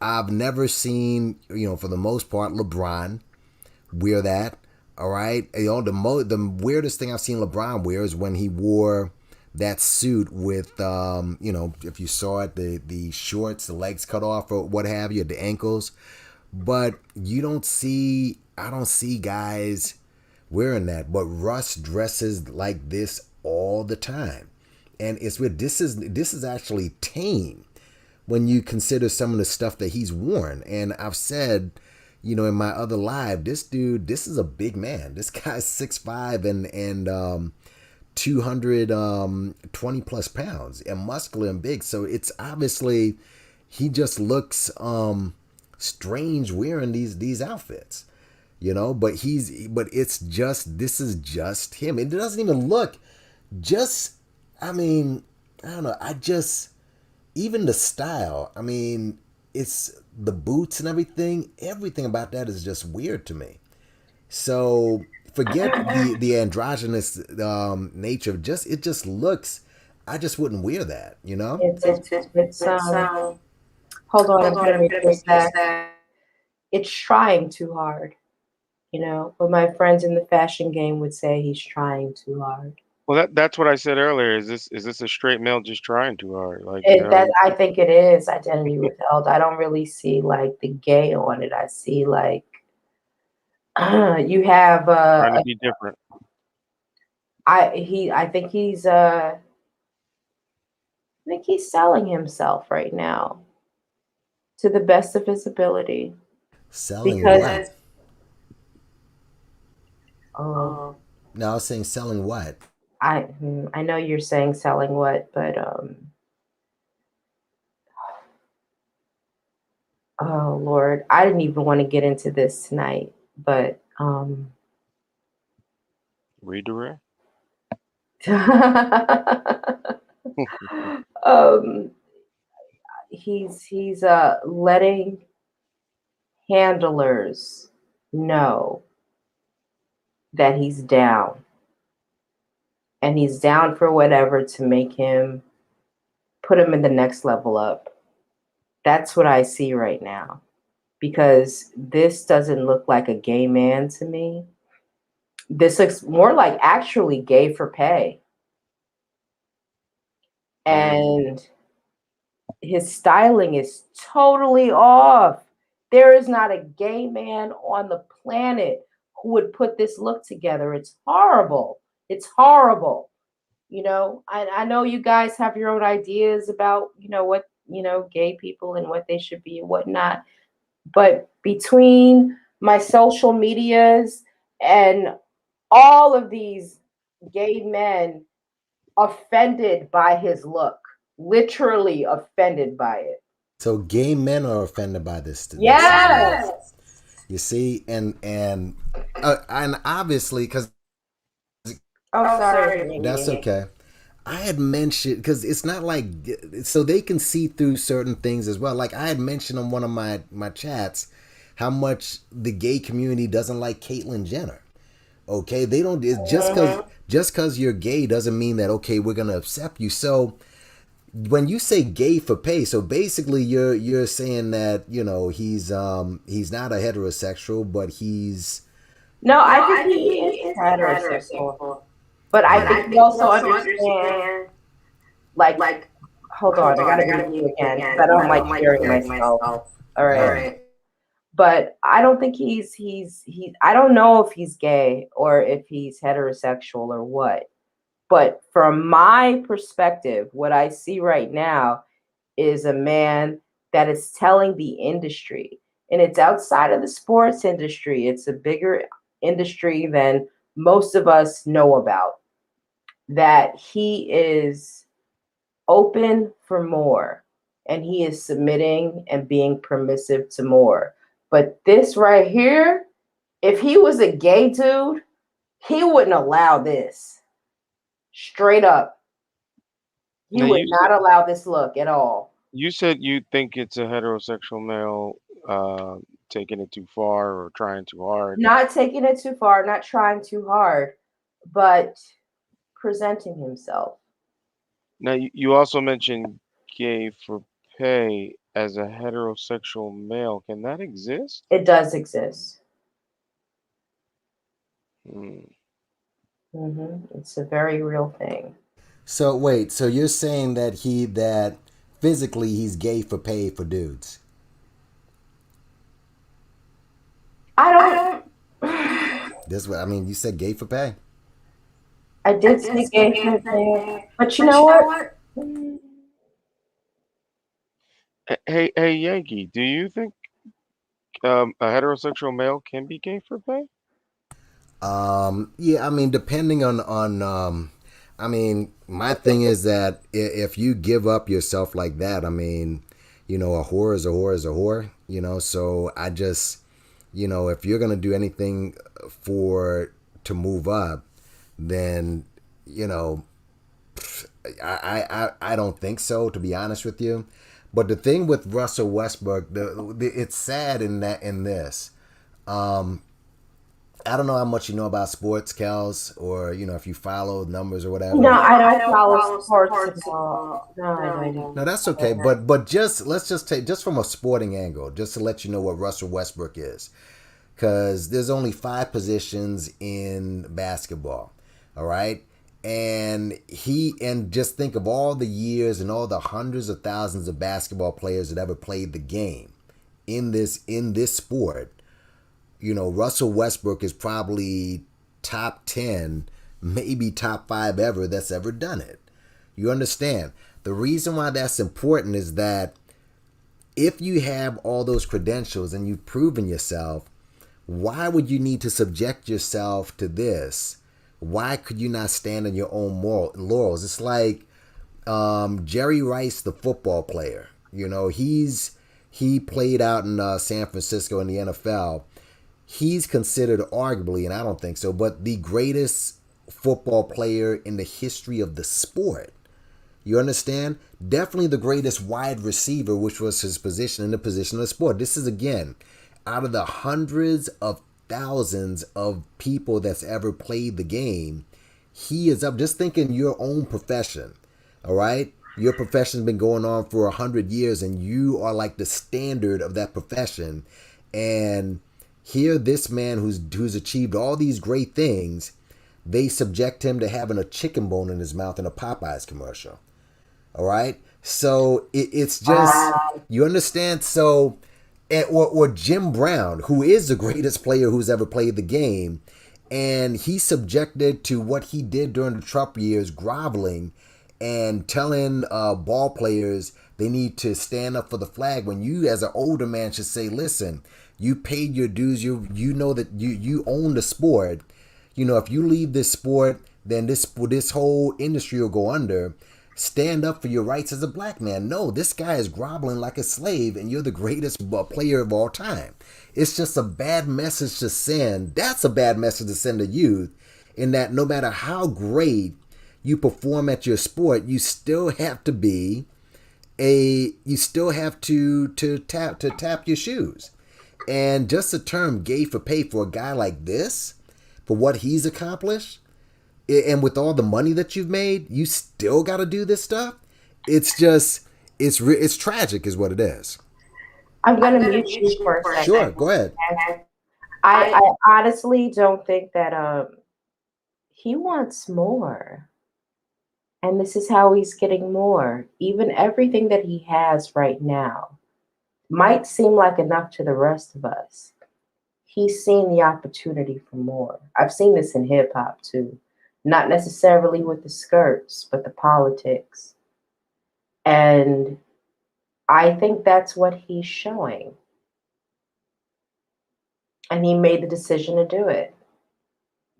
I've never seen, for the most part, LeBron wear that. All right, the weirdest thing I've seen LeBron wear is when he wore that suit with, if you saw it, the shorts, the legs cut off or what have you, the ankles. But I don't see guys wearing that. But Russ dresses like this all the time, and it's weird. This is actually tame when you consider some of the stuff that he's worn. And I've said, in my other live, this is a big man. This guy's 6'5" and 220 plus pounds and muscular and big. So it's obviously he just looks strange wearing these outfits, but this is just him. It doesn't even look I don't know. Even the style, it's the boots and everything about that is just weird to me. So forget the androgynous nature. It just looks. I just wouldn't wear that. It's hold on, I'm gonna make this that. It's trying too hard, But my friends in the fashion game would say he's trying too hard. Well, that's what I said earlier. Is this a straight male just trying too hard? Like That I think it is identity withheld. I don't really see like the gay on it. I see like you have trying to be different. I think he's selling himself right now to the best of his ability. Selling because what? Oh, No, I was saying selling what? I know you're saying selling what, but oh Lord, I didn't even want to get into this tonight, but Redirect. He's letting handlers know that he's down, and he's down for whatever to make him put him in the next level up. That's what I see right now. Because this doesn't look like a gay man to me. This looks more like actually gay for pay. And his styling is totally off. There is not a gay man on the planet who would put this look together. It's horrible. It's horrible. I know you guys have your own ideas about, what, gay people and what they should be and whatnot. But between my social medias and all of these gay men offended by his look, literally offended by it. So gay men are offended by this. Yes. You see, and obviously, because Oh, sorry. that's okay. I had mentioned because it's not like so they can see through certain things as well. Like I had mentioned on one of my chats how much the gay community doesn't like Caitlyn Jenner. Okay, they don't. It's just because you're gay doesn't mean that okay we're gonna accept you. So when you say gay for pay, so basically you're saying that he's not a heterosexual, but he's No, I think he is heterosexual. But I think he also understands, like, hold on, I gotta read you again, because I don't like hearing myself. All right. But I don't think I don't know if he's gay or if he's heterosexual or what. But from my perspective, what I see right now is a man that is telling the industry, and it's outside of the sports industry. It's a bigger industry than most of us know about, that he is open for more and he is submitting and being permissive to more. But this right here, if he was a gay dude, he wouldn't allow this. Straight up. He Now would not allow this look at all. you said you think it's a heterosexual male taking it too far or trying too hard. Not taking it too far, not trying too hard, but presenting himself. Now you also mentioned gay for pay as a heterosexual male. Can that exist? It does exist. Hmm. It's a very real thing. so wait. So you're saying that physically he's gay for pay for dudes. I don't. This what I mean. You said gay for pay. I did say gay for pay, but you know what? Hey, Yankee, do you think a heterosexual male can be gay for pay? Yeah, I mean, depending on I mean, my thing is that if you give up yourself like that, I mean, a whore is a whore is a whore, So I just, if you're gonna do anything to move up, then, I don't think so, to be honest with you. But the thing with Russell Westbrook, it's sad in this. I don't know how much you know about sports, Kels, or if you follow numbers or whatever. No, I don't follow sports at all. No, I don't. No, that's okay. But let's just take just from a sporting angle, just to let you know what Russell Westbrook is, because there's only 5 positions in basketball. All right. And just think of all the years and all the hundreds of thousands of basketball players that ever played the game in this sport. Russell Westbrook is probably top 10, maybe top 5 ever that's ever done it. You understand? The reason why that's important is that if you have all those credentials and you've proven yourself, why would you need to subject yourself to this? Why could you not stand on your own laurels? It's like Jerry Rice, the football player. He played out in San Francisco in the NFL. He's considered arguably, and I don't think so, but the greatest football player in the history of the sport. You understand? Definitely the greatest wide receiver, which was his position in the position of the sport. This is, again, out of the hundreds of thousands of people that's ever played the game, he is up. Just thinking your own profession, all right? Your profession's been going on for 100 years, and you are like the standard of that profession. And here, this man who's achieved all these great things, they subject him to having a chicken bone in his mouth in a Popeyes commercial. All right, so it's just you understand. So, or Jim Brown, who is the greatest player who's ever played the game, and he's subjected to what he did during the Trump years, groveling and telling ball players they need to stand up for the flag. When you, as an older man, should say, "Listen, you paid your dues. You know that you own the sport. You know, if you leave this sport, then this whole industry will go under. Stand up for your rights as a black man." No, this guy is groveling like a slave, and you're the greatest player of all time. It's just a bad message to send. That's a bad message to send to youth, in that no matter how great you perform at your sport, you still have to be you still have to tap your shoes. And just the term "gay for pay" for a guy like this, for what he's accomplished, and with all the money that you've made, you still got to do this stuff. It's just it's tragic, is what it is. I'm gonna mute you for a Sure, second. go ahead. I honestly don't think that he wants more. And this is how he's getting more. Even everything that he has right now might seem like enough to the rest of us. He's seen the opportunity for more. I've seen this in hip hop too. Not necessarily with the skirts, but the politics. And I think that's what he's showing. And he made the decision to do it,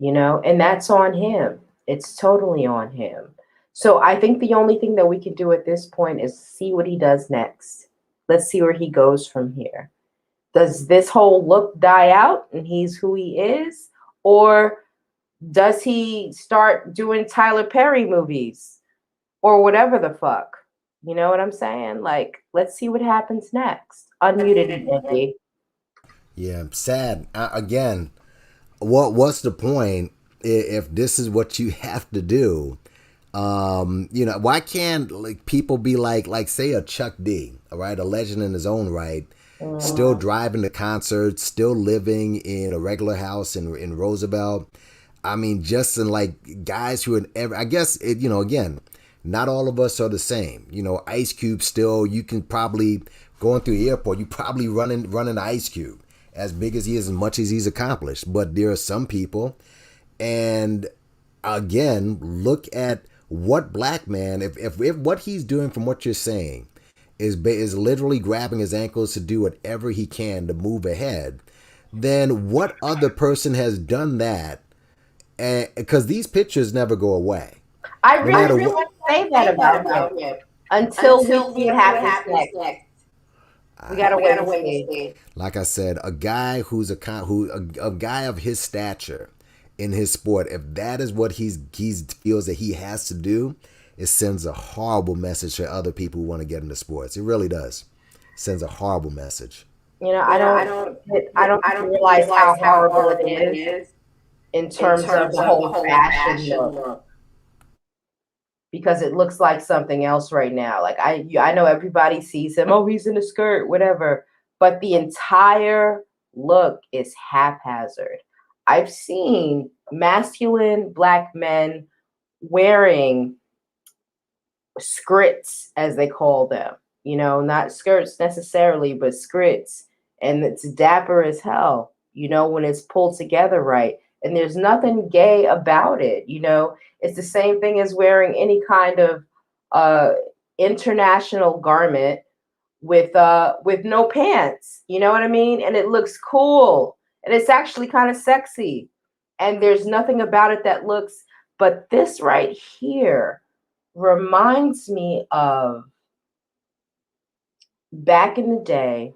and that's on him. It's totally on him. So I think the only thing that we can do at this point is see what he does next. Let's see where he goes from here. Does this whole look die out and he's who he is? Or does he start doing Tyler Perry movies or whatever the fuck? You know what I'm saying? Like, let's see what happens next. Unmuted, Nikki. Yeah, sad. Again, what's the point if this is what you have to do? Why can't like people be like say a Chuck D, all right, a legend in his own right, still driving to concerts, still living in a regular house in Roosevelt. I mean, just in like guys who are I guess again, not all of us are the same. Ice Cube still, you can probably going through the airport, you probably running Ice Cube, as big as he is and much as he's accomplished. But there are some people, and again, look at what black man, if what he's doing from what you're saying is literally grabbing his ankles to do whatever he can to move ahead, then what other person has done that? Because these pictures never go away. I really want to say that about him until we see what happens next. We gotta wait and see. Like I said, a guy a guy of his stature in his sport, if that is what he feels that he has to do, it sends a horrible message to other people who want to get into sports. It really does. It sends a horrible message. I don't realize how horrible it is in terms of the whole fashion look, because it looks like something else right now. Like I know everybody sees him, oh, he's in a skirt, whatever, but the entire look is haphazard. I've seen masculine black men wearing skrits, as they call them, not skirts necessarily, but skrits. And it's dapper as hell, when it's pulled together right. And there's nothing gay about it. It's the same thing as wearing any kind of international garment with no pants. You know what I mean? And it looks cool. And it's actually kind of sexy. And there's nothing about it that looks, but this right here reminds me of back in the day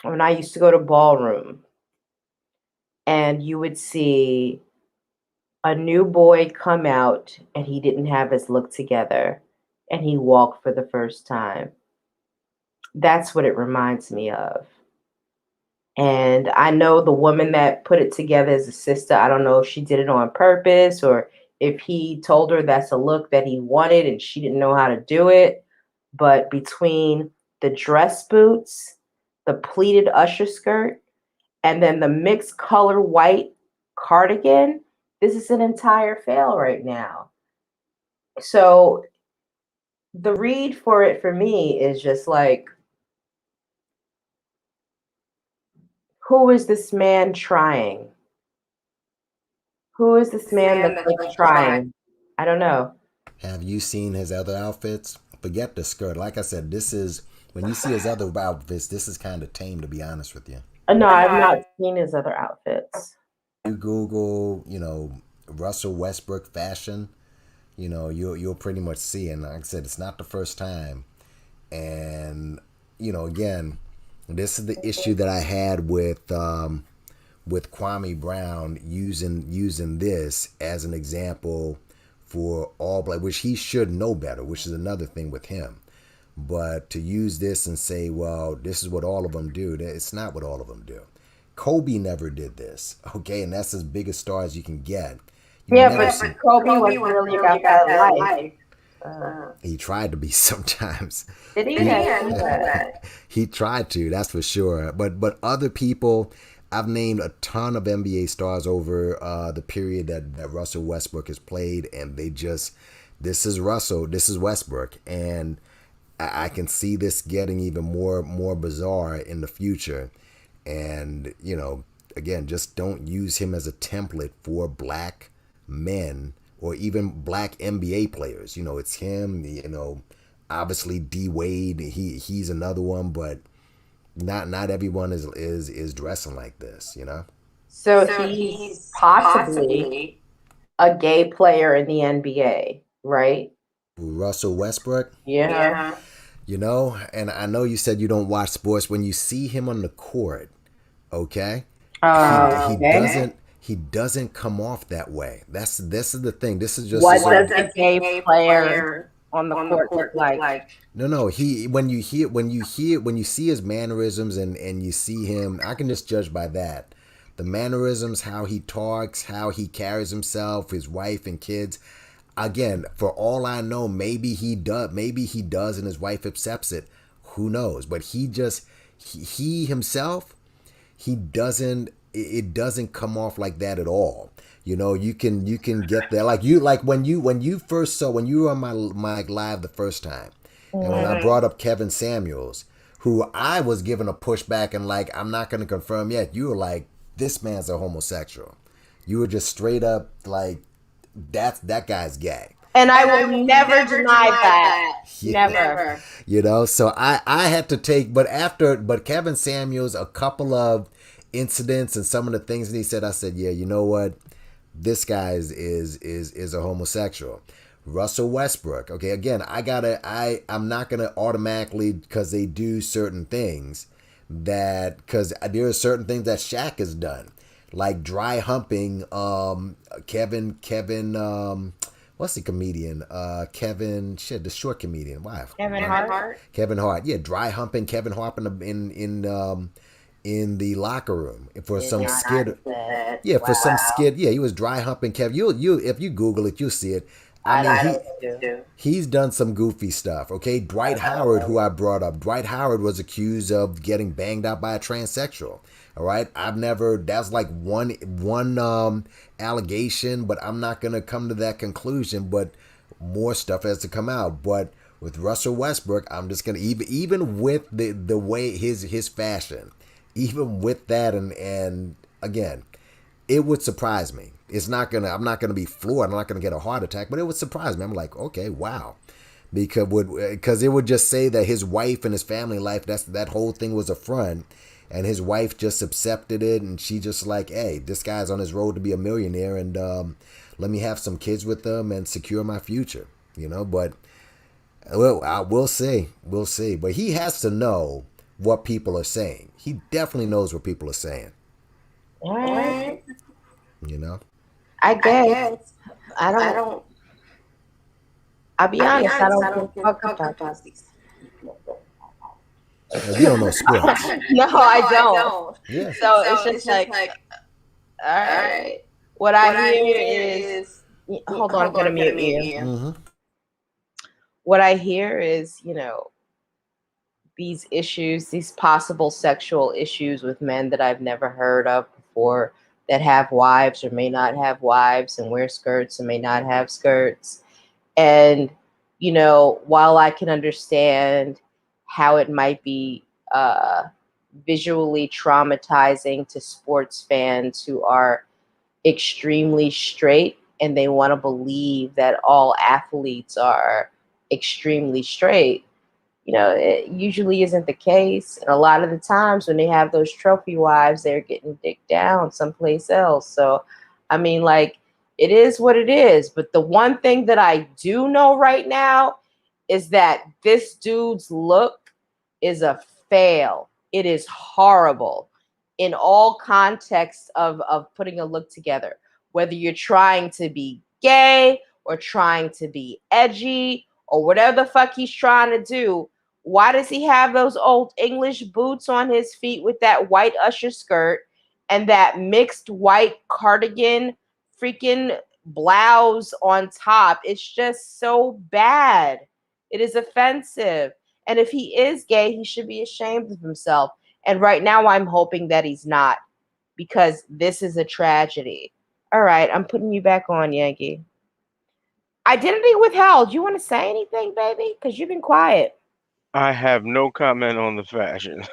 when I used to go to ballroom, and you would see a new boy come out and he didn't have his look together and he walked for the first time. That's what it reminds me of. And I know the woman that put it together is a sister. I don't know if she did it on purpose or if he told her that's a look that he wanted and she didn't know how to do it. But between the dress boots, the pleated usher skirt, and then the mixed color white cardigan, this is an entire fail right now. So the read for it for me is just like, who is this man trying? Who is this man that's like trying? I don't know. Have you seen his other outfits? Forget the skirt. Like I said, this is when you see his other outfits. This is kind of tame, to be honest with you. No, I've not seen his other outfits. You Google, Russell Westbrook fashion. You'll pretty much see. And like I said, it's not the first time. And again, this is the issue that I had with Kwame Brown using this as an example for all black, which he should know better, which is another thing with him. But to use this and say, well, this is what all of them do, it's not what all of them do. Kobe never did this, okay? And that's as big a star as you can get. Yeah, but Kobe was really about that life. He tried to be sometimes. Did he? Yeah. He tried to, that's for sure. But other people, I've named a ton of NBA stars over the period that Russell Westbrook has played, and this is Russell, this is Westbrook, and I can see this getting even more bizarre in the future. And again, just don't use him as a template for black men or even black NBA players. It's him. Obviously D Wade. He's another one, but not everyone is dressing like this. So he's possibly a gay player in the NBA, right? Russell Westbrook. Yeah. And I know you said you don't watch sports. When you see him on the court, okay, he doesn't come off that way. This is the thing. This is just what does a gay player on the court look like? No. When you see his mannerisms and you see him, I can just judge by that. The mannerisms, how he talks, how he carries himself, his wife and kids. Again, for all I know, maybe he does, and his wife accepts it. Who knows? But he himself, he doesn't. It doesn't come off like that at all. You can get there like when you were on my live the first time, and when I brought up Kevin Samuels, who I was giving a pushback and like I'm not going to confirm yet. You were like, this man's a homosexual. You were just straight up like, that guy's gay. And I will never deny that. Never. So I had to take, but Kevin Samuels, a couple of incidents and some of the things that he said, I said, yeah, you know what? This guy is a homosexual. Russell Westbrook. Okay, again, I'm not gonna automatically, because they do certain things because there are certain things that Shaq has done, like dry humping Kevin what's the comedian? The short comedian. Why? Kevin Hart. Kevin Hart. Yeah, dry humping Kevin Hart in the locker room for some skid. Yeah, for some skid. Yeah, he was dry humping Kevin. You if you Google it, you'll see it. He's done some goofy stuff. Okay, Dwight Howard, who I brought up. Dwight Howard was accused of getting banged out by a transsexual. All right, that's like one allegation, but I'm not gonna come to that conclusion. But more stuff has to come out. But with Russell Westbrook, I'm just gonna even with the way his fashion, even with that, and again, it would surprise me. I'm not gonna be floored. I'm not gonna get a heart attack, but it would surprise me. I'm like, okay, wow. Because it would just say that his wife and his family life, that whole thing was a front, and his wife just accepted it, and she just like, hey, this guy's on his road to be a millionaire, and let me have some kids with him and secure my future, But we'll see, But he has to know what people are saying. He definitely knows what people are saying. All right. I guess. I don't. I'll be honest. I don't fuck about these. You don't know sports. No, I don't. Yeah. So it's just like, all right. What I hear is Hold on, I'm gonna mute you. Mm-hmm. What I hear is, these issues, these possible sexual issues with men that I've never heard of before, that have wives or may not have wives and wear skirts and may not have skirts. And, while I can understand how it might be visually traumatizing to sports fans who are extremely straight and they want to believe that all athletes are extremely straight, it usually isn't the case. And a lot of the times when they have those trophy wives, they're getting dicked down someplace else. So, I mean, like, it is what it is. But the one thing that I do know right now is that this dude's look is a fail. It is horrible in all contexts of putting a look together, whether you're trying to be gay or trying to be edgy or whatever the fuck he's trying to do. Why does he have those old English boots on his feet with that white usher skirt and that mixed white cardigan freaking blouse on top? It's just so bad. It is offensive. And if he is gay, he should be ashamed of himself. And right now, I'm hoping that he's not, because this is a tragedy. All right, I'm putting you back on, Yankee. Identity withheld. You want to say anything, baby? Because you've been quiet. I have no comment on the fashion.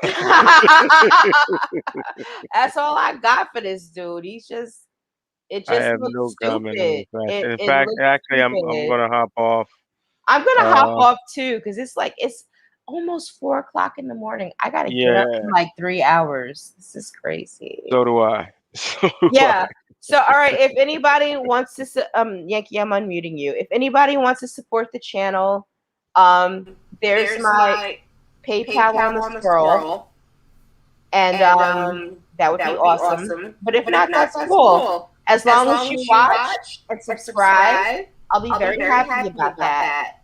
That's all I got for this dude. It I just have looks no comment on the stupid. fashion. In It fact, looks actually, I'm stupid. gonna hop off. I'm gonna hop Uh, off too, because it's almost 4 o'clock in the morning. I gotta get up in yeah, like 3 hours. This is crazy. so do I. So do I. Yeah. So, all right. If anybody wants to, Yankee, I'm unmuting you. If anybody wants to support the channel, there's my PayPal on the scroll, and that would be awesome. But if not, that's cool. As long as you watch and subscribe, I'll be very happy about that.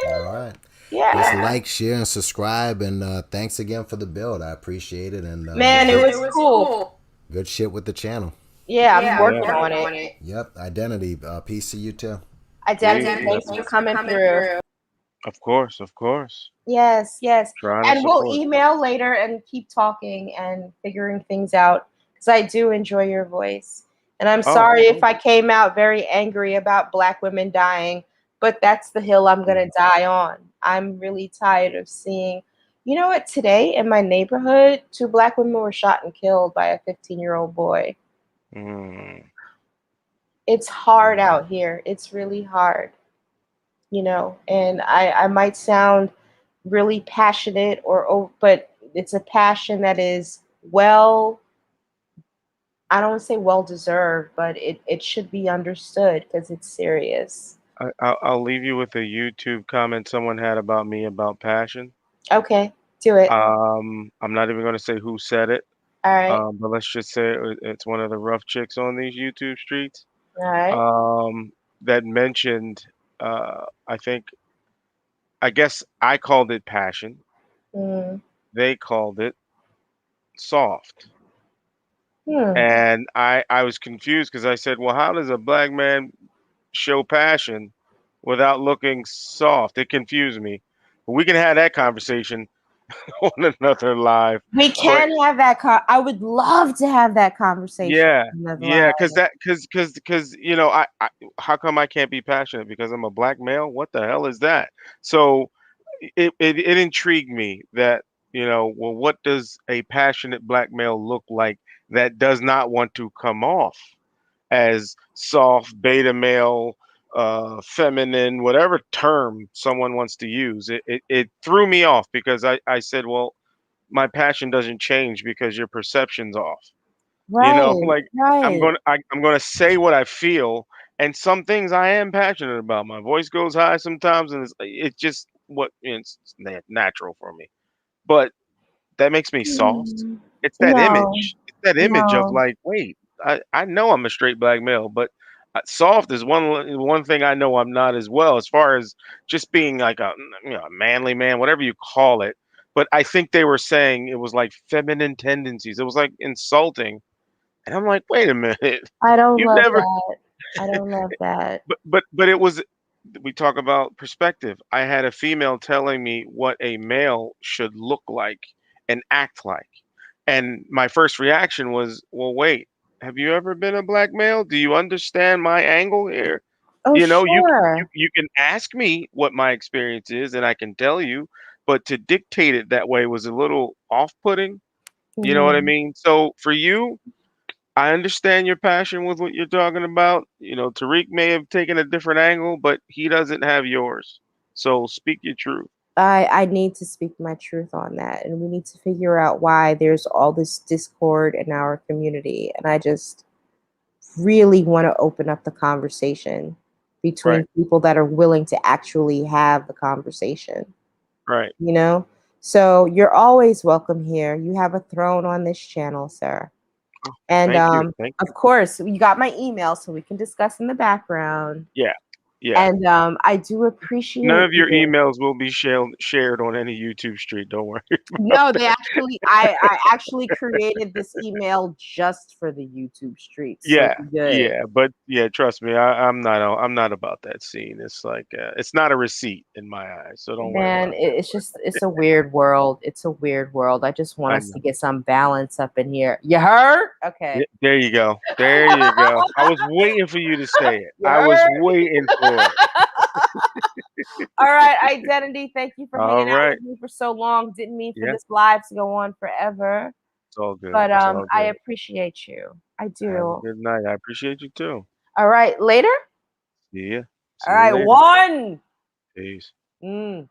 All Yay! right. Just Yeah. like, share, and subscribe. And thanks again for the build. I appreciate it. And Man, it was cool. good shit with the channel. Yeah, I'm Yeah, working on it. Yep. Identity. Peace to you too. Identity, peace. thanks for coming through. Of course, of course. Yes, yes. Trying to And we'll support. email later and keep talking and figuring things out, because I do enjoy your voice. And I'm Oh, sorry if I came out very angry about Black women dying, but that's the hill I'm going to die on. I'm really tired of seeing, you know what, today in my neighborhood, 2 Black women were shot and killed by a 15-year-old boy. mm, It's hard out here. It's really hard, and I might sound really passionate but it's a passion that is, well, I don't want to say well deserved, but it should be understood because it's serious. I'll leave you with a YouTube comment someone had about me about passion. Okay, do it. I'm not even gonna say who said it. All right. But let's just say it's one of the rough chicks on these YouTube streets. All right. That mentioned. I think. I guess I called it passion. Mm. They called it soft. Hmm. And I was confused because I said, well, how does a black man show passion without looking soft? It confused me. But we can have that conversation on another live. We But can have that. I would love to have that conversation. yeah, Another yeah, line. because I how come I can't be passionate because I'm a black male? What the hell is that? So it intrigued me that, well, what does a passionate black male look like that does not want to come off as soft, beta male, feminine, whatever term someone wants to use? It threw me off because I said, well, my passion doesn't change because your perception's off. Right. Like Right. I'm gonna say what I feel, and some things I am passionate about. My voice goes high sometimes, and it's just it's natural for me. But that makes me soft. Hmm. It's that No. image. It's that image of No. like, wait, I know I'm a straight black male, but soft is one thing I know I'm not as well, as far as just being like a manly man, whatever you call it. But I think they were saying it was like feminine tendencies. It was like insulting, and I'm like, wait a minute, I don't you've love never that. I don't love that. But it was, we talk about perspective. I had a female telling me what a male should look like and act like. And my first reaction was, well, wait, have you ever been a black male? Do you understand my angle here? Oh, You know, sure. you can ask me what my experience is and I can tell you, but to dictate it that way was a little off-putting. You know what I Yeah. mean? So for you, I understand your passion with what you're talking about. You know, Tariq may have taken a different angle, but he doesn't have yours. So speak your truth. I need to speak my truth on that, and we need to figure out why there's all this discord in our community. And I just really want to open up the conversation Right, between people that are willing to actually have the conversation, right. you know? So you're always welcome here. You have a throne on this channel, sir. Oh, And thank you, thank you. of course, you got my email so we can discuss in the background. Yeah, yeah. And I do None appreciate of your you. emails will be shared on any YouTube street. Don't worry about No, they that. actually, I actually created this email just for the YouTube streets. So Yeah, you're good. yeah, but yeah, trust me, I'm not about that scene. It's like it's not a receipt in my eyes, so don't worry Man, about that. it's just, it's a weird world. It's a weird world. I just want I us to know. get some balance up in here. You heard? Okay. There you go. There you go. I was waiting for you to say it. You I was heard? waiting for it. All right, Identity. Thank you for All hanging out right. with me for so long. Didn't mean for Yeah, this live to go on forever, it's all good. but It's all I good. appreciate you. I Have a do. good night. I appreciate you too. All right, later. See ya. All See you right, later. one. Peace. Mm.